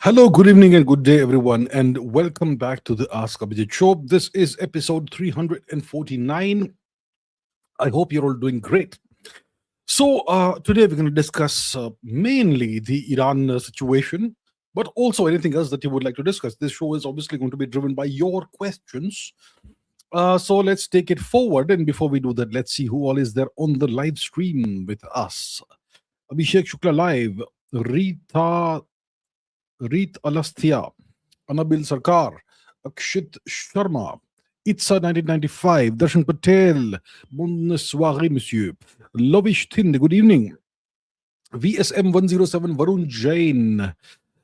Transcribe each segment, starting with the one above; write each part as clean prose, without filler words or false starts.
Hello, good evening, and good day, everyone, and welcome back to the Ask Abhijit show. This is episode 349. I hope you're all doing great. Today we're going to discuss mainly the Iran situation, but also anything else that you would like to discuss. This show is obviously going to be driven by your questions. So let's take it forward. And before we do that, let's see who all is there on the live stream with us. Abhishek Shukla live, Reet Alasthia, Anabil Sarkar, Akshit Sharma, Itza 1995, Darshan Patel, Bonne soirée, monsieur. Lovish Thinde, good evening. VSM 107, Varun Jain.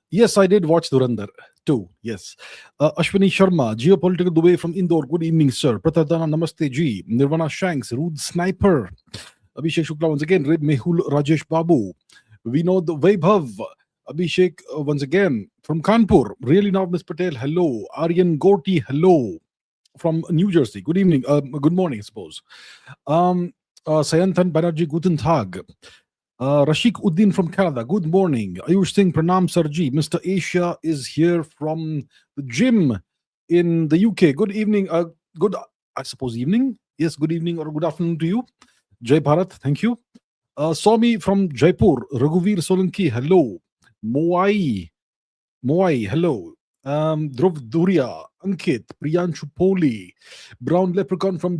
Yes, I did watch Durandar too. Yes. Ashwini Sharma, Geopolitical Dubai from Indore. Good evening, sir. Pratadana Namaste Ji. Nirvana Shanks, Rude Sniper. Abhishek Shukla once again. Red Mehul Rajesh Babu. Vinod Vaibhav. Abhishek once again from Kanpur. Really now, Ms. Patel. Hello. Aryan Gorti. Hello. From New Jersey. Good evening. Good morning, I suppose. Sayanthan Banerjee. Guten Tag. Rashik Uddin from Canada. Good morning. Ayush Singh, Pranam Sarji. Mr. Asia is here from the gym in the UK. Good evening. Good, I suppose, evening. Yes, good evening or good afternoon to you. Jai Bharat. Thank you. Swami from Jaipur. Raghuveer Solanki. Hello. Moai, hello. Dhruv Duria, Ankit, Priyanshu Poli, Brown Leprechaun from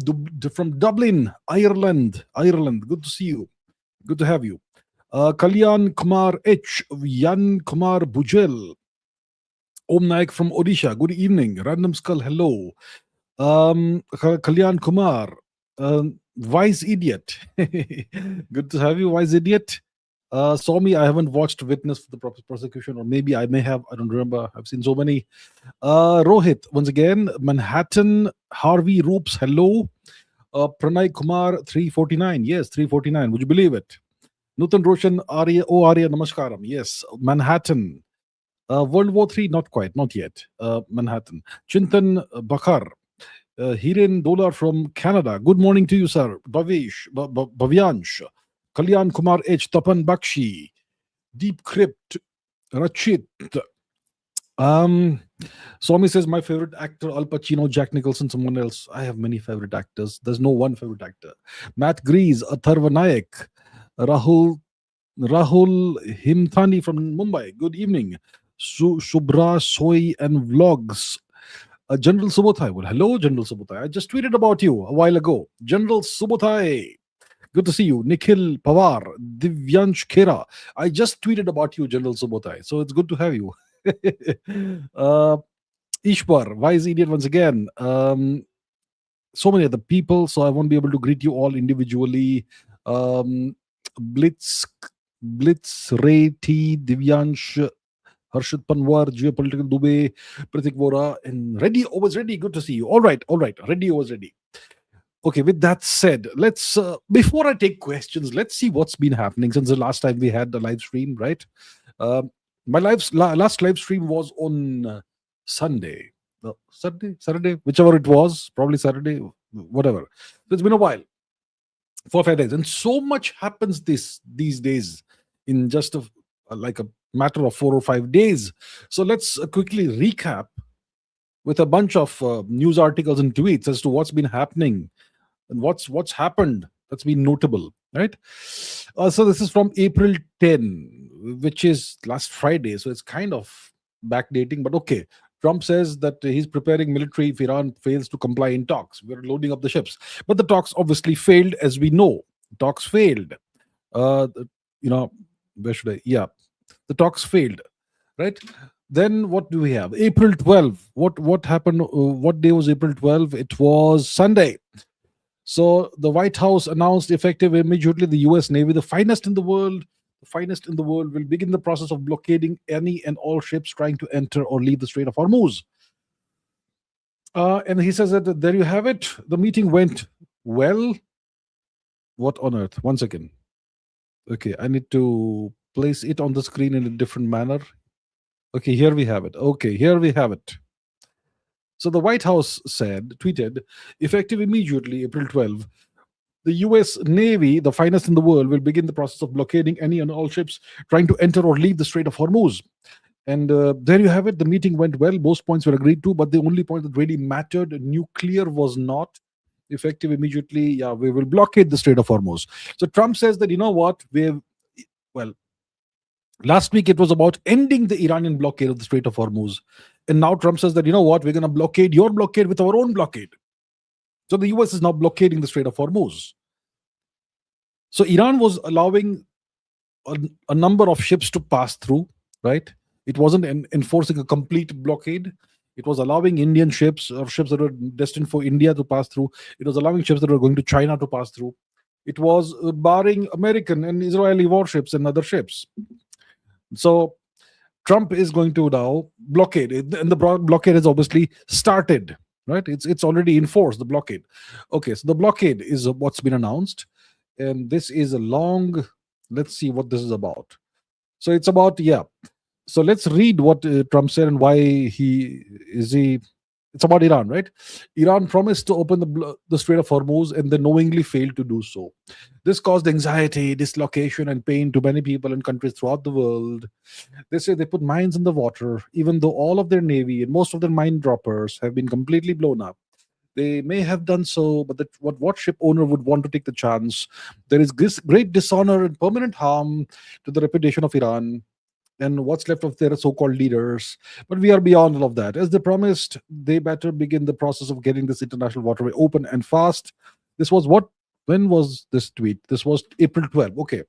Dublin, Ireland. Good to see you. Good to have you. Kalyan Kumar H, Yan Kumar Bujel, Om Naik from Odisha. Good evening. Random Skull, hello. Kalyan Kumar, Wise Idiot. Good to have you, Wise Idiot. Swami, I haven't watched Witness for the Prosecution, or maybe I may have. I don't remember. I've seen so many. Rohit, once again. Manhattan, Harvey Roops, hello. Pranay Kumar, 349. Yes, 349. Would you believe it? Nutan Roshan, Arya, Namaskaram. Yes, Manhattan. World War III, not quite, not yet. Manhattan. Chintan Bakar. Hiren Dolar from Canada. Good morning to you, sir. Bhavyansh. Kalyan Kumar H. Tapan Bakshi, Deep Crypt, Rachit. Swami says, my favorite actor, Al Pacino, Jack Nicholson, someone else. I have many favorite actors. There's no one favorite actor. Matt Grease, Atharva Nayak, Rahul Himthani from Mumbai. Good evening. Subra Soy and Vlogs. General Subothai. Well, hello, General Subothai. I just tweeted about you a while ago. General Subothai. Good to see you. Nikhil Pawar, Divyansh Khera. I just tweeted about you, General Subothai. So it's good to have you. Ishwar, Wise Idiot once again. So many other people, so I won't be able to greet you all individually. Blitz Ray T, Divyansh, Harshit Panwar, Geopolitical Dubai, Pratik Vora, and Reddy, always ready. Good to see you. All right. Reddy, always ready. Okay, with that said, let's before I take questions, let's see what's been happening since the last time we had the live stream, right? My last live stream was on Sunday. Saturday, whichever it was, probably Saturday, whatever. So it's been a while, 4 or 5 days, and so much happens these days in just like a matter of 4 or 5 days. So let's quickly recap with a bunch of news articles and tweets as to what's been happening and what's happened that's been notable, right? So this is from April 10, which is last Friday, so it's kind of backdating, but okay. Trump says that he's preparing military if Iran fails to comply in talks. We're loading up the ships, but the talks obviously failed, as we know. Talks failed. Where should I? Yeah, the talks failed, right? Then what do we have? April 12. What happened? What day was April 12? It was Sunday. So the White House announced effective immediately the US Navy, the finest in the world, will begin the process of blockading any and all ships trying to enter or leave the Strait of Hormuz. And he says that there you have it. The meeting went well. What on earth? One second. Okay, I need to place it on the screen in a different manner. Okay, here we have it. So the White House tweeted, effective immediately, April 12, the US Navy, the finest in the world, will begin the process of blockading any and all ships trying to enter or leave the Strait of Hormuz. And there you have it. The meeting went well. Most points were agreed to, but the only point that really mattered, nuclear, was not effective immediately. Yeah, we will blockade the Strait of Hormuz. So Trump says that, you know what, well, last week it was about ending the Iranian blockade of the Strait of Hormuz. And now Trump says that, you know what, we're going to blockade your blockade with our own blockade. So the US is now blockading the Strait of Hormuz. So Iran was allowing a number of ships to pass through, right? It wasn't enforcing a complete blockade. It was allowing Indian ships or ships that were destined for India to pass through. It was allowing ships that were going to China to pass through. It was barring American and Israeli warships and other ships. So Trump is going to now blockade, and the blockade has obviously started. Right? It's already enforced, the blockade. Okay, so the blockade is what's been announced, and this is a long. Let's see what this is about. So it's about, yeah. So let's read what Trump said and why he. It's about Iran, right? Iran promised to open the Strait of Hormuz and they knowingly failed to do so. This caused anxiety, dislocation, and pain to many people and countries throughout the world. They say they put mines in the water, even though all of their navy and most of their mine droppers have been completely blown up. They may have done so, but what ship owner would want to take the chance? There is great dishonor and permanent harm to the reputation of Iran and what's left of their so-called leaders. But we are beyond all of that. As they promised, they better begin the process of getting this international waterway open and fast. This was what? When was this tweet? This was April 12th. Okay.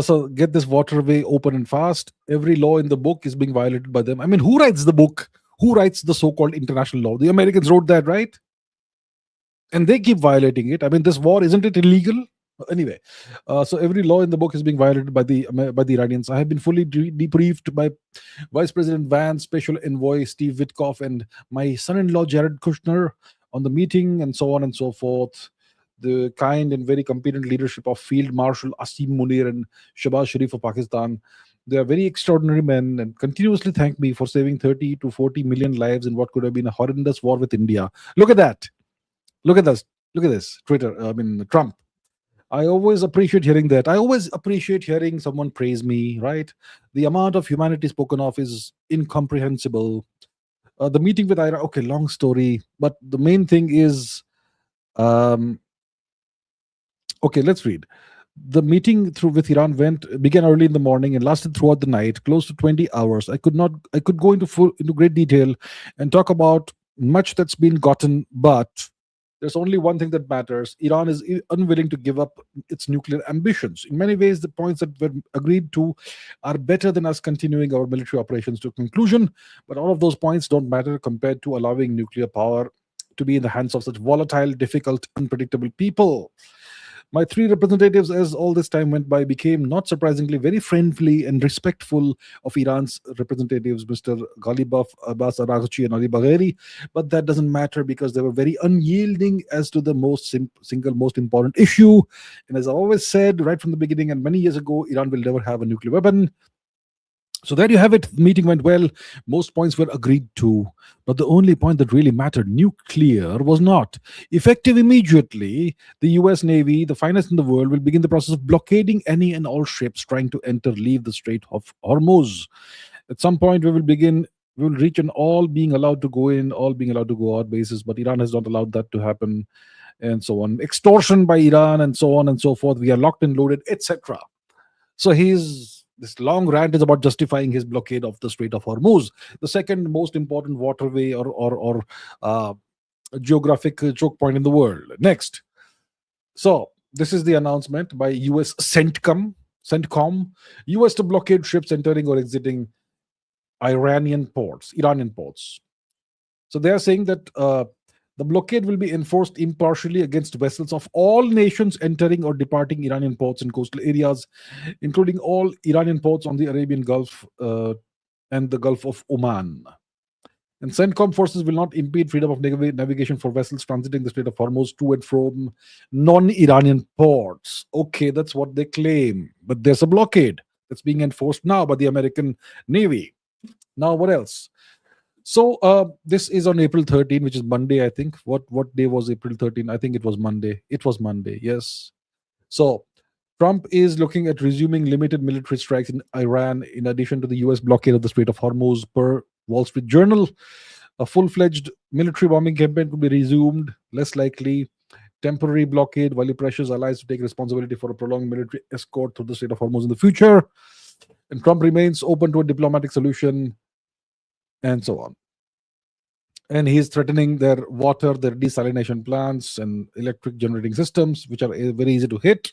So get this waterway open and fast. Every law in the book is being violated by them. I mean, who writes the book? Who writes the so-called international law? The Americans wrote that, right? And they keep violating it. I mean, this war, isn't it illegal? Anyway, so every law in the book is being violated by the Iranians. I have been fully debriefed by Vice President Vance, Special Envoy Steve Witkoff, and my son-in-law Jared Kushner on the meeting, and so on and so forth. The kind and very competent leadership of Field Marshal Asim Munir and Shahbaz Sharif of Pakistan. They are very extraordinary men and continuously thank me for saving 30 to 40 million lives in what could have been a horrendous war with India. Look at that. Look at this. Look at this. Twitter. I mean, Trump. I always appreciate hearing that. I always appreciate hearing someone praise me, right? The amount of humanity spoken of is incomprehensible. The meeting with Ira, okay, long story, but the main thing is, um, okay, let's read. The meeting through with Iran began early in the morning and lasted throughout the night, close to 20 hours. I could go into great detail and talk about much that's been gotten, but there's only one thing that matters. Iran is unwilling to give up its nuclear ambitions. In many ways, the points that were agreed to are better than us continuing our military operations to conclusion, but all of those points don't matter compared to allowing nuclear power to be in the hands of such volatile, difficult, unpredictable people. My three representatives, as all this time went by, became not surprisingly very friendly and respectful of Iran's representatives, Mr. Ghalibaf, Abbas Araghchi, and Ali Bagheri. But that doesn't matter because they were very unyielding as to the single most important issue. And as I always said right from the beginning and many years ago, Iran will never have a nuclear weapon. So there you have it. The meeting went well. Most points were agreed to. But the only point that really mattered, nuclear, was not. Effective immediately, the US Navy, the finest in the world, will begin the process of blockading any and all ships trying to leave the Strait of Hormuz. At some point, we will reach an all being allowed to go in, all being allowed to go out basis, but Iran has not allowed that to happen, and so on. Extortion by Iran, and so on and so forth. We are locked and loaded, etc. So this long rant is about justifying his blockade of the Strait of Hormuz, the second most important waterway or geographic choke point in the world. Next, so this is the announcement by U.S. CENTCOM, U.S. to blockade ships entering or exiting Iranian ports. So they are saying that the blockade will be enforced impartially against vessels of all nations entering or departing Iranian ports in coastal areas, including all Iranian ports on the Arabian Gulf and the Gulf of Oman. And CENTCOM forces will not impede freedom of navigation for vessels transiting the Strait of Hormuz to and from non-Iranian ports. Okay, that's what they claim. But there's a blockade that's being enforced now by the American Navy. Now, what else? So this is on April 13, which is Monday, I think. What day was April 13? I think it was Monday. It was Monday, yes. So Trump is looking at resuming limited military strikes in Iran in addition to the US blockade of the Strait of Hormuz, per Wall Street Journal. A full fledged military bombing campaign could be resumed, less likely. Temporary blockade while he pressures allies to take responsibility for a prolonged military escort through the Strait of Hormuz in the future. And Trump remains open to a diplomatic solution, and so on. And he's threatening their water, their desalination plants, and electric generating systems, which are very easy to hit.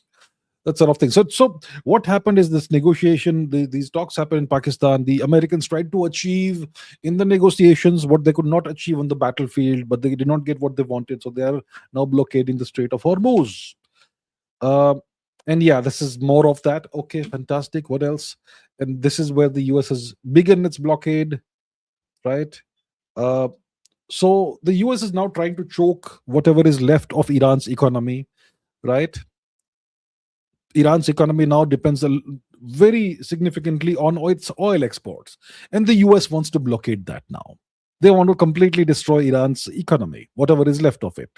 That sort of thing. So what happened is this negotiation, these talks happened in Pakistan. The Americans tried to achieve in the negotiations what they could not achieve on the battlefield, but they did not get what they wanted. So they are now blockading the Strait of Hormuz. Uh, and yeah, this is more of that. Okay, fantastic. What else? And this is where the US has begun its blockade, right? Uh, so the US is now trying to choke whatever is left of Iran's economy, right? Iran's economy now depends very significantly on its oil exports. And the US wants to blockade that now. They want to completely destroy Iran's economy, whatever is left of it.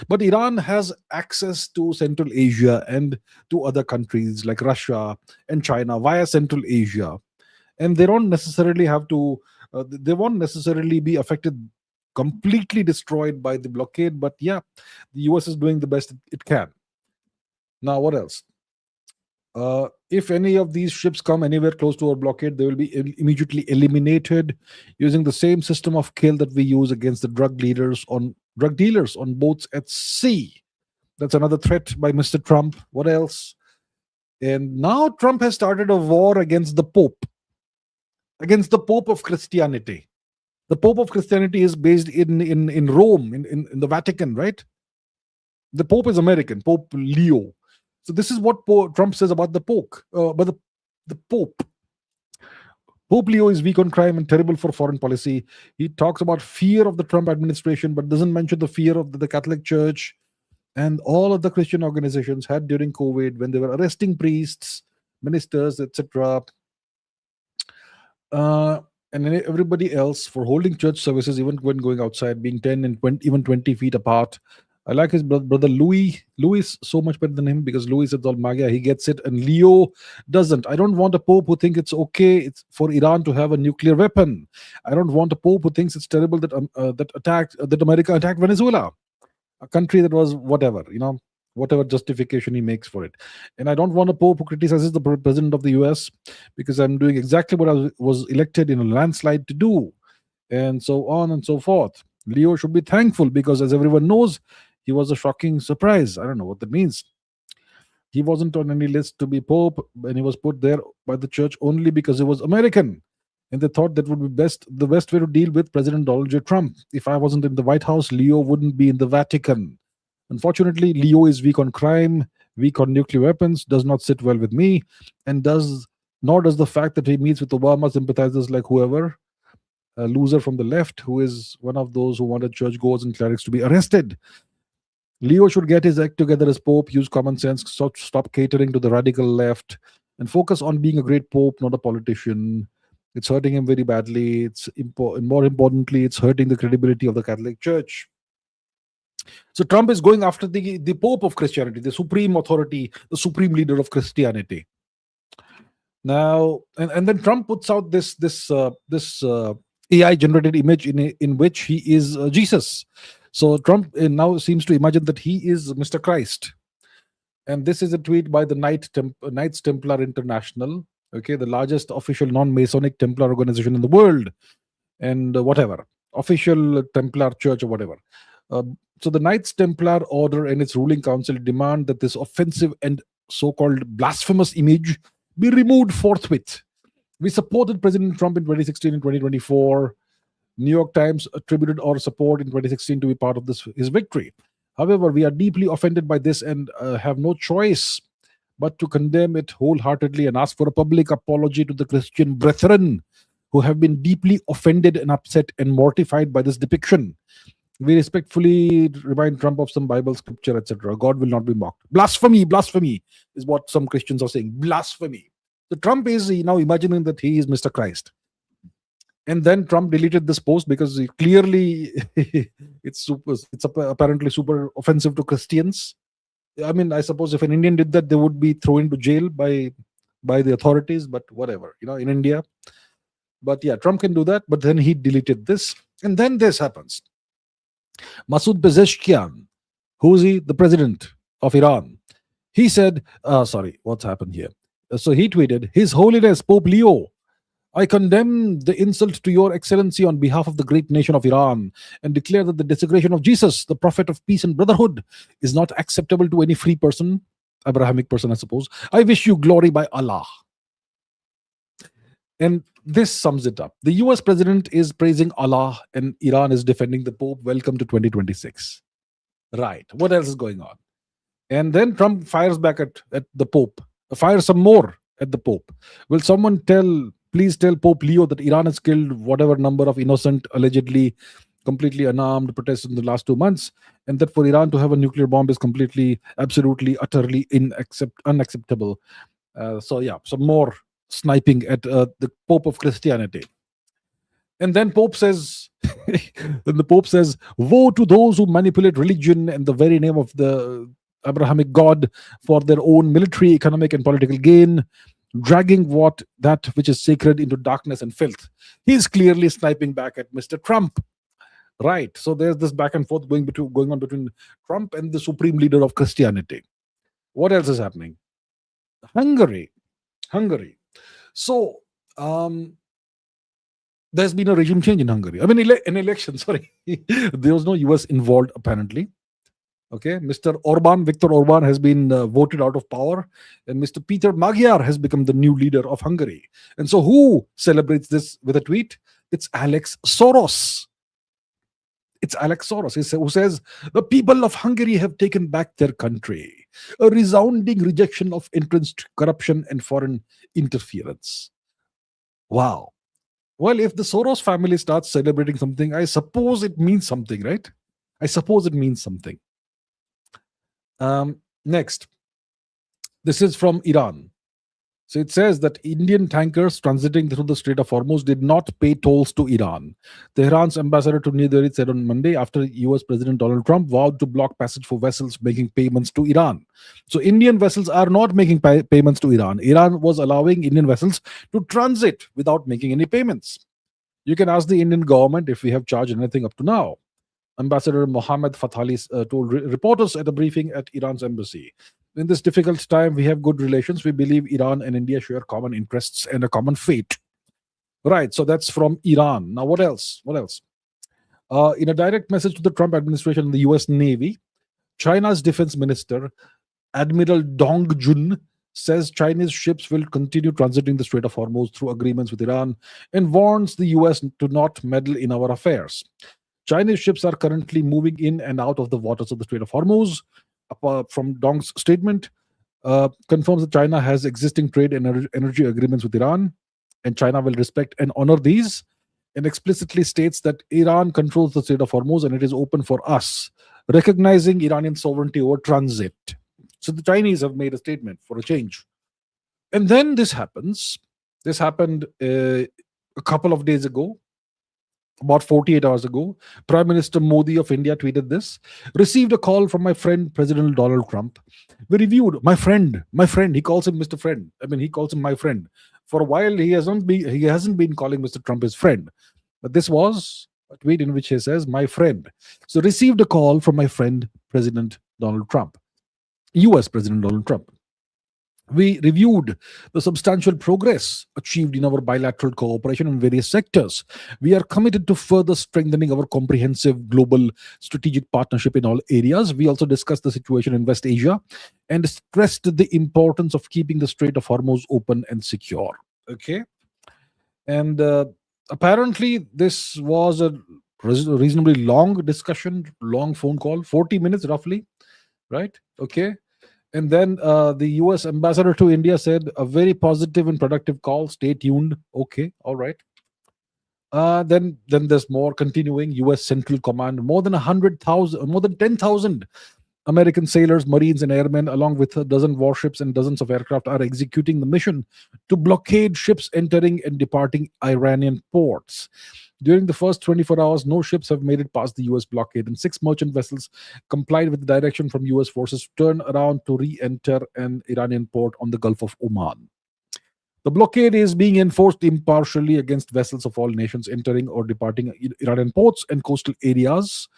But Iran has access to Central Asia and to other countries like Russia and China via Central Asia. And they don't necessarily have to, they won't necessarily be affected, completely destroyed by the blockade. But yeah, the US is doing the best it can. Now, what else? If any of these ships come anywhere close to our blockade, they will be immediately eliminated using the same system of kill that we use against the drug dealers on boats at sea. That's another threat by Mr. Trump. What else? And now Trump has started a war against the Pope, against the Pope of Christianity. The Pope of Christianity is based in Rome, in the Vatican, right? The Pope is American, Pope Leo. So this is what Trump says about the Pope. The Pope. Pope Leo is weak on crime and terrible for foreign policy. He talks about fear of the Trump administration, but doesn't mention the fear of the Catholic Church and all of the Christian organizations had during COVID when they were arresting priests, ministers, etc. And everybody else for holding church services, even when going outside, being 10 and 20, even 20 feet apart. I like his brother Louis. Louis so much better than him because Louis is all magia. He gets it, and Leo doesn't. I don't want a pope who thinks it's okay for Iran to have a nuclear weapon. I don't want a pope who thinks it's terrible that America attacked Venezuela, a country that was whatever, whatever justification he makes for it. And I don't want a pope who criticizes the president of the US because I'm doing exactly what I was elected in a landslide to do, and so on and so forth. Leo should be thankful because, as everyone knows, he was a shocking surprise. I don't know what that means. He wasn't on any list to be pope, and he was put there by the church only because he was American. And they thought that would be the best way to deal with President Donald J. Trump. If I wasn't in the White House, Leo wouldn't be in the Vatican. Unfortunately, Leo is weak on crime, weak on nuclear weapons, does not sit well with me, and nor does the fact that he meets with Obama sympathizers like whoever, a loser from the left who is one of those who wanted churchgoers and clerics to be arrested. Leo should get his act together as Pope, use common sense, stop catering to the radical left, and focus on being a great Pope, not a politician. It's hurting him very badly. More importantly, it's hurting the credibility of the Catholic Church. So Trump is going after the Pope of Christianity, the supreme authority, the supreme leader of Christianity. Now, and then Trump puts out this AI generated image in which he is Jesus. So Trump now seems to imagine that he is Mr. Christ. And this is a tweet by the Knights Templar International, okay, the largest official non-Masonic Templar organization in the world, and whatever, official Templar church or whatever. So the Knights Templar Order and its ruling council demand that this offensive and so-called blasphemous image be removed forthwith. We supported President Trump in 2016 and 2024. New York Times attributed our support in 2016 to be part of his victory. However, we are deeply offended by this and have no choice but to condemn it wholeheartedly and ask for a public apology to the Christian brethren who have been deeply offended and upset and mortified by this depiction. We respectfully remind Trump of some Bible scripture, etc. God will not be mocked. Blasphemy is what some Christians are saying. Blasphemy. So Trump is now imagining that he is Mr. Christ. And then Trump deleted this post because clearly it's apparently super offensive to Christians. I mean, I suppose if an Indian did that, they would be thrown into jail by the authorities. But whatever, in India. But yeah, Trump can do that. But then he deleted this, and then this happens. Masoud Pezeshkian, who's he? The president of Iran. He said, sorry, what's happened here? So he tweeted, His Holiness Pope Leo, I condemn the insult to your excellency on behalf of the great nation of Iran and declare that the desecration of Jesus, the prophet of peace and brotherhood, is not acceptable to any free person, Abrahamic person, I suppose. I wish you glory by Allah. And this sums it up. The US president is praising Allah and Iran is defending the Pope. Welcome to 2026. Right. What else is going on? And then Trump fires back at the Pope, fires some more at the Pope. Will someone please tell Pope Leo that Iran has killed whatever number of innocent, allegedly completely unarmed protesters in the last 2 months, and that for Iran to have a nuclear bomb is completely, absolutely, utterly unacceptable. So yeah, some more sniping at the Pope of Christianity. And then the Pope says, woe to those who manipulate religion and the very name of the Abrahamic God for their own military, economic, and political gain, dragging that which is sacred into darkness and filth. He's clearly sniping back at Mr. Trump. Right. So there's this back and forth going on between Trump and the supreme leader of Christianity. What else is happening? Hungary. So there's been a regime change in Hungary. I mean, an election, sorry. There was no US involved, apparently. Okay, Viktor Orban has been voted out of power, and Mr. Peter Magyar has become the new leader of Hungary. And so who celebrates this with a tweet? It's Alex Soros. Who says, the people of Hungary have taken back their country. A resounding rejection of entrenched corruption and foreign interference. Wow. Well, if the Soros family starts celebrating something, I suppose it means something, right? I suppose it means something. Next, this is from Iran. So it says that Indian tankers transiting through the Strait of Hormuz did not pay tolls to Iran. Tehran's ambassador to New Delhi said on Monday, after US President Donald Trump vowed to block passage for vessels making payments to Iran. So Indian vessels are not making payments to Iran. Iran was allowing Indian vessels to transit without making any payments. You can ask the Indian government if we have charged anything up to now. Ambassador Mohammad Fathali told reporters at a briefing at Iran's embassy. In this difficult time, we have good relations. We believe Iran and India share common interests and a common fate. Right, so that's from Iran. Now, what else? In a direct message to the Trump administration and the US Navy, China's defense minister, Admiral Dong Jun, says Chinese ships will continue transiting the Strait of Hormuz through agreements with Iran and warns the US to not meddle in our affairs. Chinese ships are currently moving in and out of the waters of the Strait of Hormuz. From Dong's statement, confirms that China has existing trade and energy agreements with Iran, and China will respect and honor these, and explicitly states that Iran controls the Strait of Hormuz and it is open for us, recognizing Iranian sovereignty over transit. So the Chinese have made a statement for a change. And then this happens. This happened a couple of days ago. About 48 hours ago, Prime Minister Modi of India tweeted this. Received a call from my friend, President Donald Trump. We reviewed my friend. He calls him Mr. Friend. I mean, he calls him my friend. For a while, he hasn't been calling Mr. Trump his friend. But this was a tweet in which he says, my friend. So received a call from my friend, President Donald Trump. US President Donald Trump. We reviewed the substantial progress achieved in our bilateral cooperation in various sectors. We are committed to further strengthening our comprehensive global strategic partnership in all areas. We also discussed the situation in West Asia and stressed the importance of keeping the Strait of Hormuz open and secure. Okay. And apparently this was a reasonably long discussion, long phone call, 40 minutes roughly, right? Okay. And then the US ambassador to India said, a very positive and productive call. Stay tuned. Okay, all right. Then there's more continuing. US Central Command, more than 10,000 American sailors, marines, and airmen, along with a dozen warships and dozens of aircraft, are executing the mission to blockade ships entering and departing Iranian ports. During the first 24 hours, no ships have made it past the US blockade, and six merchant vessels complied with the direction from US forces to turn around to re enter an Iranian port on the Gulf of Oman. The blockade is being enforced impartially against vessels of all nations entering or departing Iranian ports and coastal areas,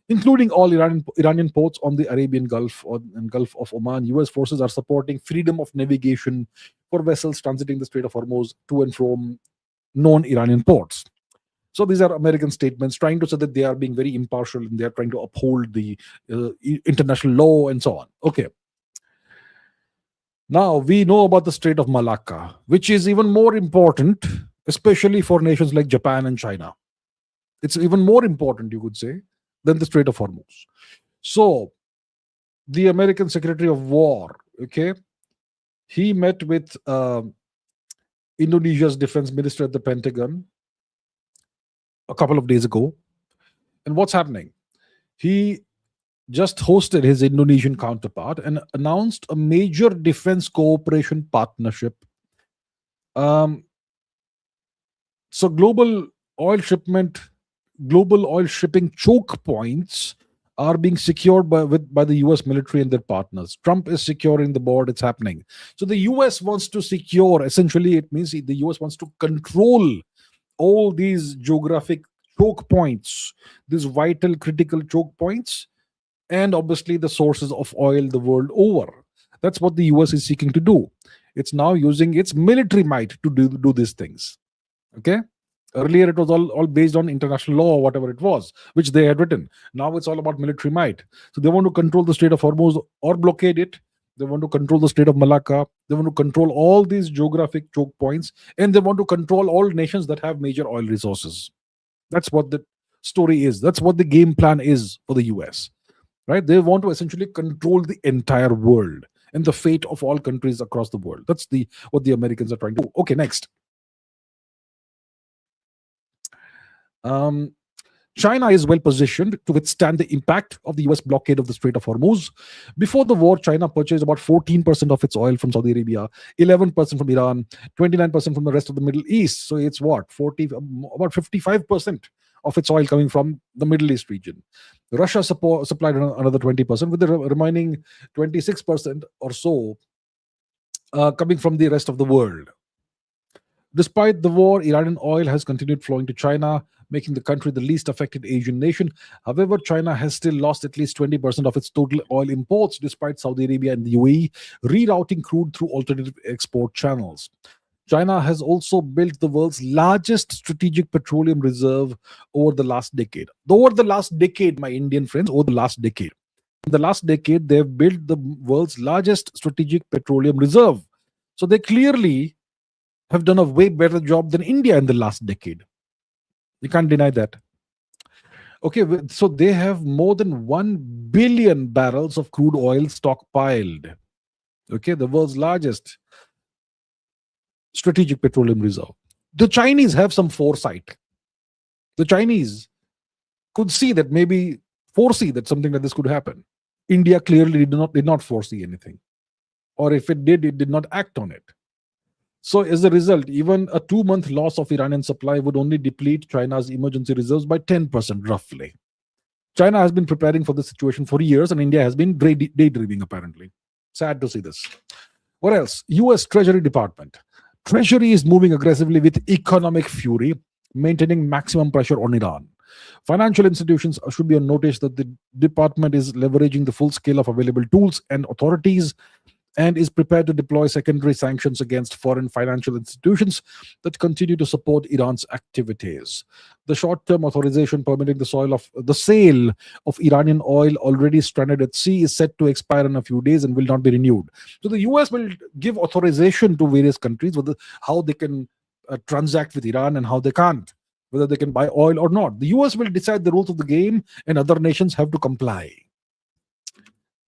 including all Iranian ports on the Arabian Gulf and Gulf of Oman. US forces are supporting freedom of navigation for vessels transiting the Strait of Hormuz to and from known Iranian ports. So these are American statements trying to say that they are being very impartial and they are trying to uphold the international law and so on. Okay. Now we know about the Strait of Malacca, which is even more important, especially for nations like Japan and China. It's even more important, you could say, than the Strait of Hormuz. So the American Secretary of War, okay, he met with Indonesia's defense minister at the Pentagon a couple of days ago. And what's happening? He just hosted his Indonesian counterpart and announced a major defense cooperation partnership. So global oil shipping choke points are being secured by the US military and their partners. Trump is securing the board. It's happening. So the US wants to secure, essentially, it means the US wants to control all these geographic choke points, these vital, critical choke points, and obviously the sources of oil the world over. That's what the US is seeking to do. It's now using its military might to do these things. Okay? Earlier, it was all based on international law or whatever it was, which they had written. Now it's all about military might. So they want to control the Strait of Hormuz or blockade it. They want to control the Strait of Malacca. They want to control all these geographic choke points. And they want to control all nations that have major oil resources. That's what the story is. That's what the game plan is for the US. Right? They want to essentially control the entire world and the fate of all countries across the world. That's what the Americans are trying to do. Okay, next. China is well positioned to withstand the impact of the US blockade of the Strait of Hormuz. Before the war, China purchased about 14% of its oil from Saudi Arabia, 11% from Iran, 29% from the rest of the Middle East. So it's what? About 55% of its oil coming from the Middle East region. Russia supplied another 20%, with the remaining 26% or so coming from the rest of the world. Despite the war, Iranian oil has continued flowing to China, making the country the least affected Asian nation. However, China has still lost at least 20% of its total oil imports, despite Saudi Arabia and the UAE rerouting crude through alternative export channels. China has also built the world's largest strategic petroleum reserve over the last decade. Over the last decade, my Indian friends, over the last decade. In the last decade, they've built the world's largest strategic petroleum reserve. So they clearly have done a way better job than India in the last decade. You can't deny that. Okay, so they have more than 1 billion barrels of crude oil stockpiled. Okay, the world's largest strategic petroleum reserve. The Chinese have some foresight. The Chinese could see that, maybe foresee that something like this could happen. India clearly did not foresee anything. Or if it did not act on it. So as a result, even a 2-month loss of Iranian supply would only deplete China's emergency reserves by 10% roughly. China has been preparing for this situation for years, and India has been daydreaming apparently. Sad to see this. What else? US Treasury Department. Treasury is moving aggressively with economic fury, maintaining maximum pressure on Iran. Financial institutions should be on notice that the department is leveraging the full scale of available tools and authorities and is prepared to deploy secondary sanctions against foreign financial institutions that continue to support Iran's activities. The short-term authorization permitting the sale of Iranian oil already stranded at sea is set to expire in a few days and will not be renewed. So the US will give authorization to various countries with how they can transact with Iran and how they can't, whether they can buy oil or not. The US will decide the rules of the game, and other nations have to comply.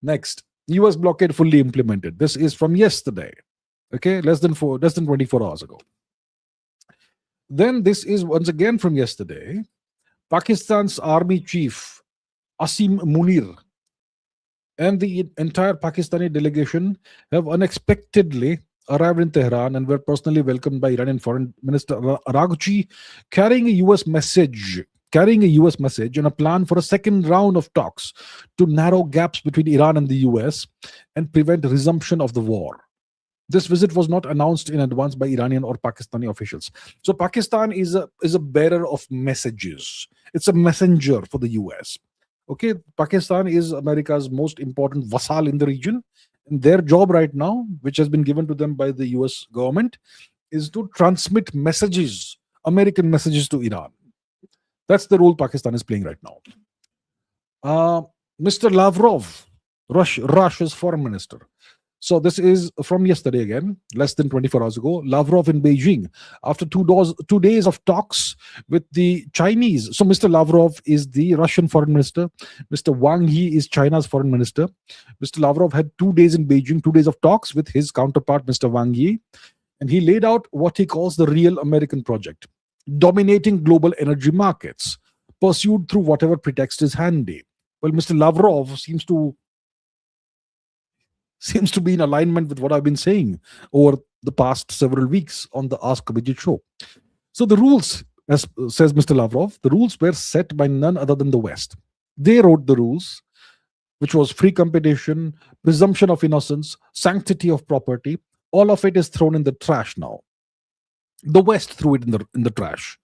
Next. US blockade fully implemented. This is from yesterday. Okay, less than 24 hours ago. Then this is once again from yesterday. Pakistan's army chief Asim Munir and the entire Pakistani delegation have unexpectedly arrived in Tehran and were personally welcomed by Iranian Foreign Minister Araghchi, carrying a US message. Carrying a US message and a plan for a second round of talks to narrow gaps between Iran and the US and prevent resumption of the war. This visit was not announced in advance by Iranian or Pakistani officials. So Pakistan is a bearer of messages. It's a messenger for the US. Okay, Pakistan is America's most important vassal in the region. And their job right now, which has been given to them by the US government, is to transmit messages, American messages to Iran. That's the role Pakistan is playing right now. Mr. Lavrov, Russia's foreign minister. So this is from yesterday again, less than 24 hours ago. Lavrov in Beijing, after 2 days of talks with the Chinese. So Mr. Lavrov is the Russian foreign minister. Mr. Wang Yi is China's foreign minister. Mr. Lavrov had 2 days in Beijing, 2 days of talks with his counterpart, Mr. Wang Yi. And he laid out what he calls the real American project, dominating global energy markets, pursued through whatever pretext is handy. Well, Mr. Lavrov seems to be in alignment with what I've been saying over the past several weeks on the Ask Abhijit show. So the rules, as says Mr. Lavrov, the rules were set by none other than the West. They wrote the rules, which was free competition, presumption of innocence, sanctity of property. All of it is thrown in the trash now. The West threw it in the trash.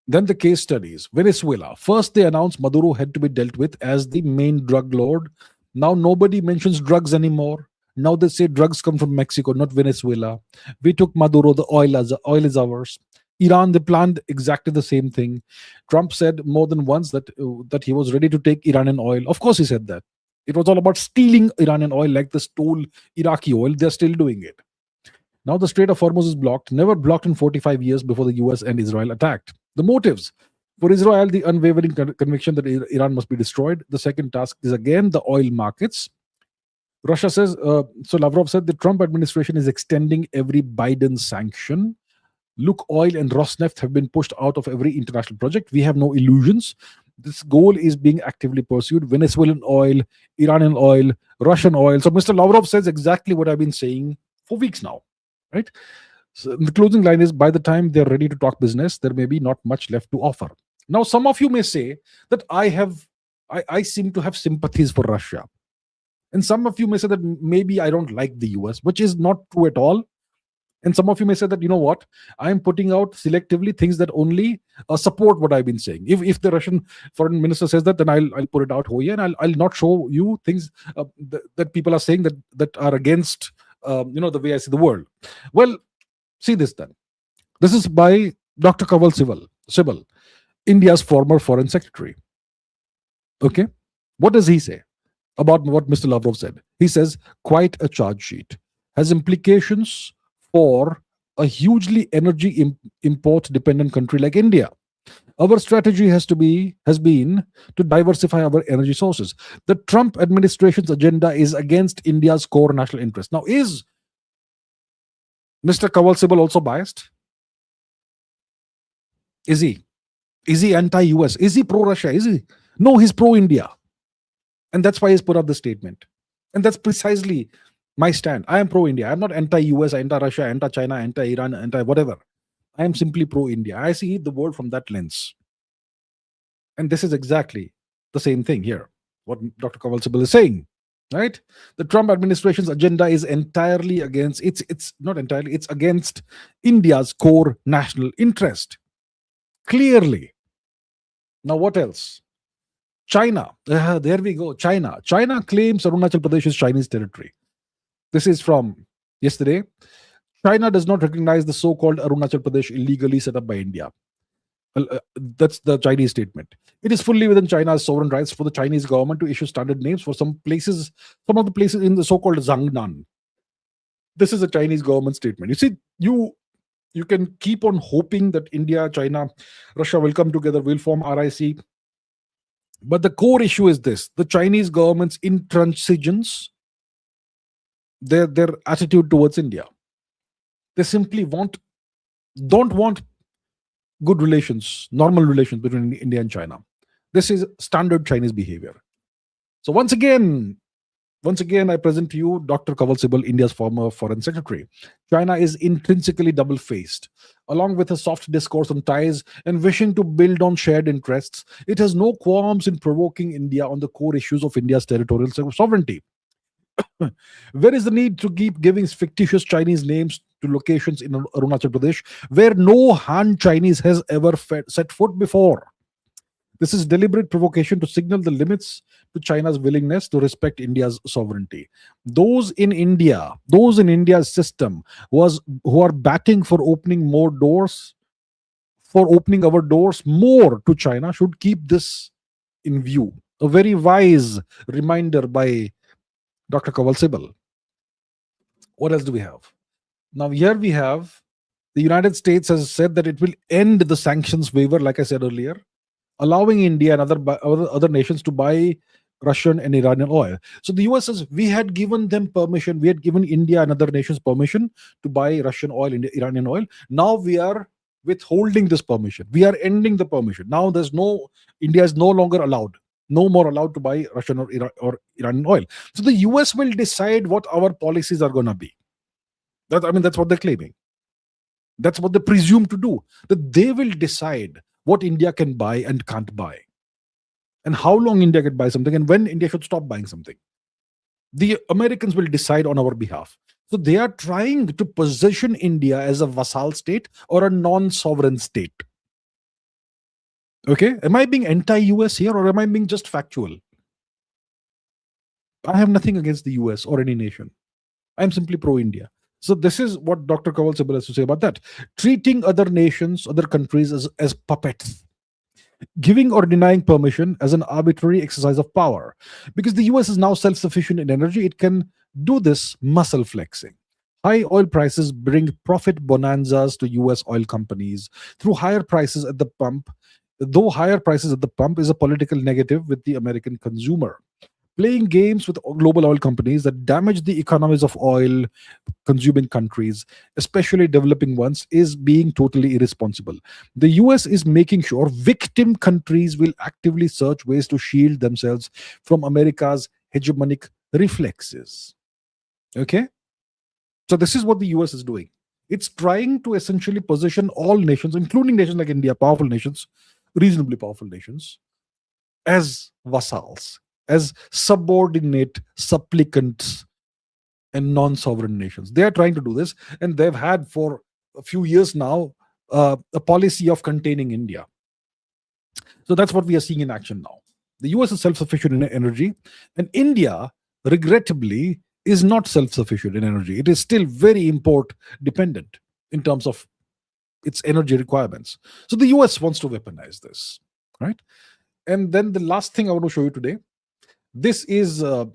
Then the case studies. Venezuela. First, they announced Maduro had to be dealt with as the main drug lord. Now nobody mentions drugs anymore. Now they say drugs come from Mexico, not Venezuela. We took Maduro, the oil is ours. Iran, they planned exactly the same thing. Trump said more than once that he was ready to take Iranian oil. Of course he said that. It was all about stealing Iranian oil like they stole Iraqi oil. They're still doing it. Now the Strait of Hormuz is blocked, never blocked in 45 years before the US and Israel attacked. The motives. For Israel, the unwavering conviction that Iran must be destroyed. The second task is again the oil markets. Russia says, so Lavrov said the Trump administration is extending every Biden sanction. Look, oil and Rosneft have been pushed out of every international project. We have no illusions. This goal is being actively pursued. Venezuelan oil, Iranian oil, Russian oil. So Mr. Lavrov says exactly what I've been saying for weeks now, right? So the closing line is, by the time they're ready to talk business, there may be not much left to offer. Now, some of you may say that I seem to have sympathies for Russia. And some of you may say that maybe I don't like the US, which is not true at all. And some of you may say that, you know what, I'm putting out selectively things that only support what I've been saying. If the Russian foreign minister says that, then I'll put it out here, and I'll not show you things that people are saying that are against the way I see the world. Well, see this then. This is by Dr. Kawal Sibal, India's former foreign secretary. Okay, what does he say about what Mr. Lavrov said? He says, quite a charge sheet, has implications for a hugely energy import dependent country like India. Our strategy has been to diversify our energy sources. The Trump administration's agenda is against India's core national interest. Now, is Mr. Kawal Sibal also biased? Is he? Is he anti-US? Is he pro-Russia? Is he? No, he's pro-India. And that's why he's put out the statement. And that's precisely my stand. I am pro-India. I'm not anti-US, anti-Russia, anti-China, anti-Iran, anti-whatever. I am simply pro-India. I see the world from that lens. And this is exactly the same thing here, what Dr. Kawal Sibal is saying. Right? The Trump administration's agenda is entirely against, it's not entirely, it's against India's core national interest. Clearly. Now, what else? China. There we go. China. China claims Arunachal Pradesh is Chinese territory. This is from yesterday. China does not recognize the so-called Arunachal Pradesh illegally set up by India. That's the Chinese statement. It is fully within China's sovereign rights for the Chinese government to issue standard names for some of the places in the so-called Zhangnan. This is a Chinese government statement. You see, you can keep on hoping that India, China, Russia will come together, will form RIC. But the core issue is this: the Chinese government's intransigence, their attitude towards India. They simply don't want good relations, normal relations between India and China. This is standard Chinese behavior. So once again, Once again, I present to you Dr. Kaval Sibal, India's former foreign secretary. China is intrinsically double faced. Along with a soft discourse on ties and wishing to build on shared interests, it has no qualms in provoking India on the core issues of India's territorial sovereignty. Where is the need to keep giving fictitious Chinese names to locations in Arunachal Pradesh where no Han Chinese has ever set foot before? This is deliberate provocation to signal the limits to China's willingness to respect India's sovereignty. Those in India's system who are batting for opening more doors, for opening our doors more to China, should keep this in view. A very wise reminder by Dr. Kawal Sibal. What else do we have? Now, here we have the United States has said that it will end the sanctions waiver, like I said earlier, allowing India and other nations to buy Russian and Iranian oil. So the US says we had given them permission, we had given India and other nations permission to buy Russian oil and Iranian oil. Now we are withholding this permission. We are ending the permission. Now India is no longer allowed, no more allowed to buy Russian or Iranian oil. So the US will decide what our policies are going to be. That's what they're claiming. That's what they presume to do. That they will decide what India can buy and can't buy, and how long India can buy something, and when India should stop buying something. The Americans will decide on our behalf. So they are trying to position India as a vassal state or a non-sovereign state. Okay, am I being anti-US here, or am I being just factual? I have nothing against the US or any nation. I'm simply pro-India. So this is what Dr. Kawal Sibal has to say about that. Treating other nations, other countries as puppets. Giving or denying permission as an arbitrary exercise of power. Because the US is now self-sufficient in energy, it can do this muscle flexing. High oil prices bring profit bonanzas to US oil companies through higher prices at the pump, though higher prices at the pump is a political negative with the American consumer. Playing games with global oil companies that damage the economies of oil consuming countries, especially developing ones, is being totally irresponsible. The US is making sure victim countries will actively search ways to shield themselves from America's hegemonic reflexes. Okay? So this is what the US is doing. It's trying to essentially position all nations, including nations like India, powerful nations, reasonably powerful nations, as vassals, as subordinate supplicants and non-sovereign nations. They are trying to do this, and they've had for a few years now a policy of containing India. So that's what we are seeing in action now. The US is self-sufficient in energy, and India, regrettably, is not self-sufficient in energy. It is still very import dependent in terms of its energy requirements. So the US wants to weaponize this, right? And then the last thing I want to show you today. This is a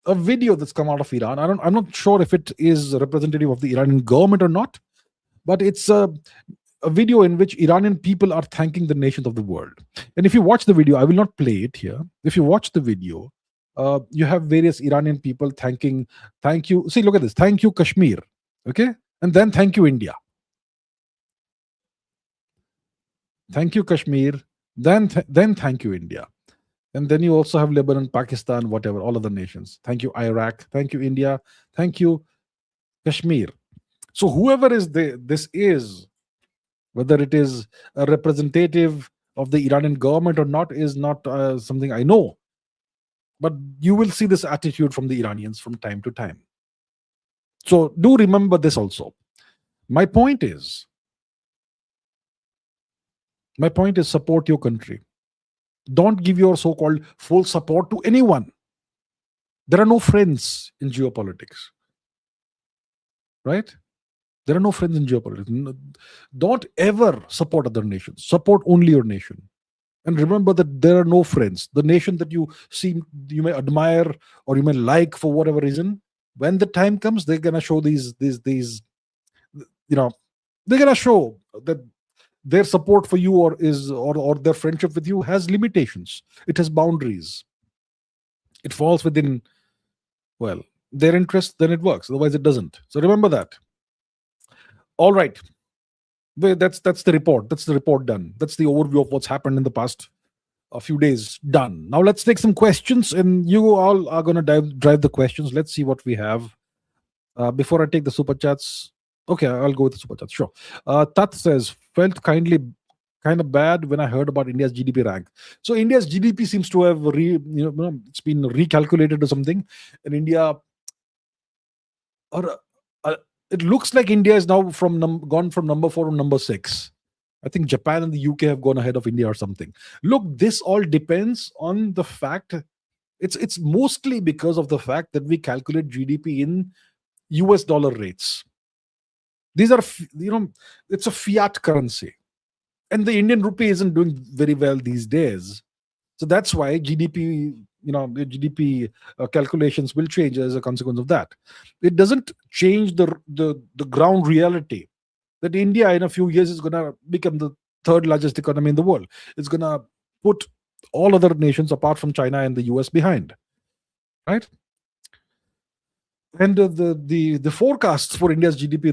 video that's come out of Iran. I'm not sure if it is representative of the Iranian government or not, but it's a video in which Iranian people are thanking the nations of the world. And if you watch the video, I will not play it here. If you watch the video, you have various Iranian people thank you. See, look at this. Thank you, Kashmir. Okay. And then thank you, India. Thank you, Kashmir. Then thank you, India. And then you also have Lebanon, Pakistan, whatever, all other nations. Thank you, Iraq. Thank you, India. Thank you, Kashmir. So whoever is this is, whether it is a representative of the Iranian government or not, is not something I know. But you will see this attitude from the Iranians from time to time. So do remember this also. My point is support your country. Don't give your so-called full support to anyone. There are no friends in geopolitics. Right? There are no friends in geopolitics. Don't ever support other nations. Support only your nation. And remember that there are no friends. The nation that you may admire or you may like for whatever reason, when the time comes, they're gonna show these they're gonna show that their support for you or their friendship with you has limitations. It has boundaries. It falls within, well, their interest, then it works. Otherwise, it doesn't. So remember that. All right. That's the report. That's the report done. That's the overview of what's happened in the past a few days done. Now let's take some questions, and you all are going to drive the questions. Let's see what we have. Before I take the super chats, okay, I'll go with the super chats. Sure. Tat says, felt kind of bad when I heard about India's GDP rank. So India's GDP seems to have it's been recalculated or something, and India, or it looks like India is now gone from number 4 to number 6. I think Japan and the UK have gone ahead of India or something. Look, this all depends on the fact. It's mostly because of the fact that we calculate GDP in US dollar rates. These are, it's a fiat currency. And the Indian rupee isn't doing very well these days. So that's why the GDP calculations will change as a consequence of that. It doesn't change the ground reality that India in a few years is going to become the third largest economy in the world. It's going to put all other nations apart from China and the US behind, right? And the forecasts for India's GDP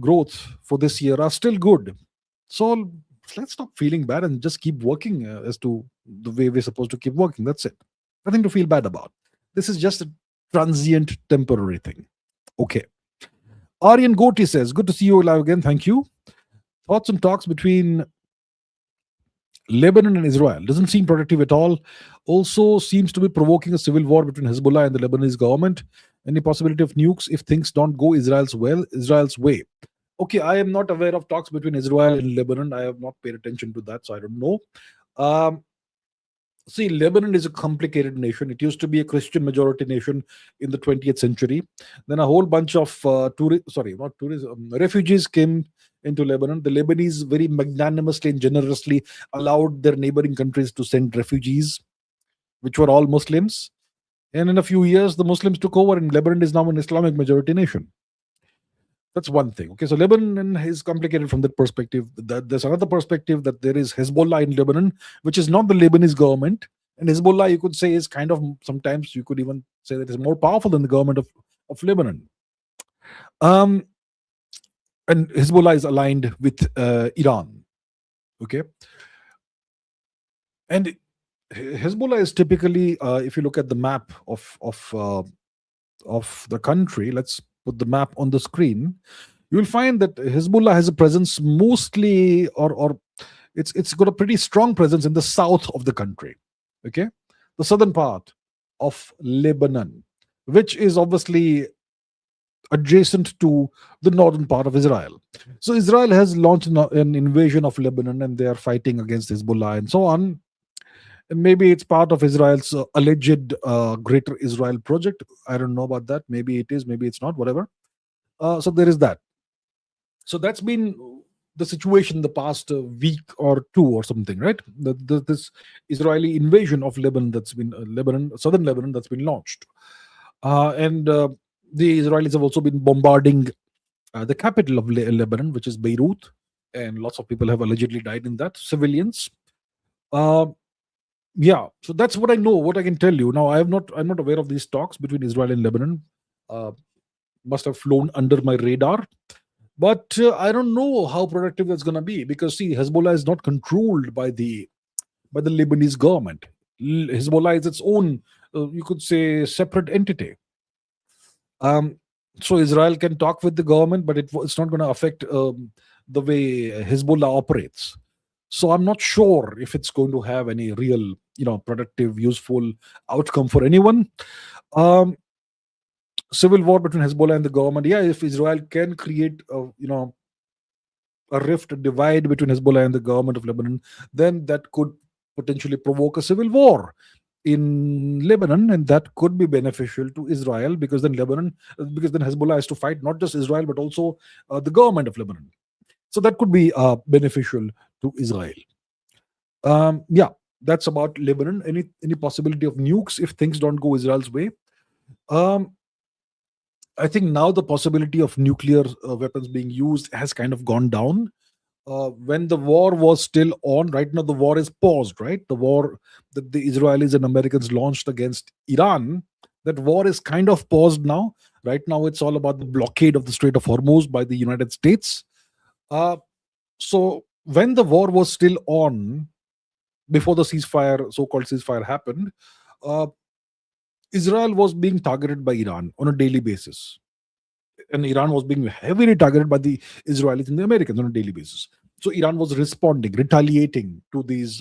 growth for this year are still good. So let's stop feeling bad and just keep working as to the way we're supposed to keep working. That's it. Nothing to feel bad about. This is just a transient, temporary thing. Okay. Aryan Goti says, good to see you live again. Thank you. Thoughts and talks between Lebanon and Israel doesn't seem productive at all. Also seems to be provoking a civil war between Hezbollah and the Lebanese government. Any possibility of nukes if things don't go Israel's way? Okay, I am not aware of talks between Israel and Lebanon. I have not paid attention to that, so I don't know. See, Lebanon is a complicated nation. It used to be a Christian majority nation in the 20th century. Then a whole bunch of refugees came into Lebanon. The Lebanese very magnanimously and generously allowed their neighboring countries to send refugees, which were all Muslims. And in a few years, the Muslims took over, and Lebanon is now an Islamic majority nation. That's one thing. Okay, so Lebanon is complicated from that perspective. There's another perspective that there is Hezbollah in Lebanon, which is not the Lebanese government. And Hezbollah, you could say, is kind of, sometimes you could even say that it's more powerful than the government of Lebanon. And Hezbollah is aligned with Iran. Okay. And Hezbollah is typically, if you look at the map of the country, let's put the map on the screen, you will find that Hezbollah has a presence mostly, or it's got a pretty strong presence in the south of the country. Okay, the southern part of Lebanon, which is obviously adjacent to the northern part of Israel. So Israel has launched an invasion of Lebanon, and they are fighting against Hezbollah and so on. And maybe it's part of Israel's alleged Greater Israel project. I don't know about that. Maybe it is, maybe it's not, whatever. So there is that. So that's been the situation the past week or two or something, right? This Israeli invasion of Lebanon that's been southern Lebanon that's been launched. And the Israelis have also been bombarding the capital of Lebanon, which is Beirut. And lots of people have allegedly died in that, civilians. Yeah, so that's what I know, what I can tell you. Now, I'm not aware of these talks between Israel and Lebanon. Must have flown under my radar. But I don't know how productive that's going to be, because see, Hezbollah is not controlled by the Lebanese government. Hezbollah is its own, you could say, separate entity. So Israel can talk with the government, but it's not going to affect the way Hezbollah operates. So I'm not sure if it's going to have any real, productive, useful outcome for anyone. Civil war between Hezbollah and the government. Yeah, if Israel can create a rift, a divide between Hezbollah and the government of Lebanon, then that could potentially provoke a civil war in Lebanon, and that could be beneficial to Israel, because then Hezbollah has to fight not just Israel but also the government of Lebanon. So that could be beneficial to Israel. Yeah, that's about Lebanon. Any possibility of nukes if things don't go Israel's way? I think now the possibility of nuclear weapons being used has kind of gone down. When the war was still on, right now the war is paused, right? The war that the Israelis and Americans launched against Iran, that war is kind of paused now. Right now it's all about the blockade of the Strait of Hormuz by the United States. So when the war was still on, before the ceasefire, so-called ceasefire, happened, uh, Israel was being targeted by Iran on a daily basis, and Iran was being heavily targeted by the Israelis and the Americans on a daily basis. So Iran was responding, retaliating to these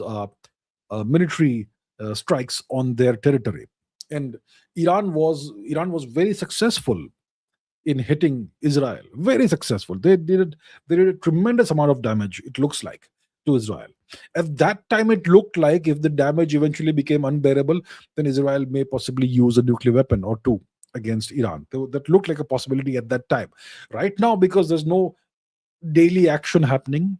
military strikes on their territory, and Iran was very successful in hitting Israel. Very successful. They did a tremendous amount of damage, it looks like, to Israel. At that time, it looked like if the damage eventually became unbearable, then Israel may possibly use a nuclear weapon or two against Iran. That looked like a possibility at that time. Right now, because there's no daily action happening,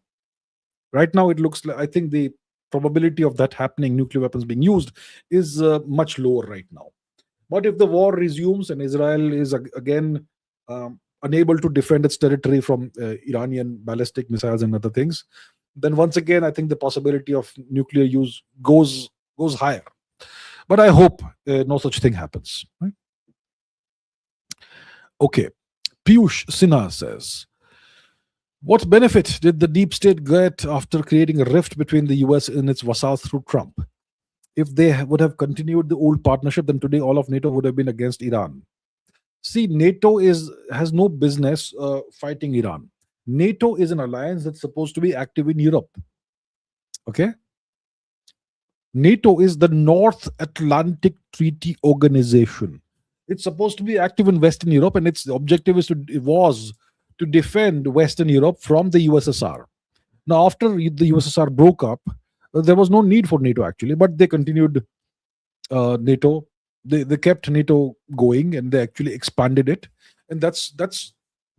right now it looks like, I think the probability of that happening, nuclear weapons being used, is much lower right now. But if the war resumes and Israel is again unable to defend its territory from Iranian ballistic missiles and other things, then once again, I think the possibility of nuclear use goes higher. But I hope no such thing happens. Right? Okay. Piyush Sinha says, what benefit did the deep state get after creating a rift between the US and its vassals through Trump? If they would have continued the old partnership, then today all of NATO would have been against Iran. See, NATO has no business fighting Iran. NATO is an alliance that's supposed to be active in Europe. Okay? NATO is the North Atlantic Treaty Organization. It's supposed to be active in Western Europe, and its objective was to defend Western Europe from the USSR. Now, after the USSR broke up, there was no need for NATO actually, but they continued NATO. They kept NATO going, and they actually expanded it, and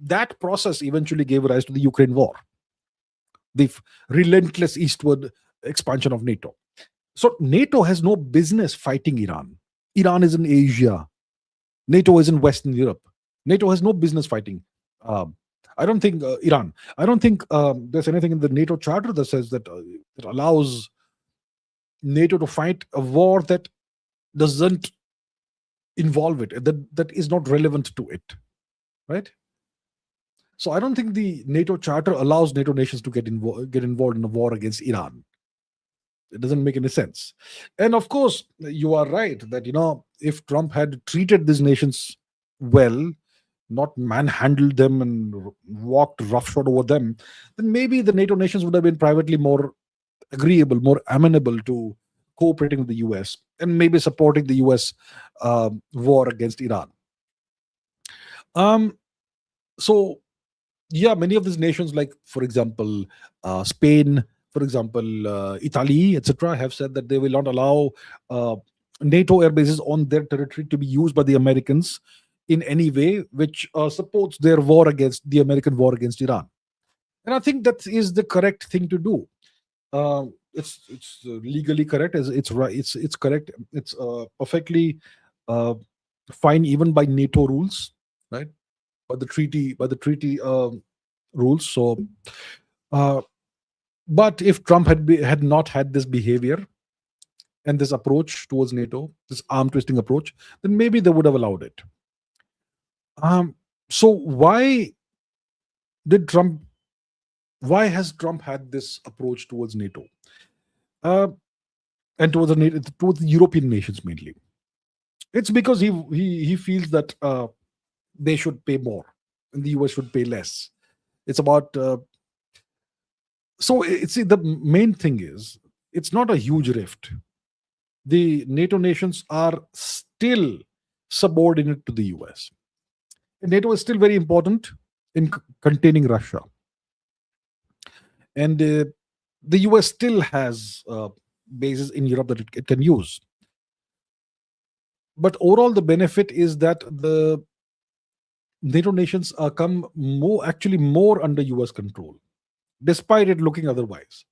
that process eventually gave rise to the Ukraine war, the relentless eastward expansion of NATO. So NATO has no business fighting Iran. Iran is in Asia. NATO is in Western Europe. NATO has no business fighting. I don't think Iran. I don't think there's anything in the NATO charter that says that allows NATO to fight a war that doesn't involve it, that is not relevant to it, right? So I don't think the NATO charter allows NATO nations to get involved in a war against Iran. It doesn't make any sense. And of course, you are right that if Trump had treated these nations well, not manhandled them and walked roughshod over them, then maybe the NATO nations would have been privately more agreeable, more amenable to cooperating with the US and maybe supporting the US war against Iran. So, yeah, many of these nations, like, for example, Spain, for example, Italy, etc., have said that they will not allow NATO air bases on their territory to be used by the Americans in any way which supports their war against the American war against Iran. And I think that is the correct thing to do. It's legally correct. It's right. It's correct. It's perfectly fine even by NATO rules, right? By the treaty rules. So, but if Trump had not had this behavior and this approach towards NATO, this arm twisting approach, then maybe they would have allowed it. So why has Trump had this approach towards NATO and towards the European nations mainly? It's because he feels that they should pay more and the US should pay less. It's about the main thing is it's not a huge rift. The NATO nations are still subordinate to the US. And NATO is still very important in containing Russia. And the US still has bases in Europe that it can use. But overall, the benefit is that the NATO nations come more under US control, despite it looking otherwise.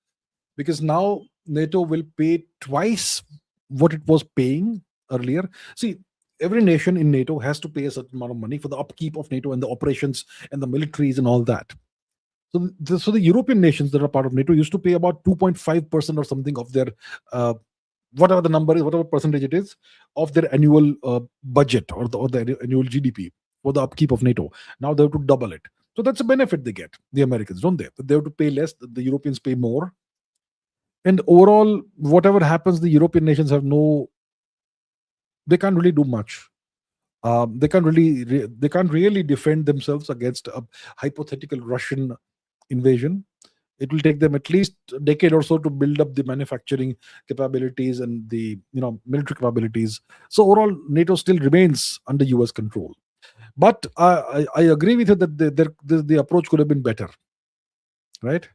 Because now NATO will pay twice what it was paying earlier. See, every nation in NATO has to pay a certain amount of money for the upkeep of NATO and the operations and the militaries and all that. So the European nations that are part of NATO used to pay about 2.5% or something of their whatever the number is, whatever percentage it is, of their annual budget or the annual GDP for the upkeep of NATO. Now they have to double it. So that's a benefit they get, the Americans, don't they? They have to pay less, the Europeans pay more. And overall, whatever happens, the European nations have no, they can't really do much. They can't really defend themselves against a hypothetical Russian invasion. It will take them at least a decade or so to build up the manufacturing capabilities and the military capabilities. So overall, NATO still remains under US control. But I agree with you that the approach could have been better, right?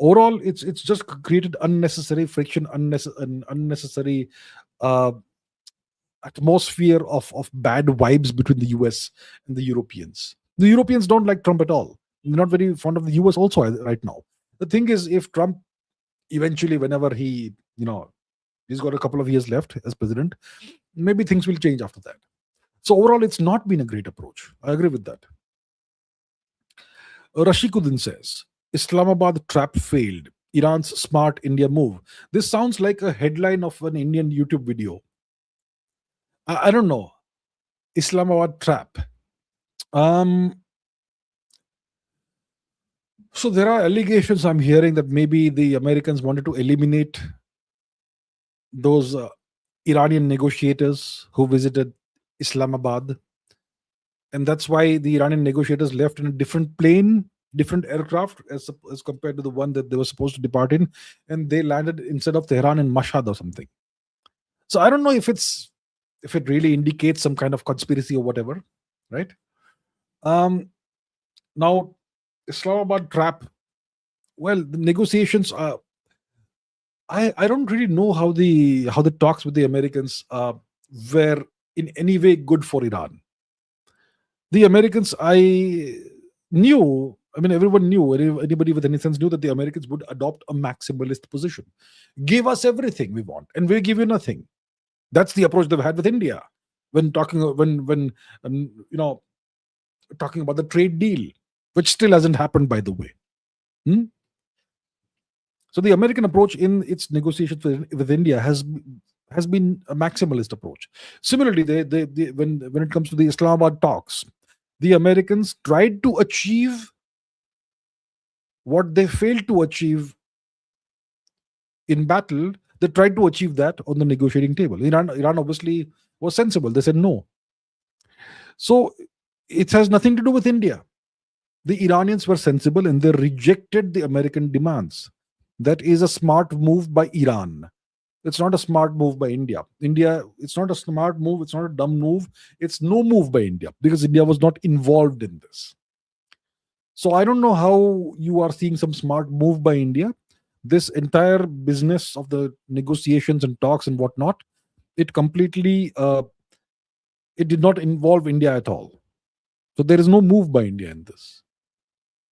Overall, it's just created unnecessary friction, unnecessary uh, atmosphere of bad vibes between the US and the Europeans. The Europeans don't like Trump at all. They're not very fond of the US also right now. The thing is, if Trump eventually, whenever he's got a couple of years left as president, maybe things will change after that. So overall, it's not been a great approach. I agree with that. Rashikuddin says, Islamabad trap failed. Iran's smart India move. This sounds like a headline of an Indian YouTube video. I don't know. Islamabad trap. Um, so there are allegations I'm hearing that maybe the Americans wanted to eliminate those Iranian negotiators who visited Islamabad, and that's why the Iranian negotiators left in a different plane, different aircraft as compared to the one that they were supposed to depart in, and they landed instead of Tehran in Mashhad or something. So I don't know if it really indicates some kind of conspiracy or whatever, right? Now, Islamabad trap. Well, the negotiations are. I don't really know how the talks with the Americans were in any way good for Iran. The Americans, everyone knew, anybody with any sense knew that the Americans would adopt a maximalist position. Give us everything we want, and we'll give you nothing. That's the approach they've had with India when talking about the trade deal, which still hasn't happened, by the way. Hmm? So the American approach in its negotiations with India has been a maximalist approach. Similarly, when it comes to the Islamabad talks, the Americans tried to achieve what they failed to achieve in battle. They tried to achieve that on the negotiating table. Iran obviously was sensible. They said no. So it has nothing to do with India. The Iranians were sensible and they rejected the American demands. That is a smart move by Iran. It's not a smart move by India. It's not a smart move. It's not a dumb move. It's no move by India because India was not involved in this. So I don't know how you are seeing some smart move by India. This entire business of the negotiations and talks and whatnot, it completely it did not involve India at all. So there is no move by India in this.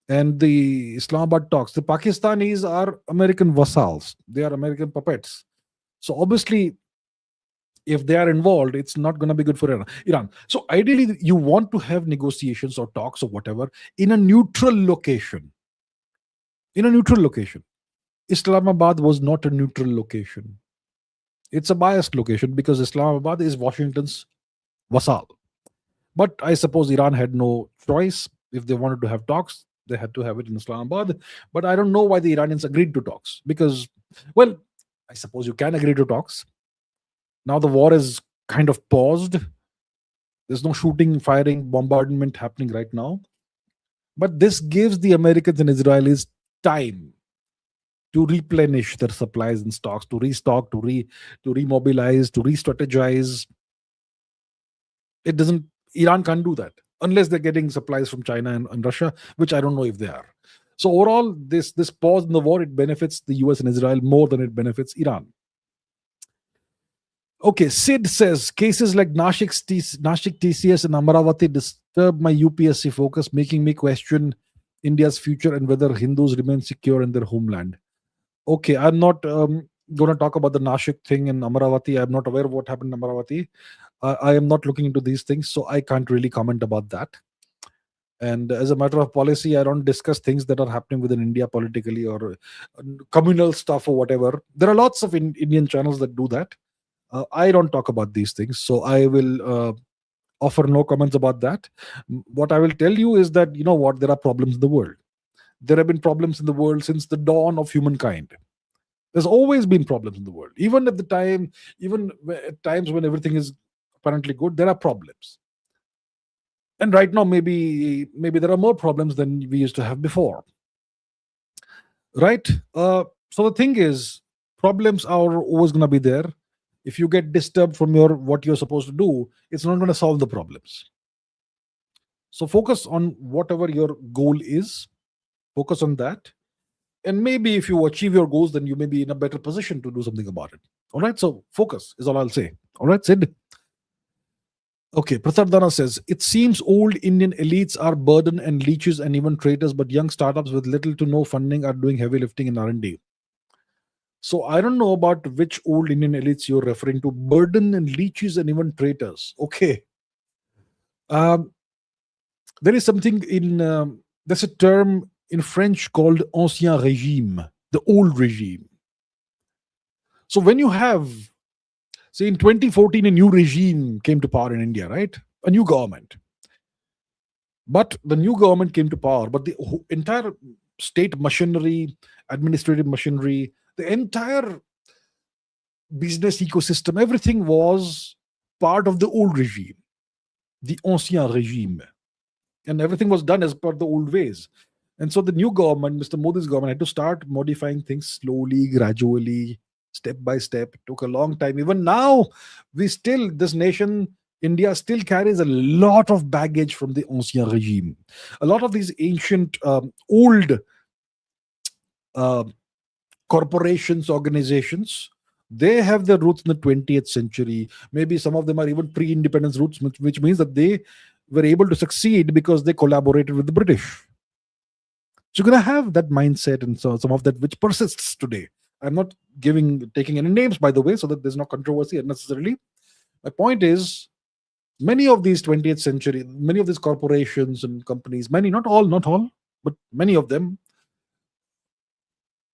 And the Islamabad talks, the Pakistanis are American vassals. They are American puppets. So obviously, if they are involved, it's not going to be good for Iran. So ideally, you want to have negotiations or talks or whatever in a neutral location. In a neutral location. Islamabad was not a neutral location. It's a biased location because Islamabad is Washington's vassal. But I suppose Iran had no choice. If they wanted to have talks, they had to have it in Islamabad. But I don't know why the Iranians agreed to talks because, well, I suppose you can agree to talks. Now the war is kind of paused. There's no shooting, firing, bombardment happening right now. But this gives the Americans and Israelis time to replenish their supplies and stocks, to restock, to remobilize, to re-strategize. Iran can't do that unless they're getting supplies from China and Russia, which I don't know if they are. So overall, this pause in the war, it benefits the US and Israel more than it benefits Iran. Okay, Sid says cases like Nashik TCS and Amaravati disturb my UPSC focus, making me question India's future and whether Hindus remain secure in their homeland. Okay, I'm not going to talk about the Nashik thing in Amaravati. I'm not aware of what happened in Amaravati. I am not looking into these things, so I can't really comment about that. And as a matter of policy, I don't discuss things that are happening within India politically or communal stuff or whatever. There are lots of Indian channels that do that. I don't talk about these things, so I will offer no comments about that. What I will tell you is that, you know what, there are problems in the world. There have been problems in the world since the dawn of humankind. There's always been problems in the world. Even at the time, even at times when everything is apparently good, there are problems. And right now, maybe there are more problems than we used to have before. Right? So the thing is, problems are always going to be there. If you get disturbed from your what you're supposed to do, it's not going to solve the problems. So focus on whatever your goal is. Focus on that, and maybe if you achieve your goals, then you may be in a better position to do something about it. All right. So focus is all I'll say. All right, Sid. Okay, Pratardana says, it seems old Indian elites are burden and leeches and even traitors, but young startups with little to no funding are doing heavy lifting in R&D. So I don't know about which old Indian elites you're referring to. Burden and leeches and even traitors. Okay. Um, there is something in, there's a term in French called ancien régime, the old regime. So when you have, say in 2014, a new regime came to power in India, right? A new government. But the new government came to power, but the entire state machinery, administrative machinery, the entire business ecosystem, everything was part of the old regime, the ancien regime. And everything was done as per the old ways. And so the new government, Mr. Modi's government, had to start modifying things slowly, gradually, step by step. It took a long time. Even now, this nation, India, still carries a lot of baggage from the ancien regime. A lot of these ancient, old uh, corporations, organizations, they have their roots in the 20th century. Maybe some of them are even pre-independence roots, which means that they were able to succeed because they collaborated with the British. So you're going to have that mindset and so some of that which persists today. I'm not taking any names, by the way, so that there's no controversy unnecessarily. My point is, many of these 20th century, many of these corporations and companies, many, not all, but many of them,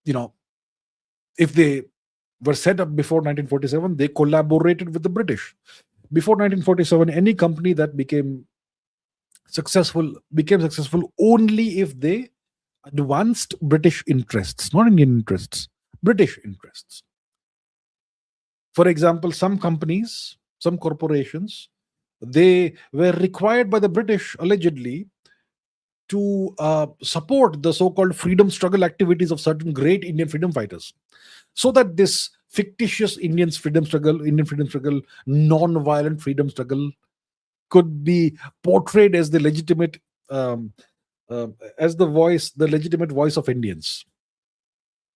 you know, if they were set up before 1947, they collaborated with the British. Before 1947, any company that became successful only if they advanced British interests, not Indian interests, British interests. For example, some companies, some corporations, they were required by the British allegedly to support the so-called freedom struggle activities of certain great Indian freedom fighters, so that this fictitious Indian freedom struggle, non-violent freedom struggle, could be portrayed as the legitimate, um, the legitimate voice of Indians,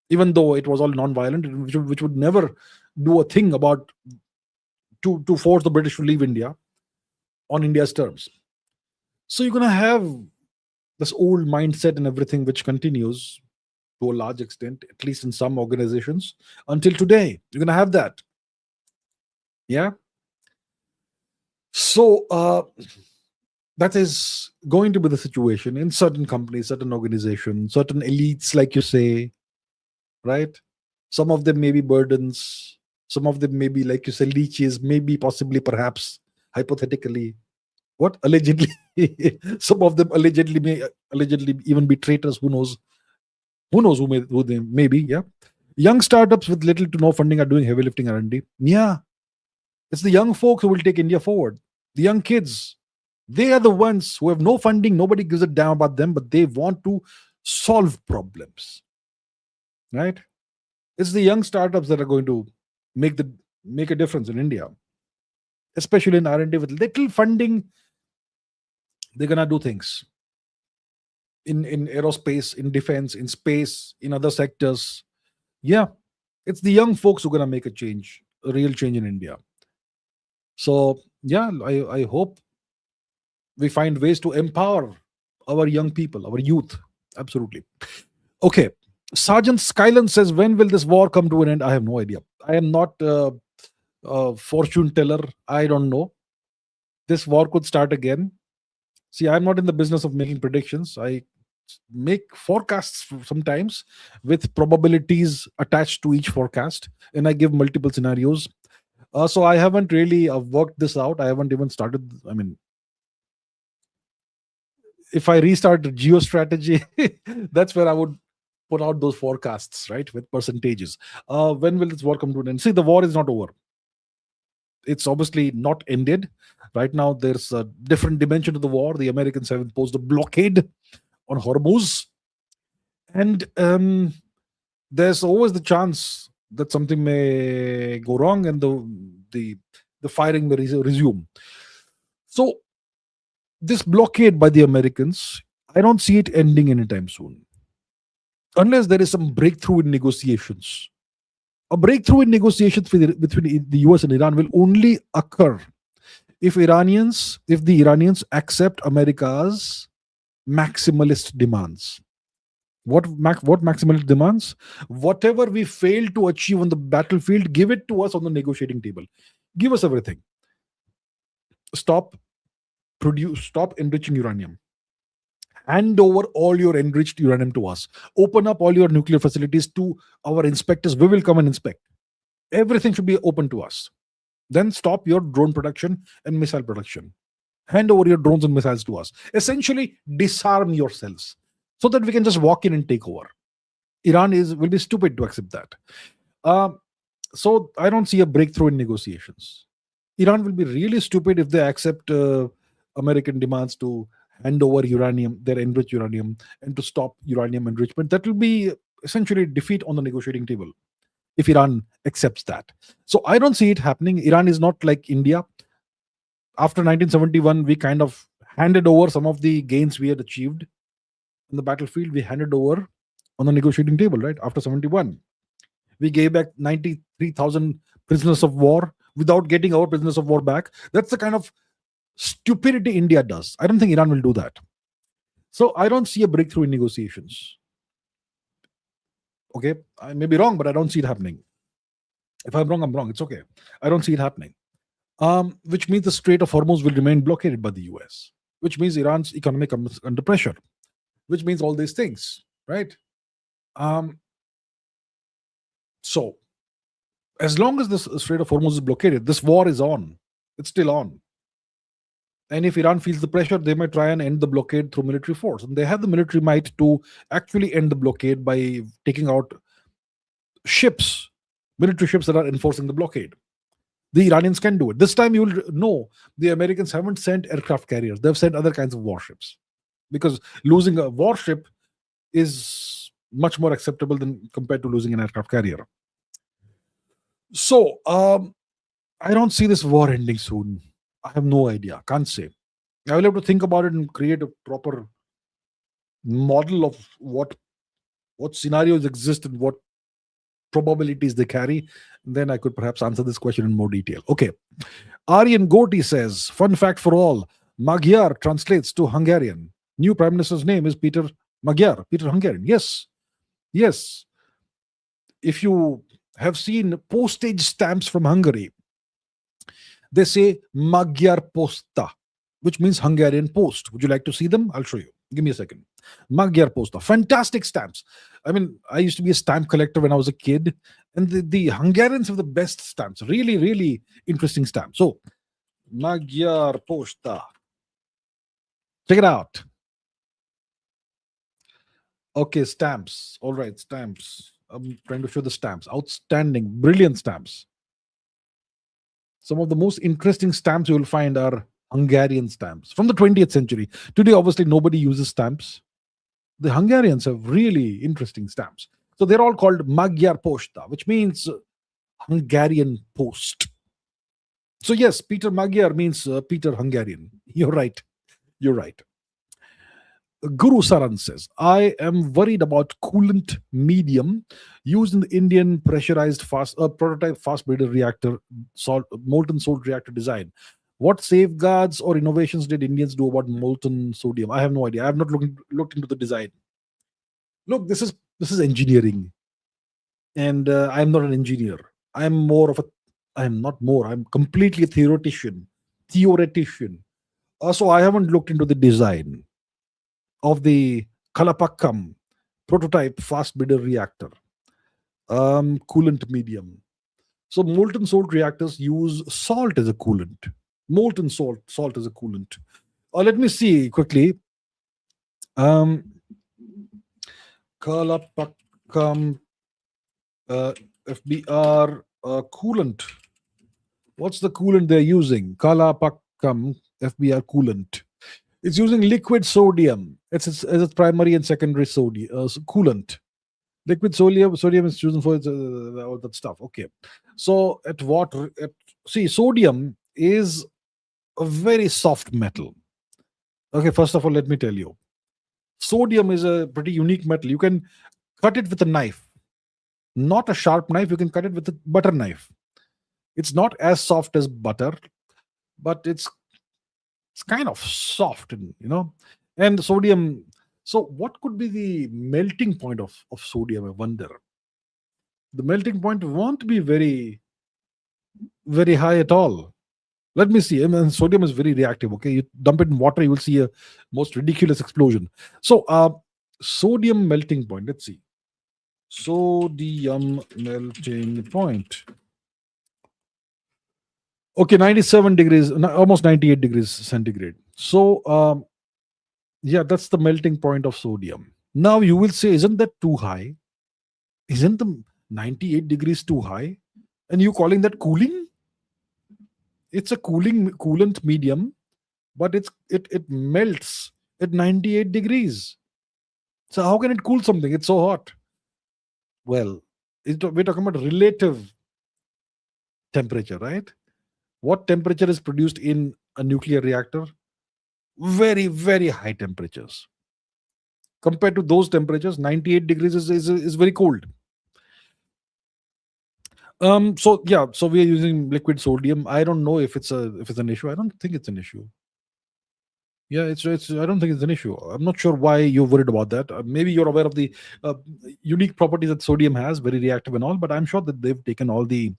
even though it was all non-violent, which would never do a thing about to force the British to leave India on India's terms. So you're going to have this old mindset and everything, which continues to a large extent, at least in some organizations, until today. You're going to have that. Yeah. So that is going to be the situation in certain companies, certain organizations, certain elites, like you say, right? Some of them may be burdens. Some of them may be, like you say, leeches, maybe, possibly, perhaps, hypothetically. What? Allegedly. Some of them may even be traitors. Who knows? Who knows who they may be? Yeah. Young startups with little to no funding are doing heavy lifting R&D. Yeah. It's the young folk who will take India forward. The young kids. They are the ones who have no funding. Nobody gives a damn about them, but they want to solve problems. Right? It's the young startups that are going to make a difference in India, especially in R&D with little funding. They're gonna do things in aerospace, in defense, in space, in other sectors. Yeah, it's the young folks who are gonna make a real change in India. So yeah, I hope we find ways to empower our young people, our youth. Absolutely. Okay. Sergeant Skyland says, when will this war come to an end? I have no idea. I am not a fortune teller. I don't know. This war could start again. See, I'm not in the business of making predictions. I make forecasts sometimes with probabilities attached to each forecast, and I give multiple scenarios. So I haven't really worked this out. I haven't even started. I mean, if I restart geostrategy, that's where I would put out those forecasts, right, with percentages. When will this war come to an end? See, the war is not over. It's obviously not ended. Right now, there's a different dimension to the war. The Americans have imposed a blockade on Hormuz, and there's always the chance that something may go wrong and the the firing may resume. So this blockade by the Americans, I don't see it ending anytime soon, unless there is some breakthrough in negotiations. A breakthrough in negotiations between the US and Iran will only occur if the Iranians accept America's maximalist demands. What maximalist demands? Whatever we fail to achieve on the battlefield, give it to us on the negotiating table. Give us everything. Stop enriching uranium. Hand over all your enriched uranium to us. Open up all your nuclear facilities to our inspectors. We will come and inspect. Everything should be open to us. Then stop your drone production and missile production. Hand over your drones and missiles to us. Essentially, disarm yourselves so that we can just walk in and take over. Iran will be stupid to accept that. So I don't see a breakthrough in negotiations. Iran will be really stupid if they accept American demands to hand over uranium, their enriched uranium, and to stop uranium enrichment. That will be essentially defeat on the negotiating table if Iran accepts that. So I don't see it happening. Iran is not like India. After 1971, we kind of handed over some of the gains we had achieved in the battlefield. We handed over on the negotiating table, right? After 71, we gave back 93,000 prisoners of war without getting our prisoners of war back. That's the kind of stupidity India does. I don't think Iran will do that. So I don't see a breakthrough in negotiations. Okay, I may be wrong, but I don't see it happening. If I'm wrong, I'm wrong. It's okay. I don't see it happening. Which means the Strait of Hormuz will remain blockaded by the US, which means Iran's economy comes under pressure, which means all these things, right? So as long as the Strait of Hormuz is blockaded, this war is on. It's still on. And if Iran feels the pressure, they might try and end the blockade through military force. And they have the military might to actually end the blockade by taking out ships, military ships that are enforcing the blockade. The Iranians can do it. This time you will know the Americans haven't sent aircraft carriers. They've sent other kinds of warships. Because losing a warship is much more acceptable than compared to losing an aircraft carrier. So I don't see this war ending soon. I have no idea. Can't say. I will have to think about it and create a proper model of what scenarios exist and what probabilities they carry. Then I could perhaps answer this question in more detail. Okay. Aryan Gorty says, fun fact for all, Magyar translates to Hungarian. New Prime Minister's name is Peter Magyar, Peter Hungarian. Yes. Yes. If you have seen postage stamps from Hungary, they say Magyar Posta, which means Hungarian post. Would you like to see them? I'll show you. Give me a second. Magyar Posta. Fantastic stamps. I mean, I used to be a stamp collector when I was a kid, and the Hungarians have the best stamps. Really, really interesting stamps. So, Magyar Posta. Check it out. Okay, stamps. All right, stamps. I'm trying to show the stamps. Outstanding, brilliant stamps. Some of the most interesting stamps you will find are Hungarian stamps from the 20th century. Today, obviously, nobody uses stamps. The Hungarians have really interesting stamps. So they're all called Magyar Posta, which means Hungarian post. So yes, Peter Magyar means Peter Hungarian. You're right. You're right. Guru Saran says, I am worried about coolant medium used in the Indian pressurized prototype fast breeder reactor, molten salt reactor design. What safeguards or innovations did Indians do about molten sodium? I have no idea. I have not looked into the design. Look, this is engineering, and I am not an engineer. I'm completely a theoretician. So I haven't looked into the design of the Kalapakkam prototype fast breeder reactor, coolant medium. So molten salt reactors use salt as a coolant. Molten salt as a coolant. Let me see quickly. Kalapakam FBR coolant. What's the coolant they're using? Kalapakam FBR coolant. It's using liquid sodium. It's primary and secondary sodium coolant. Liquid sodium is chosen for all that stuff. Okay, so see, sodium is a very soft metal. Okay, first of all, let me tell you, sodium is a pretty unique metal. You can cut it with a knife, not a sharp knife. You can cut it with a butter knife. It's not as soft as butter, but it's kind of soft, and sodium. So, what could be the melting point of sodium? I wonder. The melting point won't be very very high at all. Let me see. I mean, sodium is very reactive. Okay, you dump it in water, you will see a most ridiculous explosion. So, sodium melting point. Let's see. Sodium melting point. Okay, 97 degrees, almost 98 degrees centigrade. So, yeah, that's the melting point of sodium. Now you will say, isn't that too high? Isn't the 98 degrees too high? And you calling that cooling? It's a coolant medium, but it melts at 98 degrees. So how can it cool something? It's so hot. Well, we're talking about relative temperature, right? What temperature is produced in a nuclear reactor? Very, very high temperatures. Compared to those temperatures, 98 degrees is very cold. So yeah, so we are using liquid sodium. I don't know if it's an issue. I don't think it's an issue. Yeah, it's. I don't think it's an issue. I'm not sure why you're worried about that. Maybe you're aware of the uh, unique properties that sodium has, very reactive and all. But I'm sure that they've taken all the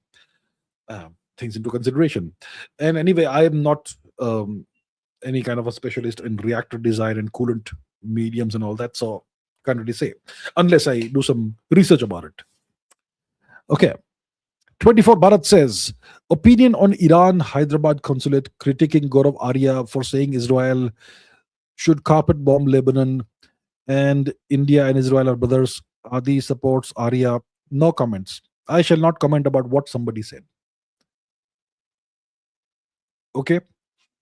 things into consideration. And anyway, I am not any kind of a specialist in reactor design and coolant mediums and all that. So can't really say unless I do some research about it. Okay. 24 Bharat says, opinion on Iran Hyderabad consulate critiquing Gaurav Arya for saying Israel should carpet bomb Lebanon and India and Israel are brothers. Adi supports Arya. No comments. I shall not comment about what somebody said. Okay.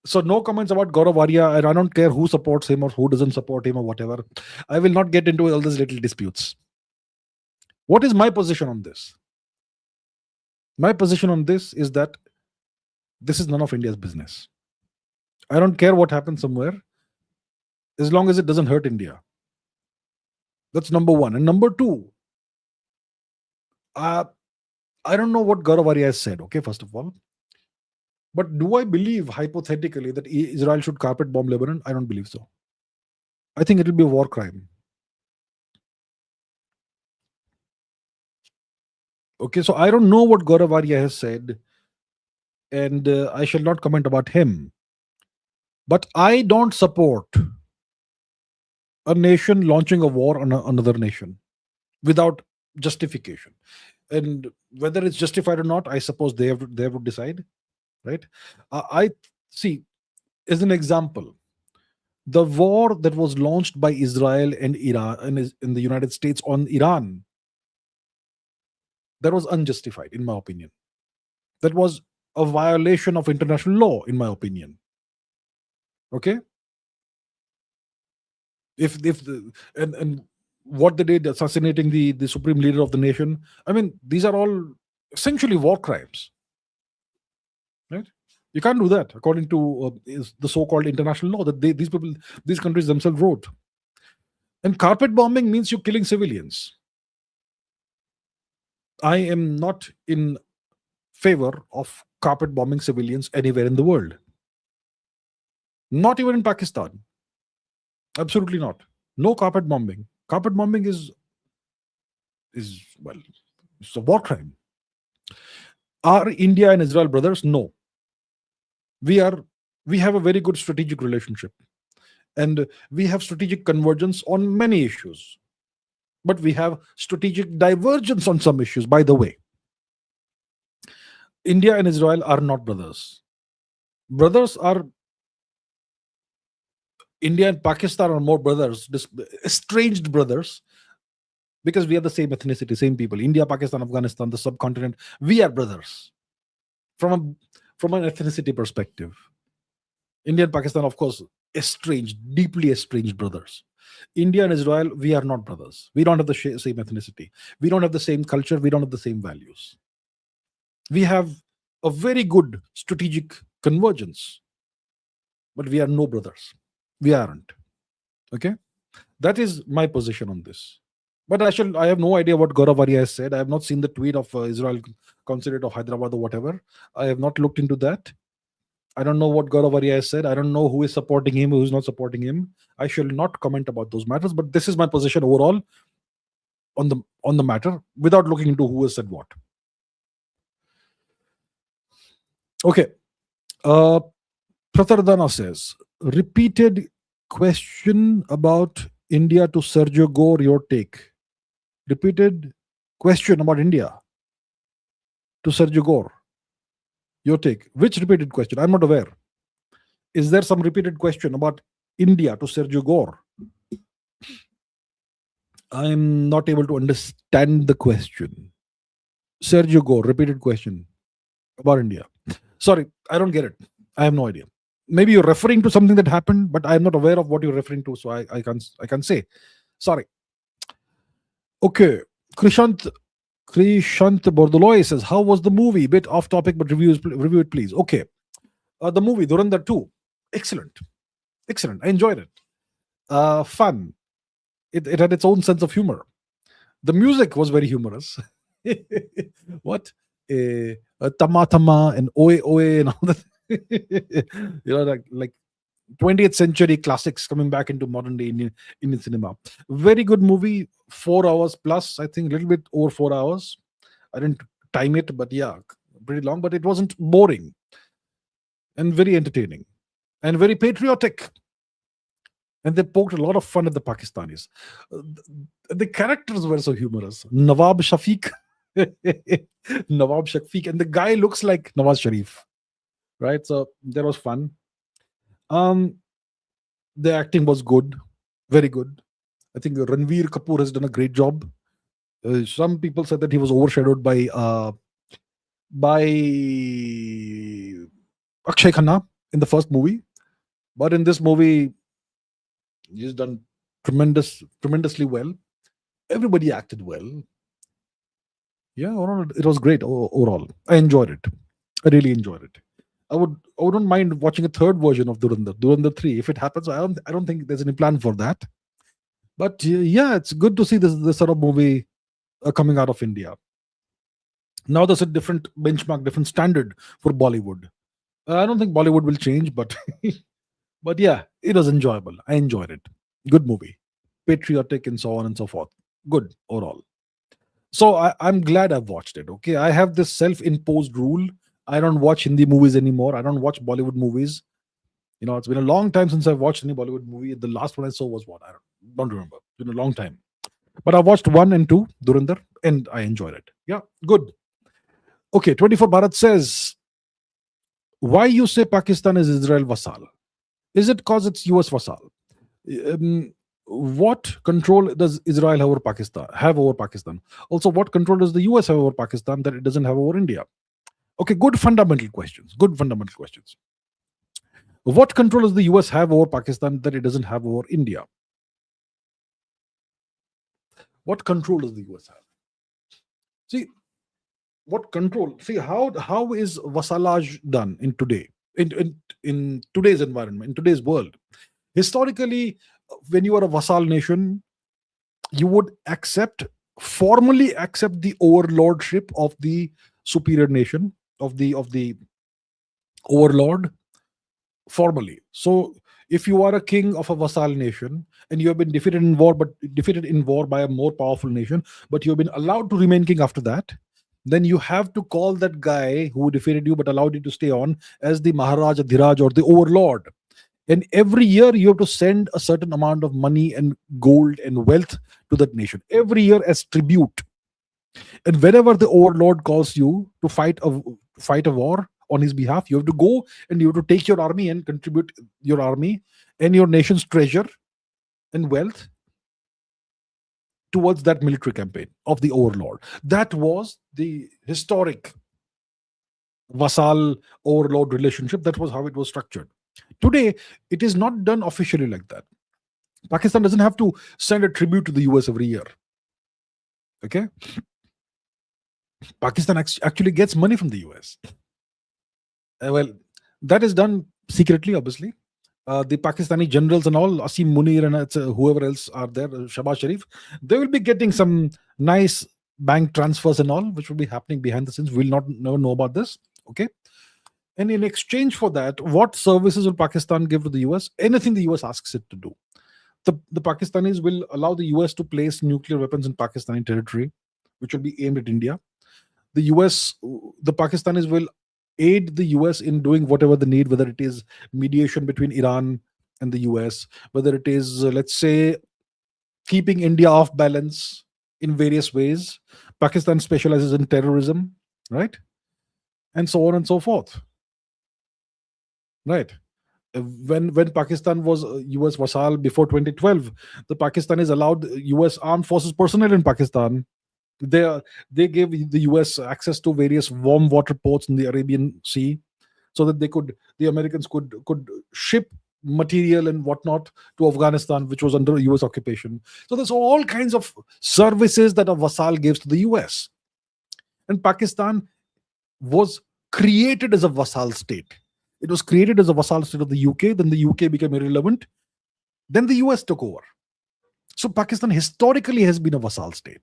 So no comments about Gaurav Arya, and I don't care who supports him or who doesn't support him or whatever. I will not get into all these little disputes. What is my position on this? My position on this is that this is none of India's business. I don't care what happens somewhere as long as it doesn't hurt India. That's number one. And number two, I don't know what Gaurav Arya has said, okay, first of all. But do I believe hypothetically that Israel should carpet bomb Lebanon? I don't believe so. I think it will be a war crime. Okay, so I don't know what Gaurav Arya has said, and I shall not comment about him. But I don't support a nation launching a war on another nation without justification. And whether it's justified or not, I suppose they have to decide, right? I see, as an example, the war that was launched by Israel and Iran and in the United States on Iran, that was unjustified, in my opinion. That was a violation of international law, in my opinion. Okay, if the and what they did, assassinating the supreme leader of the nation. I mean, these are all essentially war crimes, right? You can't do that according to the so-called international law that these countries themselves wrote. And carpet bombing means you're killing civilians. I am not in favor of carpet bombing civilians anywhere in the world. Not even in Pakistan. Absolutely not. No carpet bombing. Carpet bombing is well, it's a war crime. Are India and Israel brothers? No. We are. We have a very good strategic relationship, and we have strategic convergence on many issues. But we have strategic divergence on some issues. By the way, India and Israel are not brothers. Brothers are India and Pakistan are more brothers, estranged brothers, because we are the same ethnicity, same people. India, Pakistan, Afghanistan, the subcontinent, we are brothers from an ethnicity perspective. India and Pakistan, of course, estranged, deeply estranged brothers. India and Israel, we are not brothers. We don't have the same ethnicity. We don't have the same culture. We don't have the same values. We have a very good strategic convergence, but we are no brothers. We aren't. Okay? That is my position on this. But I have no idea what Gaurav Arya has said. I have not seen the tweet of Israel Consulate of Hyderabad or whatever. I have not looked into that. I don't know what Gaurav Arya has said. I don't know who is supporting him, who is not supporting him. I shall not comment about those matters. But this is my position overall on the matter, without looking into who has said what. Okay. Pratardana says, repeated question about India to Sergio Gore, your take. Repeated question about India to Sergio Gore, your take. Which repeated question? I'm not aware. Is there some repeated question about India to Sergio Gore? I'm not able to understand the question. Sergio Gore, repeated question about India. Sorry, I don't get it. I have no idea. Maybe you're referring to something that happened, but I'm not aware of what you're referring to, so I can't say. Sorry. Okay. Krishant Bordoloy says, how was the movie? Bit off topic, but review it, please. Okay. The movie, Durandar 2. Excellent. Excellent. I enjoyed it. Fun. It had its own sense of humor. The music was very humorous. What? Tama Tama and Oe Oe and all that. like 20th century classics coming back into modern day Indian cinema. Very good movie. 4 hours plus, I think, a little bit over 4 hours. I didn't time it, but yeah, pretty long. But it wasn't boring, and very entertaining, and very patriotic. And they poked a lot of fun at the Pakistanis. The characters were so humorous. Nawab Shafiq, and the guy looks like Nawaz Sharif, right? So that was fun. The acting was good, very good. I think Ranveer Kapoor has done a great job. Some people said that he was overshadowed by Akshay Khanna in the first movie, but in this movie, he's done tremendously well. Everybody acted well. Yeah, overall, it was great. Overall, I enjoyed it. I really enjoyed it. I wouldn't mind watching a third version of Durandar 3 if it happens. I don't think there's any plan for that. But yeah, it's good to see this sort of movie coming out of India. Now there's a different benchmark, different standard for Bollywood. I don't think Bollywood will change, but but yeah, it was enjoyable. I enjoyed it. Good movie, patriotic and so on and so forth. Good overall. So I'm glad I've watched it. Okay, I have this self-imposed rule. I don't watch Hindi movies anymore. I don't watch Bollywood movies. It's been a long time since I've watched any Bollywood movie. The last one I saw was what? I don't remember. It's been a long time. But I watched 1 and 2, Durandar, and I enjoyed it. Yeah, good. Okay, 24 Bharat says, why you say Pakistan is Israel vassal? Is it because it's US vassal? What control does Israel have over Pakistan? Also, what control does the US have over Pakistan that it doesn't have over India? Okay, good fundamental questions. What control does the US have over Pakistan that it doesn't have over India? What control does the US have? See, what control? See, how is vassalage done in today's environment, in today's world? Historically, when you are a vassal nation, you would formally accept the overlordship of the superior nation, of the overlord, formally. So if you are a king of a vassal nation and you have been defeated in war by a more powerful nation, but you have been allowed to remain king after that, then you have to call that guy who defeated you but allowed you to stay on as the Maharaj, Dhiraj, or the overlord. And every year you have to send a certain amount of money and gold and wealth to that nation every year as tribute. And whenever the overlord calls you to fight a war on his behalf, you have to go and you have to take your army and contribute your army and your nation's treasure and wealth towards that military campaign of the overlord. That was the historic vassal overlord relationship. That was how it was structured. Today, it is not done officially like that. Pakistan doesn't have to send a tribute to the US every year. Okay? Pakistan actually gets money from the US. Well, that is done secretly, obviously. The Pakistani generals and all, Asim Munir and whoever else are there, Shahbaz Sharif, they will be getting some nice bank transfers and all, which will be happening behind the scenes. We'll never know about this. Okay. And in exchange for that, what services will Pakistan give to the US? Anything the US asks it to do. The Pakistanis will allow the US to place nuclear weapons in Pakistani territory, which will be aimed at India. The Pakistanis will aid the US in doing whatever they need, whether it is mediation between Iran and the US, whether it is, let's say, keeping India off balance in various ways. Pakistan specializes in terrorism, right? And so on and so forth. Right. When Pakistan was US vassal before 2012, the Pakistanis allowed US armed forces personnel in Pakistan. They gave the US access to various warm water ports in the Arabian Sea, so that the Americans could ship material and whatnot to Afghanistan, which was under US occupation. So there's all kinds of services that a vassal gives to the US. And Pakistan was created as a vassal state. It was created as a vassal state of the UK, then the UK became irrelevant, then the US took over. So Pakistan historically has been a vassal state.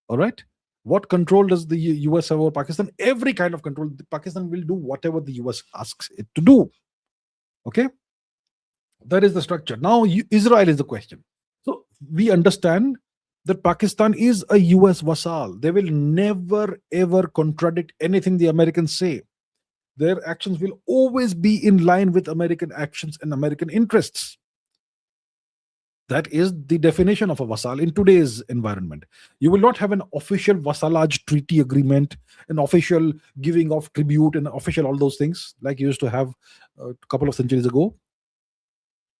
All right. What control does the US have over Pakistan? Every kind of control. Pakistan will do whatever the US asks it to do. Okay. That is the structure. Now, Israel is the question. So we understand that Pakistan is a US vassal. They will never, ever contradict anything the Americans say. Their actions will always be in line with American actions and American interests. That is the definition of a vassal in today's environment. You will not have an official vassalage treaty agreement, an official giving of tribute, and official all those things like you used to have a couple of centuries ago.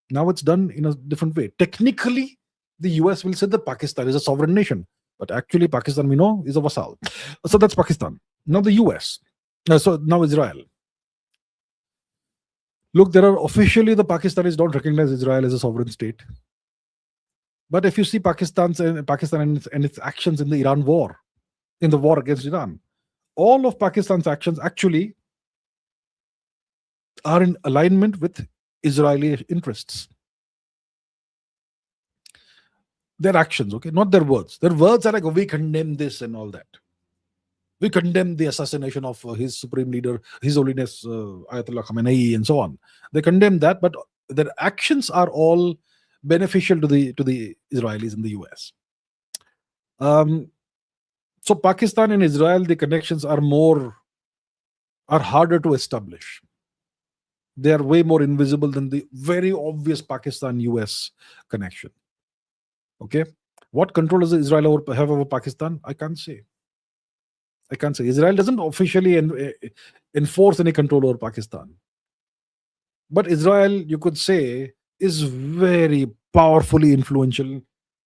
Now it's done in a different way. Technically, the US will say that Pakistan is a sovereign nation, but actually Pakistan, we know, is a vassal. So that's Pakistan. Now the US. So now Israel. Look, there are officially the Pakistanis don't recognize Israel as a sovereign state. But if you see Pakistan and its actions in the Iran war, in the war against Iran, all of Pakistan's actions actually are in alignment with Israeli interests. Their actions, okay, not their words. Their words are like, oh, we condemn this and all that. We condemn the assassination of his supreme leader, His Holiness Ayatollah Khamenei, and so on. They condemn that, but their actions are all beneficial to the Israelis in the US. So Pakistan and Israel, the connections are harder to establish. They are way more invisible than the very obvious Pakistan-US connection. Okay, what control does Israel have over Pakistan? I can't say. Israel doesn't officially enforce any control over Pakistan. But Israel, you could say, is very powerfully influential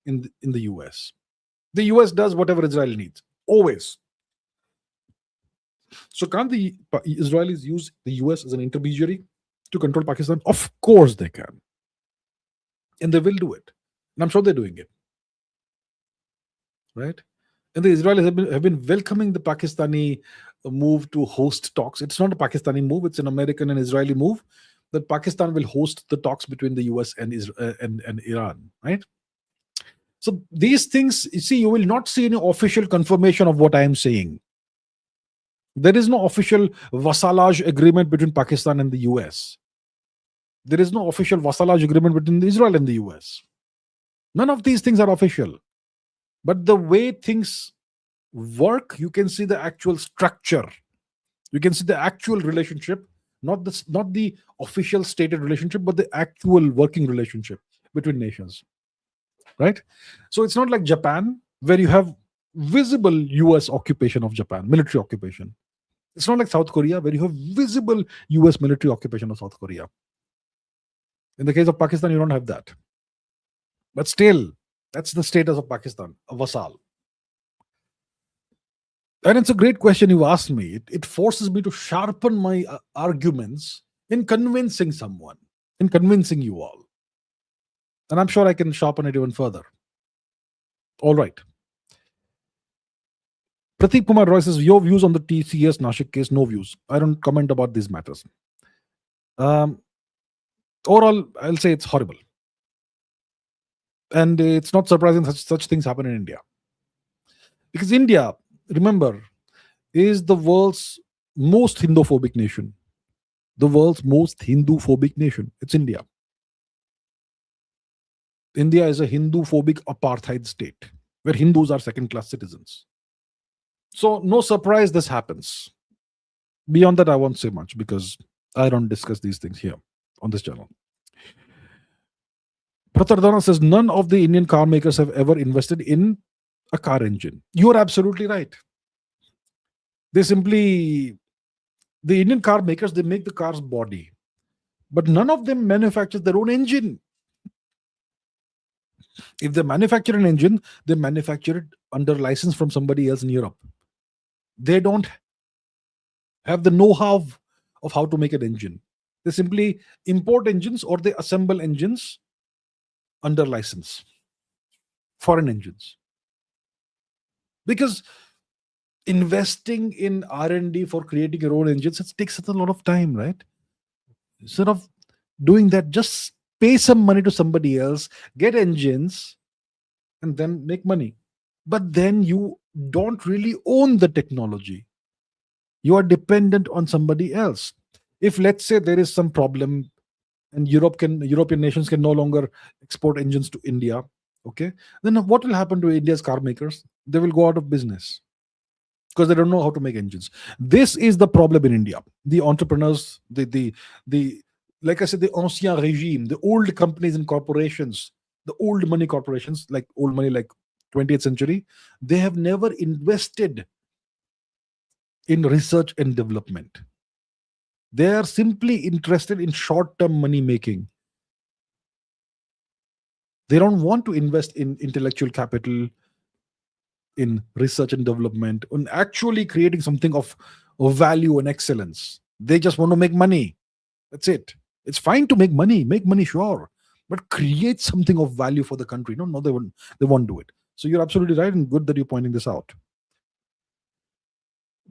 in the US. The US does whatever Israel needs, always. So can't the Israelis use the US as an intermediary to control Pakistan? Of course they can. And they will do it. And I'm sure they're doing it. Right? And the Israelis have been welcoming the Pakistani move to host talks. It's not a Pakistani move, it's an American and Israeli move, that Pakistan will host the talks between the US and Iran, right? So these things, you see, you will not see any official confirmation of what I am saying. There is no official vassalage agreement between Pakistan and the US. There is no official vassalage agreement between Israel and the US. None of these things are official. But the way things work, you can see the actual structure. You can see the actual relationship, not the official stated relationship, but the actual working relationship between nations. Right? So it's not like Japan, where you have visible US occupation of Japan, military occupation. It's not like South Korea, where you have visible US military occupation of South Korea. In the case of Pakistan, you don't have that. But still, That's the status of Pakistan, a vassal. And it's a great question you asked me. It forces me to sharpen my arguments in convincing someone, in convincing you all. And I'm sure I can sharpen it even further. All right. Prateek Kumar Roy says, your views on the TCS Nashik case, no views. I don't comment about these matters. Overall, I'll say it's horrible. And it's not surprising such things happen in India. Because India, remember, is the world's most Hindu-phobic nation. The world's most Hindu-phobic nation. It's India. India is a Hindu-phobic apartheid state where Hindus are second-class citizens. So no surprise this happens. Beyond that, I won't say much because I don't discuss these things here on this channel. Pratardana says, none of the Indian car makers have ever invested in a car engine. You're absolutely right. The Indian car makers, they make the car's body, but none of them manufacture their own engine. If they manufacture an engine, they manufacture it under license from somebody else in Europe. They don't have the know-how of how to make an engine. They simply import engines or they assemble engines under license, foreign engines. Because investing in R&D for creating your own engines, it takes a lot of time, right? Instead of doing that, just pay some money to somebody else, get engines, and then make money. But then you don't really own the technology. You are dependent on somebody else. If, let's say, there is some problem and European nations can no longer export engines to India, okay, then what will happen to India's car makers? They will go out of business because they don't know how to make engines. This is the problem in India. The entrepreneurs, the like I said, the ancien regime, the old companies and corporations, the old money corporations, like old money, like 20th century, they have never invested in research and development. They are simply interested in short-term money making. They don't want to invest in intellectual capital, in research and development, on actually creating something of value and excellence. They just want to make money. That's it. It's fine to make money, sure, but create something of value for the country. No, they won't do it. So you're absolutely right, and good that you're pointing this out.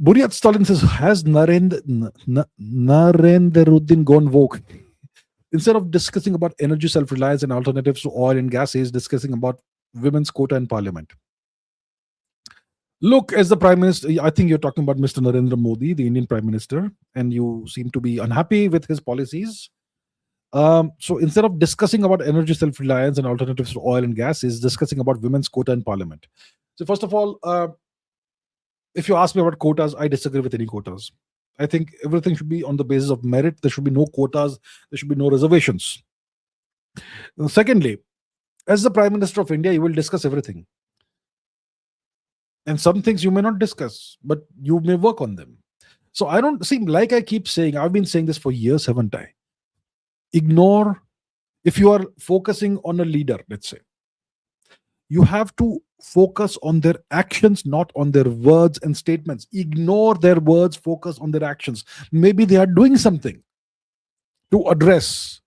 Buryat Stalin says, has Narendaruddin gone woke? Instead of discussing about energy self-reliance and alternatives to oil and gas, he is discussing about women's quota in parliament. Look, as the Prime Minister, I think you're talking about Mr. Narendra Modi, the Indian Prime Minister, and you seem to be unhappy with his policies. So instead of discussing about energy self-reliance and alternatives to oil and gas, he's discussing about women's quota in parliament. So first of all, if you ask me about quotas, I disagree with any quotas. I think everything should be on the basis of merit. There should be no quotas. There should be no reservations. Secondly, as the Prime Minister of India, you will discuss everything. And some things you may not discuss, but you may work on them. So I don't seem like I keep saying, I've been saying this for years, haven't I? Ignore, if you are focusing on a leader, let's say, you have to focus on their actions, not on their words and statements. Ignore their words, focus on their actions. Maybe they are doing something to address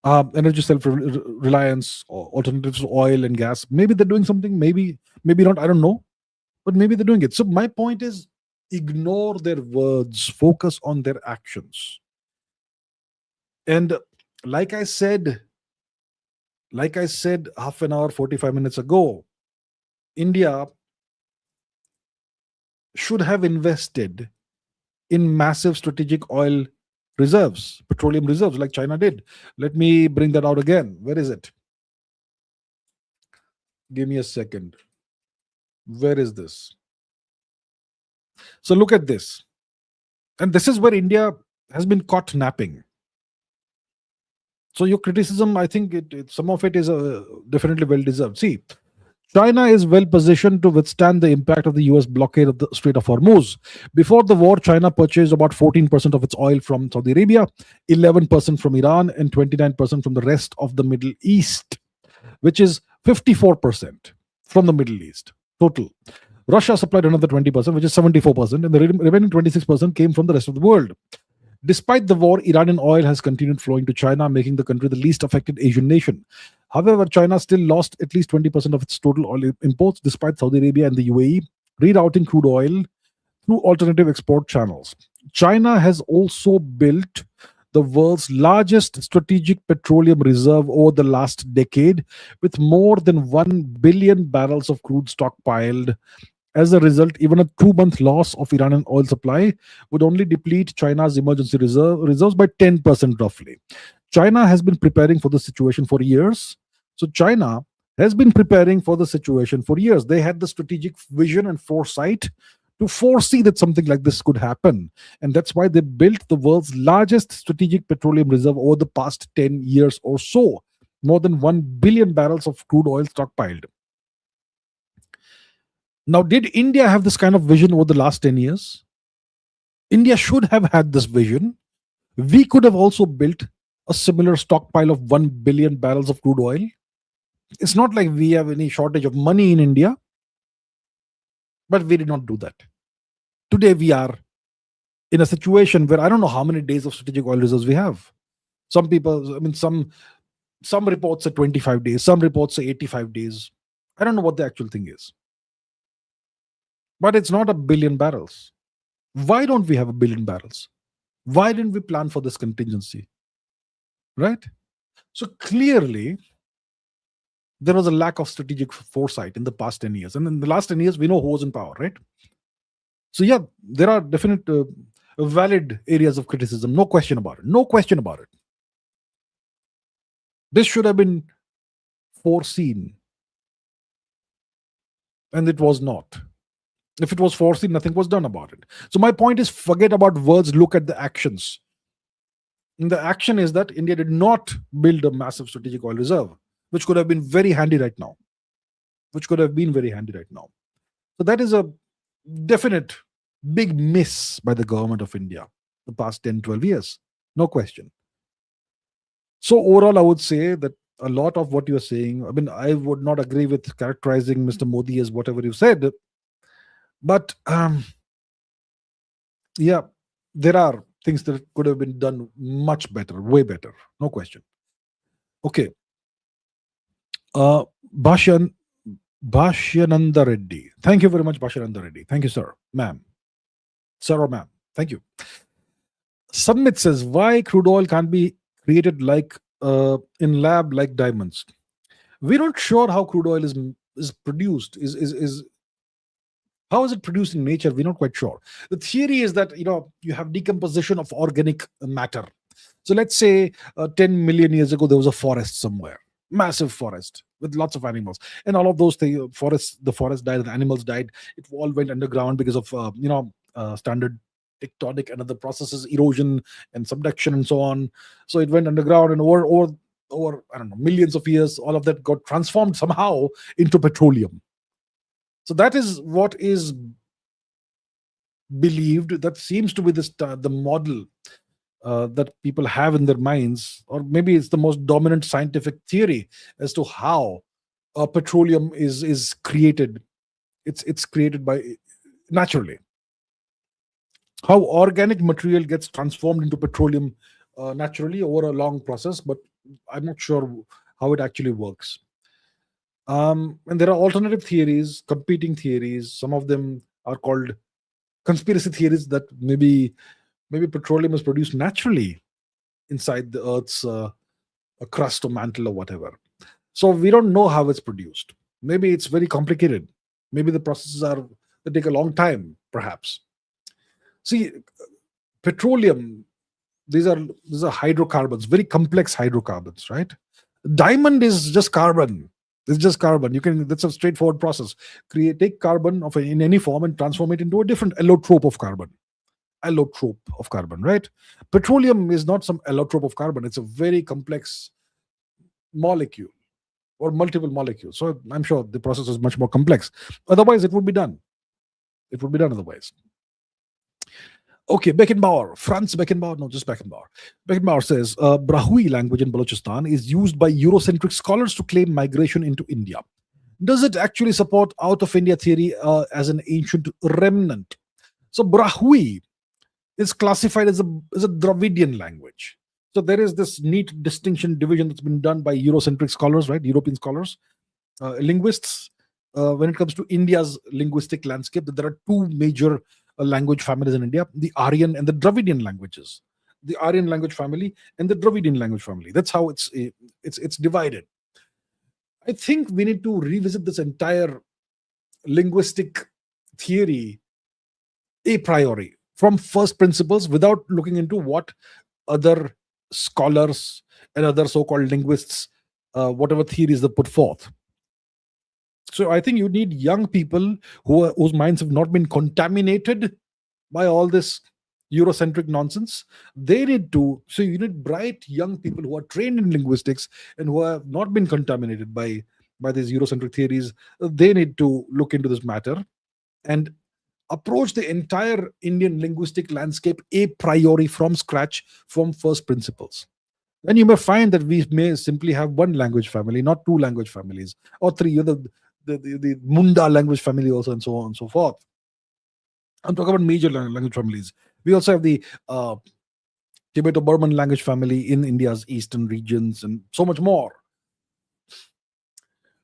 energy self-reliance, or alternatives to oil and gas. Maybe they're doing something, maybe not, I don't know, but maybe they're doing it. So my point is, ignore their words, focus on their actions. And like I said half an hour, 45 minutes ago, India should have invested in massive strategic oil reserves, petroleum reserves, like China did. Let me bring that out again. Where is it? Give me a second. Where is this? So look at this. And this is where India has been caught napping. So your criticism, I think some of it is definitely well-deserved. See, China is well positioned to withstand the impact of the US blockade of the Strait of Hormuz. Before the war, China purchased about 14% of its oil from Saudi Arabia, 11% from Iran, and 29% from the rest of the Middle East, which is 54% from the Middle East total. Russia supplied another 20%, which is 74%, and the remaining 26% came from the rest of the world. Despite the war, Iranian oil has continued flowing to China, making the country the least affected Asian nation. However, China still lost at least 20% of its total oil imports, despite Saudi Arabia and the UAE rerouting crude oil through alternative export channels. China has also built the world's largest strategic petroleum reserve over the last decade, with more than 1 billion barrels of crude stockpiled. As a result, even a 2 month loss of Iranian oil supply would only deplete China's emergency reserves by 10% roughly. China has been preparing for the situation for years. So, China has been preparing for the situation for years. They had the strategic vision and foresight to foresee that something like this could happen. And that's why they built the world's largest strategic petroleum reserve over the past 10 years or so. More than 1 billion barrels of crude oil stockpiled. Now, did India have this kind of vision over the last 10 years? India should have had this vision. We could have also built a similar stockpile of 1 billion barrels of crude oil. It's not like we have any shortage of money in India, but we did not do that. Today, we are in a situation where I don't know how many days of strategic oil reserves we have. Some people, I mean, some reports say 25 days, some reports say 85 days. I don't know what the actual thing is. But it's not a billion barrels. Why don't we have a billion barrels? Why didn't we plan for this contingency? Right? So clearly, there was a lack of strategic foresight in the past 10 years. And in the last 10 years, we know who was in power, right? So yeah, there are definite valid areas of criticism. No question about it. No question about it. This should have been foreseen. And it was not. If it was foreseen, nothing was done about it. So my point is, forget about words, look at the actions. And the action is that India did not build a massive strategic oil reserve, which could have been very handy right now. So that is a definite big miss by the government of India the past 10, 12 years. No question. So overall, I would say that a lot of what you're saying, I mean, I would not agree with characterizing Mr. Modi as whatever you said. But yeah, there are things that could have been done much better, way better. No question. Okay. Bhashyananda Reddy. Thank you very much, Bhashyananda Reddy. Thank you, sir. Ma'am. Sir or ma'am. Thank you. Submit says, why crude oil can't be created like in lab like diamonds? We're not sure how crude oil is produced. How is it produced in nature? We're not quite sure. The theory is that you have decomposition of organic matter. So let's say 10 million years ago there was a forest somewhere, massive forest with lots of animals, and all of those things, the forest died, the animals died. It all went underground because of standard tectonic and other processes, erosion and subduction and so on. So it went underground, and over I don't know, millions of years, all of that got transformed somehow into petroleum. So that is what is believed. That seems to be the model that people have in their minds, or maybe it's the most dominant scientific theory as to how petroleum is created. It's created by naturally. How organic material gets transformed into petroleum naturally over a long process, but I'm not sure how it actually works. And there are alternative theories, competing theories. Some of them are called conspiracy theories, that maybe petroleum is produced naturally inside the Earth's crust or mantle or whatever. So we don't know how it's produced. Maybe it's very complicated. Maybe the processes they take a long time, perhaps. See, petroleum, these are hydrocarbons, very complex hydrocarbons, right? Diamond is just carbon. It's just carbon. That's a straightforward process. Take carbon in any form and transform it into a different allotrope of carbon. Right? Petroleum is not some allotrope of carbon. It's a very complex molecule or multiple molecules. So I'm sure the process is much more complex. Otherwise, it would be done. Otherwise. Okay, Beckenbauer, Franz Beckenbauer, no, just Beckenbauer. Beckenbauer says Brahui language in Balochistan is used by Eurocentric scholars to claim migration into India. Does it actually support out of India theory as an ancient remnant? So Brahui is classified as a Dravidian language. So there is this neat distinction division that's been done by Eurocentric scholars, right? European scholars, linguists. When it comes to India's linguistic landscape, that there are two major language families in India: the Aryan and the Dravidian languages. The Aryan language family and the Dravidian language family. That's how it's divided. I think we need to revisit this entire linguistic theory a priori from first principles without looking into what other scholars and other so-called linguists, whatever theories they put forth. So I think you need young people whose minds have not been contaminated by all this Eurocentric nonsense. They need to. So you need bright young people who are trained in linguistics and who have not been contaminated by these Eurocentric theories. They need to look into this matter and approach the entire Indian linguistic landscape a priori from scratch, from first principles. Then you may find that we may simply have one language family, not two language families, or three, the Munda language family also, and so on and so forth. I'm talking about major language families. We also have the Tibeto-Burman language family in India's eastern regions, and so much more.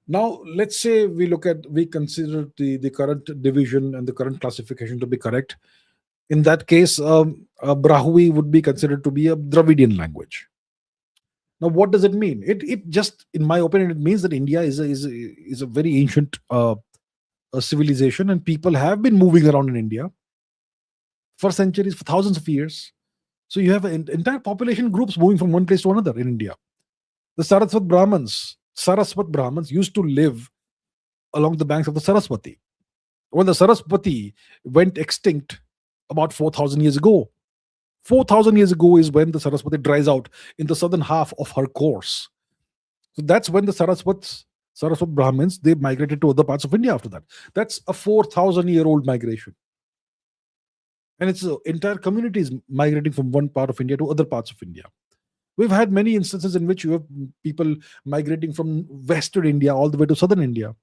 Now, let's say we consider the current division and the current classification to be correct. In that case, Brahui would be considered to be a Dravidian language. Now, what does it mean? It just, in my opinion, it means that India is a very ancient civilization, and people have been moving around in India for centuries, for thousands of years. So you have entire population groups moving from one place to another in India. The Saraswat Brahmins used to live along the banks of the Saraswati. When the Saraswati went extinct about 4,000 years ago, 4,000 years ago is when the Saraswati dries out in the southern half of her course. So that's when the Saraswat Brahmins, they migrated to other parts of India after that. That's a 4,000-year-old migration. And it's entire communities migrating from one part of India to other parts of India. We've had many instances in which you have people migrating from Western India all the way to Southern India.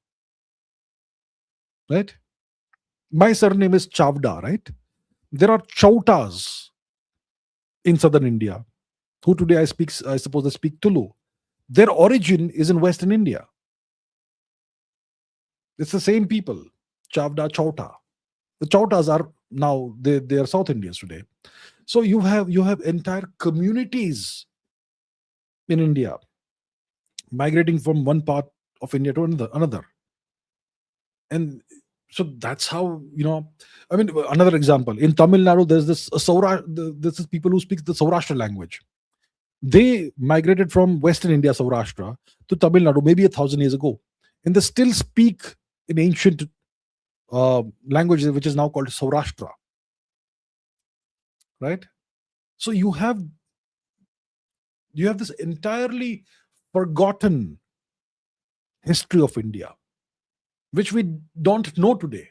Right? My surname is Chavda, right? There are Chautas in Southern India who today I suppose they speak Tulu. Their origin is in Western India. It's the same people, Chavda, Chauta. The Chautas are now they are South Indians today. So you have entire communities in India migrating from one part of India to another. And so that's how, I mean, another example, in Tamil Nadu, there's this is people who speak the Saurashtra language. They migrated from Western India, Saurashtra, to Tamil Nadu maybe 1,000 years ago. And they still speak in ancient language, which is now called Saurashtra. Right? So you have this entirely forgotten history of India, which we don't know today,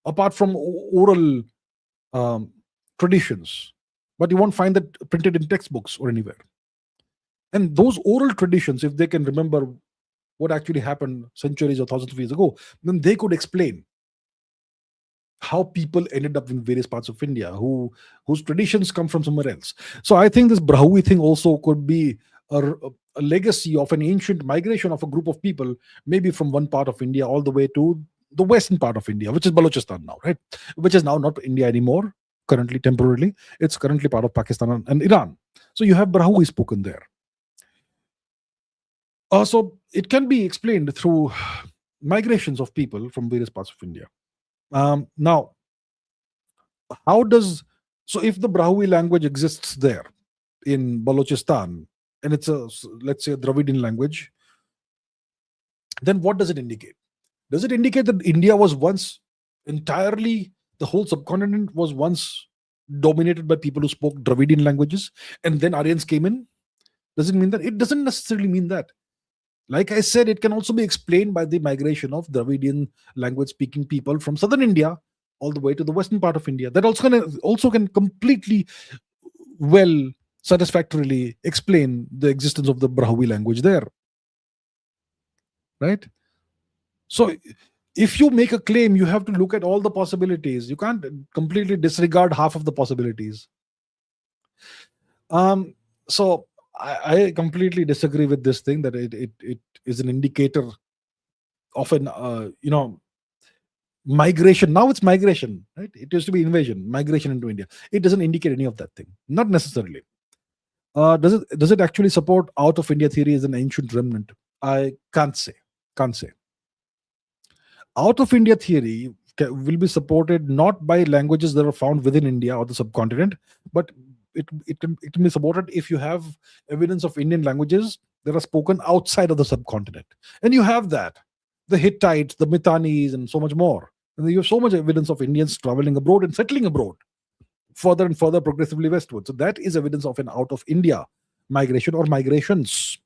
apart from oral traditions. But you won't find that printed in textbooks or anywhere. And those oral traditions, if they can remember what actually happened centuries or thousands of years ago, then they could explain how people ended up in various parts of India whose traditions come from somewhere else. So I think this Brahui thing also could be a legacy of an ancient migration of a group of people, maybe from one part of India all the way to the western part of India, which is Balochistan now, right? Which is now not India anymore, currently, temporarily. It's currently part of Pakistan and Iran. So you have Brahui spoken there. So it can be explained through migrations of people from various parts of India. Now, if the Brahui language exists there in Balochistan, and it's let's say a Dravidian language, then what does it indicate? Does it indicate that India was once entirely, the whole subcontinent was once dominated by people who spoke Dravidian languages, and then Aryans came in? Does it mean that? It doesn't necessarily mean that. Like I said, it can also be explained by the migration of Dravidian language speaking people from southern India all the way to the western part of India. That also can completely well satisfactorily explain the existence of the Brahui language there, right? So if you make a claim, you have to look at all the possibilities. You can't completely disregard half of the possibilities. So I completely disagree with this thing that it is an indicator of an migration. Now it's migration, right? It used to be invasion, migration into India. It doesn't indicate any of that thing, not necessarily. Does it actually support out of India theory as an ancient remnant? I can't say. Out of India theory will be supported not by languages that are found within India or the subcontinent, but it can be supported if you have evidence of Indian languages that are spoken outside of the subcontinent. And you have that. The Hittites, the Mitannis, and so much more. And you have so much evidence of Indians traveling abroad and settling abroad, further and further progressively westward. So that is evidence of an out of India migration or migrations.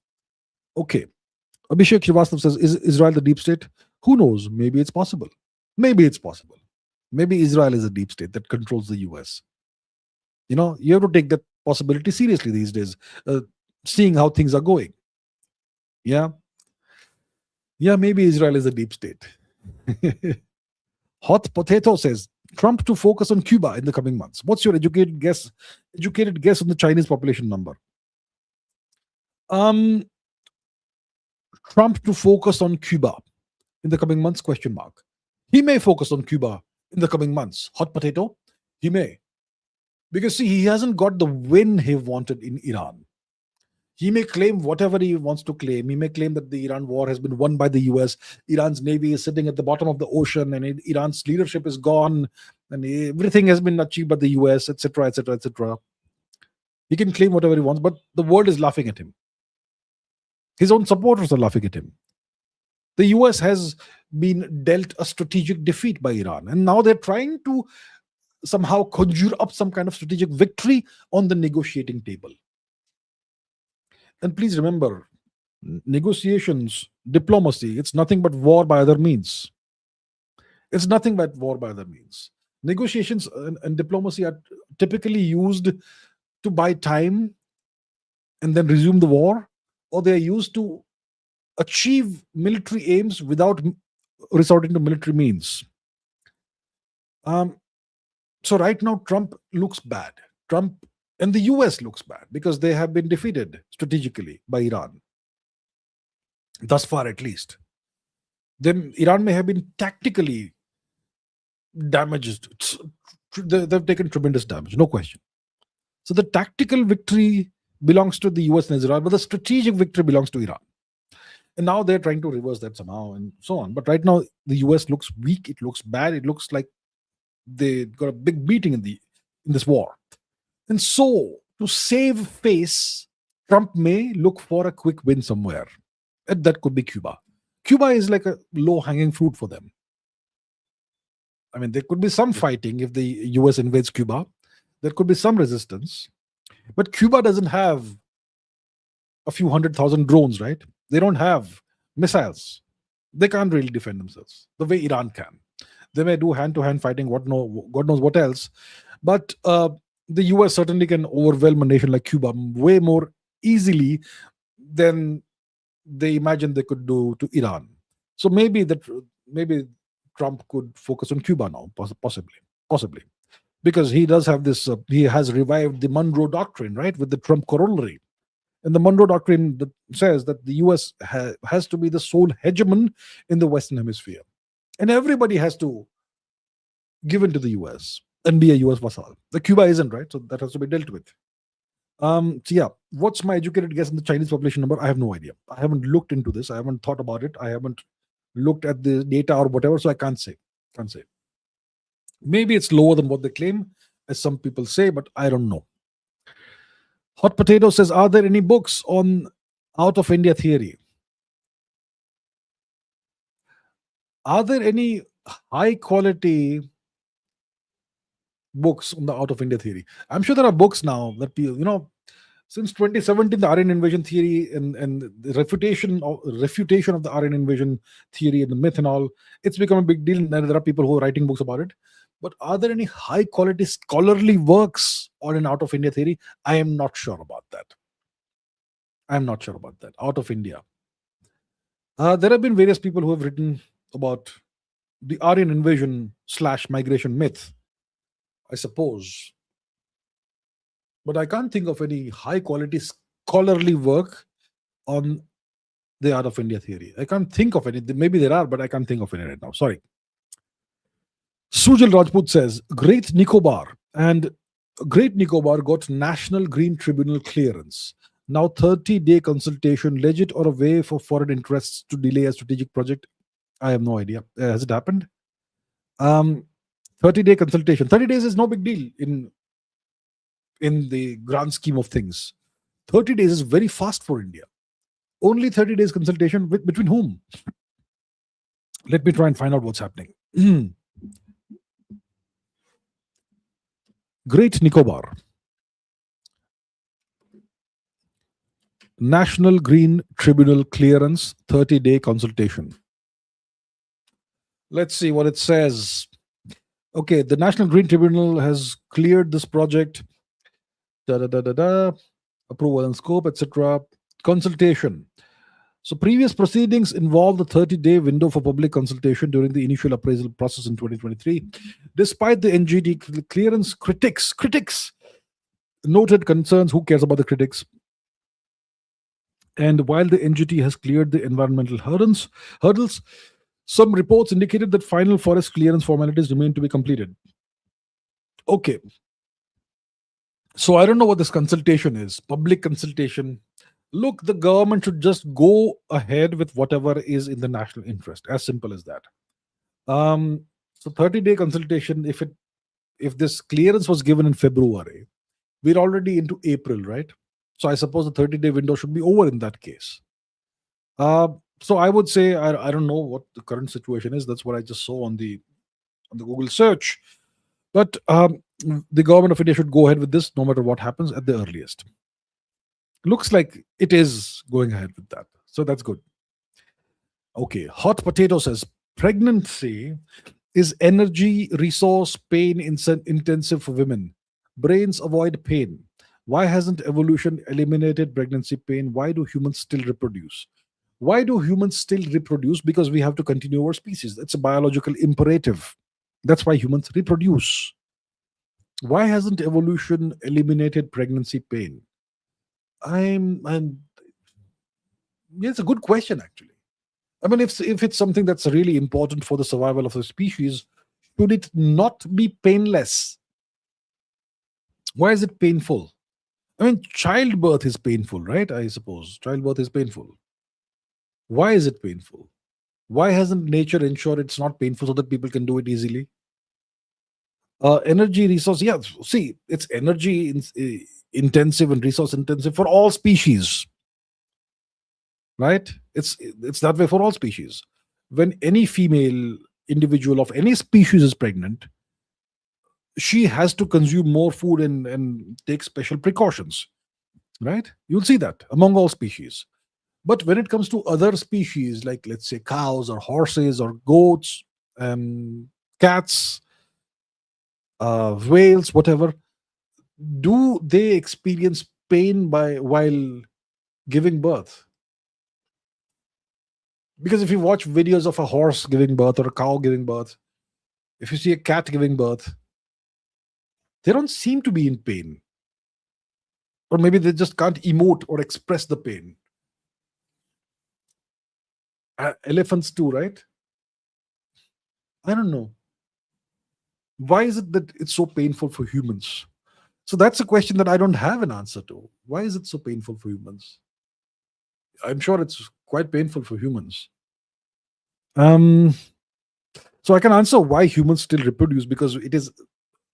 Okay. Abhishek Srivastav says, is Israel the deep state? Who knows? Maybe it's possible. Maybe Israel is a deep state that controls the US. You have to take that possibility seriously these days, seeing how things are going. Yeah, maybe Israel is a deep state. Hot Potato says, Trump to focus on Cuba in the coming months. What's your educated guess on the Chinese population number? Trump to focus on Cuba in the coming months, ? He may focus on Cuba in the coming months. Hot Potato, he may. Because see, he hasn't got the win he wanted in Iran. He may claim whatever he wants to claim. He may claim that the Iran war has been won by the US. Iran's navy is sitting at the bottom of the ocean, and Iran's leadership is gone, and everything has been achieved by the US, etc., etc., etc. He can claim whatever he wants, but the world is laughing at him. His own supporters are laughing at him. The US has been dealt a strategic defeat by Iran, and now they're trying to somehow conjure up some kind of strategic victory on the negotiating table. And please remember, negotiations, diplomacy, it's nothing but war by other means. Negotiations and diplomacy are typically used to buy time and then resume the war, or they are used to achieve military aims without resorting to military means. So right now, Trump looks bad. Trump and the US looks bad because they have been defeated strategically by Iran. Thus far, at least. Then Iran may have been tactically damaged. They've taken tremendous damage, no question. So the tactical victory belongs to the US and Israel, but the strategic victory belongs to Iran. And now they're trying to reverse that somehow and so on. But right now, the US looks weak. It looks bad. It looks like they got a big beating in this war. And so, to save face, Trump may look for a quick win somewhere. And that could be Cuba. Cuba is like a low-hanging fruit for them. I mean, there could be some fighting if the US invades Cuba. There could be some resistance. But Cuba doesn't have a few 100,000 drones, right? They don't have missiles. They can't really defend themselves the way Iran can. They may do hand-to-hand fighting, God knows what else. But the US certainly can overwhelm a nation like Cuba way more easily than they imagine they could do to Iran. So maybe Trump could focus on Cuba now, possibly. Because he does have this, he has revived the Monroe Doctrine, right, with the Trump corollary. And the Monroe Doctrine that says that the US has to be the sole hegemon in the Western Hemisphere. And everybody has to give in to the US and be a US vassal. The Cuba isn't, right? So that has to be dealt with. So yeah, what's my educated guess on the Chinese population number? I have no idea. I haven't looked into this. I haven't thought about it. I haven't looked at the data or whatever, so I can't say. Maybe it's lower than what they claim, as some people say, but I don't know. Hot Potato says, are there any books on out of India theory? Are there any high quality books on the out of India theory? I'm sure there are books now that people, since 2017, the Aryan invasion theory and the refutation of the Aryan invasion theory and the myth and all, it's become a big deal. And there are people who are writing books about it. But are there any high quality scholarly works on an out of India theory? I am not sure about that. I'm not sure about that. Out of India. There have been various people who have written about the Aryan invasion slash migration myth, I suppose. But I can't think of any high quality scholarly work on the out of India theory. I can't think of any. Maybe there are, but I can't think of any right now. Sorry. Sujal Rajput says Great Nicobar got National Green Tribunal clearance. Now 30-day consultation, legit or a way for foreign interests to delay a strategic project? I have no idea. Has it happened? Um, 30-day consultation. 30 days is no big deal in the grand scheme of things. 30 days is very fast for India. Only 30 days consultation between whom? Let me try and find out what's happening. Great Nicobar. National Green Tribunal clearance, 30-day consultation. Let's see what it says. Okay, the National Green Tribunal has cleared this project. Approval and scope, etc. Consultation. So previous proceedings involved a 30-day window for public consultation during the initial appraisal process in 2023. Despite the NGT clearance, critics noted concerns. Who cares about the critics? And while the NGT has cleared the environmental hurdles, some reports indicated that final forest clearance formalities remain to be completed. Okay. So I don't know what this consultation is. Public consultation. Look, the government should just go ahead with whatever is in the national interest. As simple as that. So 30-day consultation, if this clearance was given in February, we're already into April, right? So I suppose the 30-day window should be over in that case. So I would say I don't know what the current situation is. That's what I just saw on the Google search. But the government of India should go ahead with this no matter what happens at the earliest. Looks like it is going ahead with that. So that's good. Okay. Hot Potato says pregnancy is energy, resource, pain intensive for women. Brains avoid pain. Why hasn't evolution eliminated pregnancy pain? Why do humans still reproduce? Why do humans still reproduce? Because we have to continue our species. It's a biological imperative. That's why humans reproduce. Why hasn't evolution eliminated pregnancy pain? Yeah, it's a good question, actually. I mean, if it's something that's really important for the survival of the species, should it not be painless? Why is it painful? I mean, childbirth is painful, right? I suppose childbirth is painful. Why is it painful? Why hasn't nature ensured it's not painful so that people can do it easily? Energy, resource, yeah. See, it's energy intensive and resource intensive for all species, right? It's that way for all species. When any female individual of any species is pregnant, she has to consume more food and take special precautions, right? You'll see that among all species. But when it comes to other species, like let's say cows or horses or goats, cats, whales, whatever, do they experience pain while giving birth? Because if you watch videos of a horse giving birth or a cow giving birth, if you see a cat giving birth, they don't seem to be in pain. Or maybe they just can't emote or express the pain. Elephants too, right? I don't know. Why is it that it's so painful for humans? So that's a question that I don't have an answer to. Why is it so painful for humans? I'm sure it's quite painful for humans. So I can answer why humans still reproduce, because it is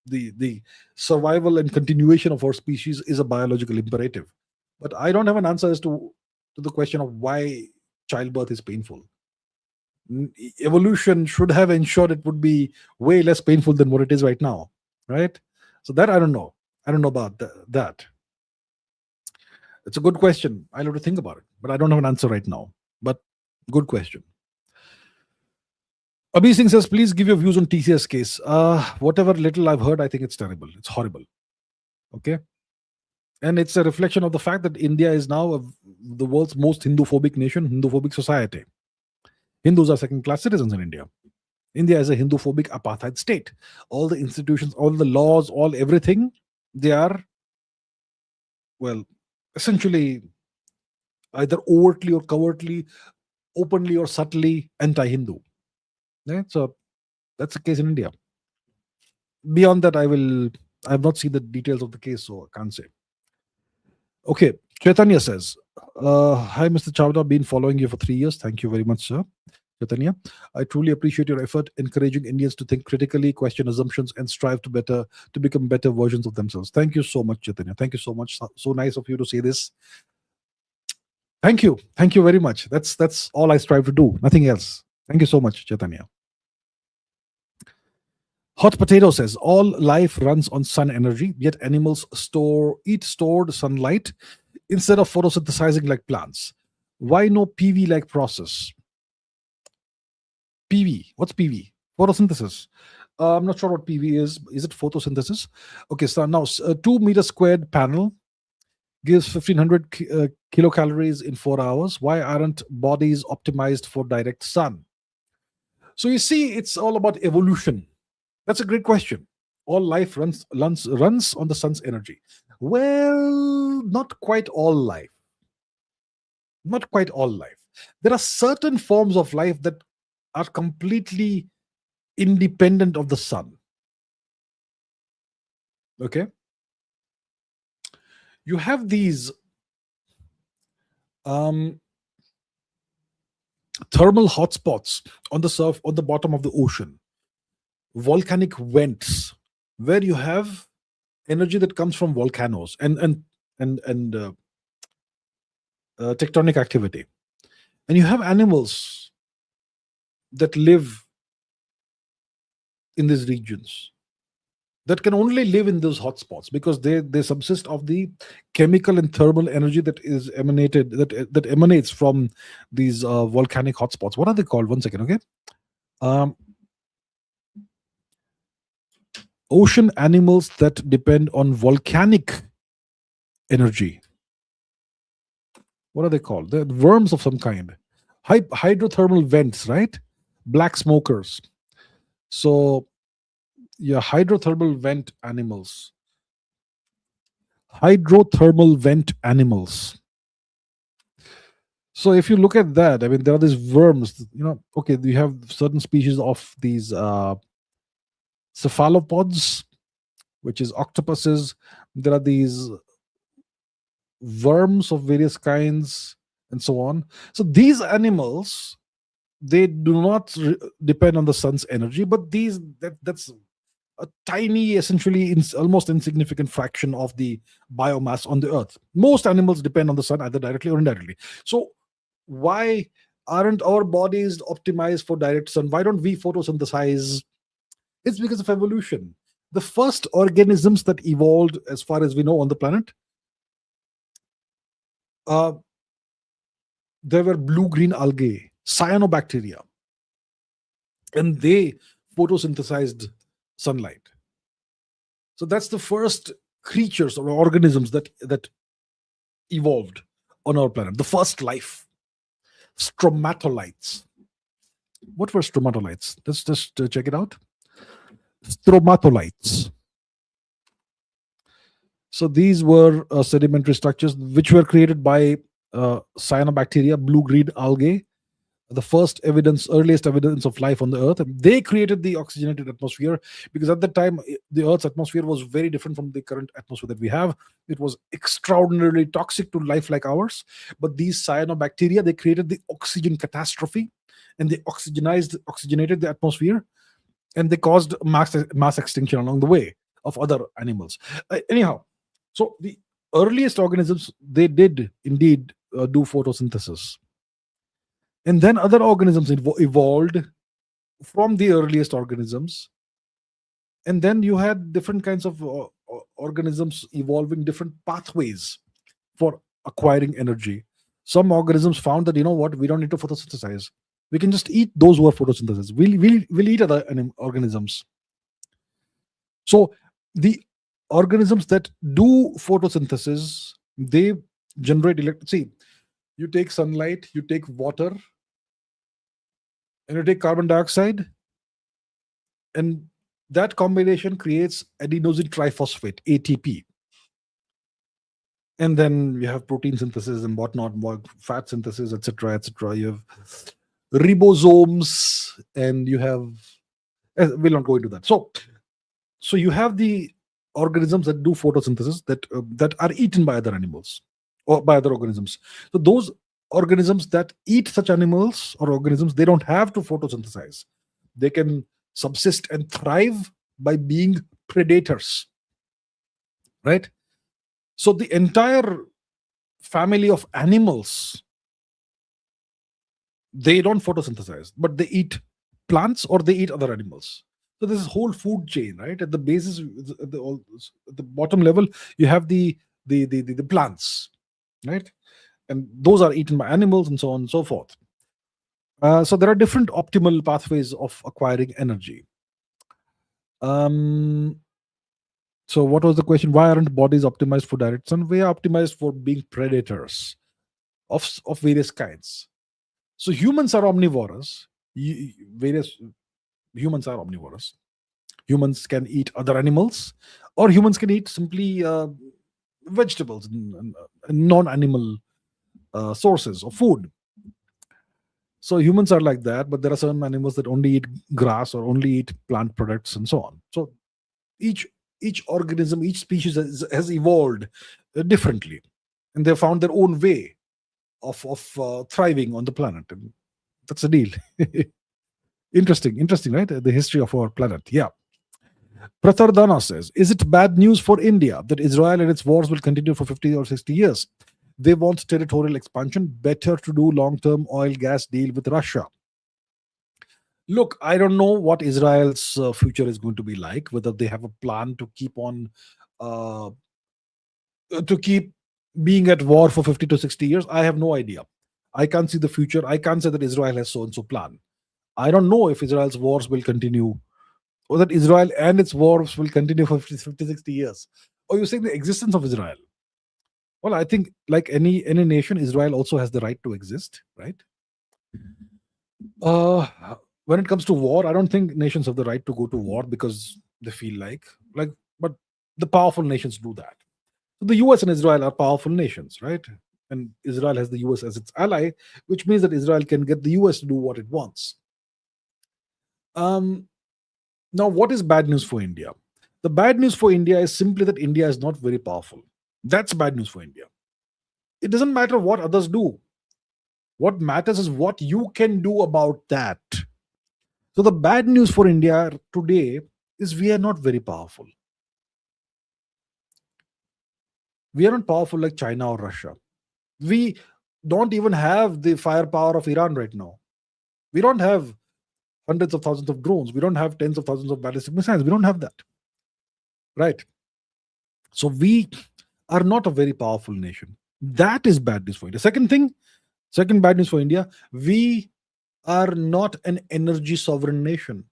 the survival and continuation of our species is a biological imperative. But I don't have an answer as to the question of why childbirth is painful. Evolution should have ensured it would be way less painful than what it is right now, right? So that I don't know. I don't know about that. It's a good question. I'll have to think about it, but I don't have an answer right now. But good question. Abhi Singh says, please give your views on TCS case. Whatever little I've heard, I think it's terrible. It's horrible. Okay. And it's a reflection of the fact that India is now the world's most Hindu-phobic nation, Hindu-phobic society. Hindus are second-class citizens in India. India is a Hindu-phobic apartheid state. All the institutions, all the laws, all everything, they are, well, essentially either overtly or covertly, openly or subtly anti-Hindu. Yeah, so that's the case in India. Beyond that, I've not seen the details of the case, so I can't say. Okay, Chaitanya says, hi, Mr. Chavda, been following you for 3 years. Thank you very much, sir. Chaitanya, I truly appreciate your effort encouraging Indians to think critically, question assumptions, and strive to become better versions of themselves. Thank you so much, Chaitanya. Thank you so much. So nice of you to say this. Thank you. Thank you very much. That's all I strive to do. Nothing else. Thank you so much, Chaitanya. Hot Potato says, all life runs on sun energy, yet animals eat stored sunlight instead of photosynthesizing like plants. Why no PV-like process? PV. What's PV? Photosynthesis. I'm not sure what PV is. Is it photosynthesis? Okay, so now a 2 meter squared panel gives 1500 kilocalories in 4 hours. Why aren't bodies optimized for direct sun? So you see, it's all about evolution. That's a great question. All life runs on the sun's energy. Well, not quite all life. Not quite all life. There are certain forms of life that are completely independent of the sun. Okay? You have these thermal hotspots on the bottom of the ocean, volcanic vents, where you have energy that comes from volcanoes and tectonic activity, and you have animals that live in these regions that can only live in those hotspots because they subsist of the chemical and thermal energy that is that emanates from these volcanic hotspots. What are they called? One second, okay. Um, Ocean animals that depend on volcanic energy. What are they called? They're worms of some kind. Hydrothermal vents, right? Black smokers. So, yeah, hydrothermal vent animals. Hydrothermal vent animals. So if you look at that, I mean, there are these worms, okay, you have certain species of these cephalopods, which is octopuses. There are these worms of various kinds and so on. So these animals, they do not depend on the sun's energy, but that's a tiny, essentially almost insignificant fraction of the biomass on the earth. Most animals depend on the sun either directly or indirectly. So why aren't our bodies optimized for direct sun? Why don't we photosynthesize? It's because of evolution. The first organisms that evolved, as far as we know, on the planet, there were blue-green algae, cyanobacteria, and they photosynthesized sunlight. So that's the first creatures or organisms that evolved on our planet. The first life, stromatolites. What were stromatolites? Let's just check it out. Stromatolites. So these were sedimentary structures which were created by cyanobacteria, blue-green algae, the earliest evidence of life on the earth. They created the oxygenated atmosphere because at that time the earth's atmosphere was very different from the current atmosphere that we have. It was extraordinarily toxic to life like ours. But these cyanobacteria, they created the oxygen catastrophe, and they oxygenated the atmosphere, and they caused mass extinction along the way of other animals. Anyhow, so the earliest organisms, they did indeed do photosynthesis. And then other organisms evolved from the earliest organisms. And then you had different kinds of organisms evolving different pathways for acquiring energy. Some organisms found that, we don't need to photosynthesize. We can just eat those who are photosynthesis. We'll eat other organisms. So the organisms that do photosynthesis, they generate electricity. You take sunlight, you take water, and you take carbon dioxide, and that combination creates adenosine triphosphate, ATP. And then you have protein synthesis and whatnot, fat synthesis, etc., etc. You have ribosomes, and you have. We'll not go into that. So you have the organisms that do photosynthesis that are eaten by other animals or by other organisms. So those organisms that eat such animals or organisms, they don't have to photosynthesize. They can subsist and thrive by being predators, right? So the entire family of animals, they don't photosynthesize, but they eat plants or they eat other animals. So this is whole food chain, right? At the basis, at the bottom level, you have the plants, right? And those are eaten by animals and so on and so forth. So there are different optimal pathways of acquiring energy. So what was the question? Why aren't bodies optimized for direct sun? We are optimized for being predators of various kinds. So humans are omnivorous. Various humans are omnivorous. Humans can eat other animals, or humans can eat simply vegetables and non-animal sources of food. So humans are like that, but there are certain animals that only eat grass or only eat plant products and so on. So each organism, each species has evolved differently, and they found their own way of thriving on the planet. And that's the deal. Interesting, right? The history of our planet. Yeah. Prathardana says, is it bad news for India that Israel and its wars will continue for 50 or 60 years? They want territorial expansion. Better to do long-term oil gas deal with Russia. Look, I don't know what Israel's future is going to be like, whether they have a plan to keep on being at war for 50 to 60 years. I have no idea. I can't see the future. I can't say that Israel has so and so plan. I don't know if Israel's wars will continue, or that Israel and its wars will continue for 50, 60 years. Or you're saying the existence of Israel? Well, I think like any nation, Israel also has the right to exist, right? When it comes to war, I don't think nations have the right to go to war because they feel like, but the powerful nations do that. So the US and Israel are powerful nations, right? And Israel has the US as its ally, which means that Israel can get the US to do what it wants. Now, what is bad news for India? The bad news for India is simply that India is not very powerful. That's bad news for India. It doesn't matter what others do. What matters is what you can do about that. So the bad news for India today is we are not very powerful. We are not powerful like China or Russia. We don't even have the firepower of Iran right now. We don't have hundreds of thousands of drones. We don't have tens of thousands of ballistic missiles. We don't have that. Right? So we are not a very powerful nation. That is bad news for India. Second bad news for India, we are not an energy sovereign nation.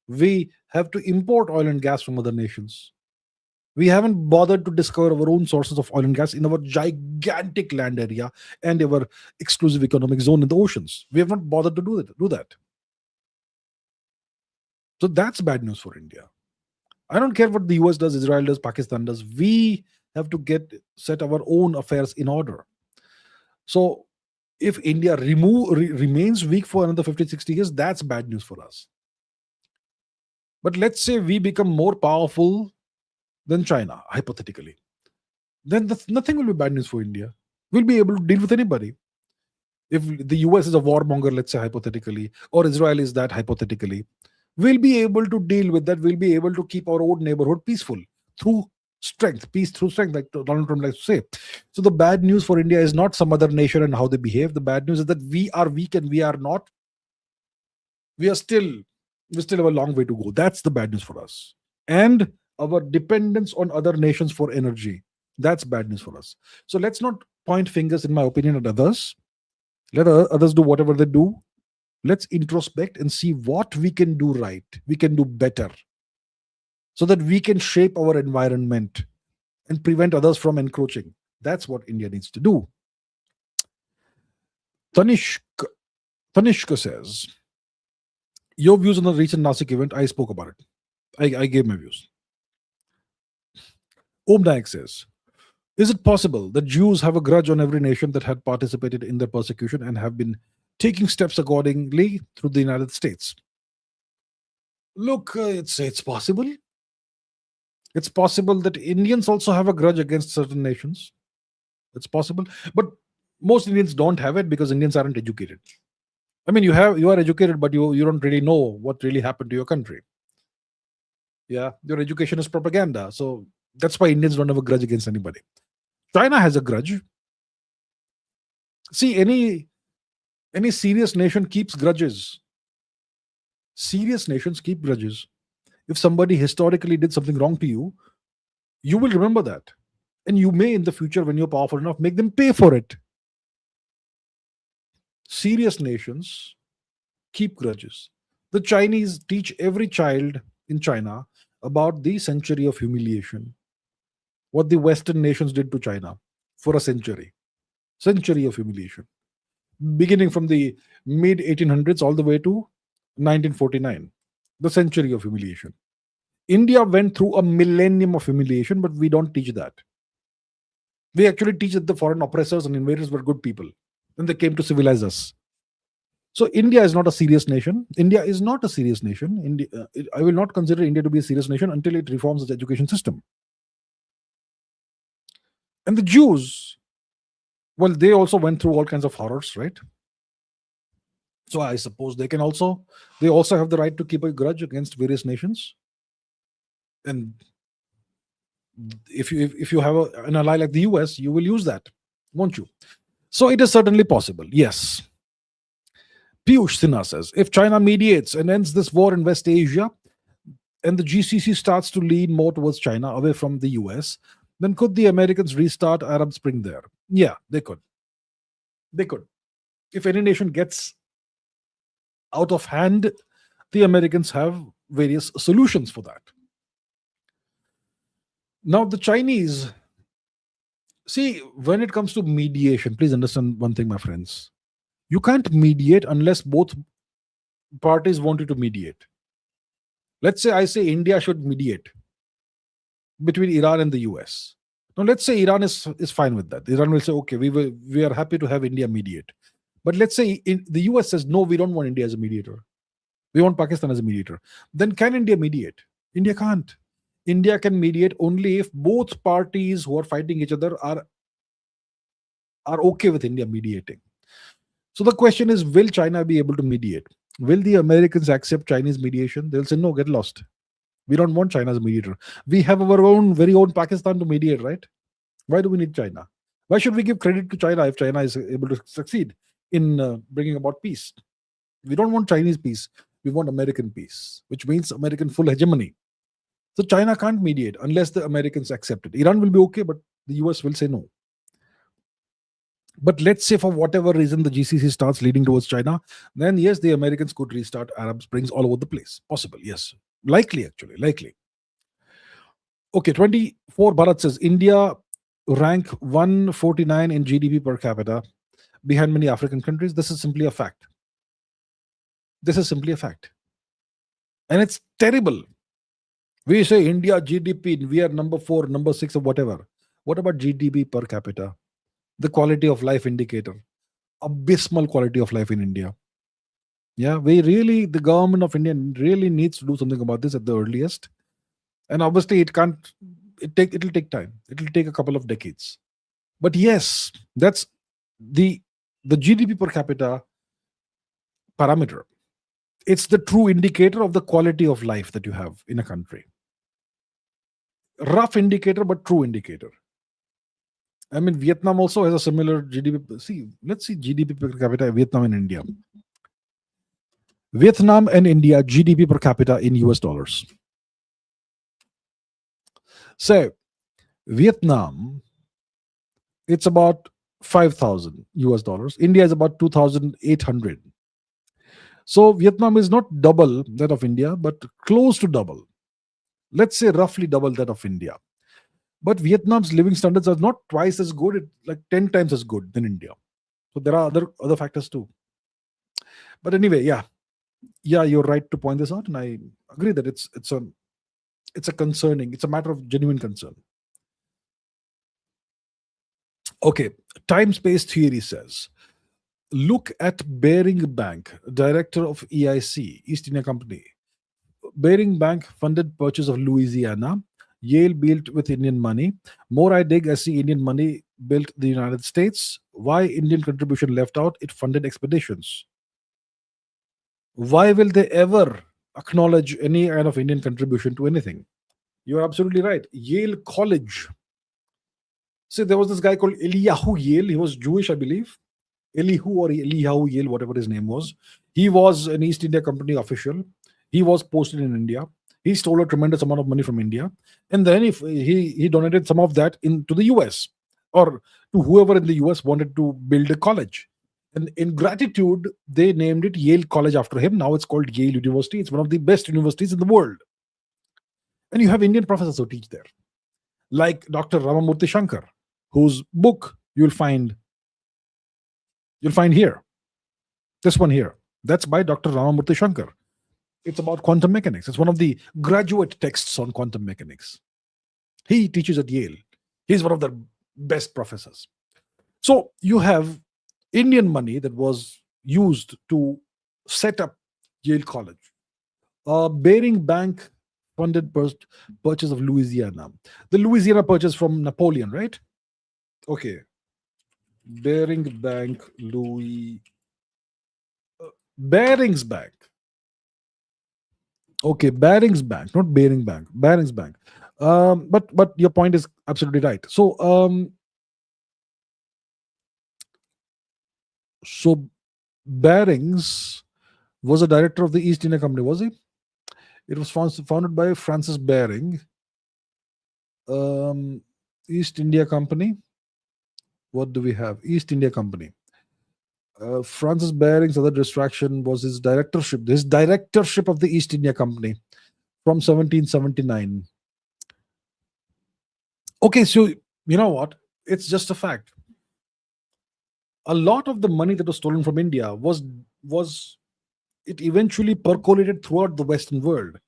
We have to import oil and gas from other nations. We haven't bothered to discover our own sources of oil and gas in our gigantic land area and our exclusive economic zone in the oceans. We have not bothered to do that. So that's bad news for India. I don't care what the US does, Israel does, Pakistan does. We have to set our own affairs in order. So if India remains weak for another 50, 60 years, that's bad news for us. But let's say we become more powerful than China, hypothetically. Then nothing will be bad news for India. We'll be able to deal with anybody. If the US is a warmonger, let's say hypothetically, or Israel is that hypothetically, we'll be able to deal with that. We'll be able to keep our own neighborhood peaceful through strength, peace through strength, like Donald Trump likes to say. So the bad news for India is not some other nation and how they behave. The bad news is that we are weak and we still have a long way to go. That's the bad news for us. And our dependence on other nations for energy, that's bad news for us. So let's not point fingers, in my opinion, at others. Let others do whatever they do. Let's introspect and see what we can do right, we can do better, so that we can shape our environment and prevent others from encroaching. That's what India needs to do. Tanishk, Tanishka says, your views on the recent Nasik event, I spoke about it. I gave my views. Om Naik says, is it possible that Jews have a grudge on every nation that had participated in their persecution and have been taking steps accordingly through the United States? Look, it's possible. It's possible that Indians also have a grudge against certain nations. It's possible, but most Indians don't have it because Indians aren't educated. I mean, you are educated, but you don't really know what really happened to your country. Yeah, your education is propaganda, so that's why Indians don't have a grudge against anybody. China has a grudge. See, any serious nation keeps grudges. Serious nations keep grudges. If somebody historically did something wrong to you, you will remember that. And you may in the future, when you're powerful enough, make them pay for it. Serious nations keep grudges. The Chinese teach every child in China about the century of humiliation, what the Western nations did to China for a century of humiliation, beginning from the mid 1800s all the way to 1949, the century of humiliation. India went through a millennium of humiliation, but we don't teach that. We actually teach that the foreign oppressors and invaders were good people, and they came to civilize us. So India is not a serious nation. India is not a serious nation. I will not consider India to be a serious nation until it reforms its education system. And the Jews, well, they also went through all kinds of horrors, right? So I suppose they also have the right to keep a grudge against various nations. And if you have an ally like the US, you will use that, won't you? So it is certainly possible. Yes. Piyush Sinha says, if China mediates and ends this war in West Asia, and the GCC starts to lean more towards China, away from the US, then could the Americans restart Arab Spring there? Yeah, they could. They could. If any nation gets out of hand, the Americans have various solutions for that. Now, the Chinese, see, when it comes to mediation, please understand one thing, my friends. You can't mediate unless both parties want you to mediate. Let's say I say India should mediate between Iran and the US. Now, let's say Iran is fine with that. Iran will say, okay, we are happy to have India mediate. But let's say the US says, no, we don't want India as a mediator. We want Pakistan as a mediator. Then can India mediate? India can't. India can mediate only if both parties who are fighting each other are okay with India mediating. So the question is, will China be able to mediate? Will the Americans accept Chinese mediation? They'll say, no, get lost. We don't want China as a mediator. We have our very own Pakistan to mediate, right? Why do we need China? Why should we give credit to China if China is able to succeed in bringing about peace? We don't want Chinese peace. We want American peace, which means American full hegemony. So China can't mediate unless the Americans accept it. Iran will be okay, but the US will say no. But let's say for whatever reason the GCC starts leading towards China, then yes, the Americans could restart Arab Springs all over the place. Possible, yes. Likely, actually, likely. Okay, 24 Bharat says India rank 149 in GDP per capita behind many African countries. This is simply a fact. This is simply a fact. And it's terrible. We say India GDP, we are number 4, number 6, or whatever. What about GDP per capita? The quality of life indicator. Abysmal quality of life in India. Yeah, the government of India really needs to do something about this at the earliest. And obviously it'll take time. It'll take a couple of decades. But yes, that's the GDP per capita parameter. It's the true indicator of the quality of life that you have in a country. Rough indicator, but true indicator. I mean, Vietnam also has a similar GDP. See, let's see GDP per capita, Vietnam and India. Vietnam and India, GDP per capita in US dollars. So, Vietnam, it's about 5,000 US dollars. India is about 2,800. So Vietnam is not double that of India, but close to double. Let's say roughly double that of India. But Vietnam's living standards are not twice as good, like 10 times as good than India. So there are other factors too. But anyway, yeah, you're right to point this out, and I agree that it's a concerning, it's a matter of genuine concern. Okay, time space theory says, look at Bering Bank, director of EIC, East India Company. Bering Bank funded purchase of Louisiana. Yale built with Indian money. More I dig, I see Indian money built the United States. Why Indian contribution left out? It funded expeditions. Why will they ever acknowledge any kind of Indian contribution to anything? You're absolutely right. Yale College. See, there was this guy called Eliyahu Yale. He was Jewish, I believe. Elihu or Eliyahu Yale, whatever his name was. He was an East India Company official. He was posted in India. He stole a tremendous amount of money from India, and then if he donated some of that into the US, or to whoever in the US wanted to build a college. And in gratitude, they named it Yale College after him. Now it's called Yale University. It's one of the best universities in the world. And you have Indian professors who teach there, like Dr. Ramamurthy Shankar, whose book you'll find here. This one here. That's by Dr. Ramamurthy Shankar. It's about quantum mechanics. It's one of the graduate texts on quantum mechanics. He teaches at Yale. He's one of the best professors. So you have Indian money that was used to set up Yale College. Bering Bank funded purchase of Louisiana. The Louisiana purchase from Napoleon, right? Okay. Bering Bank, Barings Bank. Okay, Barings Bank, not Bering Bank. Barings Bank. But your point is absolutely right. So Barings was a director of the East India Company, was he? It was founded by Francis Baring. East India Company. What do we have? East India Company. Francis Baring's other distraction was his directorship. His directorship of the East India Company from 1779. Okay, so you know what? It's just a fact. A lot of the money that was stolen from India was it eventually percolated throughout the Western world,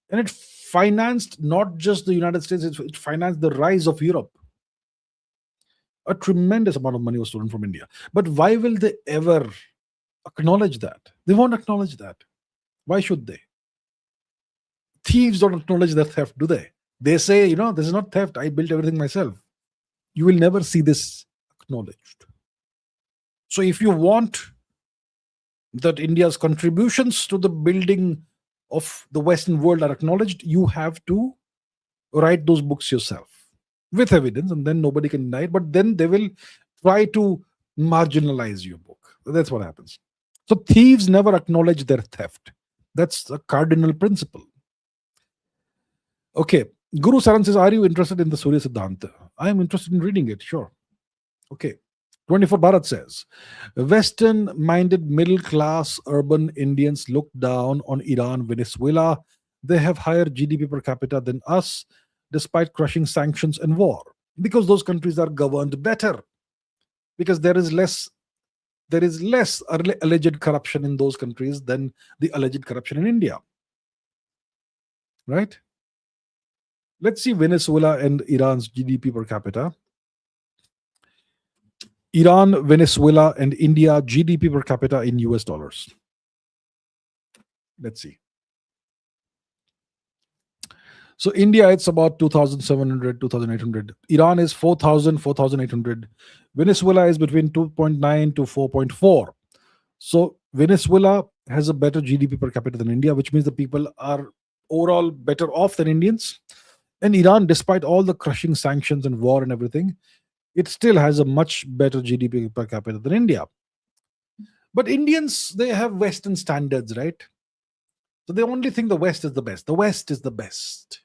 and it financed not just the United States; it financed the rise of Europe. A tremendous amount of money was stolen from India. But why will they ever acknowledge that? They won't acknowledge that. Why should they? Thieves don't acknowledge their theft, do they? They say, this is not theft. I built everything myself. You will never see this acknowledged. So if you want that India's contributions to the building of the Western world are acknowledged, you have to write those books yourself with evidence, and then nobody can deny it. But then they will try to marginalize your book. That's what happens. So thieves never acknowledge their theft. That's a cardinal principle. Okay. Guru Saran says, are you interested in the Surya Siddhanta? I am interested in reading it, sure. Okay. 24 Bharat says, Western-minded middle-class urban Indians look down on Iran, Venezuela. They have higher GDP per capita than us, despite crushing sanctions and war, because those countries are governed better, because there is less alleged corruption in those countries than the alleged corruption in India. Right? Let's see Venezuela and Iran's GDP per capita. Iran, Venezuela, and India GDP per capita in US dollars. Let's see. So India, it's about 2,700, 2,800. Iran is 4,000, 4,800. Venezuela is between 2.9 to 4.4. So Venezuela has a better GDP per capita than India, which means the people are overall better off than Indians. And Iran, despite all the crushing sanctions and war and everything, it still has a much better GDP per capita than India. But Indians, they have Western standards, right? So they only think the West is the best. The West is the best.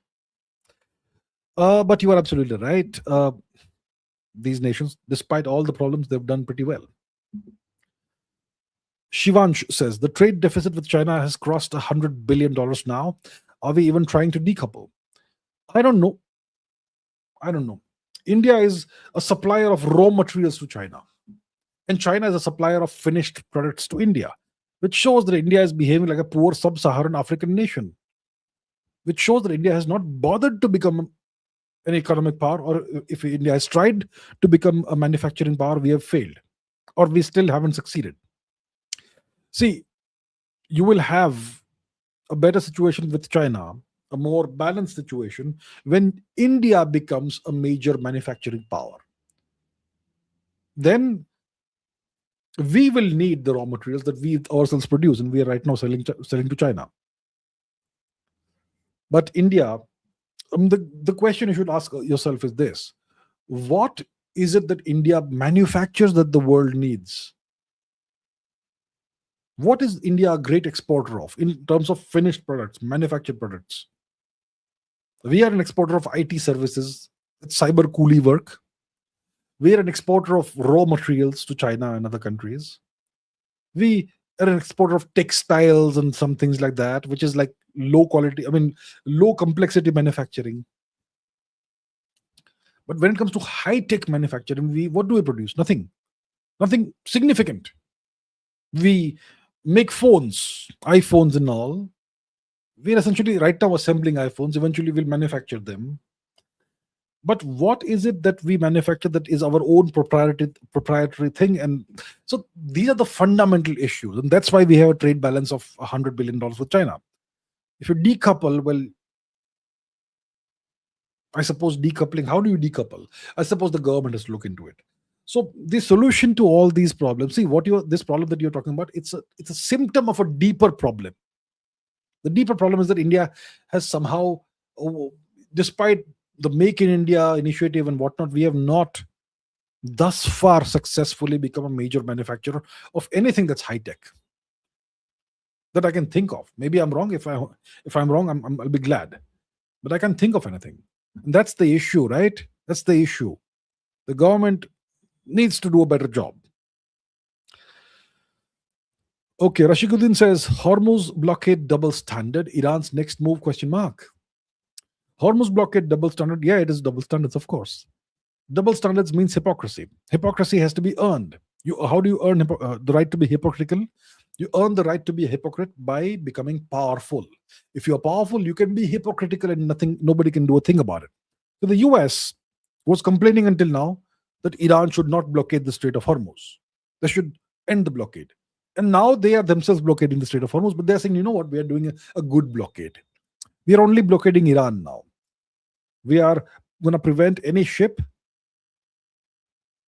But you are absolutely right. These nations, despite all the problems, they've done pretty well. Shivansh says the trade deficit with China has crossed $100 billion now. Are we even trying to decouple? I don't know. I don't know. India is a supplier of raw materials to China, and China is a supplier of finished products to India, which shows that India is behaving like a poor sub Saharan African nation, which shows that India has not bothered to become an economic power, or if India has tried to become a manufacturing power, we have failed, or we still haven't succeeded. See, you will have a better situation with China, a more balanced situation, when India becomes a major manufacturing power. Then we will need the raw materials that we ourselves produce, and we are right now selling to China. But India, the question you should ask yourself is this: what is it that India manufactures that the world needs? What is India a great exporter of in terms of finished products, manufactured products? We are an exporter of IT services, cyber coolie work. We are an exporter of raw materials to China and other countries. We are an exporter of textiles and some things like that, which is like low quality, low complexity manufacturing. But when it comes to high tech manufacturing, what do we produce? Nothing significant. We make phones, iPhones and all. We're essentially right now assembling iPhones. Eventually, we'll manufacture them. But what is it that we manufacture that is our own proprietary thing? And so these are the fundamental issues, and that's why we have a trade balance of $100 billion with China. If you decouple, well, I suppose decoupling. How do you decouple? I suppose the government has to look into it. So the solution to all these problems, see this problem that you're talking about, it's a symptom of a deeper problem. The deeper problem is that India has somehow, despite the Make in India initiative and whatnot, we have not thus far successfully become a major manufacturer of anything that's high tech that I can think of. Maybe I'm wrong. If I'm wrong, I'll be glad. But I can't think of anything. And that's the issue, right? That's the issue. The government needs to do a better job. Okay, Rashikuddin says Hormuz blockade double standard. Iran's next move? ? Hormuz blockade double standard. Yeah, it is double standards, of course. Double standards means hypocrisy. Hypocrisy has to be earned. How do you earn the right to be hypocritical? You earn the right to be a hypocrite by becoming powerful. If you're powerful, you can be hypocritical and nobody can do a thing about it. So the US was complaining until now that Iran should not blockade the Strait of Hormuz. They should end the blockade. And now they are themselves blockading the Strait of Hormuz, but they're saying, you know what, we are doing a good blockade. We are only blockading Iran now. We are going to prevent any ship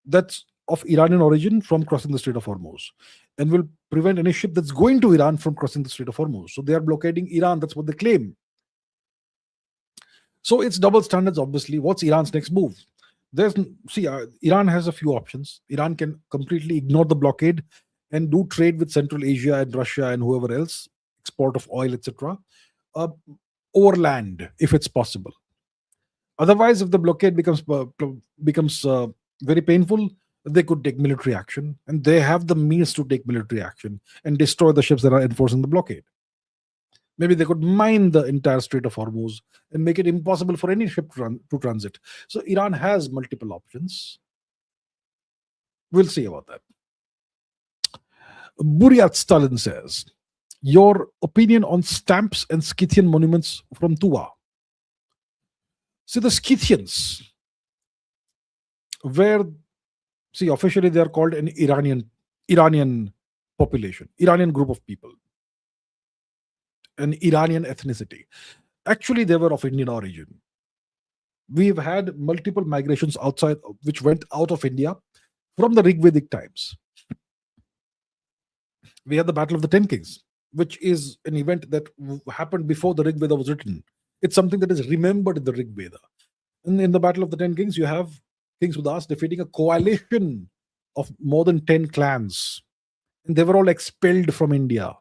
that's of Iranian origin from crossing the Strait of Hormuz, and will prevent any ship that's going to Iran from crossing the Strait of Hormuz. So they are blockading Iran. That's what they claim. So it's double standards, obviously. What's Iran's next move? Iran has a few options. Iran can completely ignore the blockade and do trade with Central Asia and Russia and whoever else, export of oil, etc., overland if it's possible. Otherwise, if the blockade becomes very painful, they could take military action, and they have the means to take military action and destroy the ships that are enforcing the blockade. Maybe they could mine the entire Strait of Hormuz and make it impossible for any ship to transit. So Iran has multiple options. We'll see about that. Buryat Stalin says, your opinion on stamps and Scythian monuments from Tuva. See, the Scythians officially they are called an Iranian population, Iranian group of people, an Iranian ethnicity. Actually, they were of Indian origin. We've had multiple migrations outside, which went out of India from the Rigvedic times. We had the Battle of the Ten Kings, which is an event that happened before the Rig Veda was written. It's something that is remembered in the Rig Veda. And in the Battle of the Ten Kings, you have King Sudas defeating a coalition of more than 10 clans. And they were all expelled from India.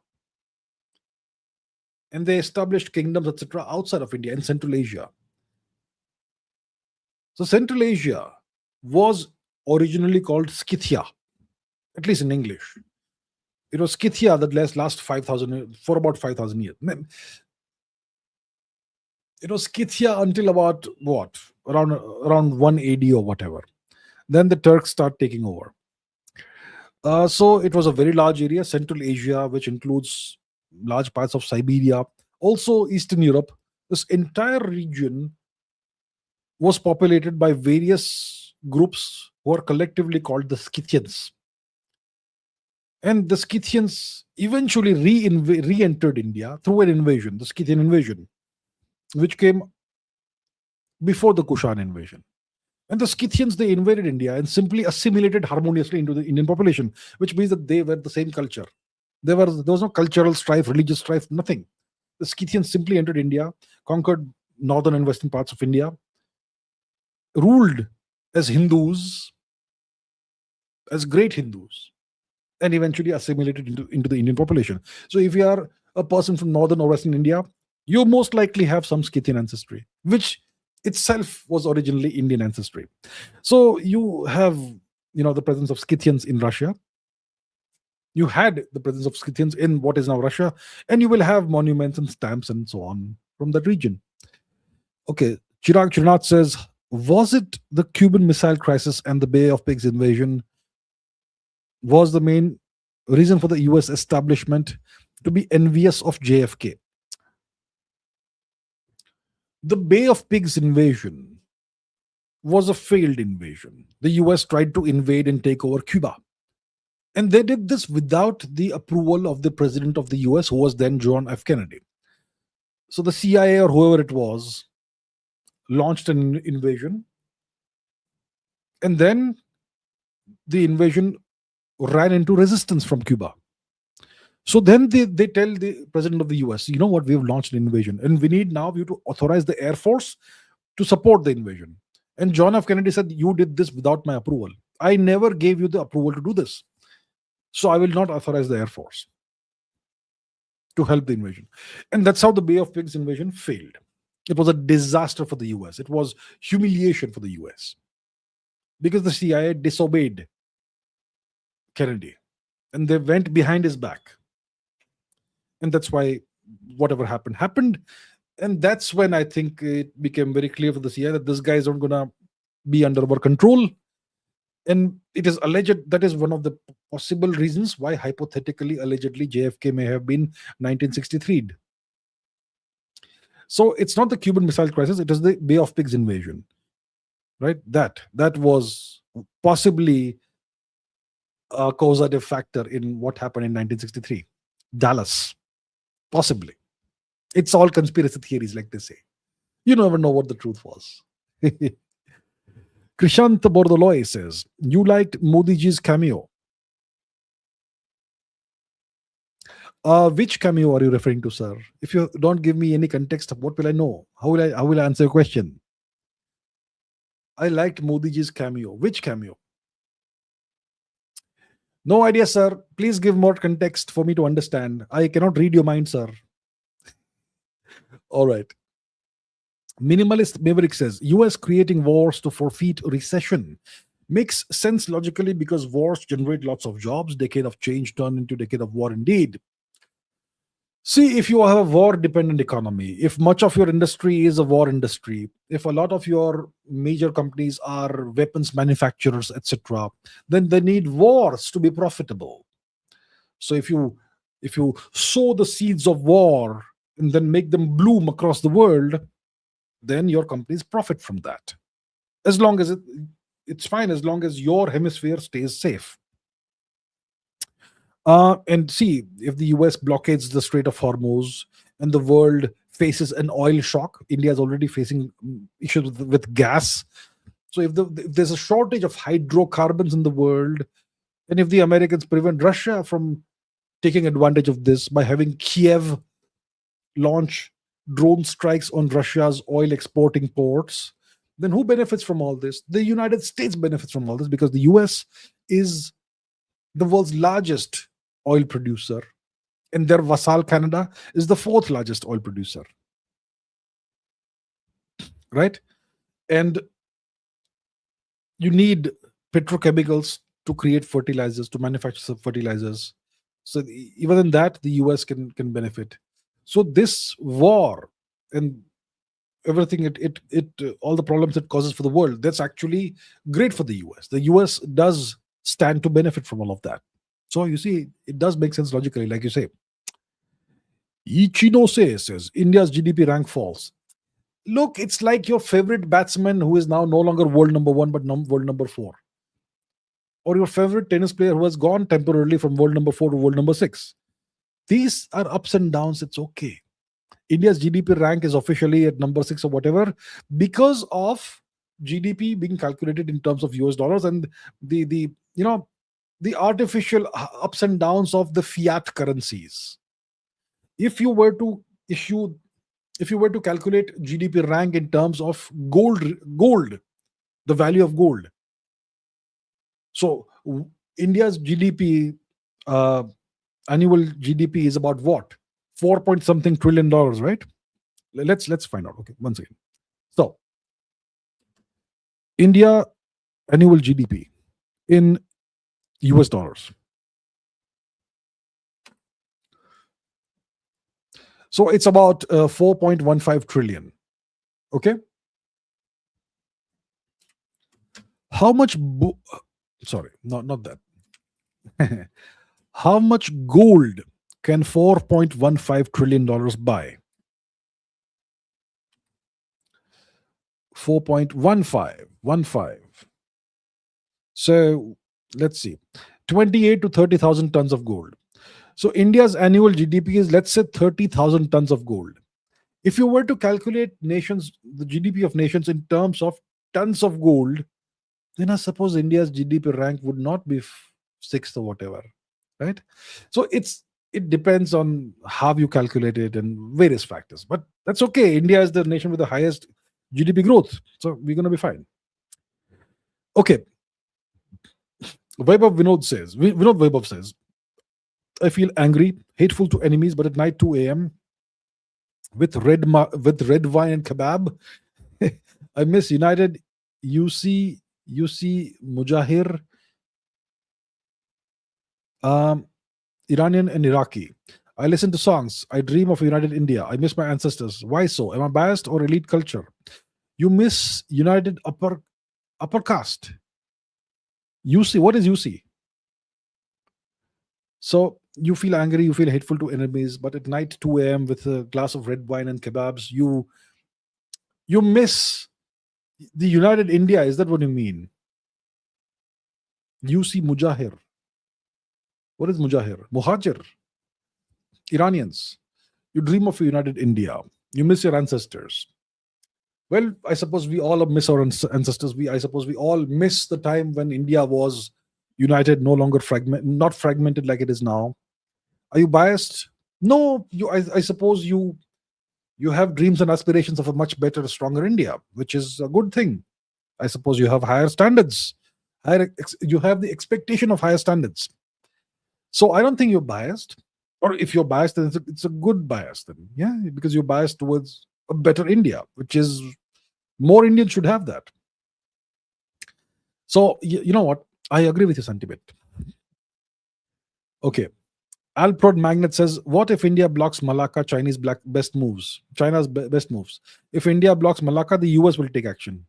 And they established kingdoms, etc., outside of India in Central Asia. So Central Asia was originally called Scythia, at least in English. It was Scythia that last 5,000 for about 5,000 years. It was Scythia until about what around 1 AD or whatever. Then the Turks start taking over. So it was a very large area, Central Asia, which includes large parts of Siberia, also Eastern Europe. This entire region was populated by various groups who are collectively called the Scythians. And the Scythians eventually re-entered India through an invasion, the Scythian invasion, which came before the Kushan invasion. And the Scythians, they invaded India and simply assimilated harmoniously into the Indian population, which means that they were the same culture. There was no cultural strife, religious strife, nothing. The Scythians simply entered India, conquered northern and western parts of India, ruled as Hindus, as great Hindus, and eventually assimilated into the Indian population. So if you are a person from northern or western India, you most likely have some Scythian ancestry, which itself was originally Indian ancestry. So you have, the presence of Scythians in Russia. You had the presence of Scythians in what is now Russia, and you will have monuments and stamps and so on from that region. Okay, Chirag Chirnath says, was it the Cuban Missile Crisis and the Bay of Pigs invasion was the main reason for the US establishment to be envious of JFK? The Bay of Pigs invasion was a failed invasion. The US tried to invade and take over Cuba. And they did this without the approval of the president of the US, who was then John F. Kennedy. So the CIA or whoever it was launched an invasion. And then the invasion ran into resistance from Cuba. So then they tell the president of the US, you know what, we've launched an invasion and we need now you to authorize the Air Force to support the invasion. And John F. Kennedy said, you did this without my approval. I never gave you the approval to do this. So I will not authorize the Air Force to help the invasion. And that's how the Bay of Pigs invasion failed. It was a disaster for the US. It was humiliation for the US because the CIA disobeyed Kennedy and they went behind his back. And that's why whatever happened. And that's when I think it became very clear for the CIA that this guy is not going to be under our control. And it is alleged that is one of the possible reasons why, hypothetically, allegedly, JFK may have been 1963'd. So it's not the Cuban Missile Crisis, it is the Bay of Pigs invasion, right? That was possibly a causative factor in what happened in 1963. Dallas, possibly. It's all conspiracy theories, like they say. You never know what the truth was. Krishant Bordoloy says, you liked Modiji's cameo. Which cameo are you referring to, sir? If you don't give me any context, what will I know? How will I answer your question? I liked Modiji's cameo. Which cameo? No idea, sir. Please give more context for me to understand. I cannot read your mind, sir. All right. Minimalist Maverick says, US creating wars to forfeit recession. Makes sense logically because wars generate lots of jobs. Decade of change turned into decade of war indeed. See, if you have a war-dependent economy, if much of your industry is a war industry, if a lot of your major companies are weapons manufacturers, etc., then they need wars to be profitable. So if you sow the seeds of war and then make them bloom across the world, then your companies profit from that. As long as it's fine, as long as your hemisphere stays safe. And see, if the US blockades the Strait of Hormuz and the world faces an oil shock, India is already facing issues with gas. So if there's a shortage of hydrocarbons in the world, and if the Americans prevent Russia from taking advantage of this by having Kiev launch drone strikes on Russia's oil exporting ports, then who benefits from all this? The United States benefits from all this because the US is the world's largest oil producer, and their vassal Canada is the fourth largest oil producer, right? And you need petrochemicals to create fertilizers, to manufacture fertilizers. So even in that, the US can benefit. So this war and everything all the problems it causes for the world, that's actually great for the US. The US does stand to benefit from all of that. So you see, it does make sense logically, like you say. Ichino says India's GDP rank falls. Look, it's like your favorite batsman who is now no longer world number one but world number four, or your favorite tennis player who has gone temporarily from world number four to world number six. These are ups and downs. It's okay. India's GDP rank is officially at number six or whatever because of GDP being calculated in terms of US dollars and the the artificial ups and downs of the fiat currencies. If you were to issue, if you were to calculate GDP rank in terms of gold, the value of gold. So India's GDP, annual GDP is about what? 4 point something trillion dollars, right? Let's find out. Okay, one second. So India annual GDP in US dollars. So it's about 4.15 trillion. Okay. How much? Sorry, not that. How much gold can $4.15 trillion buy? 4.15. So let's see, 28 to 30,000 tons of gold. So India's annual GDP is, let's say, 30,000 tons of gold. If you were to calculate the GDP of nations in terms of tons of gold, then I suppose India's GDP rank would not be sixth or whatever, right? So it depends on how you calculate it and various factors. But that's okay. India is the nation with the highest GDP growth, so we're going to be fine. Okay. Vaibhav says, I feel angry, hateful to enemies, but at night 2 a.m. with red wine and kebab, I miss United UC Mujahir, Iranian and Iraqi. I listen to songs. I dream of a united India. I miss my ancestors. Why so? Am I biased or elite culture? You miss united upper caste. UC, what is UC? So you feel angry, you feel hateful to enemies, but at night 2 a.m. with a glass of red wine and kebabs, you miss the united India. Is that what you mean? UC Mujahir. What is Mujahir? Muhajir. Iranians. You dream of a united India. You miss your ancestors. Well, I suppose we all miss our ancestors. I suppose we all miss the time when India was united, no longer not fragmented like it is now. Are you biased? No, I suppose you have dreams and aspirations of a much better, stronger India, which is a good thing. I suppose you have higher standards. You have the expectation of higher standards. So I don't think you're biased. Or if you're biased, then it's a good bias then. Yeah, because you're biased towards a better India, which is more Indians should have that. So you know what? I agree with your sentiment. Okay. Alprod Magnet says, what if India blocks Malacca, China's best moves? If India blocks Malacca, the US will take action.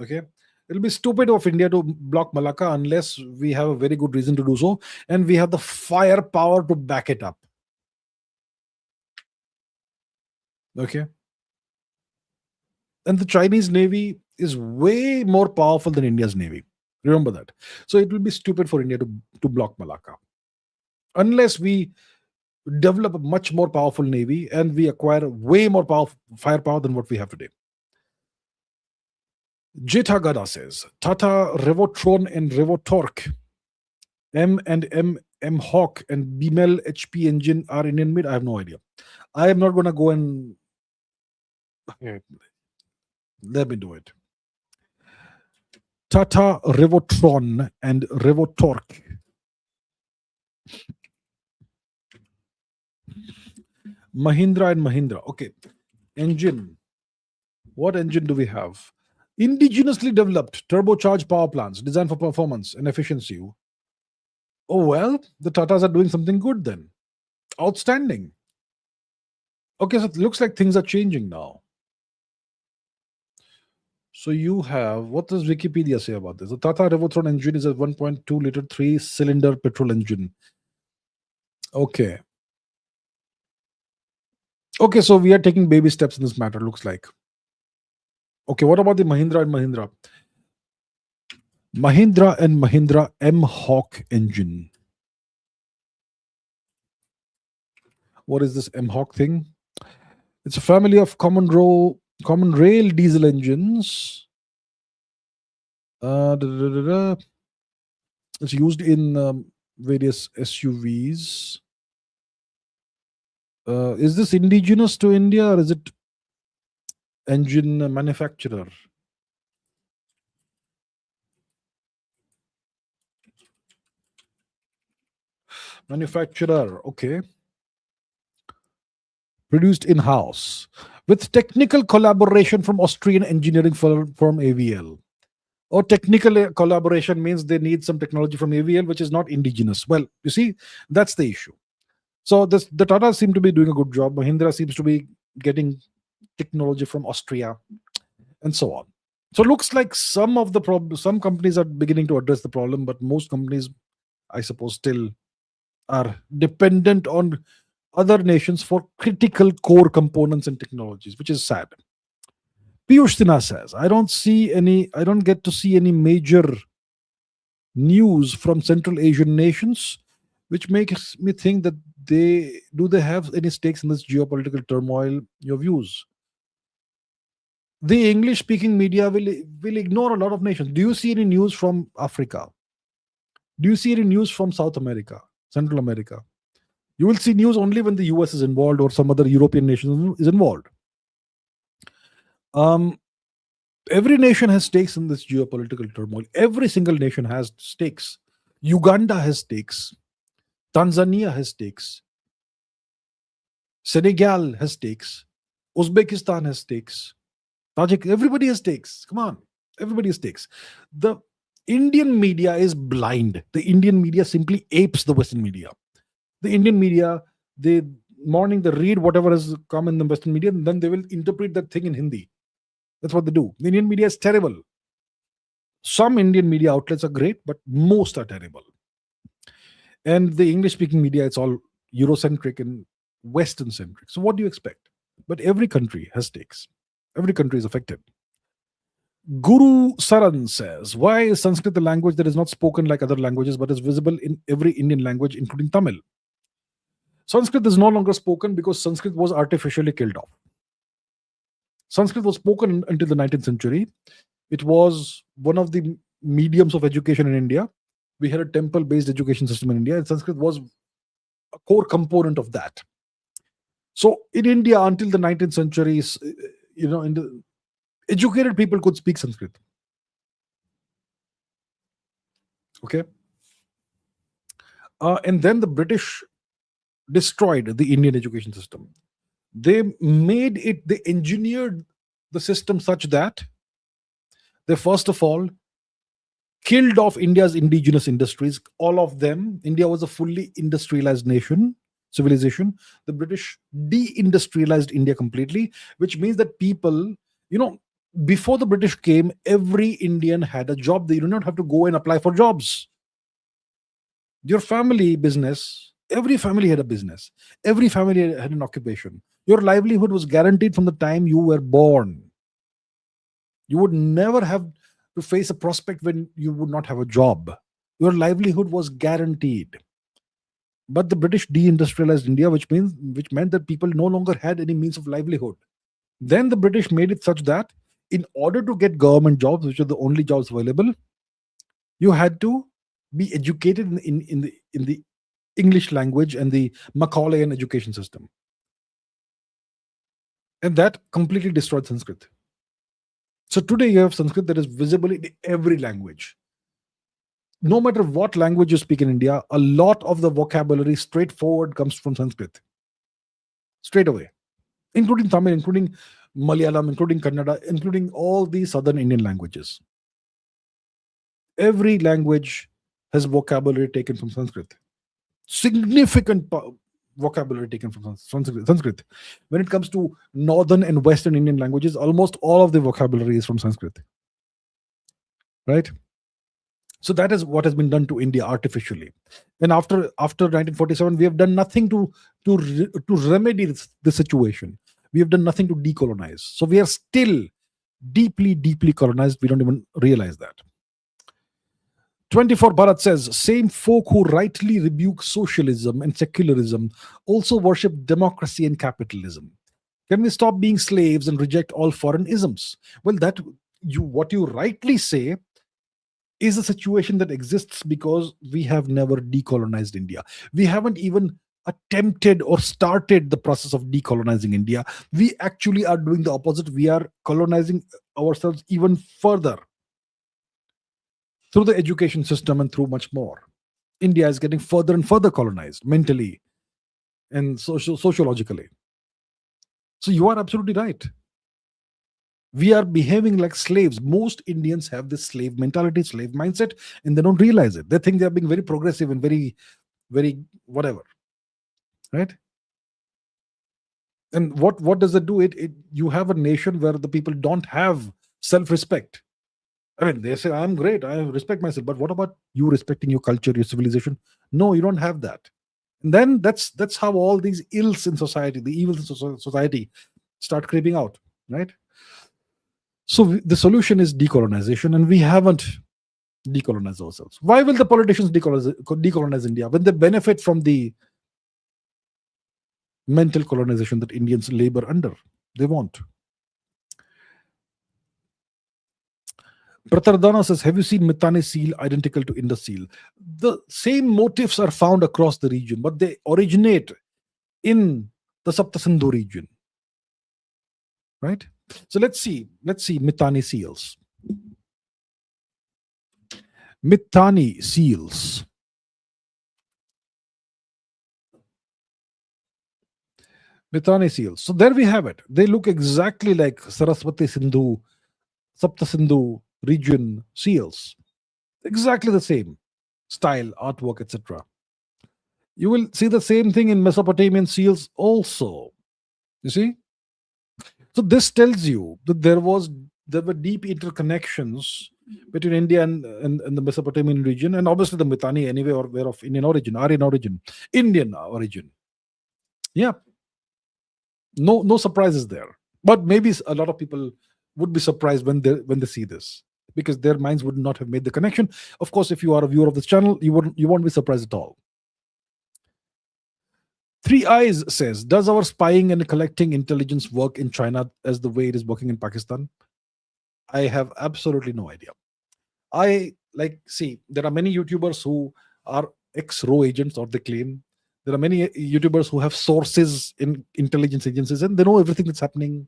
Okay. It'll be stupid of India to block Malacca unless we have a very good reason to do so and we have the firepower to back it up. Okay. And the Chinese Navy is way more powerful than India's Navy. Remember that. So it will be stupid for India to block Malacca. Unless we develop a much more powerful Navy and we acquire way more firepower than what we have today. Jeta Gada says, Tata Revotron and Revotorque, M and M Hawk and Bimel HP engine are Indian made. I have no idea. I am not going to go and let me do it. Tata Revotron and Revotorque. Mahindra and Mahindra. Okay. Engine. What engine do we have? Indigenously developed turbocharged power plants designed for performance and efficiency. Oh, well, the Tatas are doing something good then. Outstanding. Okay, so it looks like things are changing now. So you have, what does Wikipedia say about this? The Tata Revolution engine is a 1.2 liter 3-cylinder petrol engine. Okay. Okay, so we are taking baby steps in this matter, looks like. Okay, what about the Mahindra and Mahindra? Mahindra and Mahindra M-Hawk engine. What is this M-Hawk thing? It's a family of common rail diesel engines. It's used in various SUVs. Is this indigenous to India or is it engine manufacturer? Manufacturer, okay. Produced in-house with technical collaboration from Austrian engineering firm AVL. Or technical collaboration means they need some technology from AVL which is not indigenous. Well, you see, that's the issue. So the Tata seem to be doing a good job. Mahindra seems to be getting technology from Austria and so on. So it looks like some companies are beginning to address the problem, but most companies, I suppose, still are dependent on other nations for critical core components and technologies, which is sad. Piyush Sinha says, I don't get to see any major news from Central Asian nations, which makes me think that they have any stakes in this geopolitical turmoil? Your views? The English speaking media will ignore a lot of nations. Do you see any news from Africa? Do you see any news from South America, Central America? You will see news only when the US is involved or some other European nation is involved. Every nation has stakes in this geopolitical turmoil. Every single nation has stakes. Uganda has stakes. Tanzania has stakes. Senegal has stakes. Uzbekistan has stakes. Everybody has stakes. Come on. Everybody has stakes. The Indian media is blind. The Indian media simply apes the Western media. The Indian media, they read whatever has come in the Western media, and then they will interpret that thing in Hindi. That's what they do. The Indian media is terrible. Some Indian media outlets are great, but most are terrible. And the English-speaking media, it's all Eurocentric and Western-centric. So what do you expect? But every country has stakes. Every country is affected. Guru Saran says, why is Sanskrit a language that is not spoken like other languages but is visible in every Indian language, including Tamil? Sanskrit is no longer spoken because Sanskrit was artificially killed off. Sanskrit was spoken until the 19th century. It was one of the mediums of education in India. We had a temple-based education system in India, and Sanskrit was a core component of that. So in India, until the 19th century, educated people could speak Sanskrit. Okay. And then the British destroyed the Indian education system. They engineered the system such that they first of all killed off India's indigenous industries, all of them. India was a fully industrialized civilization. The British deindustrialized India completely, which means that people, before the British came, every Indian had a job. They do not have to go and apply for jobs. Your family business, every family had a business. Every family had an occupation. Your livelihood was guaranteed from the time you were born. You would never have to face a prospect when you would not have a job. Your livelihood was guaranteed. But the British deindustrialized India, which meant that people no longer had any means of livelihood. Then the British made it such that in order to get government jobs, which are the only jobs available, you had to be educated in the English language and the Macaulayan education system. And that completely destroyed Sanskrit. So today you have Sanskrit that is visible in every language. No matter what language you speak in India, a lot of the vocabulary straightforward comes from Sanskrit. Straight away. Including Tamil, including Malayalam, including Kannada, including all the southern Indian languages. Every language has vocabulary taken from Sanskrit. Significant vocabulary taken from Sanskrit. When it comes to northern and western Indian languages, almost all of the vocabulary is from Sanskrit. Right? So that is what has been done to India artificially. And after 1947, we have done nothing to remedy this situation. We have done nothing to decolonize. So we are still deeply colonized. We don't even realize that. 24 Bharat says, same folk who rightly rebuke socialism and secularism also worship democracy and capitalism. Can we stop being slaves and reject all foreign isms? Well, what you rightly say is a situation that exists because we have never decolonized India. We haven't even attempted or started the process of decolonizing India. We actually are doing the opposite. We are colonizing ourselves even further through the education system and through much more. India is getting further and further colonized mentally and sociologically. So you are absolutely right. We are behaving like slaves. Most Indians have this slave mentality, slave mindset, and they don't realize it. They think they are being very progressive and very, very whatever. Right? And what does it do? You have a nation where the people don't have self-respect. I mean, they say, I'm great, I respect myself, but what about you respecting your culture, your civilization? No, you don't have that. And then that's how all these ills in society, the evils in society start creeping out, right? So the solution is decolonization, and we haven't decolonized ourselves. Why will the politicians decolonize India when they benefit from the mental colonization that Indians labor under? They won't. Pratardana says, have you seen Mittani seal identical to Indus seal? The same motifs are found across the region, but they originate in the Saptasindhu region. Right? So let's see Mittani seals. Mittani seals. Mittani seals. So there we have it. They look exactly like Saraswati Sindhu, Saptasindhu region seals. Exactly the same style, artwork, etc. You will see the same thing in Mesopotamian seals also. You see? So this tells you that there were deep interconnections between India and the Mesopotamian region, and obviously the Mittani anyway, or were of Indian origin, Aryan origin, Indian origin. Yeah. No surprises there. But maybe a lot of people would be surprised when they see this, because their minds would not have made the connection. Of course, if you are a viewer of this channel, you won't be surprised at all. Three Eyes says, does our spying and collecting intelligence work in China as the way it is working in Pakistan? I have absolutely no idea. There are many YouTubers who are ex-RO agents, or they claim. There are many YouTubers who have sources in intelligence agencies and they know everything that's happening.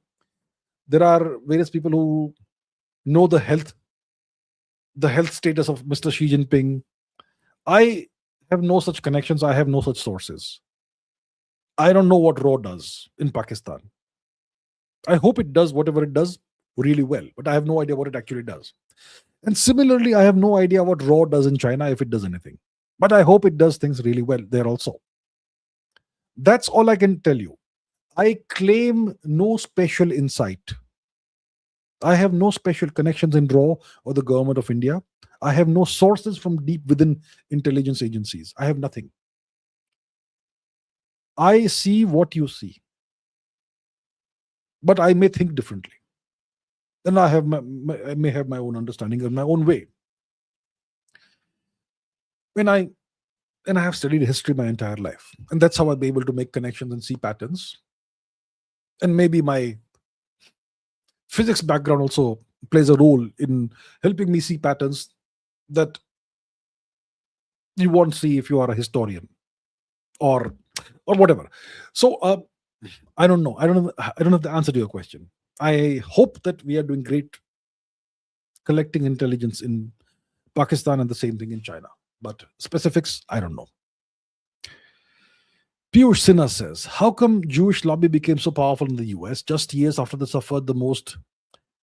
There are various people who know the health status of Mr. Xi Jinping. I have no such connections. I have no such sources. I don't know what RAW does in Pakistan. I hope it does whatever it does really well, but I have no idea what it actually does. And similarly, I have no idea what RAW does in China, if it does anything. But I hope it does things really well there also. That's all I can tell you. I claim no special insight. I have no special connections in RAW or the government of India. I have no sources from deep within intelligence agencies. I have nothing. I see what you see. But I may think differently. And I may have my own understanding in my own way. And I have studied history my entire life. And that's how I'll be able to make connections and see patterns. And maybe my physics background also plays a role in helping me see patterns that you won't see if you are a historian or whatever. So I don't know. I don't have the answer to your question. I hope that we are doing great collecting intelligence in Pakistan and the same thing in China. But specifics, I don't know. Piyush Sinha says, how come Jewish lobby became so powerful in the US just years after they suffered the most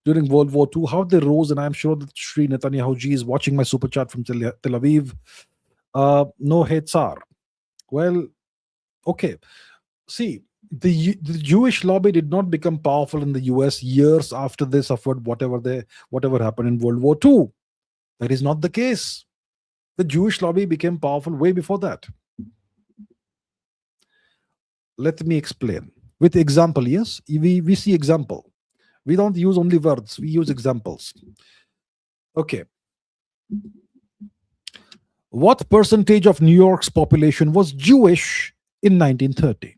during World War II? How they rose, and I'm sure that Sri Netanyahu ji is watching my super chat from Tel Aviv. No hate Tsar. Well, okay. See, the Jewish lobby did not become powerful in the US years after they suffered whatever happened in World War II. That is not the case. The Jewish lobby became powerful way before that. Let me explain. With example, yes, we see example. We don't use only words, we use examples. Okay. What percentage of New York's population was Jewish in 1930?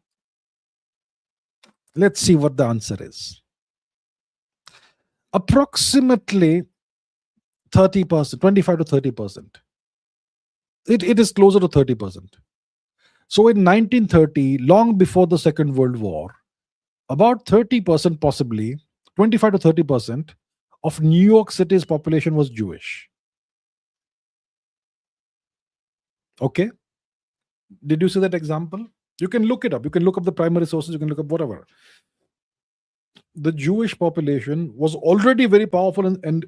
Let's see what the answer is. Approximately 30%, 25 to 30%. It is closer to 30%. So in 1930, long before the Second World War, about 30%, possibly 25 to 30% of New York City's population was Jewish. Okay. Did you see that example? You can look it up. You can look up the primary sources. You can look up whatever. The Jewish population was already very powerful and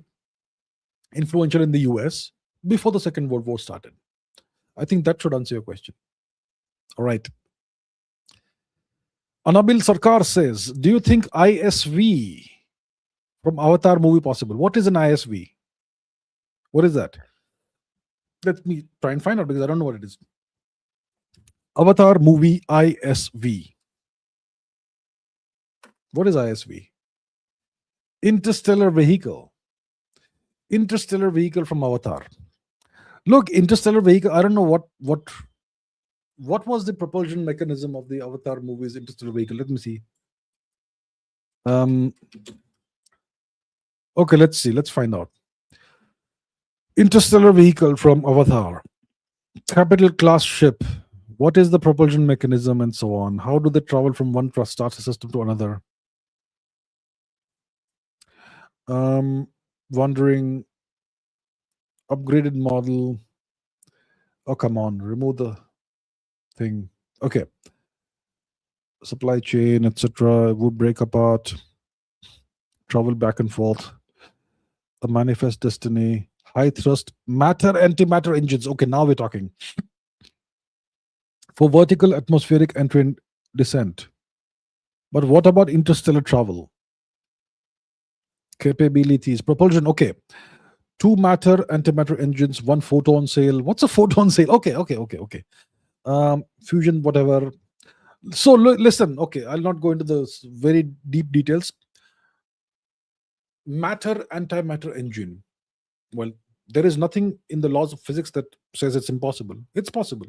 influential in the US before the Second World War started. I think that should answer your question. All right. Anabil Sarkar says, do you think ISV from Avatar movie possible? What is an ISV? What is that? Let me try and find out because I don't know what it is. Avatar movie ISV. What is ISV? Interstellar vehicle. Interstellar vehicle from Avatar. Look, interstellar vehicle. I don't know what was the propulsion mechanism of the Avatar movie's interstellar vehicle. Let me see. Okay, let's see. Let's find out. Interstellar vehicle from Avatar. Capital class ship. What is the propulsion mechanism and so on? How do they travel from one star system to another? Wondering. Upgraded model. Oh, come on. Remove the thing. Okay. Supply chain, etc. Would break apart. Travel back and forth. A manifest destiny. High thrust matter antimatter engines. Okay, now we're talking. For vertical atmospheric entry and descent. But what about interstellar travel? Capabilities. Propulsion. Okay. 2 matter antimatter engines, 1 photon sail. What's a photon sail? Okay. Fusion, whatever. So listen, okay, I'll not go into the very deep details. Matter antimatter engine. Well, there is nothing in the laws of physics that says it's impossible. It's possible.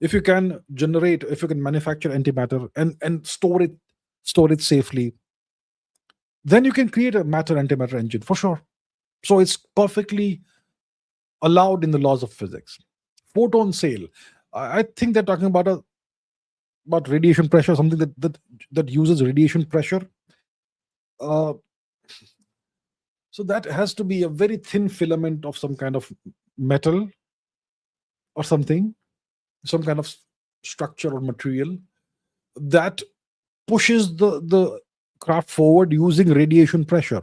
If you can generate, if you can manufacture antimatter and store it safely, then you can create a matter antimatter engine for sure. So it's perfectly allowed in the laws of physics. Photon sail. I think they're talking about radiation pressure, something that uses radiation pressure. So that has to be a very thin filament of some kind of metal or something, some kind of structure or material that pushes the craft forward using radiation pressure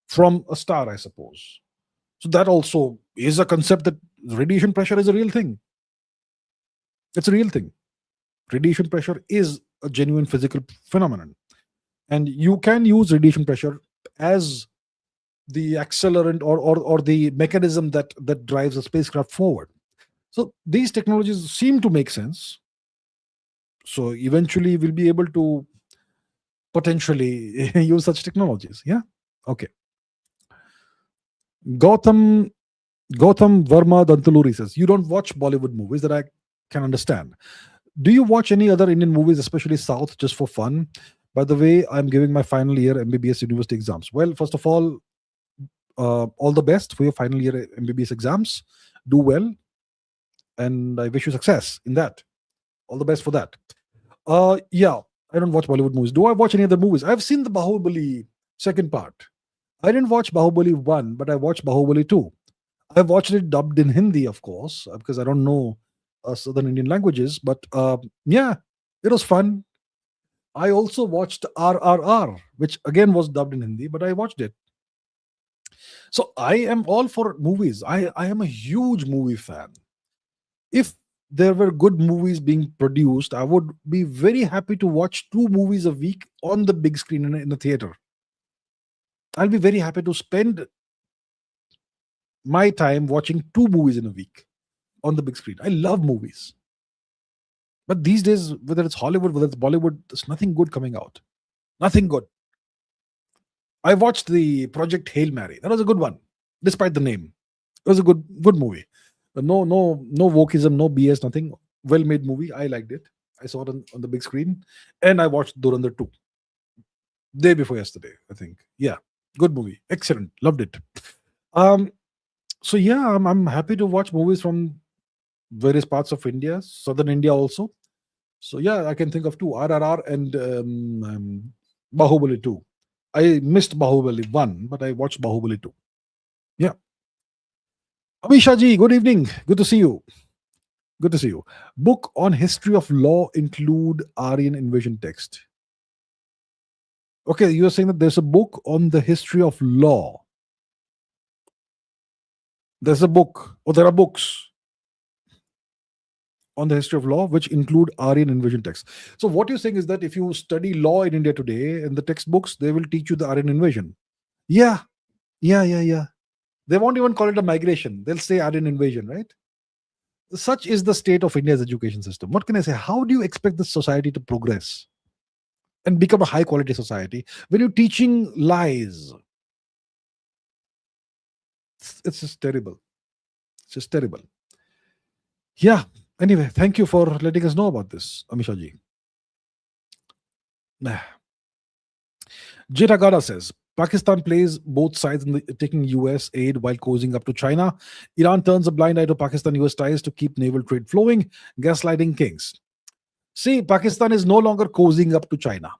from a star, I suppose. So that also is a concept that radiation pressure is a real thing. It's a real thing. Radiation pressure is a genuine physical phenomenon. And you can use radiation pressure as the accelerant or the mechanism that drives a spacecraft forward. So these technologies seem to make sense. So eventually we'll be able to potentially use such technologies. Yeah. Okay. Gautam Verma Dantaluri says, you don't watch Bollywood movies. That I can understand. Do you watch any other Indian movies, especially South, just for fun? By the way, I'm giving my final year MBBS university exams. Well, first of all the best for your final year MBBS exams. Do well, and I wish you success in that. All the best for that. Yeah, I don't watch Bollywood movies. Do I watch any other movies? I've seen the Bahubali second part. I didn't watch Bahubali 1, but I watched Bahubali 2. I watched it dubbed in Hindi, of course, because I don't know Southern Indian languages. But yeah, it was fun. I also watched RRR, which again was dubbed in Hindi, but I watched it. So I am all for movies. I am a huge movie fan. If there were good movies being produced, I would be very happy to watch 2 movies a week on the big screen in a theater. I'll be very happy to spend my time watching 2 movies in a week on the big screen. I love movies. But these days, whether it's Hollywood, whether it's Bollywood, there's nothing good coming out. Nothing good. I watched the Project Hail Mary. That was a good one, despite the name. It was a good movie. No wokeism, no BS, nothing. Well made movie. I liked it. I saw it on the big screen, and I watched Durandar 2 day before yesterday. I think. Yeah, good movie. Excellent. Loved it. Um. So yeah, I'm happy to watch movies from various parts of India, southern India also. So yeah, I can think of two: RRR and Bahubali 2. I missed Bahubali 1, but I watched Bahubali 2. Yeah. Amisha ji, good evening. Good to see you. Good to see you. Book on history of law include Aryan invasion text. Okay, you are saying that there's a book on the history of law. There's a book, or there are books on the history of law which include Aryan invasion text. So what you're saying is that if you study law in India today, in the textbooks, they will teach you the Aryan invasion. Yeah, yeah. They won't even call it a migration. They'll say Aryan invasion, right? Such is the state of India's education system. What can I say? How do you expect this society to progress and become a high quality society when you're teaching lies? It's just terrible. It's just terrible. Yeah. Anyway, thank you for letting us know about this, Amisha ji. Jetagada says Pakistan plays both sides in taking US aid while cozying up to China. Iran turns a blind eye to Pakistan US ties to keep naval trade flowing, gaslighting kings. See, Pakistan is no longer cozying up to China.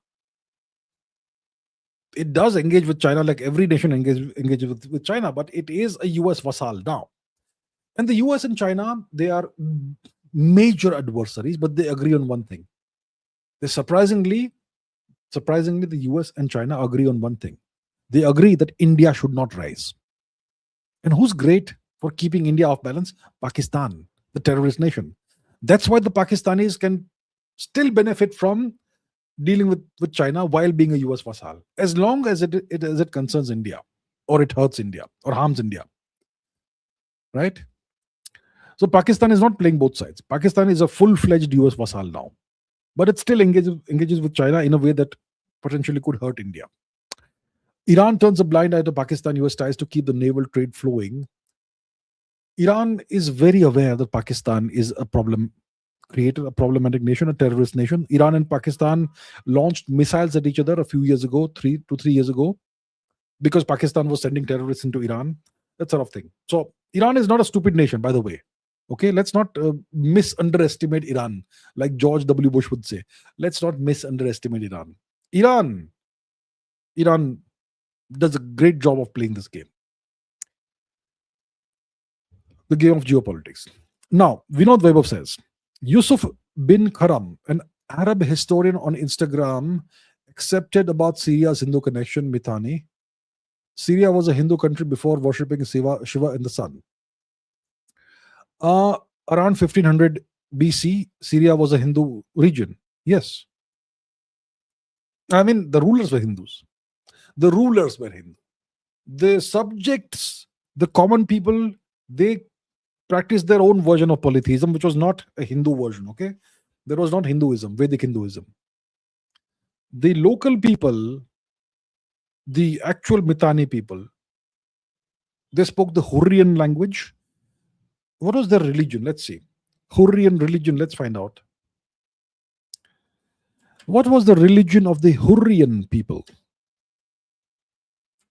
It does engage with China like every nation engages with China, but it is a US vassal now. And the US and China, they are major adversaries, but they agree on one thing. They surprisingly, the US and China agree on one thing. They agree that India should not rise. And who's great for keeping India off balance? Pakistan, the terrorist nation. That's why the Pakistanis can still benefit from dealing with China while being a US vassal, as long as it concerns India, or it hurts India, or harms India. Right? So Pakistan is not playing both sides. Pakistan is a full-fledged US vassal now, but it still engages with China in a way that potentially could hurt India. Iran turns a blind eye to Pakistan-US ties to keep the naval trade flowing. Iran is very aware that Pakistan is a problematic nation, a terrorist nation. Iran and Pakistan launched missiles at each other a few years ago, 3 years ago, because Pakistan was sending terrorists into Iran, that sort of thing. So Iran is not a stupid nation, by the way. Okay, let's not underestimate Iran, like George W. Bush would say. Let's not underestimate Iran. Iran does a great job of playing this game. The game of geopolitics. Now, Vinod Vaibhav says, Yusuf bin Karam, an Arab historian on Instagram, accepted about Syria's Hindu connection, Mithani. Syria was a Hindu country before worshipping Shiva in the sun. Around 1500 BC, Syria was a Hindu region. Yes. I mean, the rulers were Hindus. The rulers were Hindu. The subjects, the common people, they practiced their own version of polytheism, which was not a Hindu version. Okay, there was not Hinduism, Vedic Hinduism. The local people, the actual Mithani people, they spoke the Hurrian language. What was their religion? Let's see. Hurrian religion, let's find out. What was the religion of the Hurrian people?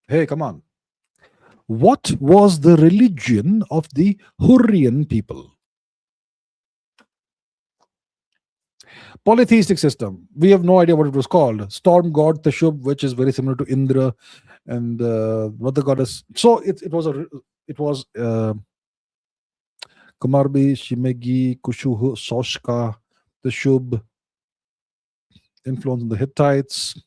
Hey, come on. What was the religion of the Hurrian people? Polytheistic system. We have no idea what it was called. Storm god Teshub, which is very similar to Indra, and what the goddess. So it was Kumarbi, Shimegi, Kushuhu, Soshka, Teshub, influence on the Hittites.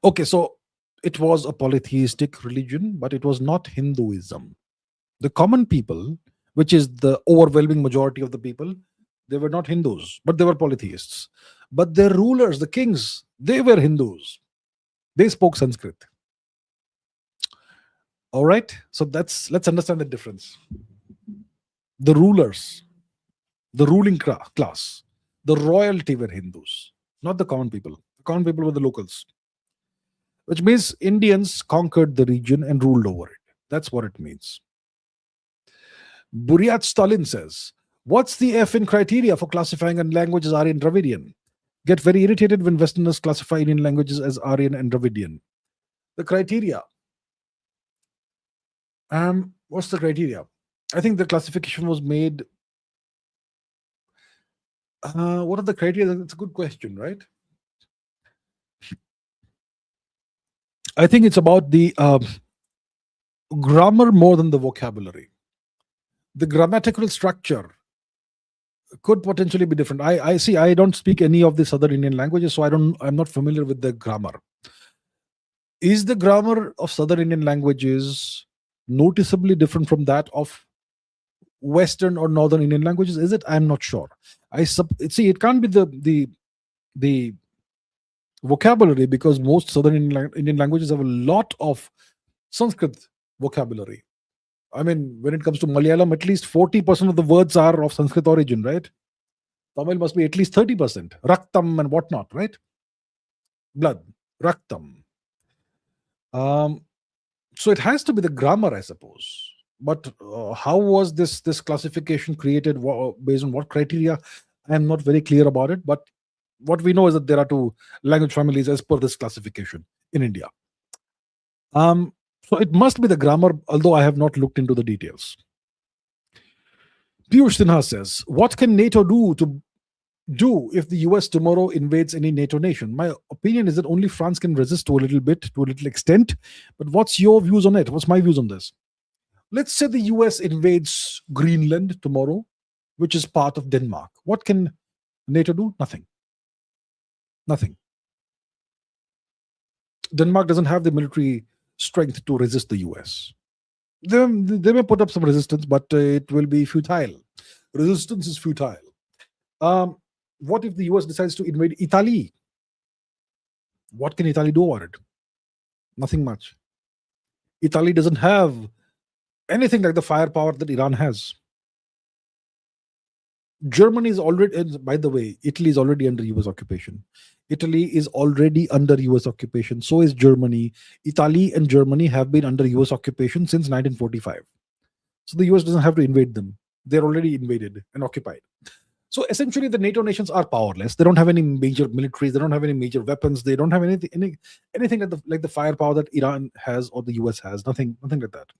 Okay, so it was a polytheistic religion, but it was not Hinduism. The common people which is the overwhelming majority of the people, they were not Hindus, but they were polytheists. But their rulers, the kings, they were Hindus. They spoke Sanskrit. All right. So let's understand the difference. The rulers, the ruling class, the royalty were Hindus, not the common people. The common people were the locals, which means Indians conquered the region and ruled over it. That's what it means. Buryat Stalin says, what's the FN criteria for classifying a language as Aryan Dravidian? Get very irritated when Westerners classify Indian languages as Aryan and Dravidian. The criteria. What's the criteria? I think the classification was made. What are the criteria? That's a good question, right? I think it's about the grammar more than the vocabulary. The grammatical structure could potentially be different. I see. I don't speak any of the Southern Indian languages, so I'm not familiar with the grammar. Is the grammar of Southern Indian languages noticeably different from that of Western or Northern Indian languages? Is it? I'm not sure. See. It can't be the vocabulary, because most Southern Indian languages have a lot of Sanskrit vocabulary. I mean, when it comes to Malayalam, at least 40% of the words are of Sanskrit origin, right? Tamil must be at least 30%. Raktam and whatnot, right? Blood, raktam. So it has to be the grammar, I suppose. But how was this classification created? Based on what criteria? I'm not very clear about it. But what we know is that there are two language families as per this classification in India. So it must be the grammar, although I have not looked into the details. Piyush Sinha says, what can NATO do if the US tomorrow invades any NATO nation? My opinion is that only France can resist to a little extent. But what's your views on it? What's my views on this? Let's say the US invades Greenland tomorrow, which is part of Denmark. What can NATO do? Nothing. Nothing. Denmark doesn't have the military strength to resist the US. They may put up some resistance, but it will be futile. Resistance is futile. What if the US decides to invade Italy? What can Italy do about it? Nothing much. Italy doesn't have anything like the firepower that Iran has. Germany is already, and by the way, Italy is already under US occupation. Italy is already under US occupation. So is Germany. Italy and Germany have been under US occupation since 1945. So the US doesn't have to invade them. They're already invaded and occupied. So essentially, the NATO nations are powerless. They don't have any major militaries. They don't have any major weapons. They don't have anything like the firepower that Iran has or the US has. Nothing like that.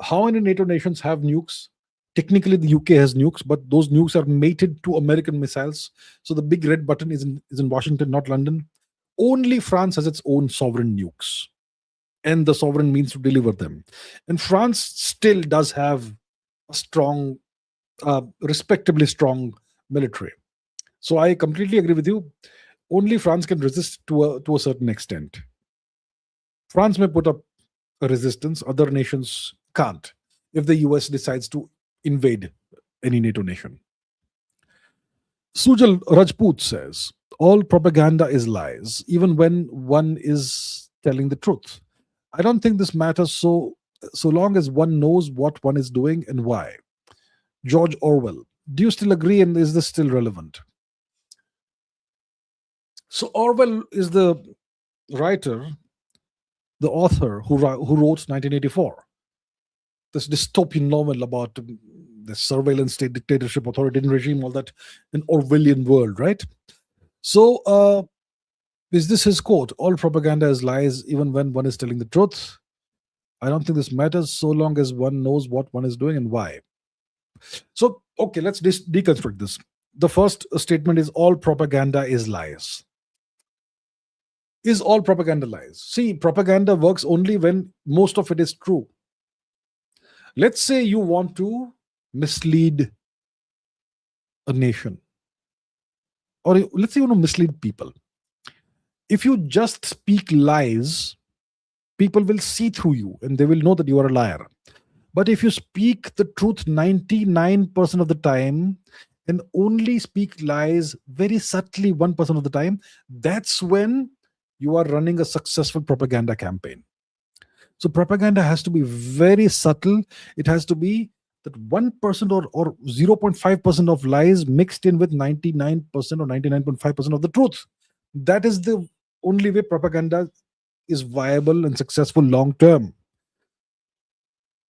How many NATO nations have nukes? Technically, the UK has nukes, but those nukes are mated to American missiles. So the big red button is in Washington, not London. Only France has its own sovereign nukes, and the sovereign means to deliver them. And France still does have a strong, respectably strong military. So I completely agree with you. Only France can resist to a certain extent. France may put up a resistance. Other nations can't if the US decides to invade any NATO nation. Sujal Rajput says, all propaganda is lies, even when one is telling the truth. I don't think this matters so long as one knows what one is doing and why. George Orwell, do you still agree, and is this still relevant? So Orwell is the writer, the author who wrote 1984. This dystopian novel about the surveillance state, dictatorship, authoritarian regime, all that, an Orwellian world, right? So, is this his quote? All propaganda is lies, even when one is telling the truth. I don't think this matters so long as one knows what one is doing and why. So, okay, let's deconstruct this. The first statement is all propaganda is lies. Is all propaganda lies? See, propaganda works only when most of it is true. Let's say you want to mislead a nation, or let's say you want to mislead people. If you just speak lies, people will see through you and they will know that you are a liar. But if you speak the truth 99% of the time and only speak lies very subtly 1% of the time, that's when you are running a successful propaganda campaign. So propaganda has to be very subtle. It has to be that 1% or 0.5% of lies mixed in with 99% or 99.5% of the truth. That is the only way propaganda is viable and successful long term.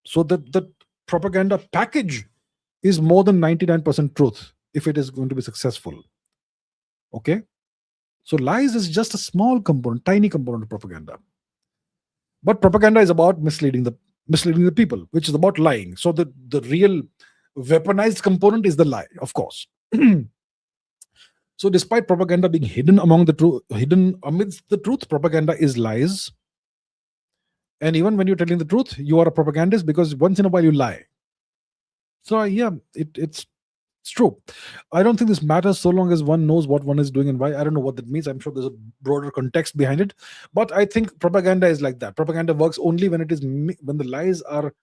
So that the propaganda package is more than 99% truth if it is going to be successful. Okay? So lies is just a small component, tiny component of propaganda. But propaganda is about misleading the people, which is about lying. So the real weaponized component is the lie, of course. So despite propaganda being hidden amidst the truth, propaganda is lies. And even when you're telling the truth, you are a propagandist because once in a while you lie. So yeah, it's true. I don't think this matters so long as one knows what one is doing and why. I don't know what that means. I'm sure there's a broader context behind it. But I think propaganda is like that. Propaganda works only when when the lies are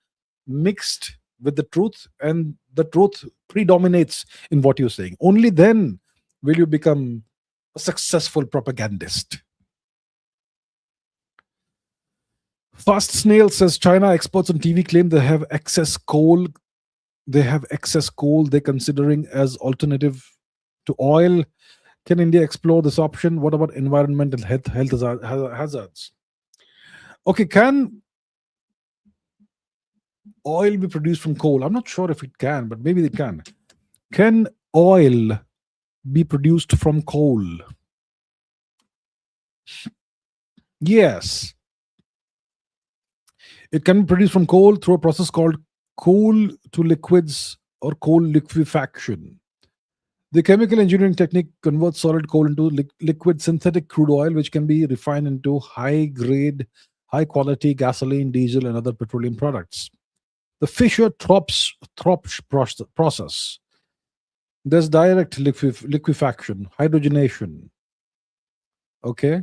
mixed with the truth and the truth predominates in what you're saying. Only then will you become a successful propagandist. Fast Snail says China experts on TV claim they have excess coal. They're considering as alternative to oil. Can India explore this option? What about environmental health hazards? Okay, can oil be produced from coal? I'm not sure if it can, but maybe they can. Can oil be produced from coal? Yes. It can be produced from coal through a process called coal to liquids or coal liquefaction. The chemical engineering technique converts solid coal into liquid synthetic crude oil, which can be refined into high grade, high quality gasoline, diesel, and other petroleum products. The Fischer Tropsch process. There's direct liquefaction, hydrogenation. Okay.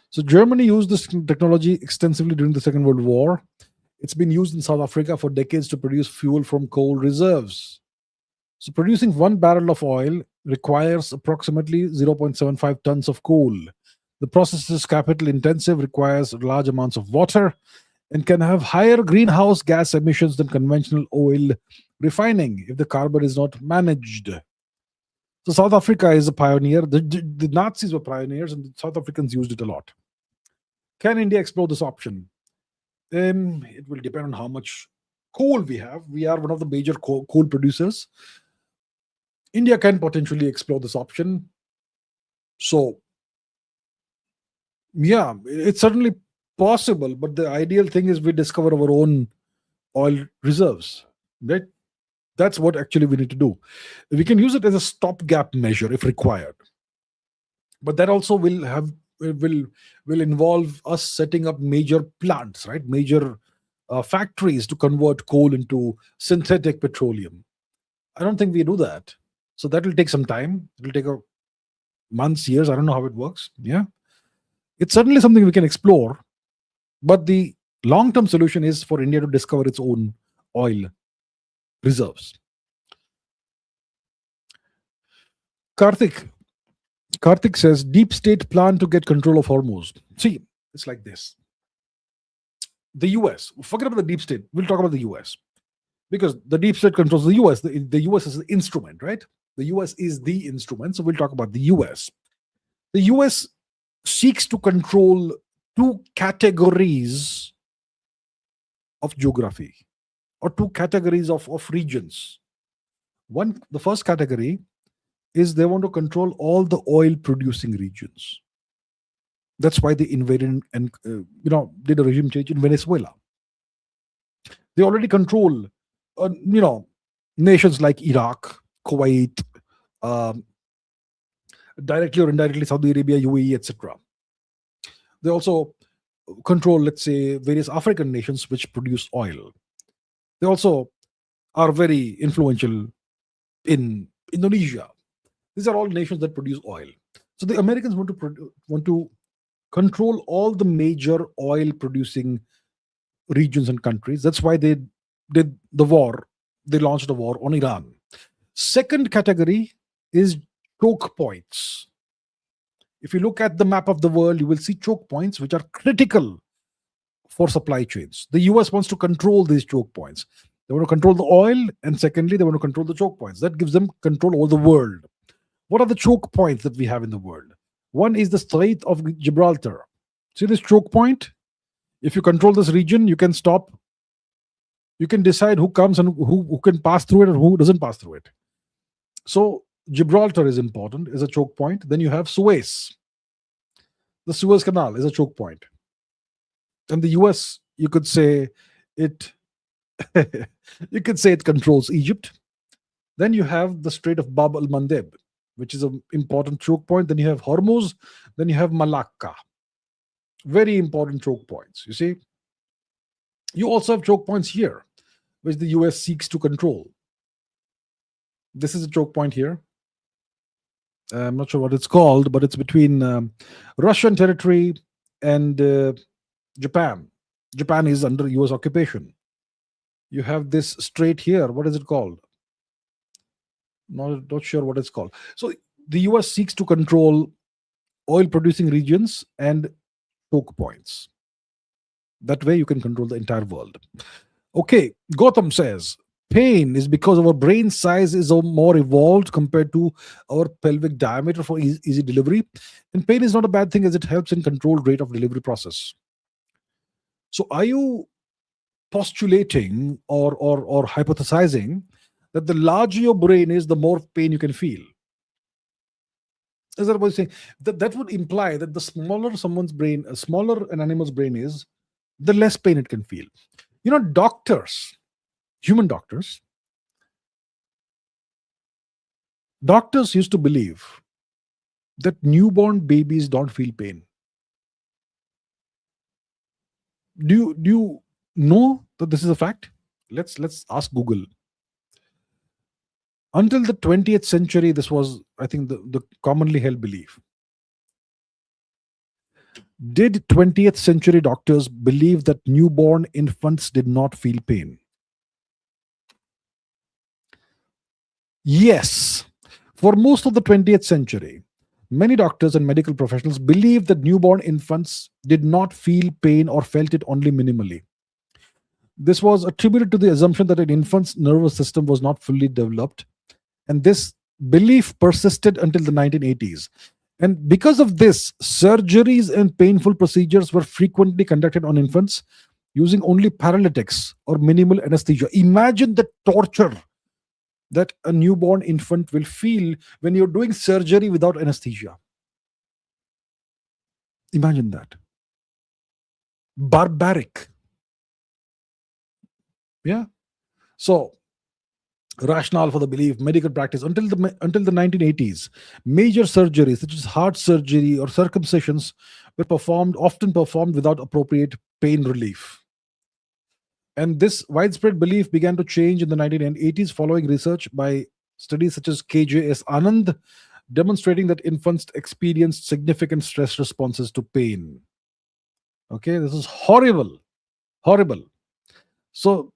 So Germany used this technology extensively during the Second World War. It's been used in South Africa for decades to produce fuel from coal reserves. So producing 1 barrel of oil requires approximately 0.75 tons of coal. The process is capital intensive, requires large amounts of water, and can have higher greenhouse gas emissions than conventional oil refining if the carbon is not managed. So South Africa is a pioneer. The Nazis were pioneers, and the South Africans used it a lot. Can India explore this option? It will depend on how much coal we have. We are one of the major coal producers. India can potentially explore this option. So, yeah, it's certainly possible, but the ideal thing is we discover our own oil reserves. Right? That's what actually we need to do. We can use it as a stopgap measure if required, but that also will involve us setting up major plants, right? Major factories to convert coal into synthetic petroleum. I don't think we do that, so that will take some time. It will take a months, years. I don't know how it works. Yeah, it's certainly something we can explore, but the long-term solution is for India to discover its own oil reserves. Karthik. Karthik says deep state plan to get control of Hormuz. See, it's like this. The US, forget about the deep state. We'll talk about the US because the deep state controls the US. The US is the instrument, right? The US is the instrument. So we'll talk about the US. The US seeks to control two categories of geography or two categories of regions. The first category is they want to control all the oil producing regions. That's why they invaded and did a regime change in Venezuela. They already control nations like Iraq, Kuwait, directly or indirectly Saudi Arabia, UAE, etc. They also control, let's say, various African nations which produce oil. They also are very influential in Indonesia. These are all nations that produce oil. So the Americans want to control all the major oil producing regions and countries. That's why they did the war. They launched a war on Iran. Second category is choke points. If you look at the map of the world, you will see choke points which are critical for supply chains. The US wants to control these choke points. They want to control the oil, and secondly, they want to control the choke points. That gives them control over the world. What are the choke points that we have in the world? One is the Strait of Gibraltar. See this choke point? If you control this region, you can stop, you can decide who comes and who can pass through it and who doesn't pass through it. So Gibraltar is important, is a choke point. Then you have Suez. The Suez Canal is a choke point. And the US, you could say it you could say it controls Egypt. Then you have the Strait of Bab al Mandeb, which is an important choke point. Then you have Hormuz. Then you have Malacca. Very important choke points. You see, you also have choke points here, which the US seeks to control. This is a choke point here. I'm not sure what it's called, but it's between Russian territory and Japan. Japan is under US occupation. You have this strait here. What is it called? Not sure what it's called. So the US seeks to control oil producing regions and choke points. That way you can control the entire world. Okay, Gotham says pain is because our brain size is more evolved compared to our pelvic diameter for easy delivery. And pain is not a bad thing as it helps in controlled rate of delivery process. So are you postulating or hypothesizing that the larger your brain is, the more pain you can feel? Is that what you're saying? That would imply that the smaller someone's brain, smaller an animal's brain is, the less pain it can feel. You know, doctors, human doctors used to believe that newborn babies don't feel pain. Do you know that this is a fact? Let's ask Google. Until the 20th century, this was, I think, the commonly held belief. Did 20th century doctors believe that newborn infants did not feel pain? Yes. For most of the 20th century, many doctors and medical professionals believed that newborn infants did not feel pain or felt it only minimally. This was attributed to the assumption that an infant's nervous system was not fully developed, and this belief persisted until the 1980s. And because of this, surgeries and painful procedures were frequently conducted on infants using only paralytics or minimal anesthesia. Imagine the torture that a newborn infant will feel when you're doing surgery without anesthesia. Imagine that. Barbaric. Yeah. So, rationale for the belief, medical practice until the 1980s, major surgeries such as heart surgery or circumcisions were often performed without appropriate pain relief. And this widespread belief began to change in the 1980s following research by studies such as KJS Anand, demonstrating that infants experienced significant stress responses to pain. Okay, this is horrible. Horrible. So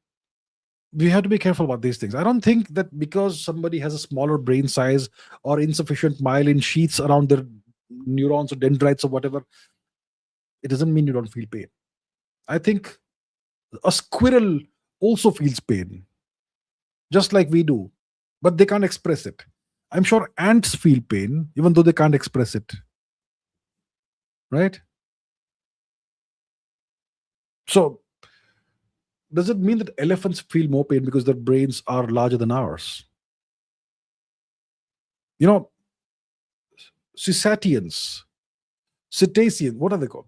we have to be careful about these things. I don't think that because somebody has a smaller brain size or insufficient myelin sheaths around their neurons or dendrites or whatever, it doesn't mean you don't feel pain. I think a squirrel also feels pain, just like we do, but they can't express it. I'm sure ants feel pain, even though they can't express it. Right? So, does it mean that elephants feel more pain because their brains are larger than ours? You know, cetaceans, what are they called?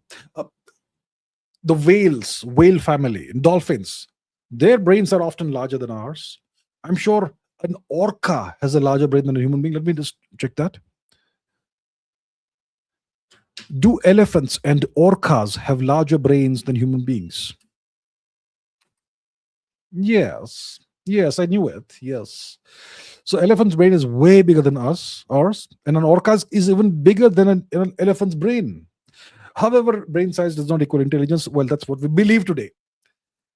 The whales, whale family, dolphins, their brains are often larger than ours. I'm sure an orca has a larger brain than a human being. Let me just check that. Do elephants and orcas have larger brains than human beings? Yes. Yes, I knew it. Yes. So elephant's brain is way bigger than ours, and an orca's is even bigger than an elephant's brain. However, brain size does not equal intelligence. Well, that's what we believe today.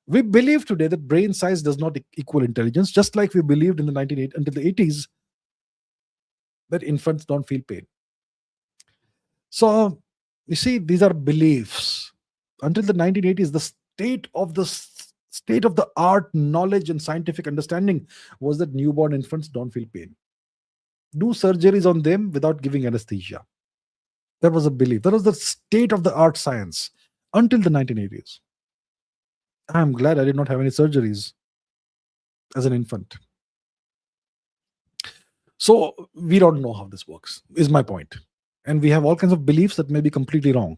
We believe today that brain size does not equal intelligence, just like we believed in the 1980s until the 80s that infants don't feel pain. So you see, these are beliefs. Until the 1980s, the state of the art knowledge and scientific understanding was that newborn infants don't feel pain. Do surgeries on them without giving anesthesia. That was a belief. That was the state of the art science until the 1980s. I'm glad I did not have any surgeries as an infant. So we don't know how this works, is my point. And we have all kinds of beliefs that may be completely wrong.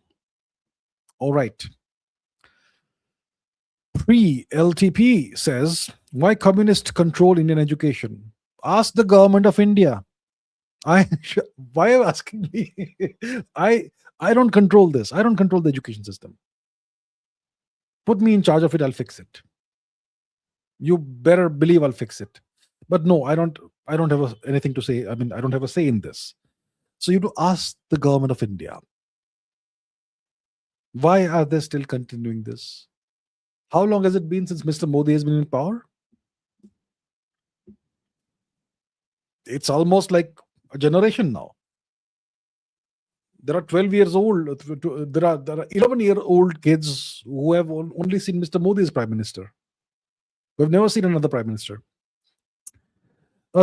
All right. Pre-LTP says, why communists control Indian education? Ask the government of India. Why are you asking me? I don't control this. I don't control the education system. Put me in charge of it, I'll fix it. You better believe I'll fix it. But no, I don't have anything to say. I mean, I don't have a say in this. So you have to ask the government of India. Why are they still continuing this? How long has it been since Mr. Modi has been in power? It's almost like a generation now. There are 12 years old. There are 11-year-old kids who have only seen Mr. Modi as prime minister. We've never seen another prime minister.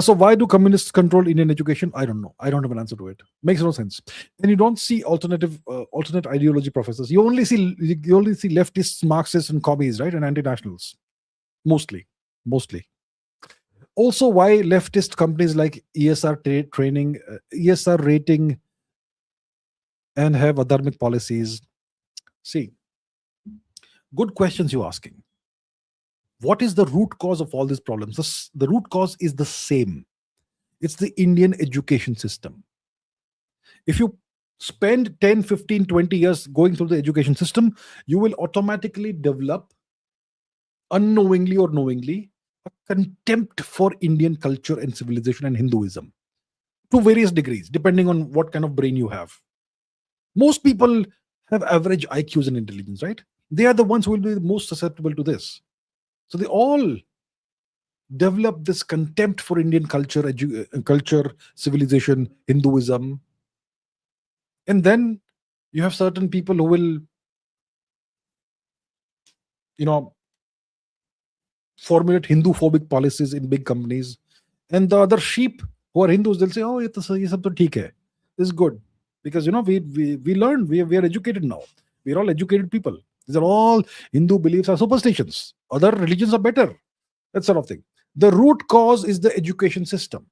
So why do communists control Indian education? I don't know. I don't have an answer to it. Makes no sense. And you don't see alternate ideology professors. You only see leftists, Marxists, and commies, right, and anti-nationals, mostly. Also, why leftist companies like ESR rating, and have adharmic policies? See, good questions you're asking. What is the root cause of all these problems? The root cause is the same. It's the Indian education system. If you spend 10, 15, 20 years going through the education system, you will automatically develop, unknowingly or knowingly, a contempt for Indian culture and civilization and Hinduism to various degrees, depending on what kind of brain you have. Most people have average IQs and intelligence, right? They are the ones who will be the most susceptible to this. So they all develop this contempt for Indian culture, civilization, Hinduism. And then you have certain people who will, formulate Hindu-phobic policies in big companies. And the other sheep who are Hindus, they'll say, oh, ye sab to theek hai. This is good. Because, we learned, we are educated now. We're all educated people. These are all Hindu beliefs are superstitions. Other religions are better. That sort of thing. The root cause is the education system.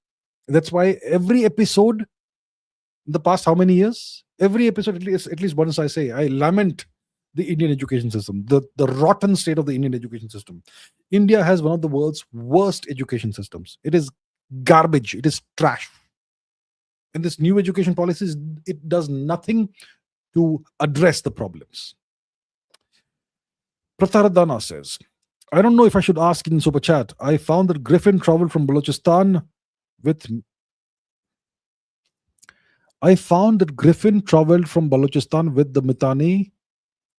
That's why every episode, in the past how many years? Every episode, at least once I say, I lament the Indian education system, the rotten state of the Indian education system. India has one of the world's worst education systems. It is garbage. It is trash. And this new education policies, it does nothing to address the problems. Prataradana says, I don't know if I should ask in super chat. I found that Griffin traveled from Balochistan with the Mitani,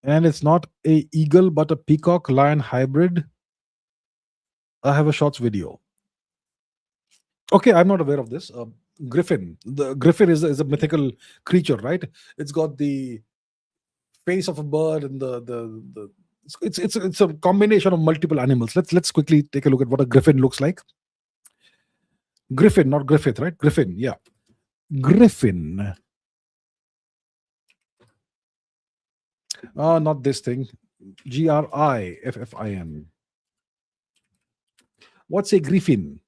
and it's not a eagle but a peacock lion hybrid. I have a shorts video. Okay, I'm not aware of this. Griffin. The griffin is a mythical creature, right? It's got the face of a bird and it's a combination of multiple animals. Let's quickly take a look at what a griffin looks like. Griffin, not Griffith, right? Griffin, yeah. Griffin. Not this thing. Griffin. What's a griffin?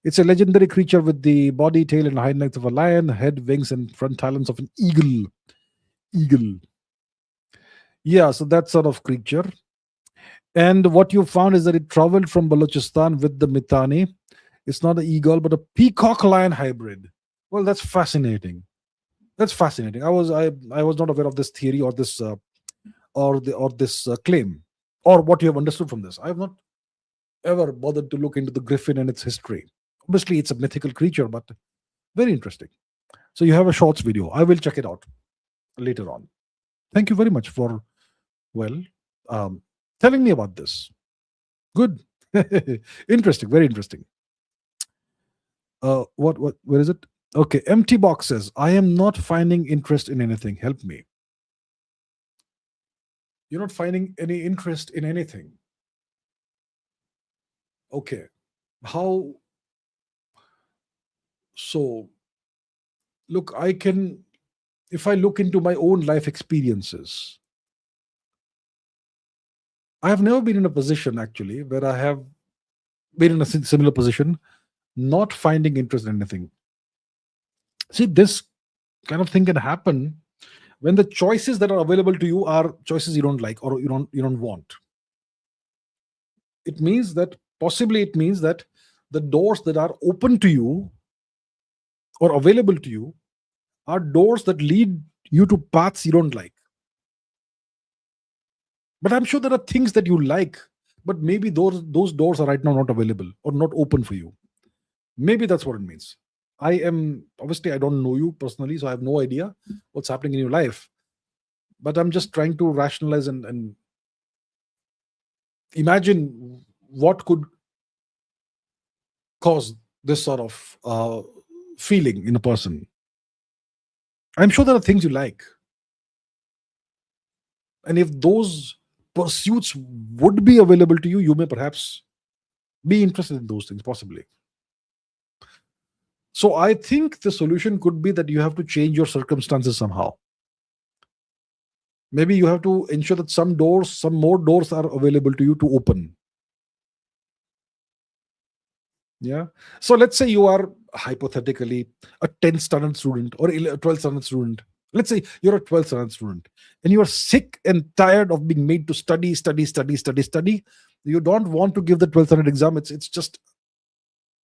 It's a legendary creature with the body, tail, and hind legs of a lion, head, wings, and front talons of an eagle. Yeah, so that sort of creature. And what you found is that it traveled from Balochistan with the Mitani. It's not an eagle, but a peacock lion hybrid. Well, that's fascinating. I was not aware of this theory or this claim, or what you have understood from this. I have not ever bothered to look into the griffin and its history. Obviously, it's a mythical creature, but very interesting. So you have a shorts video. I will check it out later on. Thank you very much for telling me about this. Good. Interesting. Very interesting. Where is it? Okay. Empty box says, I am not finding interest in anything. Help me. You're not finding any interest in anything. Okay. How so? Look, I can, if I look into my own life experiences, I have never been in a position actually where I have been in a similar position, not finding interest in anything. See, this kind of thing can happen when the choices that are available to you are choices you don't like or you don't want. It means that possibly it means that the doors that are open to you or available to you are doors that lead you to paths you don't like. But I'm sure there are things that you like, but maybe those doors are right now not available or not open for you. Maybe that's what it means. I am obviously I don't know you personally, so I have no idea what's happening in your life. But I'm just trying to rationalize and imagine what could cause this sort of feeling in a person. I'm sure there are things you like. And if those pursuits would be available to you, you may perhaps be interested in those things, possibly. So I think the solution could be that you have to change your circumstances somehow. Maybe you have to ensure that some more doors are available to you to open. Yeah. So let's say you are hypothetically a 10th standard student or a 12th standard student. Let's say you're a 12th standard student and you are sick and tired of being made to study, study, study, study, study. You don't want to give the 12th standard exam. It's just,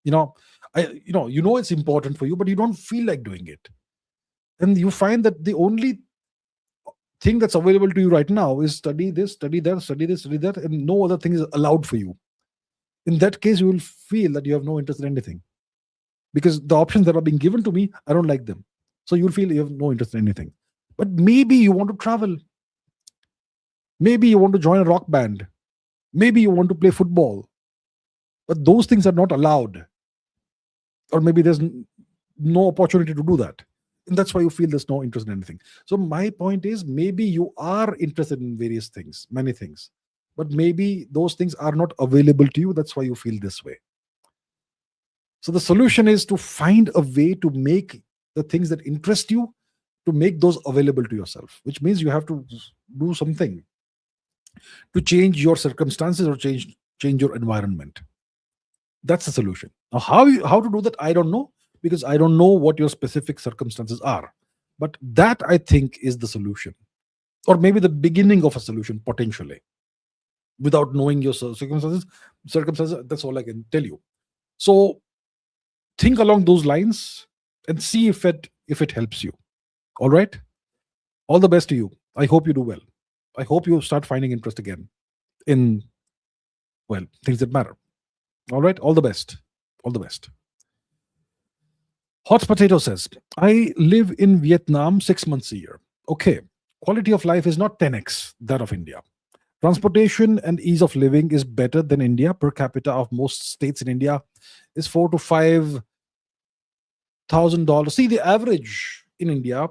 you know, it's important for you, but you don't feel like doing it. And you find that the only thing that's available to you right now is study this, study that, study this, study that, and no other thing is allowed for you. In that case, you will feel that you have no interest in anything because the options that are being given to me, I don't like them. So you'll feel you have no interest in anything. But maybe you want to travel. Maybe you want to join a rock band. Maybe you want to play football. But those things are not allowed. Or maybe there's no opportunity to do that. And that's why you feel there's no interest in anything. So my point is maybe you are interested in various things, many things. But maybe those things are not available to you. That's why you feel this way. So the solution is to find a way to make the things that interest you, to make those available to yourself, which means you have to do something to change your circumstances or change your environment. That's the solution. Now, how to do that, I don't know, because I don't know what your specific circumstances are. But that I think is the solution, or maybe the beginning of a solution potentially. Without knowing your circumstances, that's all I can tell you. So think along those lines and see if it helps you. All right. All the best to you. I hope you do well. I hope you start finding interest again in, well, things that matter. All right. All the best. All the best. Hot Potato says, I live in Vietnam 6 months a year. Okay. Quality of life is not 10x that of India. Transportation and ease of living is better than India. Per capita of most states in India is $4,000 to $5,000. See, the average in India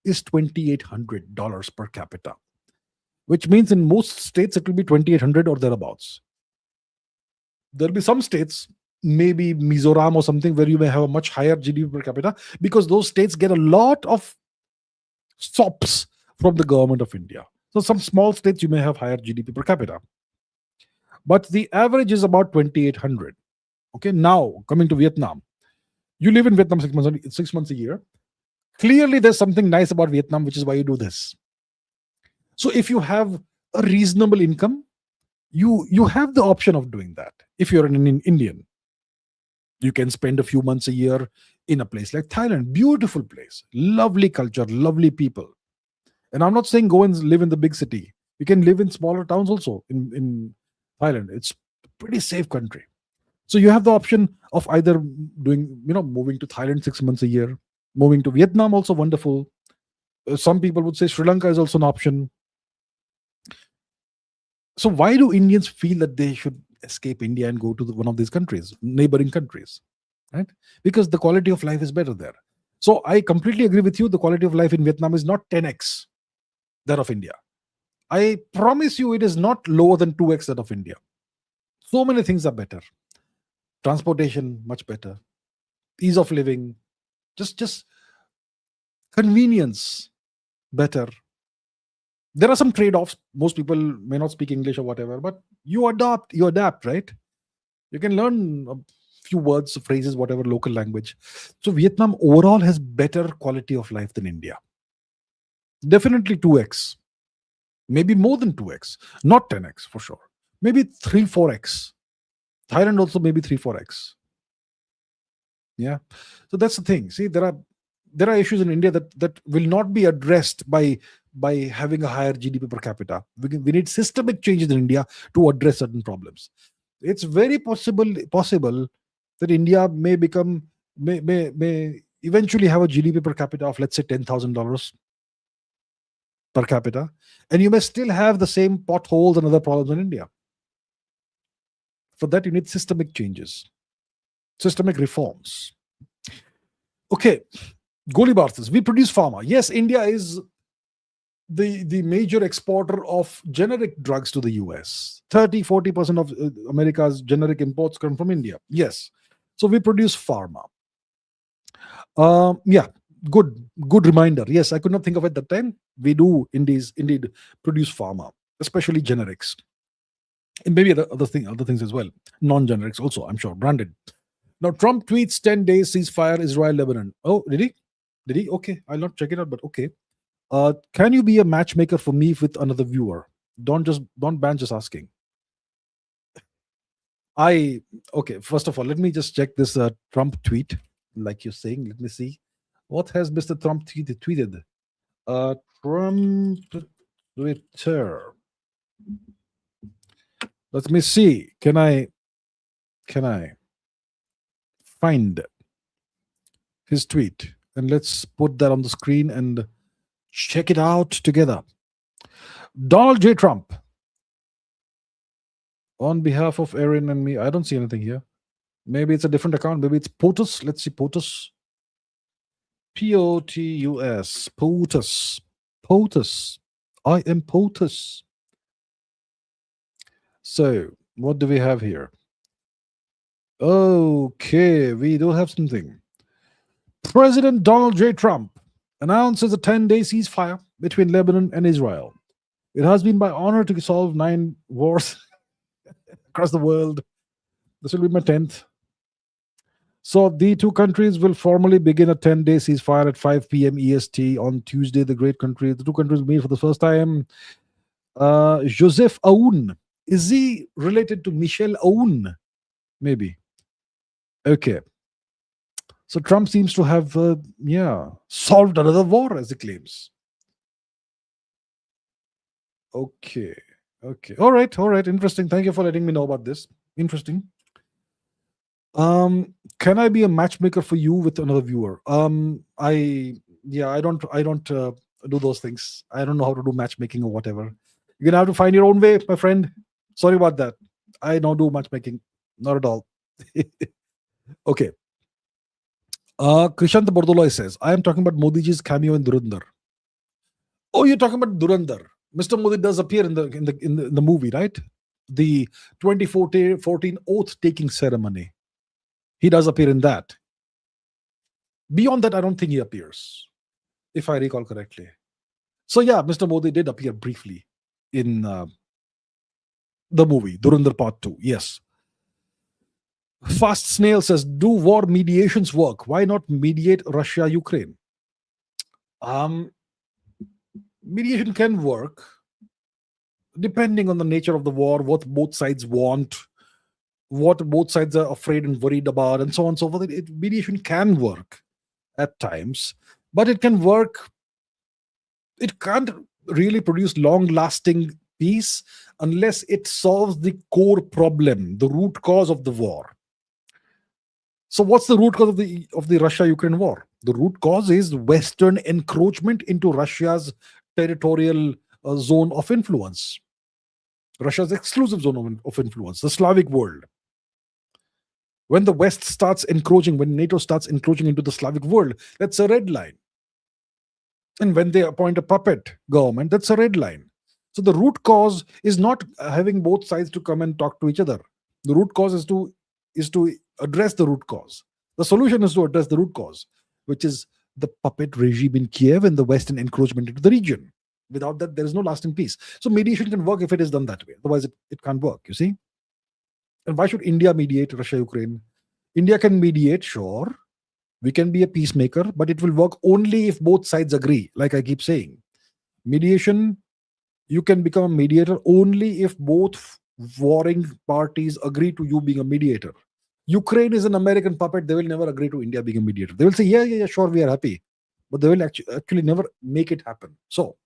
is $2,800 per capita, which means in most states it will be 2,800 or thereabouts. There'll be some states, maybe Mizoram or something, where you may have a much higher GDP per capita because those states get a lot of SOPs from the government of India. So some small states you may have higher GDP per capita, but the average is about 2,800. Okay, now coming to Vietnam, you live in Vietnam 6 months a year. Clearly, there's something nice about Vietnam, which is why you do this. So if you have a reasonable income, you have the option of doing that. If you're an Indian, you can spend a few months a year in a place like Thailand. Beautiful place, lovely culture, lovely people. And I'm not saying go and live in the big city. You can live in smaller towns also in Thailand. It's a pretty safe country. So you have the option of either doing, moving to Thailand 6 months a year, moving to Vietnam, also wonderful. Some people would say Sri Lanka is also an option. So why do Indians feel that they should escape India and go to one of these countries, neighboring countries, right? Because the quality of life is better there. So I completely agree with you. The quality of life in Vietnam is not 10x that of India. I promise you, it is not lower than 2x that of India. So many things are better. Transportation much better. Ease of living, just convenience better. There are some trade-offs. Most people may not speak English or whatever, but you adapt, right? You can learn a few words, phrases, whatever local language. So Vietnam overall has better quality of life than India. Definitely 2x, maybe more than 2x, not 10x for sure. Maybe 3, 4x. Thailand also maybe 3, 4x. Yeah. So that's the thing. See, there are issues in India that will not be addressed by having a higher GDP per capita. We need systemic changes in India to address certain problems. It's very possible that India may become may eventually have a GDP per capita of, let's say, $10,000 per capita, and you may still have the same potholes and other problems in India. For that, you need systemic changes, systemic reforms. Okay, Golibar says, we produce pharma. Yes, India is the major exporter of generic drugs to the US. 30-40% of America's generic imports come from India. Yes. So we produce pharma. Yeah, good reminder. Yes, I could not think of it that time. We do indeed produce pharma, especially generics. And maybe other things as well. Non-generics also, I'm sure, branded. Now, Trump tweets 10 days ceasefire Israel Lebanon. Oh, did he? Okay, I'll not check it out, but okay. Can you be a matchmaker for me with another viewer? Don't ban just asking. Okay, first of all, let me just check this Trump tweet, like you're saying. Let me see. What has Mr. Trump tweeted? Trump Twitter. Let me see. Can I find his tweet? And let's put that on the screen and check it out together. Donald J. Trump. On behalf of Erin and me, I don't see anything here. Maybe it's a different account. Maybe it's POTUS. Let's see, POTUS. POTUS. POTUS. POTUS. I am POTUS. So, what do we have here? Okay, we do have something. President Donald J. Trump announces a 10-day ceasefire between Lebanon and Israel. It has been my honor to solve 9 wars across the world. This will be my 10th. So the two countries will formally begin a 10-day ceasefire at 5 p.m. EST on Tuesday. The two countries meet for the first time. Joseph Aoun. Is he related to Michel Aoun? Maybe. Okay. So Trump seems to have, solved another war, as he claims. Okay. All right. Interesting. Thank you for letting me know about this. Interesting. Can I be a matchmaker for you with another viewer? I don't do those things. I don't know how to do matchmaking or whatever. You're gonna have to find your own way, my friend. Sorry about that. I don't do matchmaking. Not at all. Okay. Krishant Bordoloi says, I am talking about Modiji's cameo in Durandar. Oh, you're talking about Durandar. Mr. Modi does appear in the movie, right? The 2014 oath-taking ceremony. He does appear in that. Beyond that, I don't think he appears, if I recall correctly. So yeah, Mr. Modi did appear briefly in the movie Durandar Part 2. Yes. Fast Snail says, do war mediations work? Why not mediate Russia-Ukraine? Mediation can work depending on the nature of the war, what both sides want, what both sides are afraid and worried about, and so on and so forth. Mediation can work at times, but it can work. It can't really produce long-lasting peace unless it solves the core problem, the root cause of the war. So what's the root cause of the Russia-Ukraine war? The root cause is Western encroachment into Russia's territorial zone of influence. Russia's exclusive zone of influence, the Slavic world. When the West starts encroaching, when NATO starts encroaching into the Slavic world, that's a red line. And when they appoint a puppet government, that's a red line. So the root cause is not having both sides to come and talk to each other. The root cause is to address the root cause. The solution is to address the root cause, which is the puppet regime in Kiev and the Western encroachment into the region. Without that, there is no lasting peace. So mediation can work if it is done that way. Otherwise, it can't work, you see. And why should India mediate Russia, Ukraine? India can mediate, sure. We can be a peacemaker, but it will work only if both sides agree, like I keep saying. Mediation, you can become a mediator only if both warring parties agree to you being a mediator. Ukraine is an American puppet. They will never agree to India being a mediator. They will say, yeah, yeah, yeah, sure, we are happy. But they will actually never make it happen. So,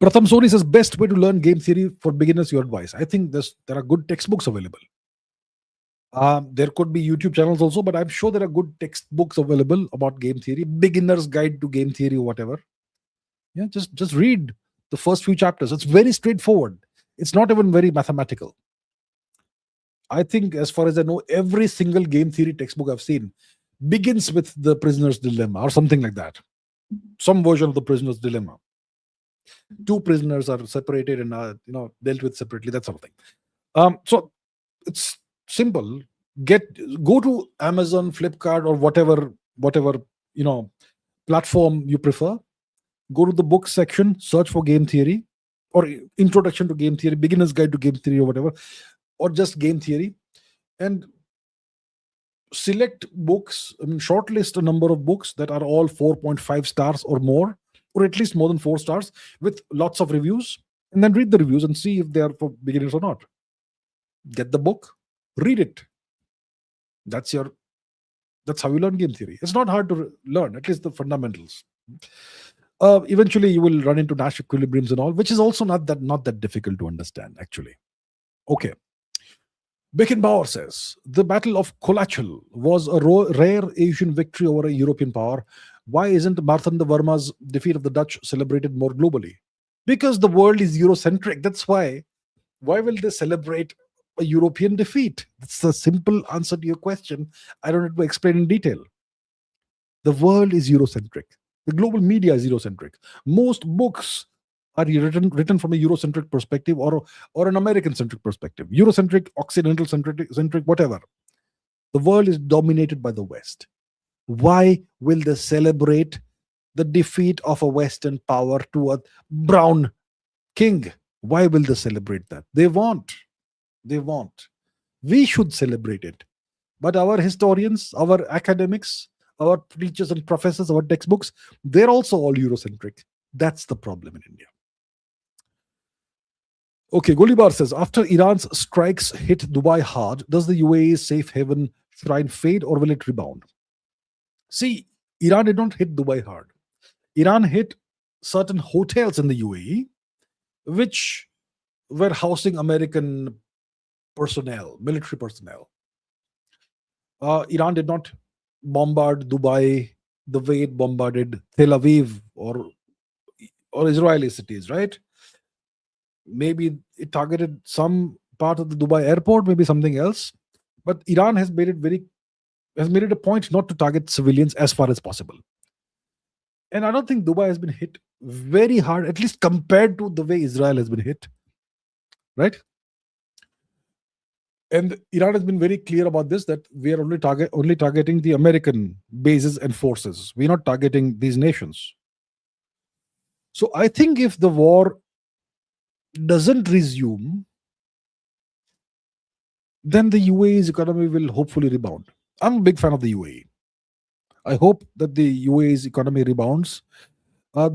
Pratham Soni says, best way to learn game theory for beginners, your advice. I think there are good textbooks available. There could be YouTube channels also, but I'm sure there are good textbooks available about game theory, beginner's guide to game theory or whatever. Yeah, just read the first few chapters. It's very straightforward. It's not even very mathematical. I think, as far as I know, every single game theory textbook I've seen begins with the prisoner's dilemma or something like that. Some version of the prisoner's dilemma. Two prisoners are separated and dealt with separately, that sort of thing. So it's simple. Go to Amazon, Flipkart, or whatever platform you prefer. Go to the book section, search for game theory or introduction to game theory, beginner's guide to game theory or whatever, or just game theory, and select books. Shortlist a number of books that are all 4.5 stars or more, or at least more than 4 stars, with lots of reviews, and then read the reviews and see if they are for beginners or not. Get the book, read it. That's how you learn game theory. It's not hard to learn, at least the fundamentals. Eventually you will run into Nash equilibriums and all, which is also not that difficult to understand, actually. Okay. Beckenbauer says, the Battle of Kolachal was a rare Asian victory over a European power. Why isn't Marthanda Varma's defeat of the Dutch celebrated more globally? Because the world is Eurocentric. That's why. Why will they celebrate a European defeat? That's the simple answer to your question. I don't have to explain in detail. The world is Eurocentric. The global media is Eurocentric. Most books are written from a Eurocentric perspective or an American-centric perspective. Eurocentric, Occidental-centric, whatever. The world is dominated by the West. Why will they celebrate the defeat of a Western power to a brown king? Why will they celebrate that? They won't. We should celebrate it. But our historians, our academics, our teachers and professors, our textbooks, they're also all Eurocentric. That's the problem in India. Okay, Golibar says, after Iran's strikes hit Dubai hard, does the UAE's safe haven shrine fade or will it rebound? See, Iran did not hit Dubai hard. Iran hit certain hotels in the UAE, which were housing American personnel, military personnel. Iran did not bombard Dubai the way it bombarded Tel Aviv or Israeli cities, right? Maybe it targeted some part of the Dubai airport, maybe something else. But Iran has made it a point not to target civilians as far as possible. And I don't think Dubai has been hit very hard, at least compared to the way Israel has been hit, right? And Iran has been very clear about this, that we are only targeting the American bases and forces. We're not targeting these nations. So I think if the war doesn't resume, then the UAE's economy will hopefully rebound. I'm a big fan of the UAE. I hope that the UAE's economy rebounds. The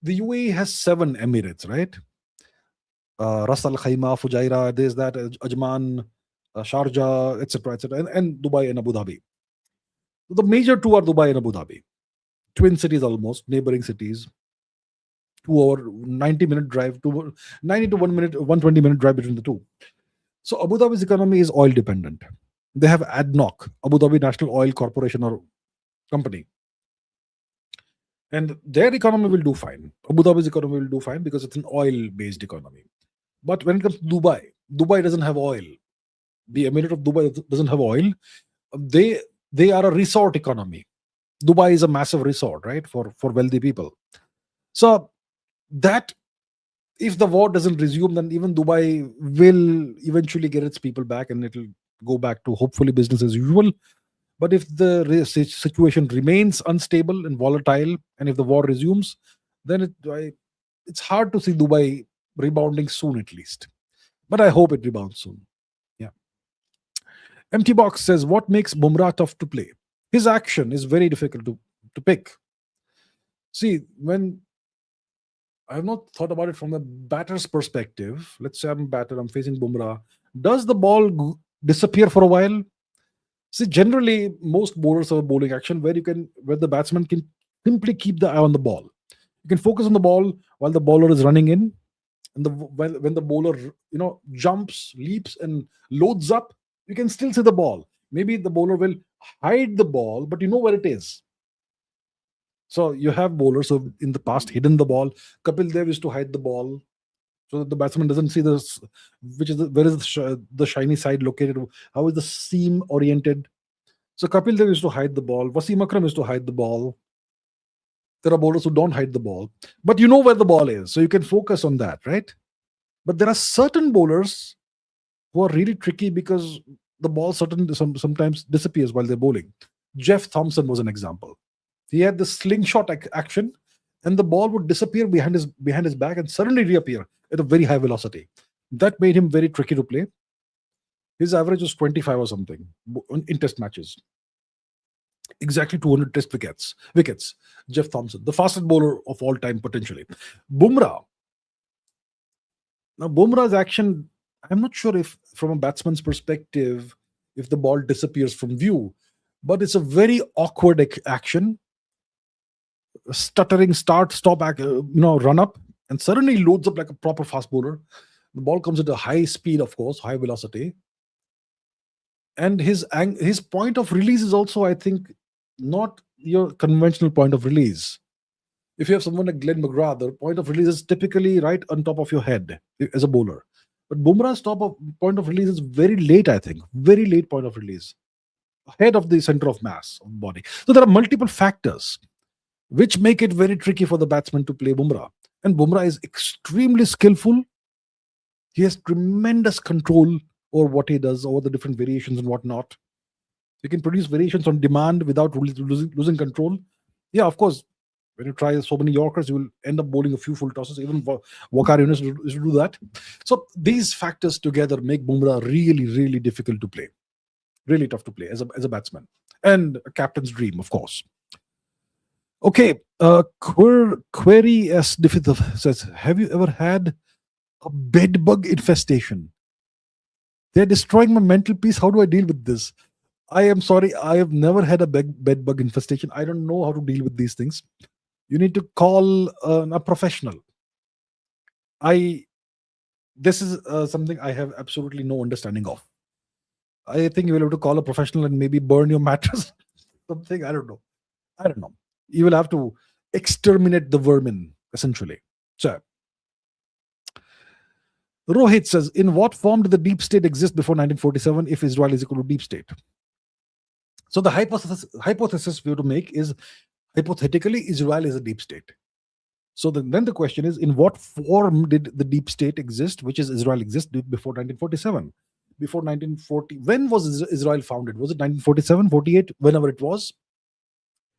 UAE has 7 emirates, right? Ras Al Khaimah, Fujairah, there's that, Ajman, Sharjah, etc., and Dubai and Abu Dhabi. The major two are Dubai and Abu Dhabi. Twin cities almost, neighboring cities. 2 hour, 90-minute drive, 90 to 1 minute, 120-minute drive between the two. So Abu Dhabi's economy is oil dependent. They have ADNOC, Abu Dhabi National Oil Corporation or company. and their economy will do fine. Abu Dhabi's economy will do fine because it's an oil-based economy. But when it comes to Dubai, Dubai doesn't have oil. The Emirate of Dubai doesn't have oil. They they are a resort economy. Dubai is a massive resort, right, for wealthy people. So that if the war doesn't resume, then even Dubai will eventually get its people back, and it'll go back to hopefully business as usual. But if the situation remains unstable and volatile, and if the war resumes, then it's hard to see Dubai rebounding soon, at least. But I hope it rebounds soon. Yeah. Empty Box says, what makes Bumrah tough to play? His action is very difficult to pick. See, when I have not thought about it from the batter's perspective. Let's say I'm a batter, I'm facing Bumrah. Does the ball disappear for a while? See, generally, most bowlers have a bowling action where the batsman can simply keep the eye on the ball. You can focus on the ball while the bowler is running in, and when the bowler jumps, leaps, and loads up, you can still see the ball. Maybe the bowler will hide the ball, but you know where it is. So you have bowlers who have in the past hidden the ball. Kapil Dev used to hide the ball so that the batsman doesn't see this, where is the shiny side located, how is the seam oriented. So Kapil Dev used to hide the ball. Wasim Akram used to hide the ball. There are bowlers who don't hide the ball, but you know where the ball is, so you can focus on that, right? But there are certain bowlers who are really tricky because the ball sometimes disappears while they're bowling. Jeff Thompson was an example. He had the slingshot action, and the ball would disappear behind his back and suddenly reappear at a very high velocity. That made him very tricky to play. His average was 25 or something in test matches. Exactly 200 test wickets. Jeff Thompson, the fastest bowler of all time potentially. Bumrah. Now Bumrah's action, I'm not sure if from a batsman's perspective, if the ball disappears from view, but it's a very awkward action. Stuttering start, stop, run up, and suddenly loads up like a proper fast bowler. The ball comes at a high speed, of course, high velocity. And his point of release is also, I think, not your conventional point of release. If you have someone like Glenn McGrath, the point of release is typically right on top of your head as a bowler. But Bumrah's point of release is very late, I think. Very late point of release. Ahead of the center of mass of the body. So there are multiple factors which make it very tricky for the batsman to play Bumrah. And Bumrah is extremely skillful. He has tremendous control over what he does, over the different variations and whatnot. He can produce variations on demand without losing control. Yeah, of course, when you try so many Yorkers, you will end up bowling a few full tosses. Even Waqar Yunus used to do that. So these factors together make Bumrah really, really difficult to play. Really tough to play as a batsman. And a captain's dream, of course. Okay, Query S. Diffith says, have you ever had a bed bug infestation? They're destroying my mental peace. How do I deal with this? I am sorry, I have never had a bed bug infestation. I don't know how to deal with these things. You need to call a professional. This is something I have absolutely no understanding of. I think you will have to call a professional and maybe burn your mattress. Something, I don't know. You will have to exterminate the vermin, essentially. So, Rohit says, in what form did the deep state exist before 1947 if Israel is equal to deep state? So the hypothesis we have to make is, hypothetically, Israel is a deep state. So then the question is, in what form did the deep state exist, which is Israel, exist before 1947? Before 1940, when was Israel founded? Was it 1947, 48, whenever it was?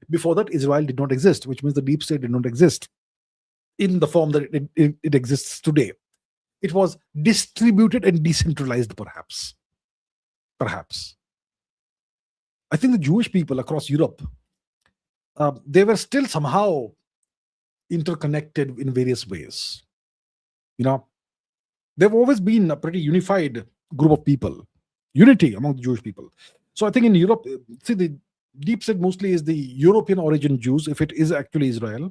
Before that, Israel did not exist, which means the deep state did not exist in the form that it exists today. It was distributed and decentralized, perhaps. Perhaps. I think the Jewish people across Europe, they were still somehow interconnected in various ways. They've always been a pretty unified group of people, unity among the Jewish people. So I think in Europe, see, the deep state mostly is the European origin Jews, if it is actually Israel.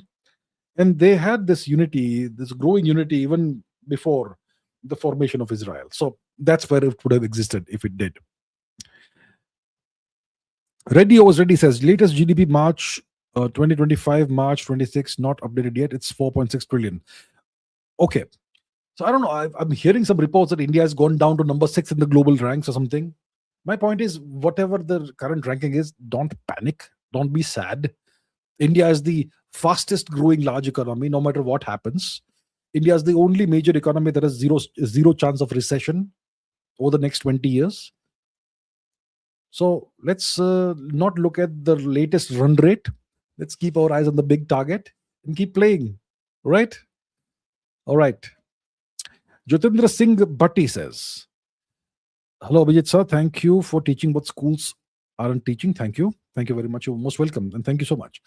And they had this unity, this growing unity, even before the formation of Israel. So that's where it would have existed if it did. Reddy Always Ready says, latest GDP March 2025 March 26, not updated yet. It's 4.6 trillion. Okay. So I don't know. I'm hearing some reports that India has gone down to number 6 in the global ranks or something. My point is, whatever the current ranking is, don't panic. Don't be sad. India is the fastest growing large economy, no matter what happens. India is the only major economy that has zero chance of recession over the next 20 years. So let's not look at the latest run rate. Let's keep our eyes on the big target and keep playing. Right? All right. Jyotindra Singh Bhatti says, hello, Abhijit sir. Thank you for teaching what schools aren't teaching. Thank you. Thank you very much. You're most welcome. And thank you so much.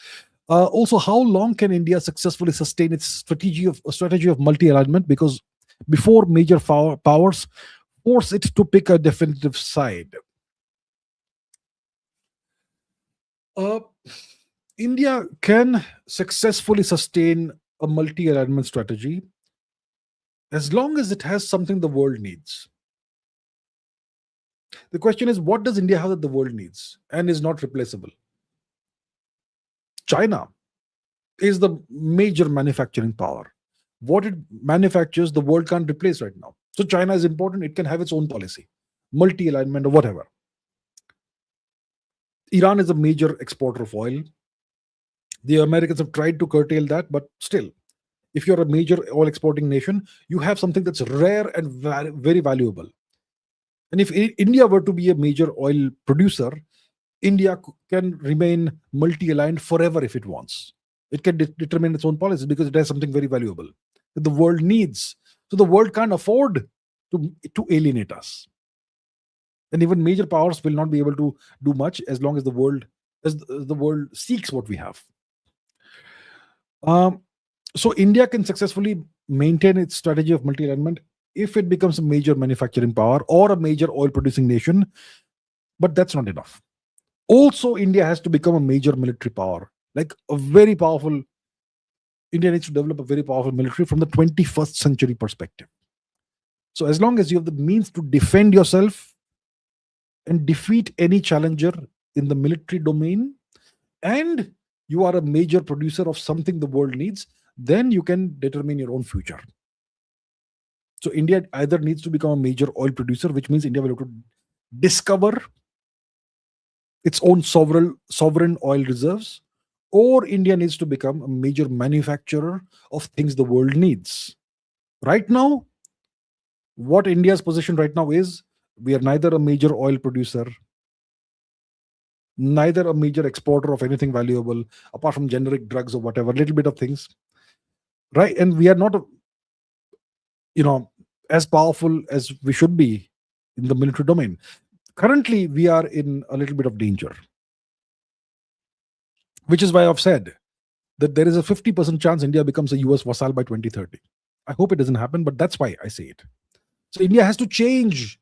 Also, how long can India successfully sustain its strategy of multi-alignment? Because before major powers force it to pick a definitive side. India can successfully sustain a multi-alignment strategy as long as it has something the world needs. The question is, what does India have that the world needs and is not replaceable? China is the major manufacturing power. What it manufactures, the world can't replace right now. So China is important. It can have its own policy, multi-alignment or whatever. Iran is a major exporter of oil. The Americans have tried to curtail that, but still, if you're a major oil exporting nation, you have something that's rare and very valuable. And if India were to be a major oil producer, India can remain multi-aligned forever if it wants. It can determine its own policies because it has something very valuable that the world needs. So the world can't afford to alienate us. And even major powers will not be able to do much as long as the world seeks what we have. So India can successfully maintain its strategy of multi-alignment if it becomes a major manufacturing power or a major oil producing nation, but that's not enough. Also, India has to become a major military power, like a very powerful. India needs to develop a very powerful military from the 21st century perspective. So as long as you have the means to defend yourself and defeat any challenger in the military domain, and you are a major producer of something the world needs, then you can determine your own future. So India either needs to become a major oil producer, which means India will have to discover its own sovereign oil reserves, or India needs to become a major manufacturer of things the world needs. Right now, what India's position right now is, we are neither a major oil producer, neither a major exporter of anything valuable, apart from generic drugs or whatever, little bit of things, right? And we are not, as powerful as we should be in the military domain. Currently, we are in a little bit of danger, which is why I've said that there is a 50% chance India becomes a US vassal by 2030. I hope it doesn't happen, but that's why I say it. So India has to change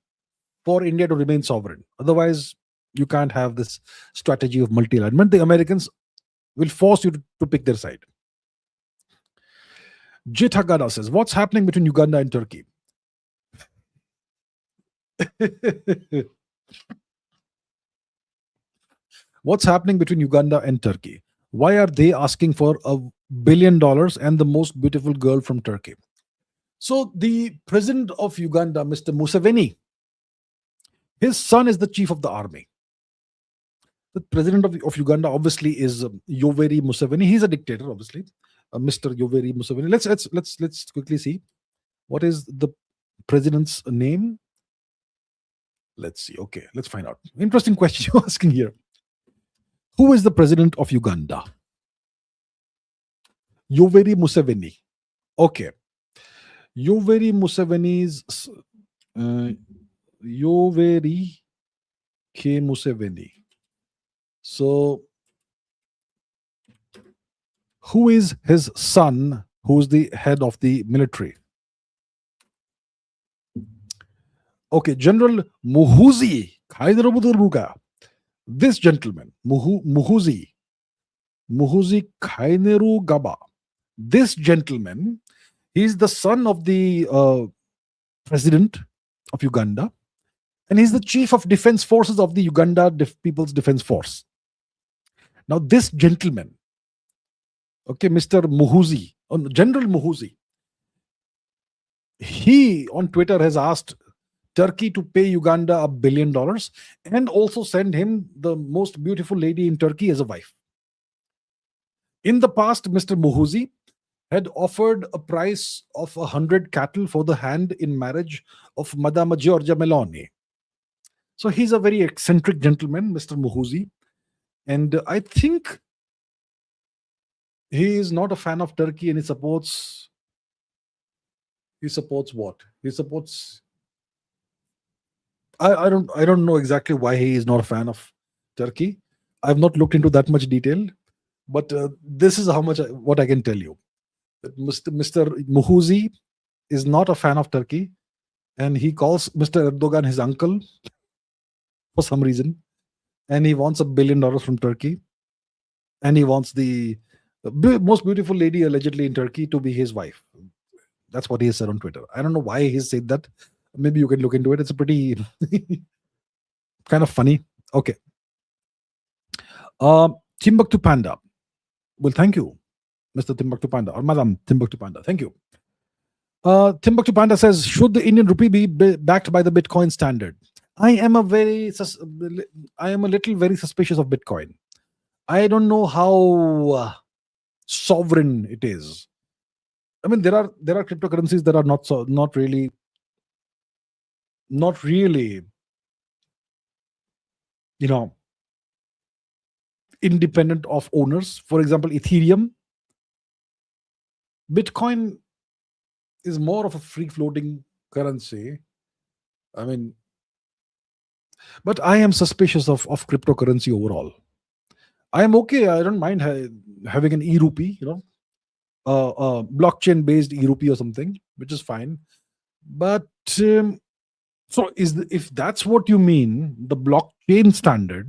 for India to remain sovereign. Otherwise, you can't have this strategy of multi-alignment. The Americans will force you to pick their side. Jit Hagada says, what's happening between Uganda and Turkey? What's happening between Uganda and Turkey? Why are they asking for $1 billion and the most beautiful girl from Turkey? So the president of Uganda, Mr. Museveni, his son is the chief of the army. The president of Uganda obviously is Yoweri Museveni. He's a dictator, obviously. Mr. Yoweri Museveni. Let's quickly see what is the president's name. Let's see. Okay, let's find out. Interesting question you're asking here. Who is the president of Uganda? Yoweri Museveni. Okay. Yoweri Museveni's Yoweri K. Museveni. So, who is his son, who's the head of the military? Okay, General Muhoozi Kainerugaba. This gentleman, Muhoozi Kainerugaba. This gentleman, he's the son of the president of Uganda, and he's the chief of defense forces of the Uganda People's Defense Force. Now, this gentleman Okay, Mr. Muhuzi, General Muhuzi, he on Twitter has asked Turkey to pay Uganda $1 billion and also send him the most beautiful lady in Turkey as a wife. In the past, Mr. Muhuzi had offered a price of 100 cattle for the hand in marriage of Madame Giorgia Meloni. So he's a very eccentric gentleman, Mr. Muhuzi. And I think he is not a fan of Turkey, and he supports what? He supports I don't know exactly why he is not a fan of Turkey. I've not looked into that much detail, but this is how much what I can tell you. That Mr. Muhuzi is not a fan of Turkey, and he calls Mr. Erdogan his uncle for some reason, and he wants $1 billion from Turkey, and he wants the most beautiful lady allegedly in Turkey to be his wife. That's what he has said on Twitter. I don't know why he said that. Maybe you can look into it. It's a pretty kind of funny. Okay. Timbuktu Panda. Well, thank you, Mr. Timbuktu Panda, or Madam Timbuktu Panda. Thank you. Timbuktu Panda says, should the Indian rupee be backed by the Bitcoin standard? I am a little very suspicious of Bitcoin. I don't know how sovereign it is. I mean, there are cryptocurrencies that are not really, independent of owners. For example, Ethereum. Bitcoin is more of a free floating currency. I mean, but I am suspicious of cryptocurrency overall. I am okay. I don't mind having an e-rupee, blockchain based e-rupee or something, which is fine. But so if that's what you mean, the blockchain standard,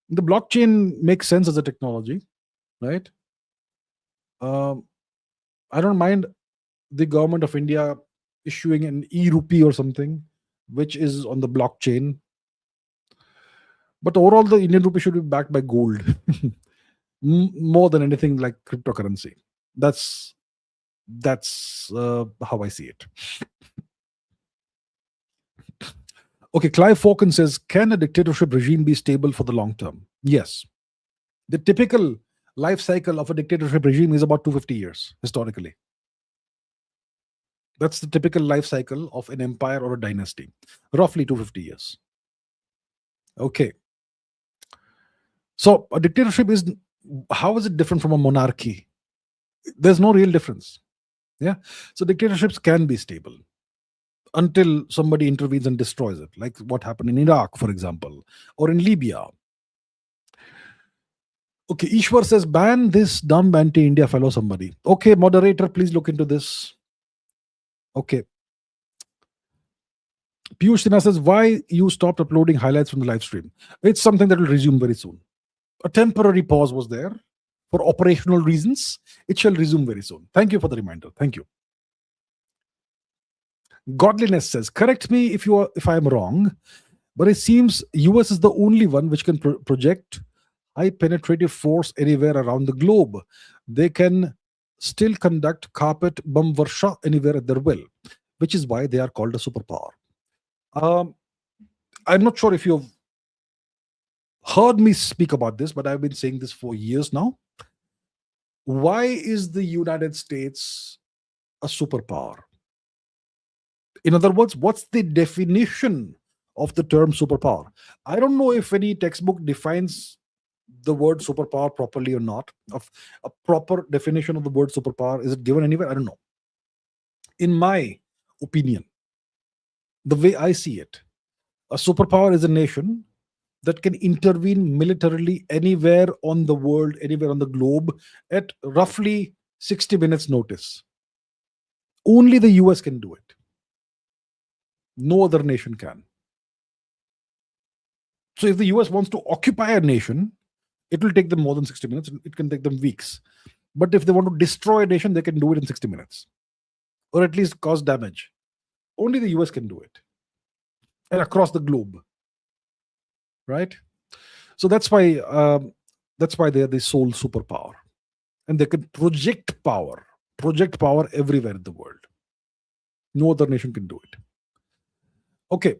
the blockchain makes sense as a technology, right? I don't mind the government of India issuing an e-rupee or something, which is on the blockchain. But overall, the Indian rupee should be backed by gold more than anything like cryptocurrency. That's how I see it. Okay, Clive Falcon says, can a dictatorship regime be stable for the long term? Yes. The typical life cycle of a dictatorship regime is about 250 years, historically. That's the typical life cycle of an empire or a dynasty, roughly 250 years. Okay. So a dictatorship how is it different from a monarchy? There's no real difference. Yeah. So dictatorships can be stable until somebody intervenes and destroys it, like what happened in Iraq, for example, or in Libya. Okay, Ishwar says, ban this dumb anti-India fellow somebody. Okay, moderator, please look into this. Okay. Piyush Sinha says, why you stopped uploading highlights from the live stream? It's something that will resume very soon. A temporary pause was there for operational reasons. It shall resume very soon. Thank you for the reminder. Thank you. Godliness says, correct me if I am wrong, but it seems US is the only one which can project high penetrative force anywhere around the globe. They can still conduct carpet bomb varsha anywhere at their will, which is why they are called a superpower. I'm not sure if you've heard me speak about this, but I've been saying this for years now. Why is the United States a superpower? In other words, what's the definition of the term superpower? I don't know if any textbook defines the word superpower properly or not. Of a proper definition of the word superpower, is it given anywhere? I don't know. In my opinion, the way I see it, a superpower is a nation that can intervene militarily anywhere on the world, anywhere on the globe at roughly 60 minutes notice. Only the US can do it. No other nation can. So if the US wants to occupy a nation, it will take them more than 60 minutes. It can take them weeks. But if they want to destroy a nation, they can do it in 60 minutes. Or at least cause damage. Only the US can do it. And across the globe. Right? So that's why they are the sole superpower. and they can project power everywhere in the world. No other nation can do it. Okay.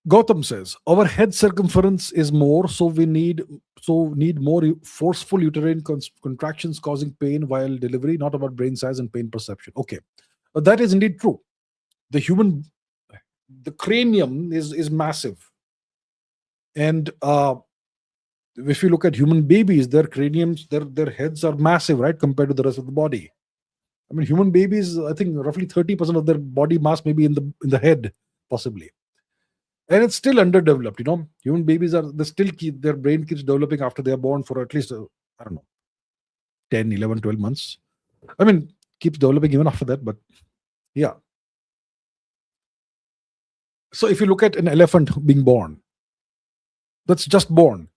Gautam says our head circumference is more, so need more forceful uterine contractions causing pain while delivery, not about brain size and pain perception. Okay, that is indeed true. The the cranium is massive, and if you look at human babies, their craniums, their heads are massive, right, compared to the rest of the body. I mean, human babies, I think roughly 30% of their body mass may be in the head, possibly. And it's still underdeveloped. Human babies their brain keeps developing after they are born for at least I don't know, 10, 11, 12 months. I mean, keeps developing even after that, but yeah. So if you look at an elephant being born, that's just born,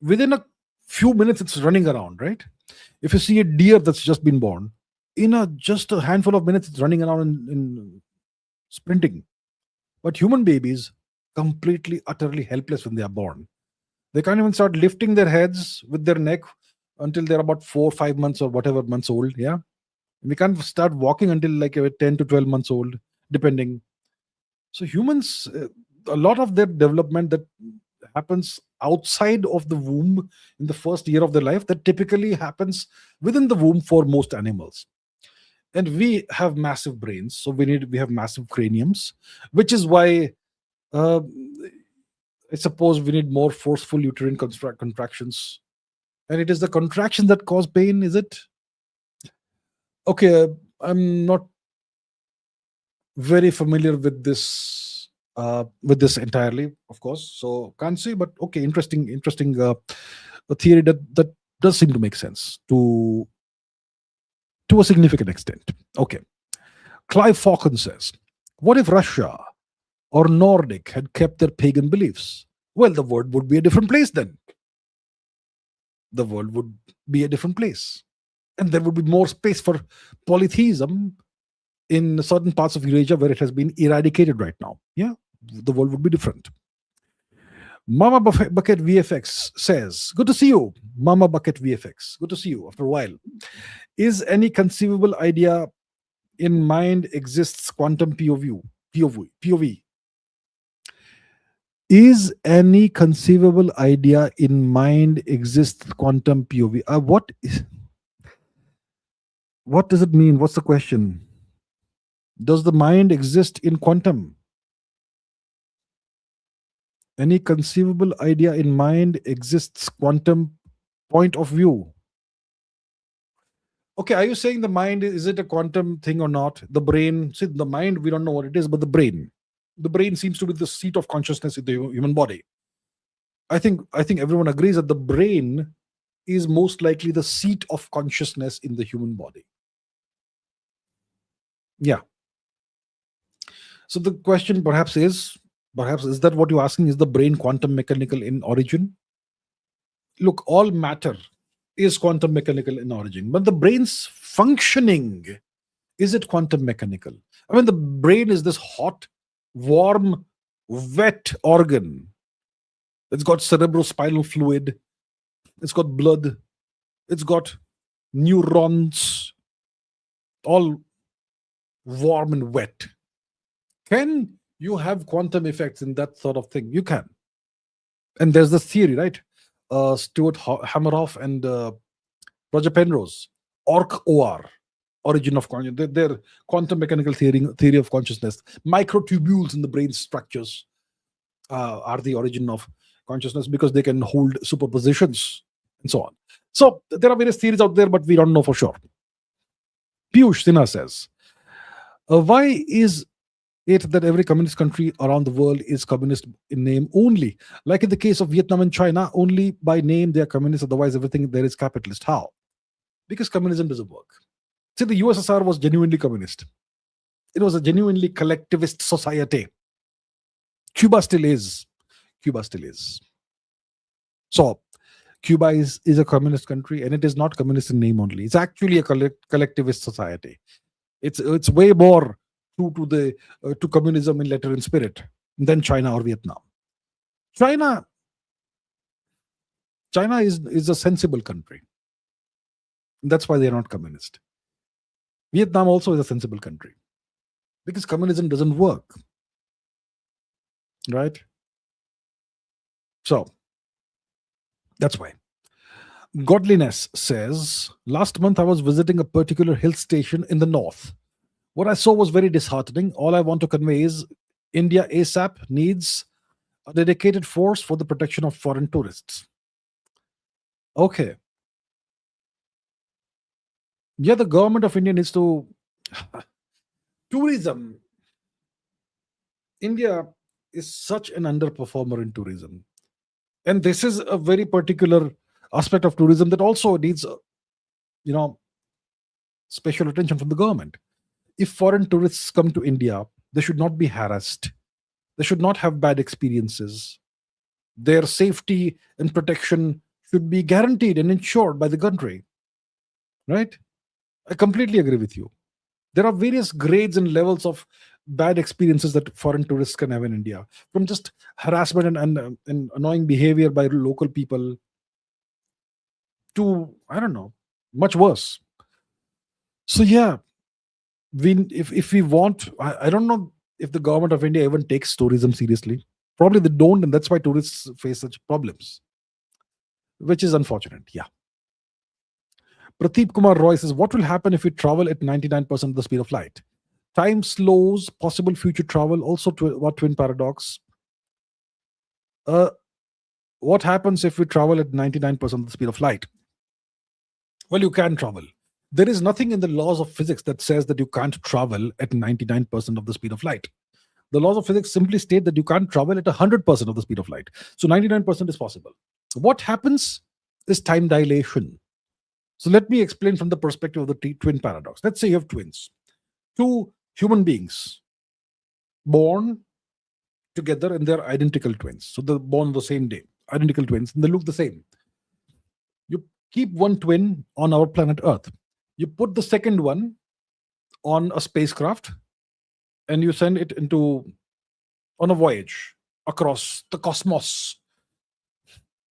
within a few minutes it's running around, right? If you see a deer that's just been born, in just a handful of minutes it's running around in sprinting. But human babies, completely, utterly helpless when they are born. They can't even start lifting their heads with their neck until they're about 4 or 5 months or whatever months old. Yeah. We can't start walking until like 10 to 12 months old, depending. So humans, a lot of their development that happens outside of the womb in the first year of their life, that typically happens within the womb for most animals. And we have massive brains, so we have massive craniums, which is why uh, I suppose we need more forceful uterine contractions. And it is the contraction that cause pain, is it? Okay, I'm not very familiar with this entirely, of course. So can't say, but okay, interesting a theory that does seem to make sense to a significant extent. Okay. Clive Falcon says, what if Russia or Nordic had kept their pagan beliefs? Well, the world would be a different place then. The world would be a different place. And there would be more space for polytheism in certain parts of Eurasia where it has been eradicated right now. Yeah, the world would be different. Mama Bucket VFX says, good to see you, Mama Bucket VFX. Good to see you after a while. Is any conceivable idea in mind exists quantum POV? Is any conceivable idea in mind exists quantum POV? What does it mean? What's the question? Does the mind exist in quantum? Any conceivable idea in mind exists quantum point of view? Okay, are you saying the mind, is it a quantum thing or not? The brain, see, the mind, we don't know what it is, but the brain seems to be the seat of consciousness in the human body. I think everyone agrees that the brain is most likely the seat of consciousness in the human body. Yeah. So the question perhaps is that what you're asking? Is the brain quantum mechanical in origin? Look, all matter is quantum mechanical in origin, but the brain's functioning, is it quantum mechanical? I mean, the brain is this hot, warm, wet organ. It's got cerebrospinal fluid, it's got blood, it's got neurons, all warm and wet. Can you have quantum effects in that sort of thing? You can. And there's this theory, right? Stuart Hameroff and Roger Penrose, OR, origin of consciousness, their quantum mechanical theory of consciousness. Microtubules in the brain structures are the origin of consciousness because they can hold superpositions and so on. So there are various theories out there, but we don't know for sure. Piyush Sinha says, why is it that every communist country around the world is communist in name only? Like in the case of Vietnam and China, only by name they are communist, otherwise everything there is capitalist. How? Because communism doesn't work. See, the USSR was genuinely communist. It was a genuinely collectivist society. Cuba still is. So Cuba is a communist country, and it is not communist in name only. It's actually a collectivist society. It's way more true to communism in letter and spirit than China or Vietnam. China is a sensible country. And that's why they're not communist. Vietnam also is a sensible country because communism doesn't work, right? So that's why. Godliness says, last month I was visiting a particular hill station in the north. What I saw was very disheartening. All I want to convey is India ASAP needs a dedicated force for the protection of foreign tourists. Okay. Yeah, the government of India needs to. Tourism. India is such an underperformer in tourism. And this is a very particular aspect of tourism that also needs, you know, special attention from the government. If foreign tourists come to India, they should not be harassed. They should not have bad experiences. Their safety and protection should be guaranteed and ensured by the country. Right? I completely agree with you. There are various grades and levels of bad experiences that foreign tourists can have in India, from just harassment and annoying behavior by local people to, I don't know, much worse. So yeah, if we want, I don't know if the government of India even takes tourism seriously. Probably they don't, and that's why tourists face such problems, which is unfortunate. Yeah. Pradeep Kumar Roy says, what will happen if we travel at 99% of the speed of light? Time slows possible future travel. Also, what twin paradox? What happens if we travel at 99% of the speed of light? Well, you can travel. There is nothing in the laws of physics that says that you can't travel at 99% of the speed of light. The laws of physics simply state that you can't travel at 100% of the speed of light. So 99% is possible. What happens is time dilation. So let me explain from the perspective of the twin paradox. Let's say you have twins, two human beings born together and they're identical twins. So they're born the same day, identical twins, and they look the same. You keep one twin on our planet Earth. You put the second one on a spacecraft and you send it on a voyage across the cosmos.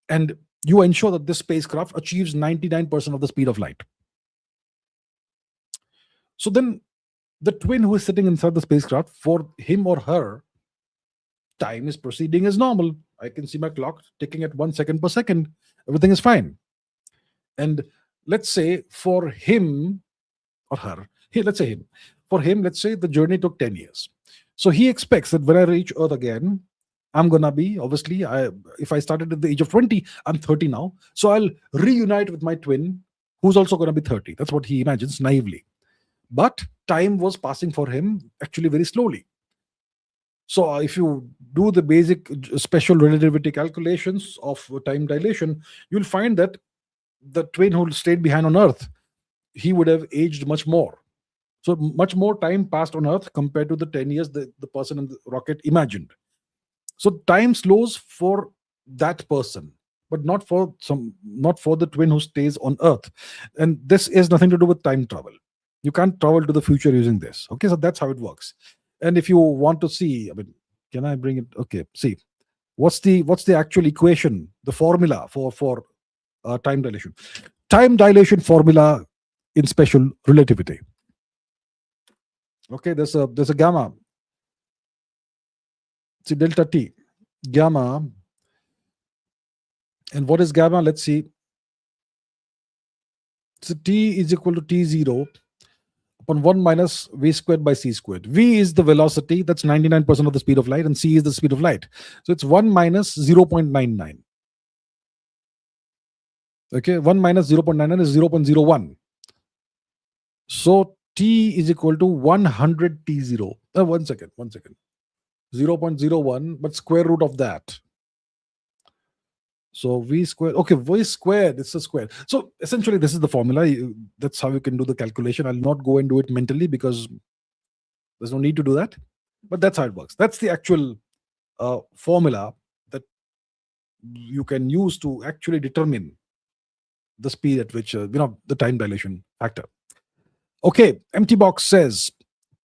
And you ensure that this spacecraft achieves 99% of the speed of light. So then the twin who is sitting inside the spacecraft, for him or her, time is proceeding as normal. I can see my clock ticking at 1 second per second. Everything is fine. And let's say for him or her, let's say him. For him, let's say the journey took 10 years. So he expects that when I reach Earth again, I'm gonna be, obviously, if I started at the age of 20, I'm 30 now. So I'll reunite with my twin, who's also gonna be 30. That's what he imagines naively. But time was passing for him actually very slowly. So if you do the basic special relativity calculations of time dilation, you'll find that the twin who stayed behind on Earth, he would have aged much more. So much more time passed on Earth compared to the 10 years the person in the rocket imagined. So time slows for that person, but not for the twin who stays on Earth. And this is nothing to do with time travel. You can't travel to the future using this. Okay, so that's how it works. And if you want to see, I mean, can I bring it? Okay, see, what's the actual equation, the formula for time dilation? Time dilation formula in special relativity. Okay, there's a gamma. See, delta T, gamma. And what is gamma? Let's see. So T is equal to T0 upon 1 minus v squared by c squared. V is the velocity, that's 99% of the speed of light, and c is the speed of light. So it's 1 minus 0.99. Okay, 1 minus 0.99 is 0.01. So T is equal to 100 T0. One second. 0.01, but square root of that. So v squared, okay, v squared, it's a square. So essentially this is the formula. That's how you can do the calculation. I'll not go and do it mentally because there's no need to do that. But that's how it works. That's the actual formula that you can use to actually determine the speed at which, the time dilation factor. Okay, Empty Box says,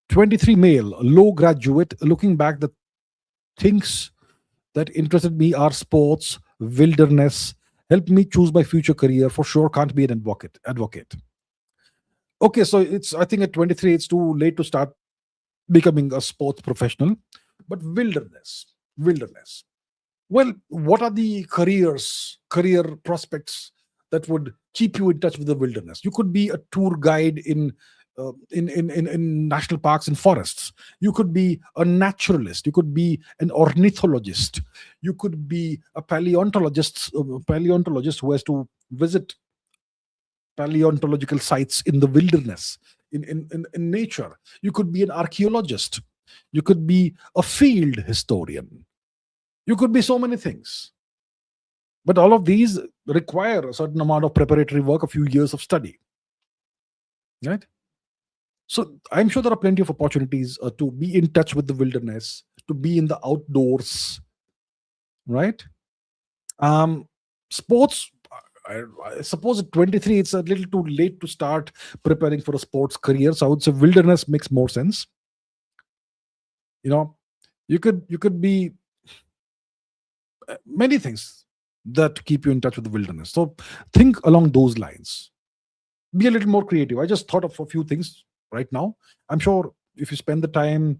23 male, low graduate, looking back, the things that interested me are sports, wilderness, help me choose my future career. For sure, can't be an advocate. Okay, so I think at 23, it's too late to start becoming a sports professional. But wilderness. Well, what are the career prospects that would keep you in touch with the wilderness? You could be a tour guide in national parks and forests. You could be a naturalist. You could be an ornithologist. You could be a paleontologist who has to visit paleontological sites in the wilderness, in nature. You could be an archaeologist. You could be a field historian. You could be so many things. But all of these require a certain amount of preparatory work, a few years of study. Right? So I'm sure there are plenty of opportunities to be in touch with the wilderness, to be in the outdoors, right? Sports, I suppose at 23, it's a little too late to start preparing for a sports career. So I would say wilderness makes more sense. You know, you could be many things that keep you in touch with the wilderness. So think along those lines. Be a little more creative. I just thought of a few things right now. I'm sure if you spend the time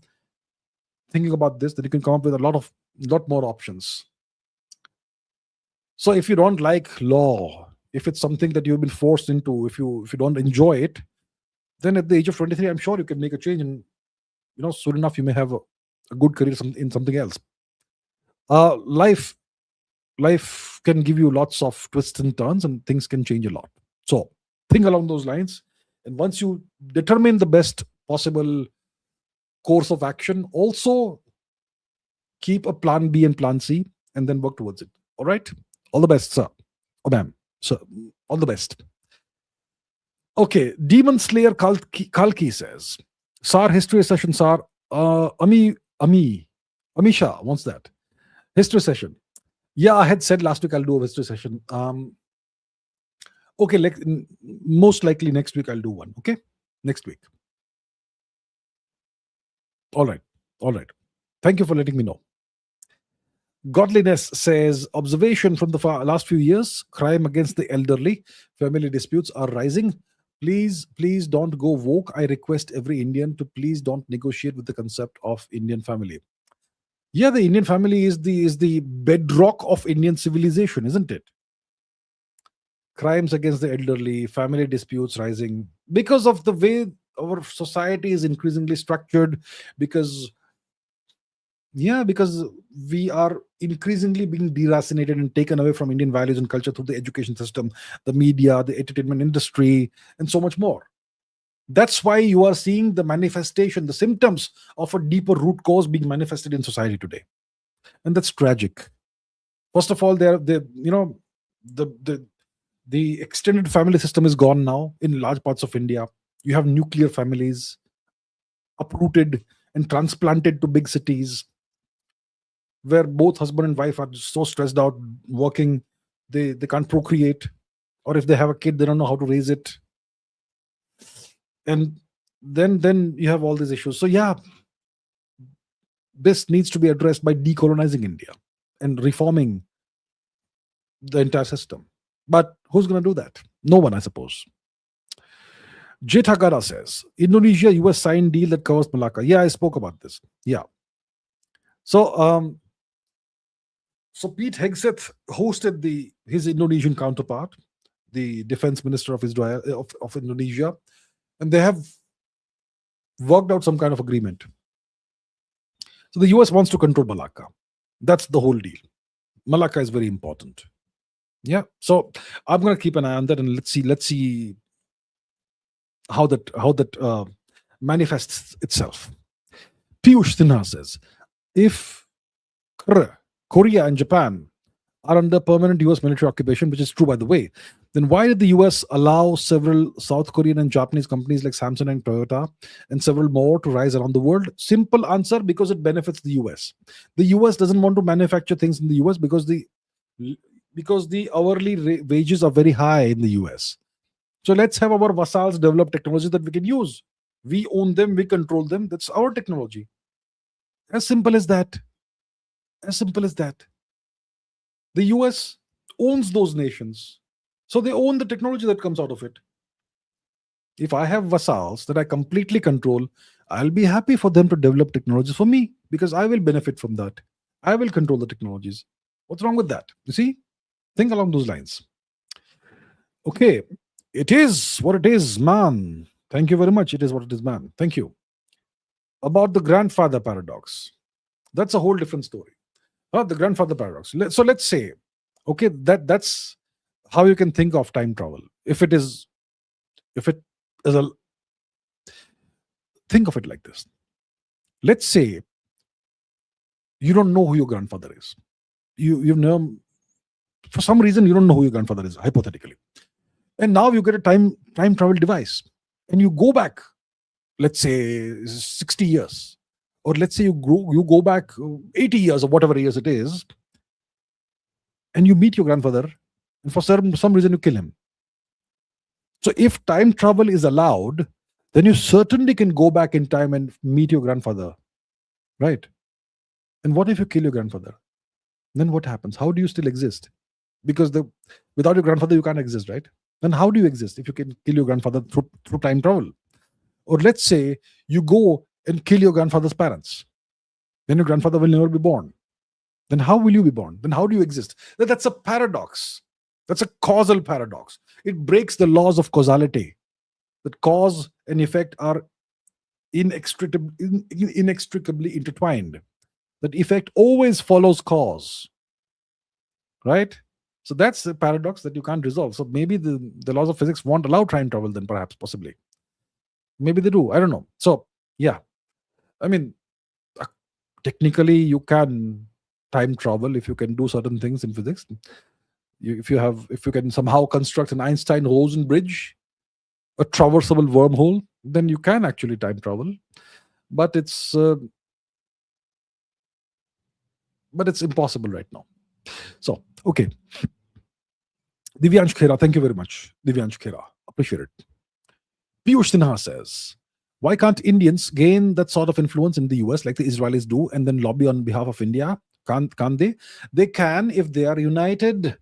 thinking about this, then you can come up with a lot more options. So if you don't like law, if it's something that you've been forced into, if you don't enjoy it, then at the age of 23, I'm sure you can make a change, and soon enough you may have a good career in something else. Life can give you lots of twists and turns, and things can change a lot. So think along those lines, and once you determine the best possible course of action, also keep a plan B and plan C, and then work towards it. All right? All the best, sir. Oh, ma'am. So, all the best. Okay. Demon Slayer Kalki says, Sar, history session, Sar. Amisha wants that. History session. Yeah, I had said last week I'll do a history session. Okay, most likely next week I'll do one. Okay? Next week. All right. All right. Thank you for letting me know. Godliness says, observation from the last few years, crime against the elderly, family disputes are rising. Please don't go woke. I request every Indian to please don't negotiate with the concept of Indian family. Yeah, the Indian family is the bedrock of Indian civilization, isn't it? Crimes against the elderly, family disputes rising because of the way our society is increasingly structured, because we are increasingly being deracinated and taken away from Indian values and culture through the education system, the media, the entertainment industry, and so much more. That's why you are seeing the manifestation, the symptoms of a deeper root cause being manifested in society today. And that's tragic. First of all, the extended family system is gone now in large parts of India. You have nuclear families uprooted and transplanted to big cities, where both husband and wife are so stressed out working, they can't procreate, or if they have a kid, they don't know how to raise it, and then you have all these issues. So yeah, this needs to be addressed by decolonizing India and reforming the entire system. But who's going to do that? No one, I suppose. Jetagara says, Indonesia US signed deal that covers Malacca. Yeah, I spoke about this. Yeah. So Pete Hegseth hosted his Indonesian counterpart, the defense minister of Israel of Indonesia, and they have worked out some kind of agreement. So the US wants to control Malacca. That's the whole deal. Malacca is very important. Yeah. So I'm going to keep an eye on that, and let's see how that manifests itself. Piyush Sinha says, if Korea and Japan are under permanent US military occupation, which is true, by the way, then why did the US allow several South Korean and Japanese companies like Samsung and Toyota and several more to rise around the world? Simple answer: because it benefits the US. The US doesn't want to manufacture things in the US because the hourly wages are very high in the US. So let's have our vassals develop technology that we can use. We own them, we control them. That's our technology. As simple as that. As simple as that. The US owns those nations. So they own the technology that comes out of it. If I have vassals that I completely control, I'll be happy for them to develop technologies for me because I will benefit from that. I will control the technologies. What's wrong with that? You see? Think along those lines. Okay. It is what it is, man. Thank you very much. It is what it is, man. Thank you. About the grandfather paradox. That's a whole different story. The grandfather paradox. So let's say, okay, that's how you can think of time travel. If it is a think of it like this. Let's say you don't know who your grandfather is. You know, for some reason you don't know who your grandfather is, hypothetically. And now you get a time travel device and you go back, let's say 60 years, or let's say you go back 80 years or whatever years it is, and you meet your grandfather, and for some reason you kill him. So if time travel is allowed, then you certainly can go back in time and meet your grandfather, right? And what if you kill your grandfather? Then what happens? How do you still exist? Because without your grandfather you can't exist, right? Then how do you exist if you can kill your grandfather through time travel? Or let's say you go and kill your grandfather's parents, then your grandfather will never be born. Then how will you be born? Then how do you exist? That's a paradox. That's a causal paradox. It breaks the laws of causality. That cause and effect are inextricably intertwined. That effect always follows cause. Right? So that's a paradox that you can't resolve. So maybe the laws of physics won't allow time travel then, perhaps, possibly. Maybe they do. I don't know. So, yeah. I mean, technically you can time travel if you can do certain things in physics. If you can somehow construct an Einstein-Rosen bridge, a traversable wormhole, then you can actually time travel. But it's impossible right now. So, okay. Divyansh Khera, thank you very much. Divyansh Khera, appreciate it. Piyush Sinha says, why can't Indians gain that sort of influence in the US like the Israelis do and then lobby on behalf of India? Can't they? They can if they are united.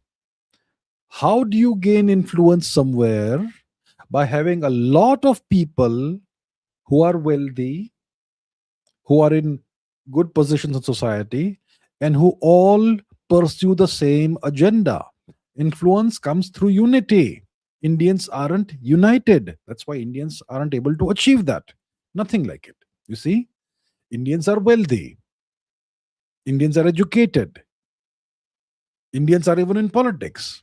How do you gain influence somewhere? By having a lot of people who are wealthy, who are in good positions in society, and who all pursue the same agenda. Influence comes through unity. Indians aren't united. That's why Indians aren't able to achieve that. Nothing like it. You see, Indians are wealthy. Indians are educated. Indians are even in politics.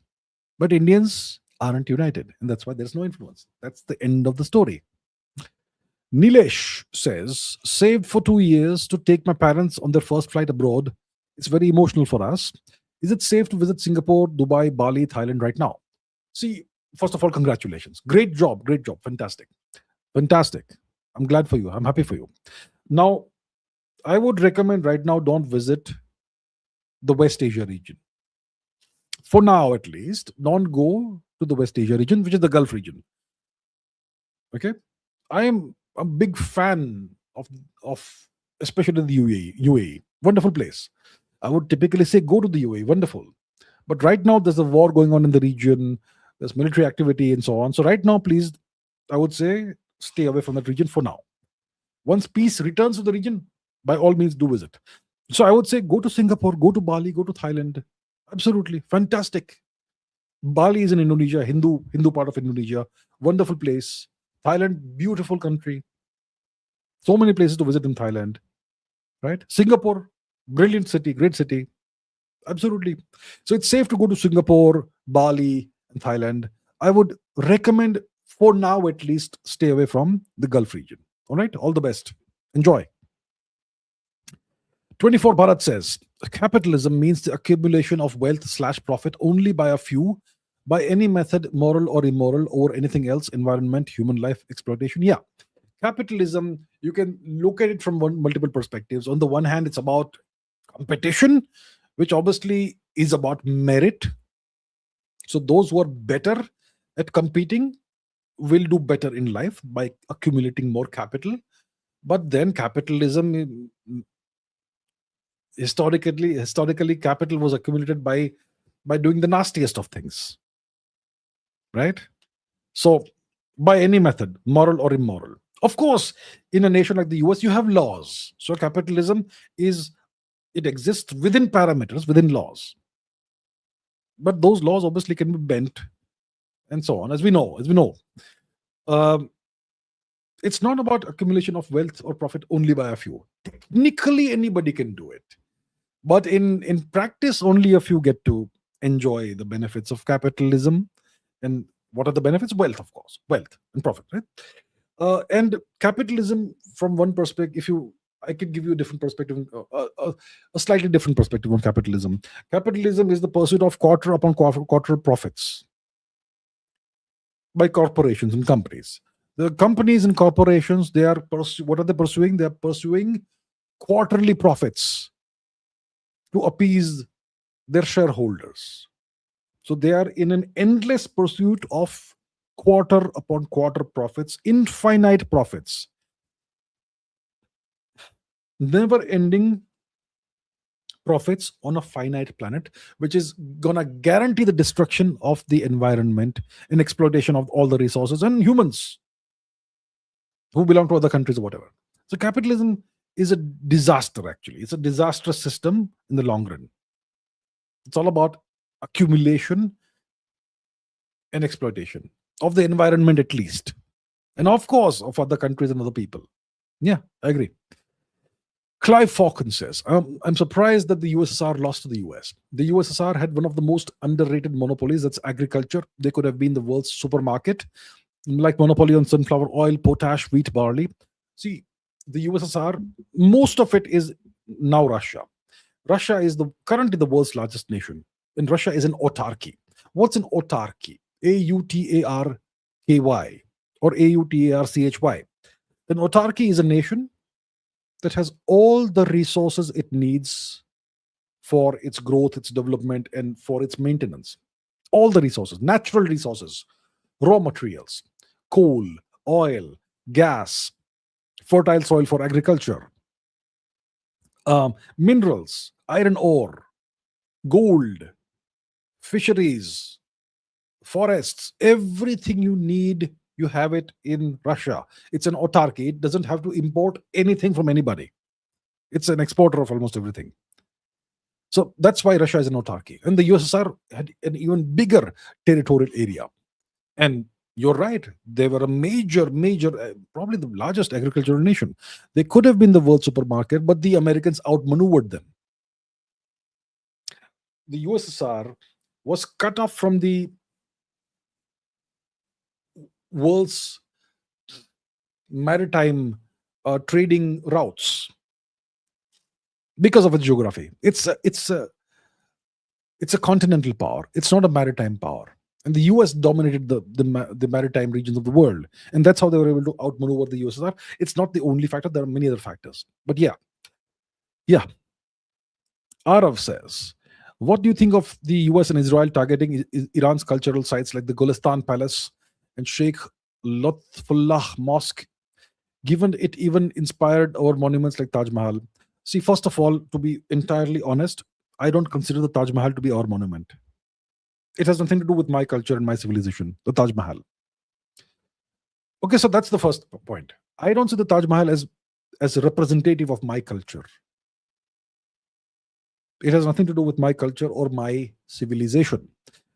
But Indians aren't united. And that's why there's no influence. That's the end of the story. Nilesh says, saved for 2 years to take my parents on their first flight abroad. It's very emotional for us. Is it safe to visit Singapore, Dubai, Bali, Thailand right now? See, first of all, congratulations. Great job. Fantastic. I'm glad for you. I'm happy for you. Now, I would recommend right now don't visit the West Asia region. For now, at least, don't go to the West Asia region, which is the Gulf region. Okay? I am a big fan of especially the UAE. Wonderful place. I would typically say go to the UAE. Wonderful. But right now, there's a war going on in the region. There's military activity and so on. So right now, please, I would say stay away from that region for now. Once peace returns to the region, by all means, do visit. So I would say go to Singapore, go to Bali, go to Thailand. Absolutely fantastic. Bali is in Indonesia, Hindu part of Indonesia. Wonderful place. Thailand, beautiful country. So many places to visit in Thailand. Right? Singapore, brilliant city, great city. Absolutely. So it's safe to go to Singapore, Bali, and Thailand. I would recommend, for now at least, stay away from the Gulf region. All right? All the best. Enjoy. 24 Bharat says, capitalism means the accumulation of wealth/profit only by a few, by any method, moral or immoral, or anything else, environment, human life, exploitation. Yeah. Capitalism, you can look at it from multiple perspectives. On the one hand, it's about competition, which obviously is about merit. So those who are better at competing will do better in life by accumulating more capital. But then capitalism, historically, capital was accumulated by doing the nastiest of things. Right? So by any method, moral or immoral. Of course, in a nation like the US, you have laws. So capitalism is it exists within parameters, within laws. But those laws obviously can be bent and so on, as we know. Um, it's not about accumulation of wealth or profit only by a few. Technically, anybody can do it, but in practice, only a few get to enjoy the benefits of capitalism. And what are the benefits? Wealth, of course, wealth and profit, right? And capitalism, from one perspective, if you I could give you a different perspective, a slightly different perspective on capitalism. Capitalism is the pursuit of quarter upon quarter profits by corporations and companies. The companies and corporations, they are what are they pursuing? They are pursuing quarterly profits to appease their shareholders. So they are in an endless pursuit of quarter upon quarter profits, infinite profits, never ending profits on a finite planet, which is gonna guarantee the destruction of the environment and exploitation of all the resources and humans who belong to other countries or whatever. So capitalism is a disaster, actually. It's a disastrous system in the long run. It's all about accumulation and exploitation of the environment, at least. And of course, of other countries and other people. Yeah, I agree. Clive Falcon says, I'm surprised that the USSR lost to the US. The USSR had one of the most underrated monopolies, that's agriculture. They could have been the world's supermarket, like monopoly on sunflower oil, potash, wheat, barley. See, the USSR, most of it is now Russia. Russia is currently the world's largest nation, and Russia is an autarky. What's an autarky? Autarky or Autarchy. An autarky is a nation that has all the resources it needs for its growth, its development, and for its maintenance. All the resources, natural resources, raw materials, coal, oil, gas, fertile soil for agriculture, minerals, iron ore, gold, fisheries, forests, everything you need, you have it in Russia. It's an autarky. It doesn't have to import anything from anybody. It's an exporter of almost everything. So that's why Russia is an autarky. And the USSR had an even bigger territorial area. And you're right, they were a major, probably the largest agricultural nation. They could have been the world supermarket, but the Americans outmaneuvered them. The USSR was cut off from the world's maritime trading routes because of its geography. It's a continental power. It's not a maritime power. And the US dominated the maritime regions of the world. And that's how they were able to outmaneuver the USSR. It's not the only factor. There are many other factors. But yeah. Arav says, what do you think of the US and Israel targeting Iran's cultural sites like the Golestan Palace and Sheikh Lutfullah Mosque, given it even inspired our monuments like Taj Mahal? See, first of all, to be entirely honest, I don't consider the Taj Mahal to be our monument. It has nothing to do with my culture and my civilization, the Taj Mahal. Okay, so that's the first point. I don't see the Taj Mahal as representative of my culture. It has nothing to do with my culture or my civilization.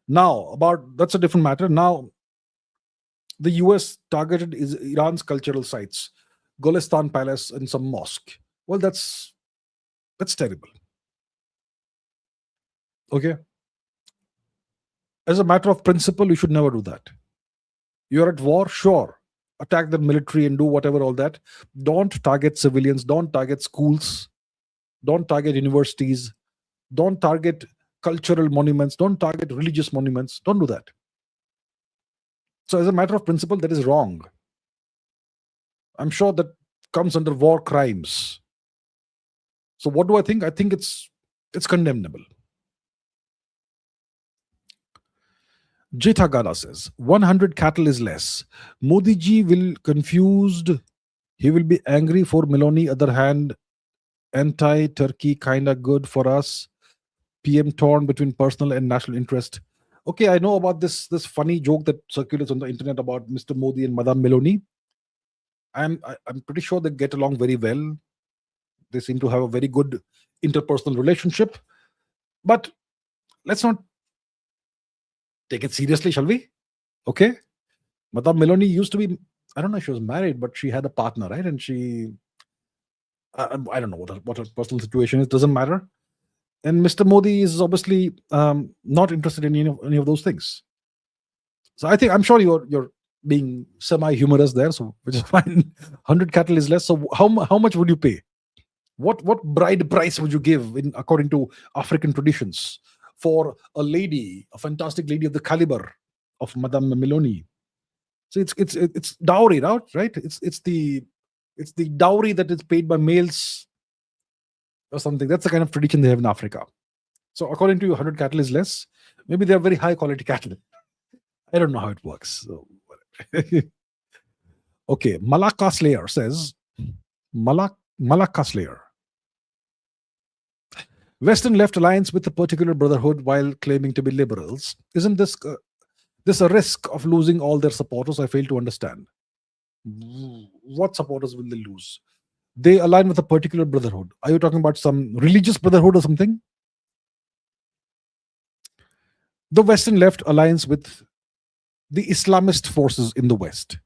Now, that's a different matter. Now, the US targeted Iran's cultural sites, Golestan Palace and some mosque. Well, that's terrible. Okay. As a matter of principle, you should never do that. You're at war, sure. Attack the military and do whatever, all that. Don't target civilians. Don't target schools. Don't target universities. Don't target cultural monuments. Don't target religious monuments. Don't do that. So as a matter of principle, that is wrong. I'm sure that comes under war crimes. So what do I think? I think it's condemnable. Jeta Gada says, 100 cattle is less. Modi ji will confused. He will be angry for Meloni. Other hand, anti-Turkey, kinda good for us. PM torn between personal and national interest. Okay, I know about this funny joke that circulates on the internet about Mr. Modi and Madame Meloni. I'm pretty sure they get along very well. They seem to have a very good interpersonal relationship. But let's not take it seriously, shall we? Okay. Madame Meloni used to be, I don't know if she was married, but she had a partner, right? And I don't know what her personal situation is, doesn't matter. And Mr. Modi is obviously not interested in any of those things. So I'm sure you're being semi-humorous there, so which is fine. 100 cattle is less. So how much would you pay? What bride price would you give in according to African traditions for a lady, a fantastic lady of the caliber of Madame Meloni? So it's dowry, right? It's the dowry that is paid by males or something. That's the kind of tradition they have in Africa. So according to you, 100 cattle is less. Maybe they're very high quality cattle. I don't know how it works. So, okay, Malaka Slayer says, Malaka Slayer. Western left alliance with a particular brotherhood while claiming to be liberals. Isn't this a risk of losing all their supporters? I fail to understand. What supporters will they lose? They align with a particular brotherhood. Are you talking about some religious brotherhood or something? The Western left alliance with the Islamist forces in the West,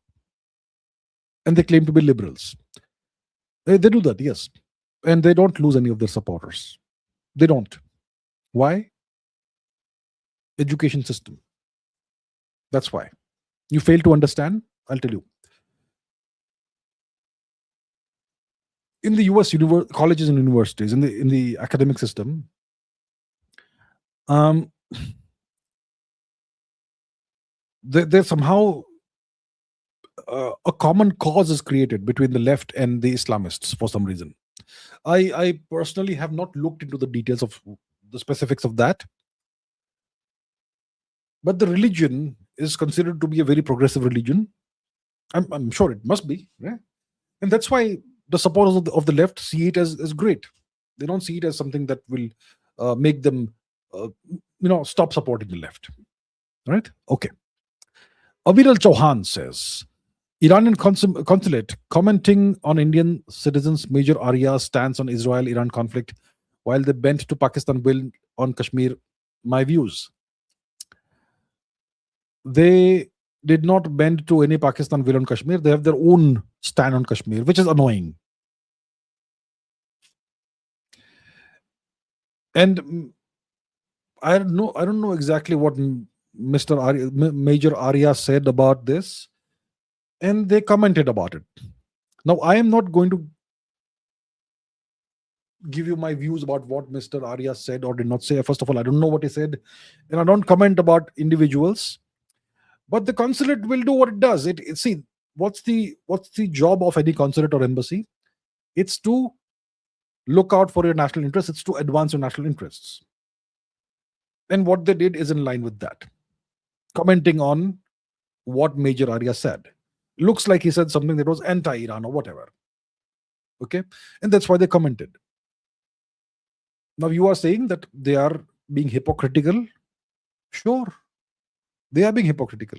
and they claim to be liberals. They do that, yes, and they don't lose any of their supporters. They don't. Why? Education system. That's why. You fail to understand? I'll tell you. In the US colleges and universities, in the academic system, there's somehow a common cause is created between the left and the Islamists for some reason. I personally have not looked into the details of the specifics of that, but the religion is considered to be a very progressive religion. I'm sure it must be, right? And that's why the supporters of the left see it as great. They don't see it as something that will make them, stop supporting the left. Right? Okay. Aviral Chauhan says, Iranian consulate commenting on Indian citizens Major Arya's stance on Israel-Iran conflict while they bent to Pakistan will on Kashmir. My views. They did not bend to any Pakistan will on Kashmir. They have their own stand on Kashmir, which is annoying. And I don't know exactly what Mr. Major Arya said about this, and they commented about it. Now, I am not going to give you my views about what Mr. Arya said or did not say. First of all, I don't know what he said, and I don't comment about individuals. But the consulate will do what it does. See, what's the job of any consulate or embassy? It's to look out for your national interests. It's to advance your national interests. And what they did is in line with that, commenting on what Major Arya said. Looks like he said something that was anti-Iran or whatever. Okay, and that's why they commented. Now you are saying that they are being hypocritical. Sure, they are being hypocritical,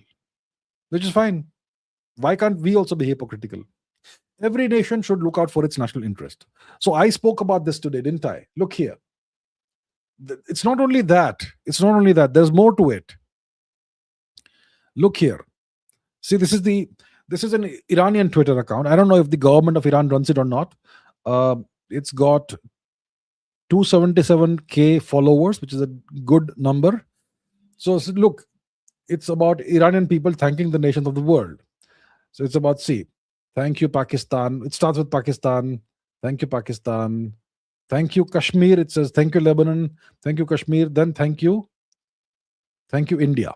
which is fine. Why can't we also be hypocritical? Every nation should look out for its national interest. So I spoke about this today, didn't I? Look here. It's not only that. There's more to it. Look here. See, this is an Iranian Twitter account. I don't know if the government of Iran runs it or not. It's got 277K followers, which is a good number. So look, it's about Iranian people thanking the nations of the world. So it's about, see, thank you, Pakistan. It starts with Pakistan. Thank you, Pakistan. Thank you, Kashmir. It says, thank you, Lebanon. Thank you, Kashmir. Then thank you, India.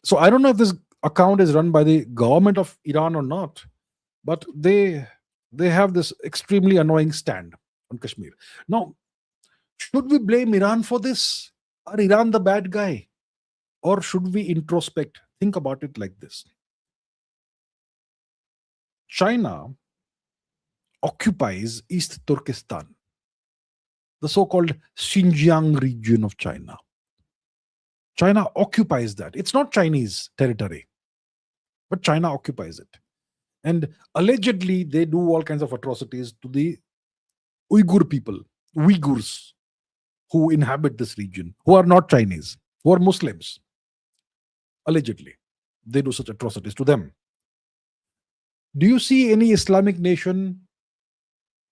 So I don't know if this account is run by the government of Iran or not, but they have this extremely annoying stand on Kashmir. Now, should we blame Iran for this? Are Iran the bad guy? Or should we introspect? Think about it like this. China occupies East Turkestan, the so-called Xinjiang region of China. China occupies that. It's not Chinese territory, but China occupies it. And allegedly, they do all kinds of atrocities to the Uyghur people, Uyghurs, who inhabit this region, who are not Chinese, who are Muslims. Allegedly, they do such atrocities to them. Do you see any Islamic nation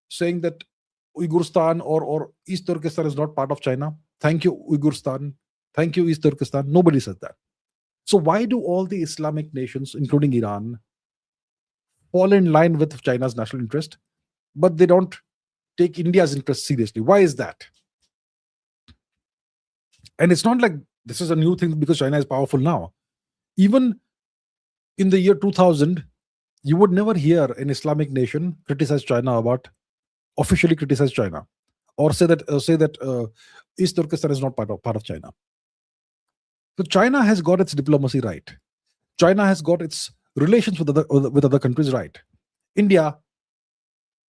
saying that Uyghurstan or East Turkestan is not part of China? Thank you, Uyghurstan. Thank you, East Turkestan. Nobody says that. So why do all the Islamic nations, including Iran, fall in line with China's national interest, but they don't take India's interest seriously? Why is that? And it's not like this is a new thing because China is powerful now. Even in the year 2000, you would never hear an Islamic nation officially criticize China, or say that East Turkestan is not part of China. So China has got its diplomacy right. China has got its relations with other countries right. India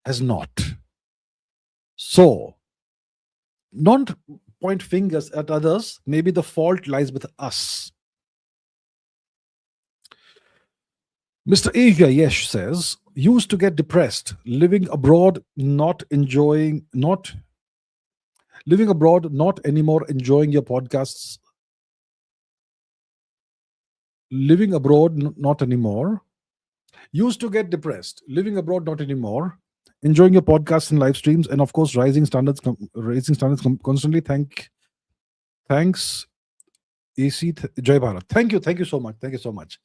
has not. So, don't point fingers at others. Maybe the fault lies with us. Mr. Asia Yesh says, used to get depressed, living abroad, not anymore enjoying your podcasts. Living abroad, not anymore. Used to get depressed, living abroad, not anymore. Enjoying your podcasts and live streams, and of course, raising standards constantly. Thanks, AC Jai Bharat. Thank you so much.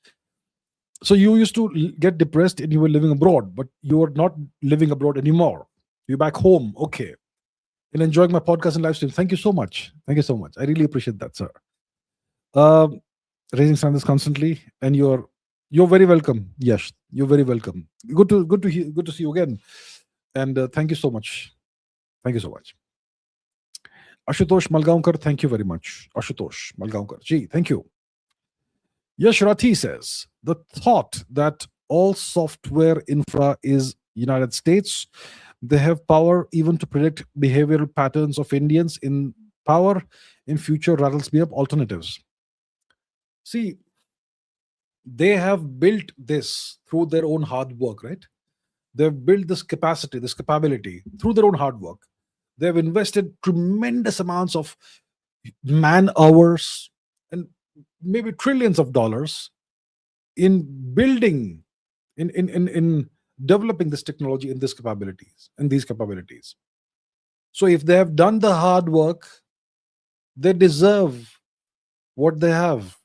So you used to get depressed and you were living abroad, but you are not living abroad anymore. You're back home, okay, and enjoying my podcast and live streams. Thank you so much. I really appreciate that, sir. Raising standards constantly, and you're very welcome. Yes, you're very welcome. Good to see you again, and thank you so much. Ashutosh Malgaonkar, thank you very much. Ashutosh Malgaonkar, gee, thank you. Yash Rathi says, the thought that all software infra is United States, they have power even to predict behavioral patterns of Indians in power in future rattles me up. Alternatives. See, they have built this through their own hard work, right? They've built this capacity, this capability through their own hard work. They've invested tremendous amounts of man hours and maybe trillions of dollars in building, in developing this technology and these capabilities. So if they have done the hard work, they deserve what they have.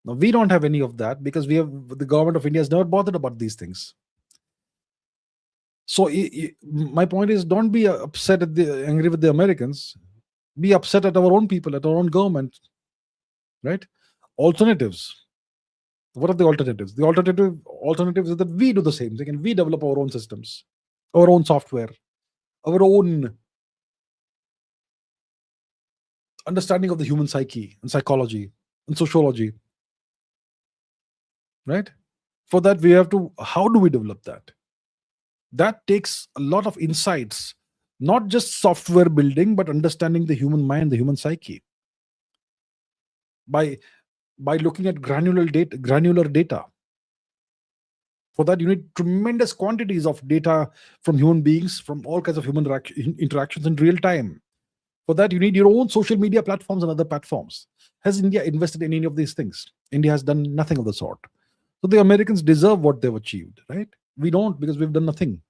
Now, we don't have any of that because the government of India has never bothered about these things. So my point is, don't be angry with the Americans. Be upset at our own people, at our own government, right? Alternatives. What are the alternatives? The alternatives is that we do the same thing and we develop our own systems, our own software, our own understanding of the human psyche and psychology and sociology, right? For that, how do we develop that? That takes a lot of insights, not just software building, but understanding the human mind, the human psyche. By looking at granular data. For that, you need tremendous quantities of data from human beings, from all kinds of human interactions in real time. For that, you need your own social media platforms and other platforms. Has India invested in any of these things? India has done nothing of the sort. So the Americans deserve what they've achieved, right? We don't, because we've done nothing.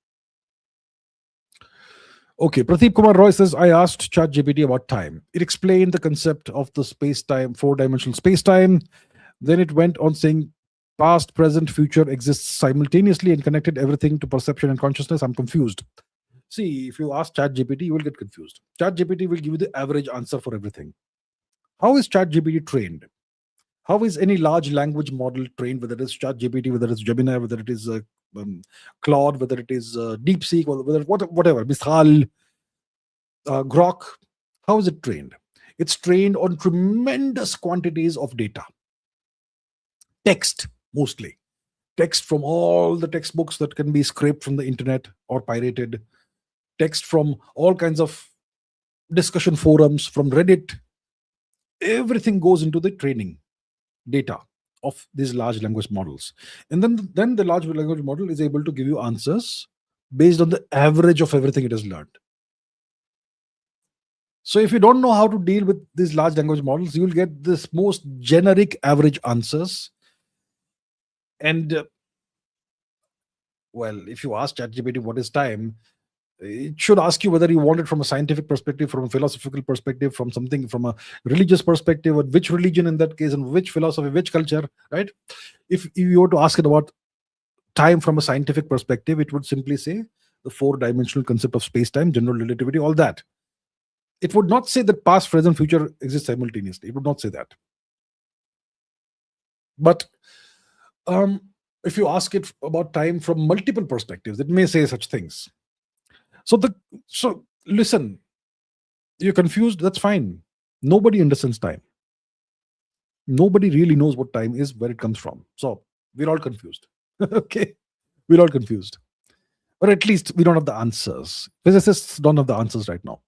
Okay, Pradeep Kumar Roy says, I asked ChatGPT about time. It explained the concept of the space-time, four-dimensional space-time. Then it went on saying past, present, future exists simultaneously and connected everything to perception and consciousness. I'm confused. See, if you ask ChatGPT, you will get confused. ChatGPT will give you the average answer for everything. How is ChatGPT trained? How is any large language model trained, whether it is ChatGPT, whether it's Gemini, whether it is Claude, whether it is DeepSeek, whatever, Mistral, Grok? How is it trained? It's trained on tremendous quantities of data. Text, mostly. Text from all the textbooks that can be scraped from the internet or pirated. Text from all kinds of discussion forums, from Reddit, Everything goes into the training data of these large language models. And then the large language model is able to give you answers based on the average of everything it has learned. So if you don't know how to deal with these large language models, you will get this most generic average answers. And well, if you ask ChatGPT what is time, it should ask you whether you want it from a scientific perspective, from a philosophical perspective, from something from a religious perspective, or which religion in that case, and which philosophy, which culture, right? If you were to ask it about time from a scientific perspective, it would simply say the four-dimensional concept of space-time, general relativity, all that. It would not say that past, present, future exist simultaneously. It would not say that. But if you ask it about time from multiple perspectives, it may say such things. So listen, you're confused, that's fine. Nobody understands time. Nobody really knows what time is, where it comes from. So we're all confused. Okay, we're all confused. Or at least we don't have the answers. Physicists don't have the answers right now.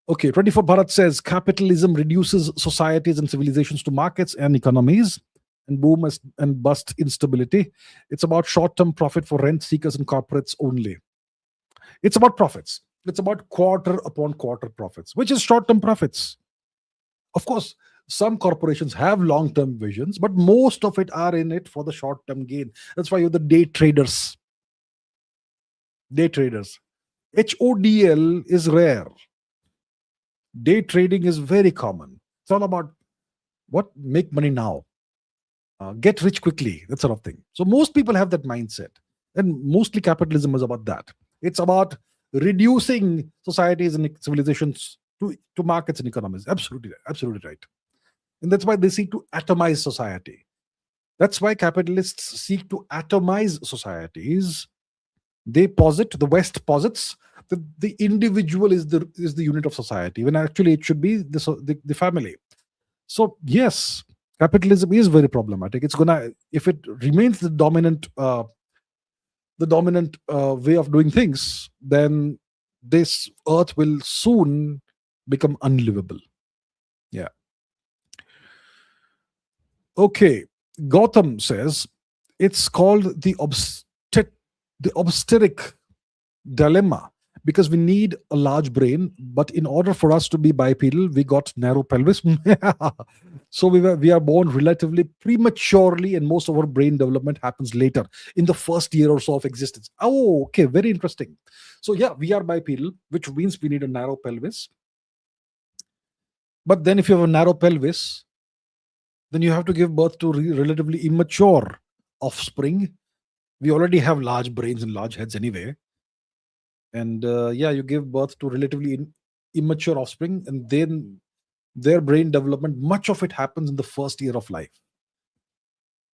Okay, 24 Bharat says capitalism reduces societies and civilizations to markets and economies and boom and bust instability. It's about short-term profit for rent seekers and corporates only. It's about profits. It's about quarter upon quarter profits, which is short-term profits. Of course, some corporations have long-term visions, but most of it are in it for the short-term gain. That's why you're the day traders. Day traders. HODL is rare. Day trading is very common. It's all about what make money now, get rich quickly, that sort of thing. So most people have that mindset, and mostly capitalism is about that. It's about reducing societies and civilizations to markets and economies. Absolutely, absolutely right. And that's why they seek to atomize society. That's why capitalists seek to atomize societies. They posit, the West posits, that the individual is the unit of society, when actually it should be the family. So yes, capitalism is very problematic. It's gonna, if it remains the dominant way of doing things, then this earth will soon become unlivable. Yeah. Okay. Gautam says it's called the obstetric dilemma because we need a large brain, but in order for us to be bipedal, we got narrow pelvis. So we are born relatively prematurely, and most of our brain development happens later in the first year or so of existence. Oh, okay, very interesting. So yeah, we are bipedal, which means we need a narrow pelvis. But then if you have a narrow pelvis, then you have to give birth to relatively immature offspring. We already have large brains and large heads anyway. And yeah, you give birth to relatively immature offspring, and then their brain development, much of it happens in the first year of life.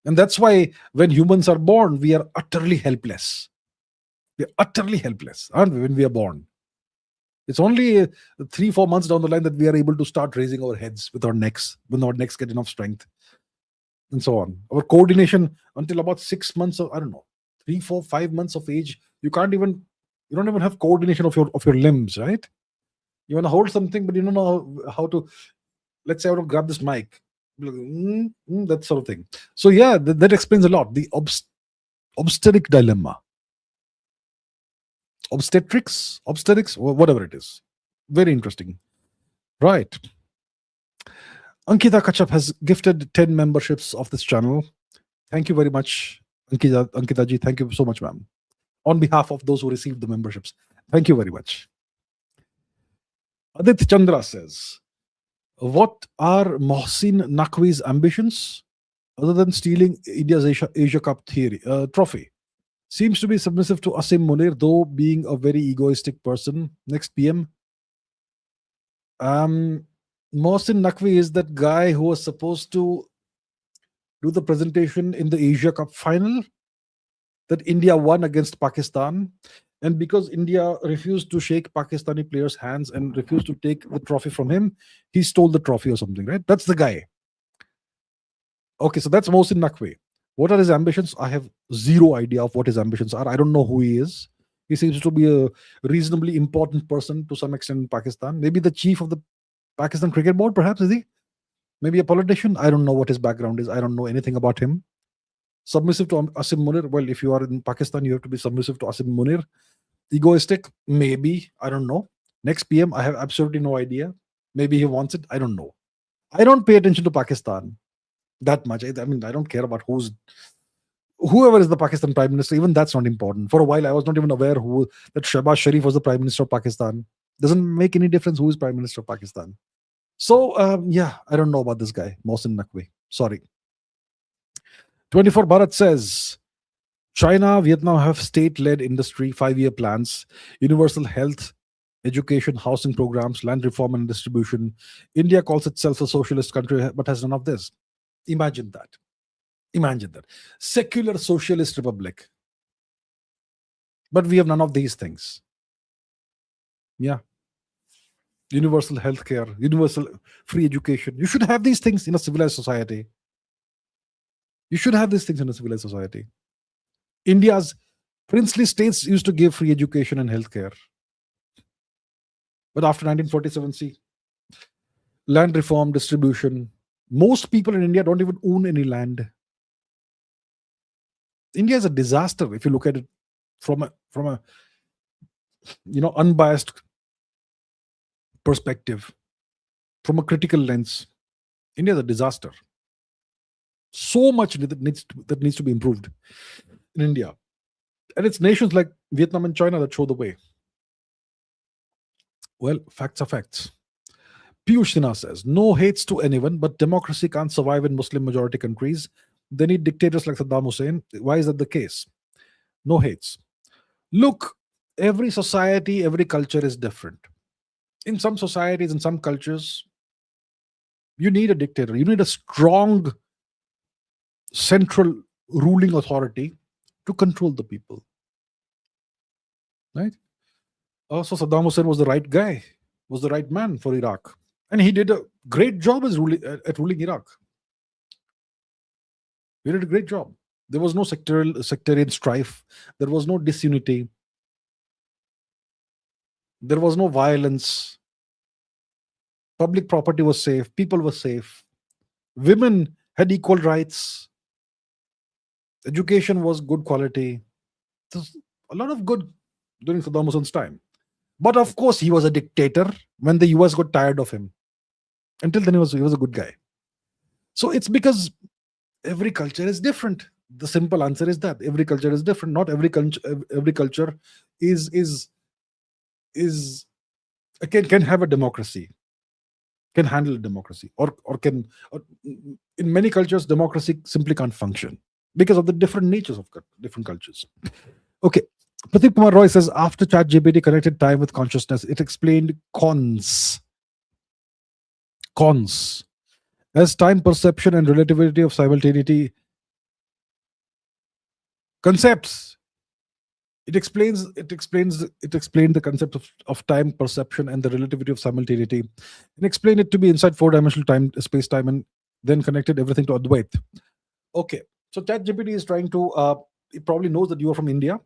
And that's why when humans are born, we are utterly helpless. We're utterly helpless, aren't we, when we are born? It's only 3-4 months down the line that we are able to start raising our heads with our necks, when our necks get enough strength, and so on. Our coordination until about 6 months of, I don't know, 3, 4, 5 months of age, you don't even have coordination of your limbs, right? You want to hold something, but you don't know how to. Let's say I want to grab this mic, that sort of thing. So yeah, that explains a lot. The obstetric dilemma, obstetrics, whatever it is. Very interesting, right? Ankita Kachap has gifted 10 memberships of this channel. Thank you very much, Ankita ji. Thank you so much, ma'am. On behalf of those who received the memberships, thank you very much. Adit Chandra says, what are Mohsin Naqvi's ambitions other than stealing India's Asia Cup trophy? Seems to be submissive to Asim Munir, though being a very egoistic person. Next PM. Mohsin Naqvi is that guy who was supposed to do the presentation in the Asia Cup final that India won against Pakistan. And because India refused to shake Pakistani players' hands and refused to take the trophy from him, he stole the trophy or something, right? That's the guy. Okay, so that's Mohsin Naqvi. What are his ambitions? I have zero idea of what his ambitions are. I don't know who he is. He seems to be a reasonably important person to some extent in Pakistan. Maybe the chief of the Pakistan Cricket Board, perhaps, is he? Maybe a politician. I don't know what his background is. I don't know anything about him. Submissive to Asim Munir. Well, if you are in Pakistan, you have to be submissive to Asim Munir. Egoistic, maybe. I don't know. Next PM, I have absolutely no idea. Maybe he wants it. I don't know. I don't pay attention to Pakistan that much. I mean, I don't care about whoever is the Pakistan Prime Minister. Even that's not important. For a while, I was not even aware that Shehbaz Sharif was the Prime Minister of Pakistan. Doesn't make any difference who is Prime Minister of Pakistan. So, yeah, I don't know about this guy, Mohsin Naqvi. Sorry. 24 Bharat says, China, Vietnam have state-led industry, 5-year plans, universal health, education, housing programs, land reform and distribution. India calls itself a socialist country, but has none of this. Imagine that. Imagine that. Secular socialist republic. But we have none of these things. Yeah. Universal healthcare, universal free education. You should have these things in a civilized society. You should have these things in a civilized society. India's princely states used to give free education and healthcare. But after 1947, see, land reform, distribution. Most people in India don't even own any land. India is a disaster if you look at it from a unbiased perspective, from a critical lens. India is a disaster. So much that needs to be improved in India. And it's nations like Vietnam and China that show the way. Well, facts are facts. Piyush Sinha says, no hates to anyone, but democracy can't survive in Muslim majority countries. They need dictators like Saddam Hussein. Why is that the case? No hates. Look, every society, every culture is different. In some societies, in some cultures, you need a dictator. You need a strong central ruling authority to control the people. Right? Also, Saddam Hussein was the right guy, was the right man for Iraq. And he did a great job at ruling Iraq. He did a great job. There was no sectarian strife. There was no disunity. There was no violence. Public property was safe. People were safe. Women had equal rights. Education was good quality. There's a lot of good during Saddam Hussein's time. But of course, he was a dictator when the US got tired of him. Until then, he was a good guy. So it's because every culture is different. The simple answer is that every culture is different. Not every culture can have a democracy, can handle a democracy, or in many cultures, democracy simply can't function because of the different natures of different cultures. Okay. Pradeep Kumar Roy says, after ChatGPT connected time with consciousness, it explained cons as time perception and relativity of simultaneity concepts. It explained the concept of time perception and the relativity of simultaneity, and explained it to be inside 4-dimensional time, space time, and then connected everything to Advait. Okay, so ChatGPT is trying to. It probably knows that you are from India,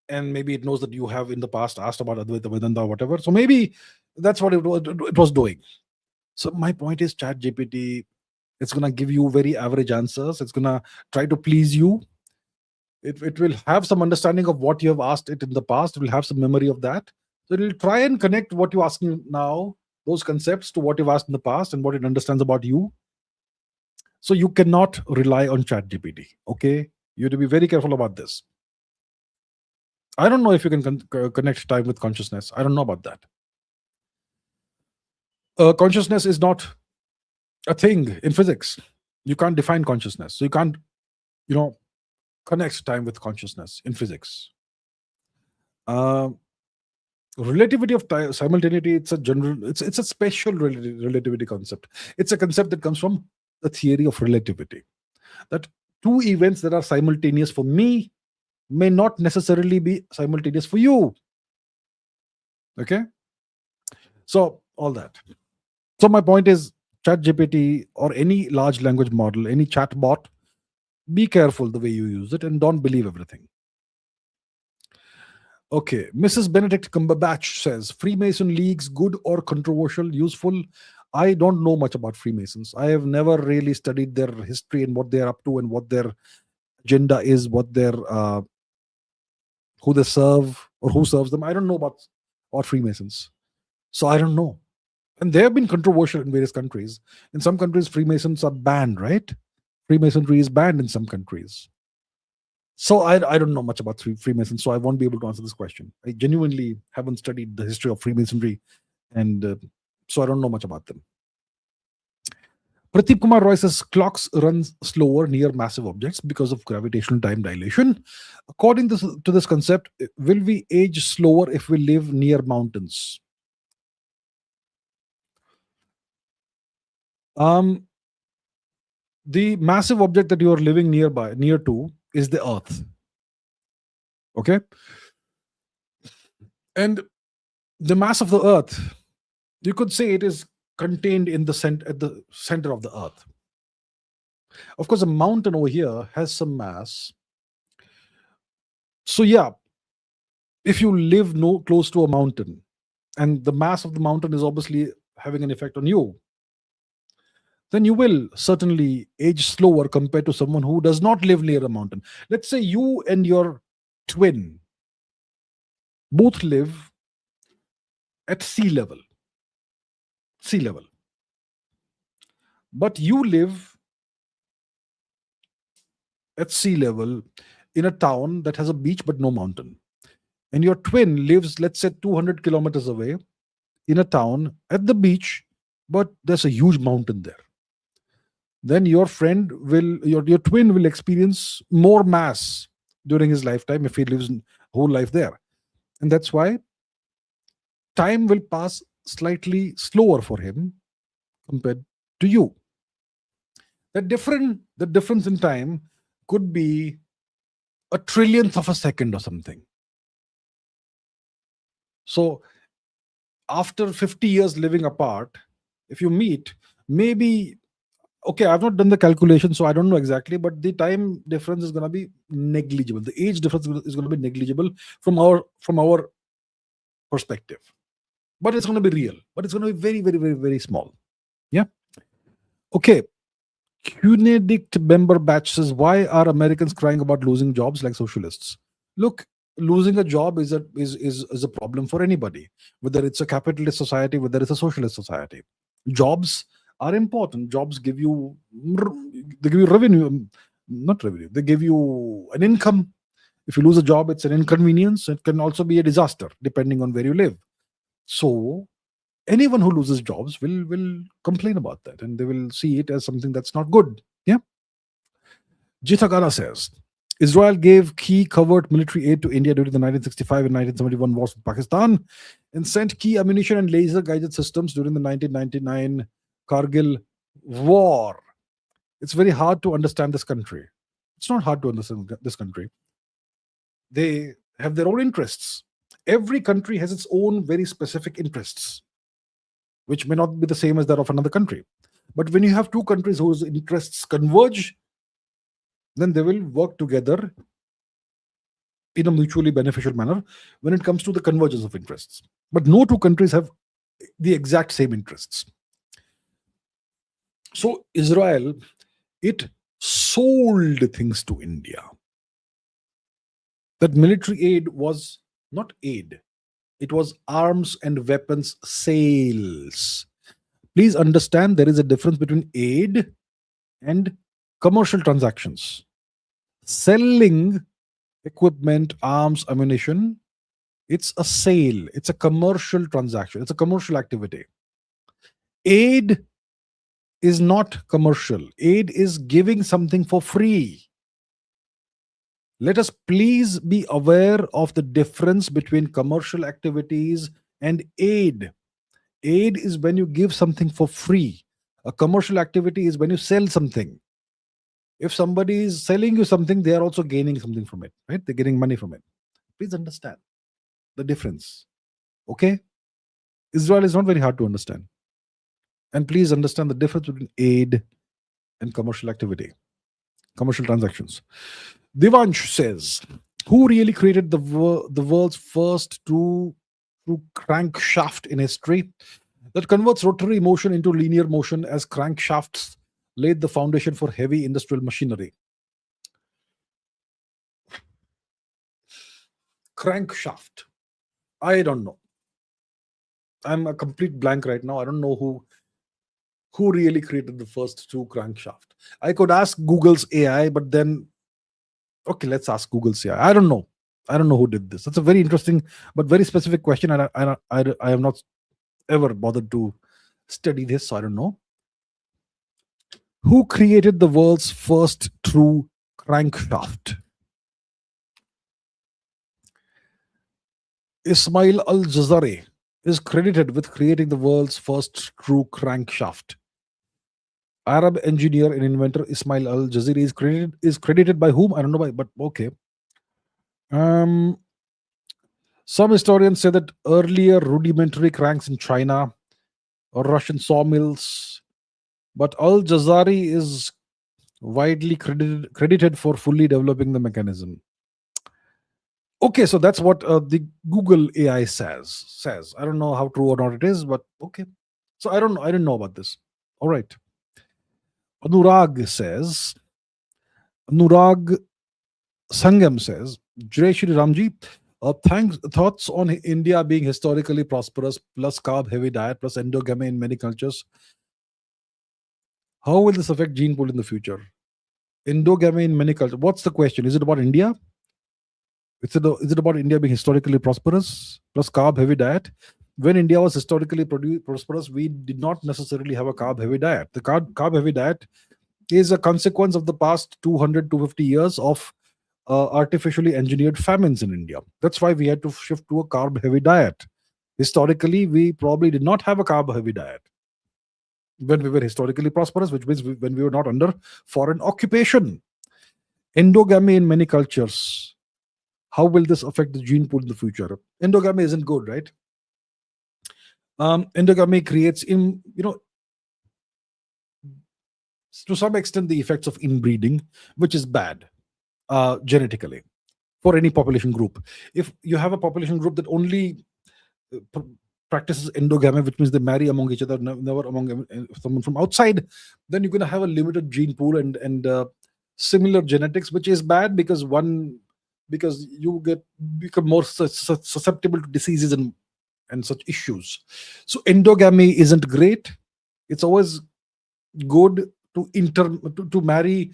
and maybe it knows that you have in the past asked about Advaita Vedanta or whatever. So maybe that's what it was doing. So my point is, ChatGPT, it's gonna give you very average answers. It's gonna try to please you. It will have some understanding of what you have asked it in the past. It will have some memory of that. So it will try and connect what you're asking now, those concepts, to what you've asked in the past and what it understands about you. So you cannot rely on ChatGPT. Okay, you have to be very careful about this. I don't know if you can connect time with consciousness. I don't know about that. Consciousness is not a thing in physics. You can't define consciousness. So you can't, connect time with consciousness in physics. Relativity of time, simultaneity, it's a special relativity concept. It's a concept that comes from the theory of relativity. That two events that are simultaneous for me may not necessarily be simultaneous for you. Okay? So, all that. So my point is, ChatGPT or any large language model, any chatbot, be careful the way you use it and don't believe everything. Okay, Mrs. Benedict Cumberbatch says Freemason leagues good or controversial, useful. I don't know much about Freemasons. I have never really studied their history and what they're up to and what their agenda is, what their who they serve or who serves them. I don't know about Freemasons, so I don't know. And they have been controversial in various countries. In some countries, Freemasons are banned, right? Freemasonry is banned in some countries. So I don't know much about Freemasons, so I won't be able to answer this question. I genuinely haven't studied the history of Freemasonry, and so I don't know much about them. Pradeep Kumar Roy says clocks run slower near massive objects because of gravitational time dilation. According to this concept, will we age slower if we live near mountains? The massive object that you are living near to is the Earth. Okay, and the mass of the Earth, you could say it is contained in at the center of the Earth. Of course, a mountain over here has some mass. So yeah, if you live close to a mountain, and the mass of the mountain is obviously having an effect on you, then you will certainly age slower compared to someone who does not live near a mountain. Let's say you and your twin both live at sea level. But you live at sea level in a town that has a beach but no mountain. And your twin lives, let's say, 200 kilometers away in a town at the beach, but there's a huge mountain there. Then your twin will experience more mass during his lifetime if he lives whole life there. And that's why time will pass slightly slower for him compared to you. The difference in time could be a trillionth of a second or something. So after 50 years living apart, if you meet, maybe, okay, I've not done the calculation, so I don't know exactly, but the time difference is going to be negligible. The age difference is going to be negligible from our perspective. But it's going to be real. But it's going to be very, very, very, very small. Yeah. Okay. Cunedict member batch says, why are Americans crying about losing jobs like socialists? Look, losing a job is a problem for anybody, whether it's a capitalist society, whether it's a socialist society. Jobs are important. Jobs give you revenue, not revenue. They give you an income. If you lose a job, it's an inconvenience. It can also be a disaster, depending on where you live. So anyone who loses jobs will complain about that, and they will see it as something that's not good. Yeah. Jitagana says Israel gave key covert military aid to India during the 1965 and 1971 wars with Pakistan, and sent key ammunition and laser guided systems during the 1999 Kargil war. It's very hard to understand this country. It's not hard to understand this country. They have their own interests. Every country has its own very specific interests, which may not be the same as that of another country. But when you have two countries whose interests converge, then they will work together in a mutually beneficial manner when it comes to the convergence of interests. But no two countries have the exact same interests. So Israel, it sold things to India. That military aid was not aid. It was arms and weapons sales. Please understand there is a difference between aid and commercial transactions. Selling equipment, arms, ammunition, it's a sale. It's a commercial transaction. It's a commercial activity. Aid is not commercial. Aid is giving something for free. Let us please be aware of the difference between commercial activities and aid. Aid is when you give something for free. A commercial activity is when you sell something. If somebody is selling you something, they are also gaining something from it, right? They're getting money from it. Please understand the difference. Okay? Israel is not very hard to understand. And please understand the difference between aid and commercial activity, commercial transactions. Divansh says, Who really created the world's first true crankshaft in history that converts rotary motion into linear motion as crankshafts laid the foundation for heavy industrial machinery? Crankshaft. I don't know. I'm a complete blank right now. I don't know who really created the first true crankshaft. I could ask Google's AI, but then okay, let's ask Google's AI. I don't know. I don't know who did this. That's a very interesting but very specific question, and I have not ever bothered to study this, so I don't know. Who created the world's first true crankshaft? Ismail al-Jazari is credited with creating the world's first true crankshaft. Arab engineer and inventor Ismail al-Jazari is credited by whom? I don't know, but okay. Um, some historians say that earlier rudimentary cranks in China or Russian sawmills, but al-Jazari is widely credited for fully developing the mechanism. Okay, so that's what the Google AI says. I don't know how true or not it is, but okay. So I don't know. I didn't know about this. All right. Anurag Sangam says, Jai Shri Ramji, thanks thoughts on India being historically prosperous, plus carb heavy diet, plus endogamy in many cultures. How will this affect gene pool in the future? Endogamy in many cultures. What's the question? Is it about India? Is it about India being historically prosperous, plus carb heavy diet? When India was historically prosperous, we did not necessarily have a carb heavy diet. The carb heavy diet is a consequence of the past 200 to 50 years of artificially engineered famines in India. That's why we had to shift to a carb heavy diet. Historically, we probably did not have a carb heavy diet when we were historically prosperous, which means when we were not under foreign occupation. Endogamy in many cultures. How will this affect the gene pool in the future? Endogamy isn't good, right? Endogamy creates to some extent the effects of inbreeding, which is bad genetically for any population group. If you have a population group that only practices endogamy, which means they marry among each other, never among someone from outside, then you're going to have a limited gene pool and similar genetics, which is bad because you become more susceptible to diseases and such issues. So endogamy isn't great. It's always good to marry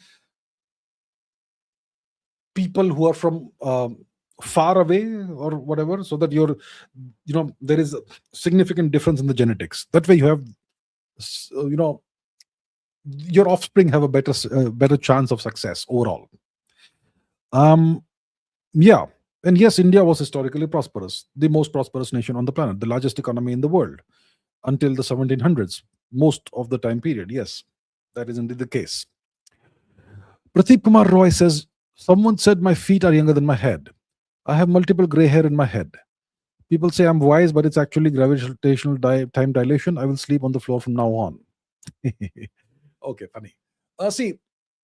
people who are from far away or whatever, so that there is a significant difference in the genetics. That way you have your offspring have a better chance of success overall. Yeah. And yes, India was historically prosperous, the most prosperous nation on the planet, the largest economy in the world until the 1700s, most of the time period. Yes, that is indeed the case. Prateep Kumar Roy says, someone said my feet are younger than my head. I have multiple gray hair in my head. People say I'm wise, but it's actually gravitational time dilation. I will sleep on the floor from now on. Okay, funny. See,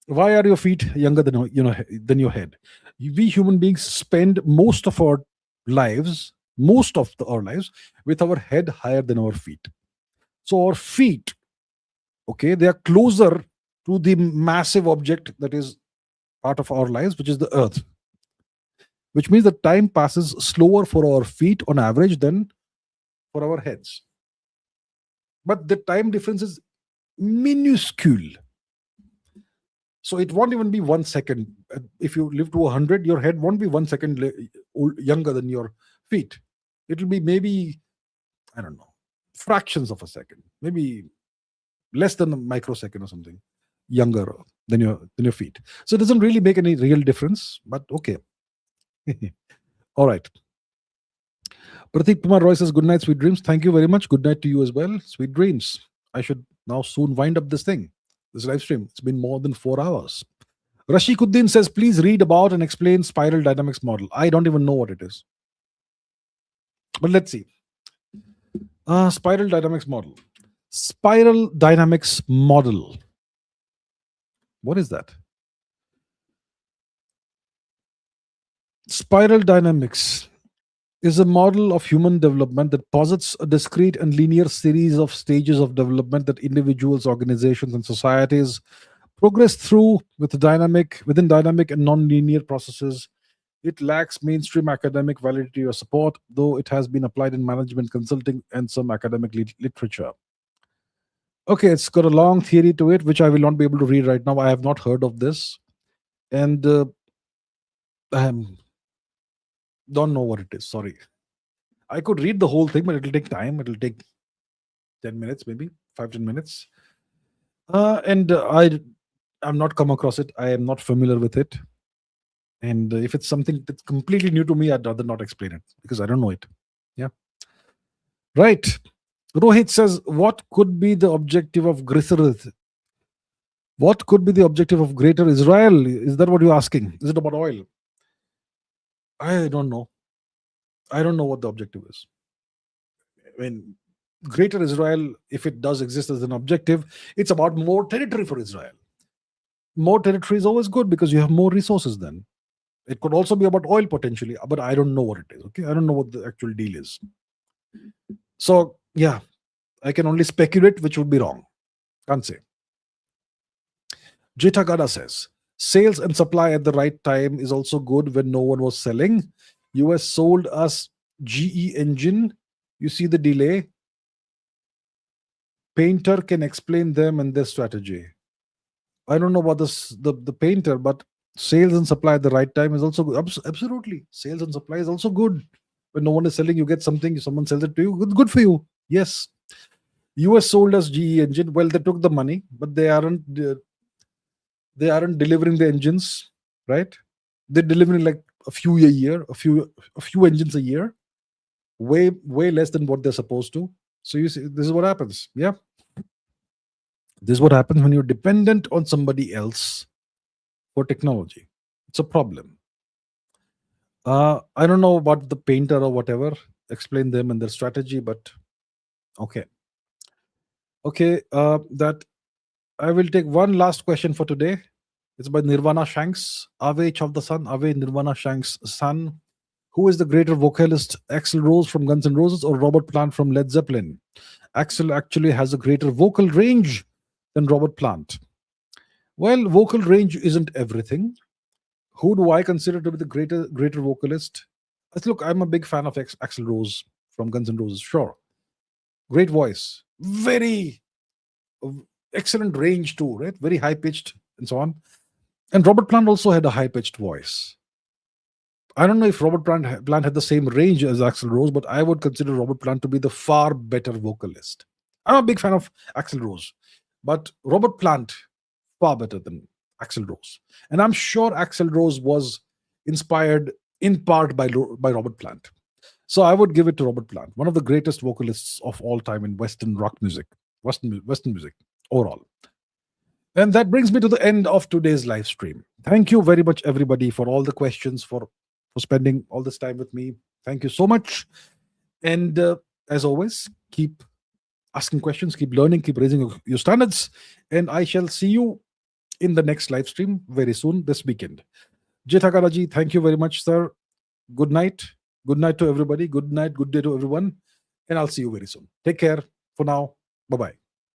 why are your feet younger than your head? We human beings spend most of our lives, with our head higher than our feet. So our feet, okay, they are closer to the massive object that is part of our lives, which is the earth, which means that time passes slower for our feet on average than for our heads. But the time difference is minuscule. So it won't even be 1 second. If you live to 100, your head won't be 1 second younger than your feet. It will be maybe, I don't know, fractions of a second, maybe less than a microsecond or something, younger than your feet. So it doesn't really make any real difference, but okay. All right. Prateek Kumar Roy says, good night, sweet dreams. Thank you very much. Good night to you as well. Sweet dreams. I should now soon wind up this live stream. It's been more than 4 hours. Rashikuddin says, please read about and explain spiral dynamics model. I don't even know what it is. But let's see. Spiral dynamics model. Spiral dynamics model. What is that? Spiral dynamics is a model of human development that posits a discrete and linear series of stages of development that individuals, organizations, and societies progress through within dynamic and non-linear processes. It lacks mainstream academic validity or support, though it has been applied in management consulting and some academic literature. Okay, it's got a long theory to it, which I will not be able to read right now. I have not heard of this, and I don't know what it is. Sorry. I could read the whole thing, but it'll take time. It'll take 10 minutes, maybe 5-10 minutes. And I'm not come across it. I am not familiar with it. And if it's something that's completely new to me, I'd rather not explain it because I don't know it. Yeah. Right. Rohit says, what could be the objective of What could be the objective of Greater Israel? Is that what you're asking? Is it about oil? I don't know. I don't know what the objective is. I mean, Greater Israel, if it does exist as an objective, it's about more territory for Israel. More territory is always good because you have more resources then. It could also be about oil potentially, but I don't know what it is. Okay. I don't know what the actual deal is. So, yeah, I can only speculate, which would be wrong. Can't say. Jitagada says, sales and supply at the right time is also good when no one was selling. US sold us GE engine. You see the delay. Painter can explain them and their strategy. I don't know about the painter, but sales and supply at the right time is also good. Absolutely. Sales and supply is also good. When no one is selling, you get something, someone sells it to you. Good for you. Yes. US sold us GE engine. Well, they took the money, but they aren't delivering the engines, right? They're delivering like a few a year, a few engines a year, way less than what they're supposed to. So you see, this is what happens. Yeah, this is what happens when you're dependent on somebody else for technology. It's a problem. I don't know about the painter or whatever. Explain them and their strategy, but okay, okay. That I will take one last question for today. It's by Nirvana Shanks. Ave Chavda son, Ave Nirvana Shanks son. Who is the greater vocalist, Axl Rose from Guns N' Roses or Robert Plant from Led Zeppelin? Axl actually has a greater vocal range than Robert Plant. Well, vocal range isn't everything. Who do I consider to be the greater vocalist? Look, I'm a big fan of Axl Rose from Guns N' Roses. Sure, great voice, very uh, excellent range too, right? Very high pitched and so on. And Robert Plant also had a high pitched voice. I don't know if Robert Plant had the same range as Axl Rose, but I would consider Robert Plant to be the far better vocalist. I'm a big fan of Axl Rose, but Robert Plant far better than Axl Rose, and I'm sure Axl Rose was inspired in part by Robert Plant. So I would give it to Robert Plant, one of the greatest vocalists of all time in Western rock music, Western music overall. And that brings me to the end of today's live stream. Thank you very much, everybody, for all the questions, for spending all this time with me. Thank you so much. And as always, keep asking questions, keep learning, keep raising your standards. And I shall see you in the next live stream very soon this weekend. Jethakaraji, thank you very much, sir. Good night. Good night to everybody. Good night. Good day to everyone. And I'll see you very soon. Take care for now. Bye bye.